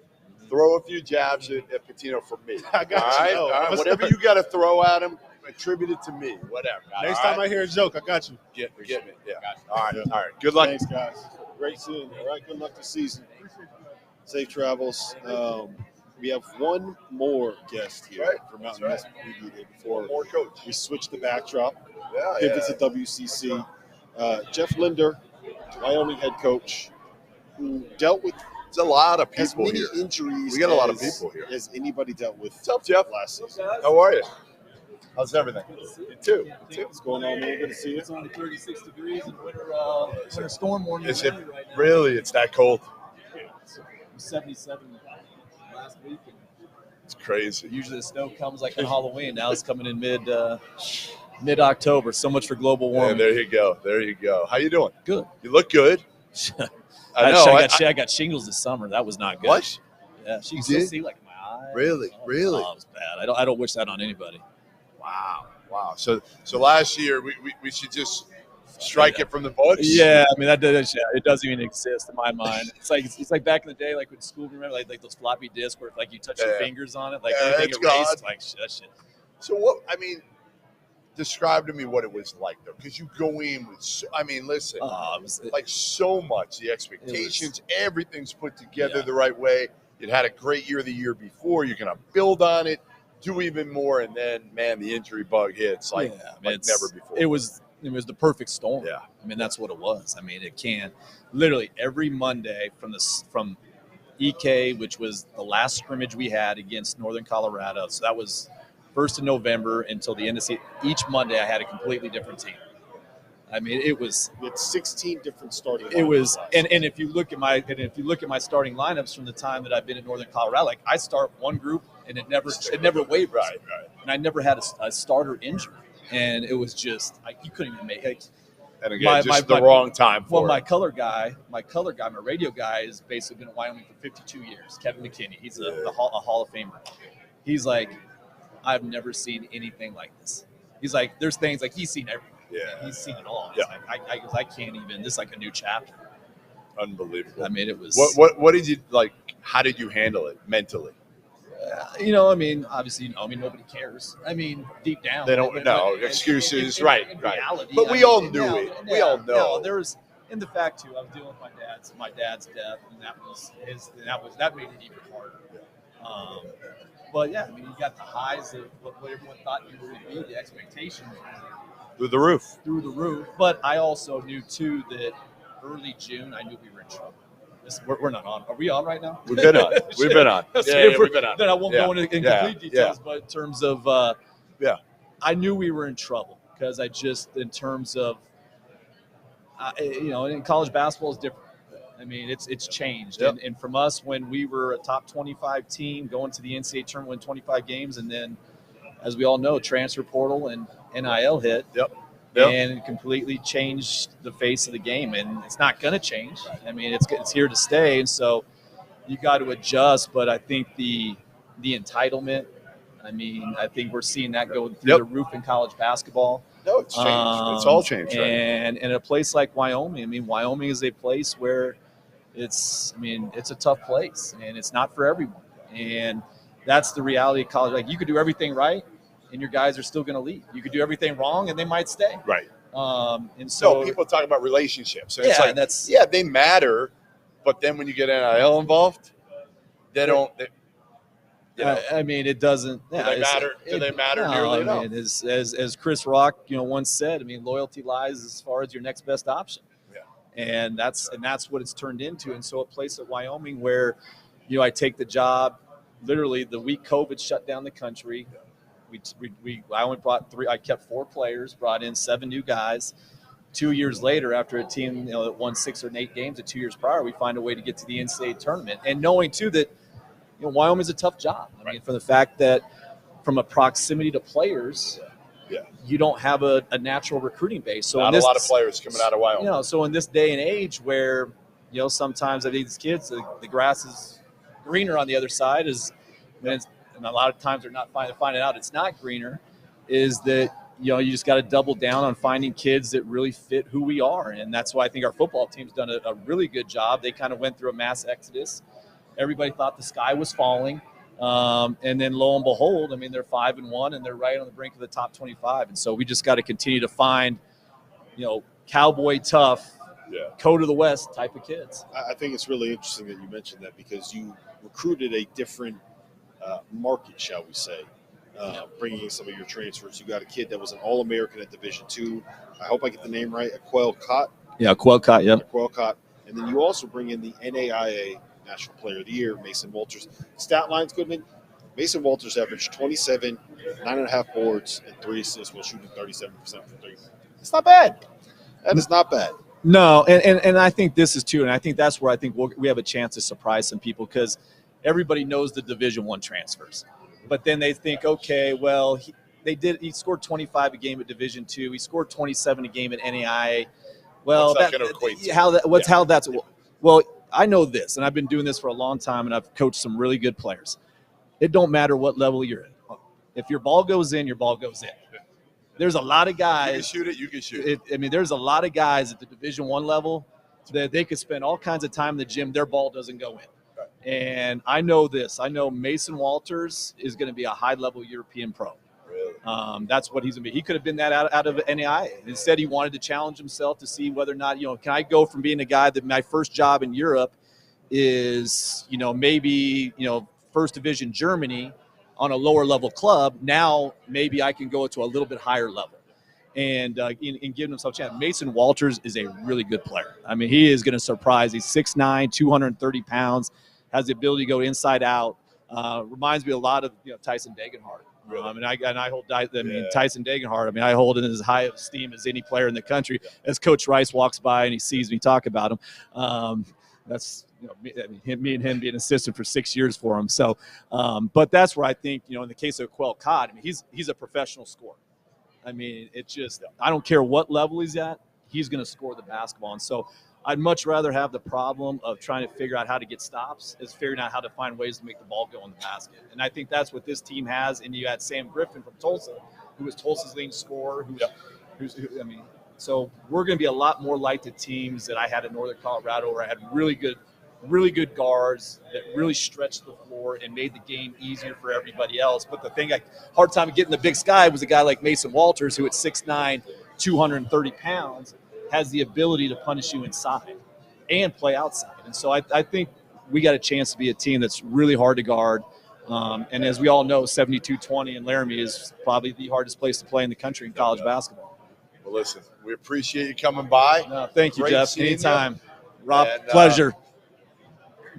Speaker 11: throw a few jabs at Patino for me.
Speaker 19: I got you.
Speaker 11: All right. Whatever you got to throw at him, attribute it to me. Whatever.
Speaker 19: Next time I hear a joke, I got you.
Speaker 11: Get me. Yeah. All right. All right. Good luck.
Speaker 1: Thanks, guys. Great seeing you. All right. Good luck this season. Safe travels. We have one more guest here from Mountain West Media Day before
Speaker 11: more coach.
Speaker 1: We switch the backdrop.
Speaker 11: Yeah,
Speaker 1: Pivot to WCC. Jeff Linder, Wyoming head coach, who dealt with
Speaker 11: It's a lot of
Speaker 1: as
Speaker 11: people
Speaker 1: many
Speaker 11: here.
Speaker 1: injuries
Speaker 11: We got a lot of people here.
Speaker 1: as anybody dealt with.
Speaker 11: What's up, Jeff?
Speaker 1: Last season.
Speaker 11: How are you? How's everything? You too.
Speaker 1: What's going on, man? Good to see you.
Speaker 21: It's only 36 degrees and winter storm warning.
Speaker 11: Is it really? It's that cold?
Speaker 21: It was 77 last week. And
Speaker 11: it's crazy.
Speaker 21: Usually the snow comes like on Halloween. Now it's coming in mid-October. So much for global warming.
Speaker 11: Yeah, there you go. How you doing?
Speaker 21: Good.
Speaker 11: You look good.
Speaker 21: I
Speaker 11: know.
Speaker 21: I got shingles this summer. That was not good.
Speaker 11: What?
Speaker 21: Yeah, you can
Speaker 11: did?
Speaker 21: still see like my eye.
Speaker 11: Really?
Speaker 21: Oh, it was bad. I don't wish that on anybody.
Speaker 11: Wow. So last year we should just strike it from the books.
Speaker 21: Yeah, I mean it doesn't even exist in my mind. It's like back in the day, like with school. Remember, like those floppy disks where like you touch your fingers on it, like anything
Speaker 11: it's
Speaker 21: erased,
Speaker 11: gone.
Speaker 21: like that shit.
Speaker 11: So what? I mean, describe to me what it was like though, because you go in with. Listen, like so much. The expectations, everything's put together the right way. It had a great year the year before. You're gonna build on it, do even more, and then man, the injury bug hits like never before.
Speaker 21: It was the perfect storm.
Speaker 11: Yeah.
Speaker 21: I mean, that's what it was. I mean, it can literally every Monday from EK, which was the last scrimmage we had against Northern Colorado. So that was 1st of November until the end of the season. Each Monday I had a completely different team. I mean, it was.
Speaker 1: We had 16 different starting lineups.
Speaker 21: It was, and if you look at my starting lineups from the time that I've been in Northern Colorado, like I start one group and it never wavers.
Speaker 11: Right.
Speaker 21: And I never had a starter injury, and it was just you couldn't even make it.
Speaker 11: And again, the wrong time for
Speaker 21: it. My color guy, my radio guy has basically been in Wyoming for 52 years. Kevin McKinney, he's a Hall of Famer. He's like, I've never seen anything like this. He's like, there's things like he's seen everything.
Speaker 11: Yeah,
Speaker 21: he's seen it all.
Speaker 11: Yeah.
Speaker 21: Like, I can't even. This is like a new chapter.
Speaker 11: Unbelievable.
Speaker 21: I mean, it was.
Speaker 11: What did you like? How did you handle it mentally?
Speaker 21: I mean, obviously, nobody cares. I mean, deep down,
Speaker 11: They don't know excuses, right?
Speaker 21: Reality,
Speaker 11: But we all knew it. We all know.
Speaker 21: There's, And the fact too, I was dealing with my dad's death, and that made it even harder. But yeah, I mean, you got the highs of what everyone thought you were going to be, the expectations
Speaker 3: Through the roof.
Speaker 21: Through the roof. But I also knew too that early June, I knew we were in trouble. We're not on. Are we on right now?
Speaker 3: We've been on. We've been on.
Speaker 21: Yeah,
Speaker 3: we've been on.
Speaker 21: Then I won't go into complete details, but in terms of, I knew we were in trouble because in terms of, in college basketball is different. I mean, it's changed.
Speaker 3: Yep.
Speaker 21: And from us, when we were a top 25 team going to the NCAA tournament, win 25 games, and then, as we all know, transfer portal and NIL hit.
Speaker 3: Yep.
Speaker 21: And it completely changed the face of the game, and it's not going to change. I mean, it's here to stay, and so you got to adjust. But I think the entitlement. I mean, I think we're seeing that go through the roof in college basketball.
Speaker 3: No, it's changed. It's all changed. Right?
Speaker 21: And in a place like Wyoming, I mean, Wyoming is a place where it's a tough place, and it's not for everyone. And that's the reality of college. Like, you could do everything right, and your guys are still going to leave. You could do everything wrong, and they might stay.
Speaker 3: Right.
Speaker 21: And so
Speaker 3: people talk about relationships. And
Speaker 21: yeah,
Speaker 3: it's like, they matter, but then when you get NIL involved, they don't.
Speaker 21: I mean, it doesn't.
Speaker 3: Do they matter? Do they matter nearly enough?
Speaker 21: I mean, as Chris Rock, once said, I mean, loyalty lies as far as your next best option. Yeah. And that's what it's turned into. And so a place at Wyoming where, I take the job literally the week COVID shut down the country. I only brought 3. I kept 4 players, brought in 7 new guys. 2 years later, after a team that won 6 or 8 games 2 years prior, we find a way to get to the NCAA tournament. And knowing too that Wyoming's a tough job. I mean, for the fact that from a proximity to players, you don't have a natural recruiting base. So
Speaker 3: not a lot of players coming out of Wyoming.
Speaker 21: So in this day and age where sometimes I think these kids the grass is greener on the other side and a lot of times they're not finding out it's not greener, is that you just got to double down on finding kids that really fit who we are. And that's why I think our football team's done a really good job. They kind of went through a mass exodus. Everybody thought the sky was falling. And then lo and behold, I mean, they're 5-1 and they're right on the brink of the top 25. And so we just got to continue to find, cowboy tough, coat of the West type of kids.
Speaker 1: I think it's really interesting that you mentioned that because you recruited a different market, shall we say, bringing in some of your transfers. You got a kid that was an All-American at Division II. I hope I get the name right. Aquel Cott.
Speaker 21: Yeah, Aquel Cott, yep.
Speaker 1: Aquel Cott. And then you also bring in the NAIA National Player of the Year, Mason Walters. Stat lines, Goodman. Mason Walters averaged 27, 9.5 boards, and 3 assists while shooting 37% from 3. It's not bad. That is not bad.
Speaker 21: No, and I think this is too, and I think that's where I think we have a chance to surprise some people because everybody knows the Division I transfers. But then they think, okay, well, he scored 25 a game at Division II. He scored 27 a game at NAIA. Well,
Speaker 3: what's that going to equate to?
Speaker 21: How that's – well, I know this, and I've been doing this for a long time, and I've coached some really good players. It don't matter what level you're in. If your ball goes in, your ball goes in. There's a lot of guys.
Speaker 3: You can shoot it.
Speaker 21: I mean, there's a lot of guys at the Division I level that they could spend all kinds of time in the gym. Their ball doesn't go in. Right. And I know this. I know Mason Walters is going to be a high-level European pro.
Speaker 3: Really?
Speaker 21: That's what he's going to be. He could have been that out of NAIA. Instead, he wanted to challenge himself to see whether or not, can I go from being a guy that my first job in Europe is, maybe, first division Germany on a lower level club. Now maybe I can go to a little bit higher level and in giving himself a chance. Mason Walters is a really good player. I mean, he is going to surprise. He's 6'9", 230 pounds, has the ability to go inside out. Reminds me a lot of Tyson Degenhart. Really? I hold Tyson Degenhart. I mean, I hold in as high of esteem as any player in the country. As Coach Rice walks by and he sees me talk about him, that's me and him being assistant for 6 years for him. So, but that's where I think in the case of Aquel Cott, I mean, he's a professional scorer. I mean, it's just I don't care what level he's at, he's going to score the basketball. And so, I'd much rather have the problem of trying to figure out how to get stops as figuring out how to find ways to make the ball go in the basket. And I think that's what this team has. And you had Sam Griffin from Tulsa, who was Tulsa's leading scorer. So we're going to be a lot more like the teams that I had in Northern Colorado, where I had really good guards that really stretched the floor and made the game easier for everybody else. But the thing, hard time getting the big sky was a guy like Mason Walters, who at 6'9", 230 pounds, has the ability to punish you inside and play outside. And so I think we got a chance to be a team that's really hard to guard. And as we all know, 72-20 in Laramie is probably the hardest place to play in the country in college basketball.
Speaker 3: Well, listen, we appreciate you coming by.
Speaker 21: No, thank you,
Speaker 3: Great
Speaker 21: Jeff.
Speaker 3: seeing
Speaker 21: Anytime.
Speaker 3: you.
Speaker 21: Rob,
Speaker 3: And,
Speaker 21: pleasure.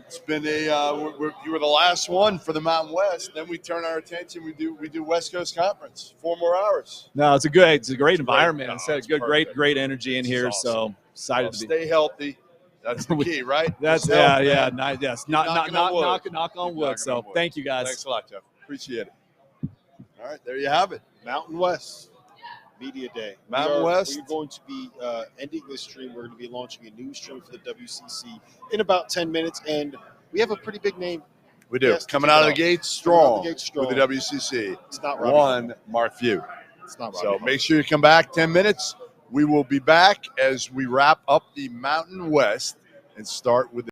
Speaker 3: It's been you were the last one for the Mountain West. Then we turn our attention. We do West Coast Conference. 4 more hours.
Speaker 21: No, it's a great environment. It's a great energy in here.
Speaker 3: Awesome.
Speaker 21: So excited to be.
Speaker 3: Stay healthy. That's the key, right?
Speaker 21: That's
Speaker 3: Just health,
Speaker 21: yeah.
Speaker 3: man.
Speaker 21: Yes.
Speaker 3: Keep
Speaker 21: Knock on wood.
Speaker 3: knocking
Speaker 21: So
Speaker 3: on wood.
Speaker 21: thank you guys.
Speaker 3: Thanks a lot, Jeff. Appreciate it. All right, there you have it.
Speaker 1: Mountain West Media Day.
Speaker 3: Mountain West.
Speaker 1: We're going to be ending this stream. We're going to be launching a new stream for the WCC in about 10 minutes, and we have a pretty big name.
Speaker 3: We do. Coming out of the gates strong with the WCC.
Speaker 1: It's not Robbie
Speaker 3: one Mark Few.
Speaker 1: It's not Robbie
Speaker 3: So
Speaker 1: Hunt.
Speaker 3: make sure you come back 10 minutes. We will be back as we wrap up the Mountain West and start with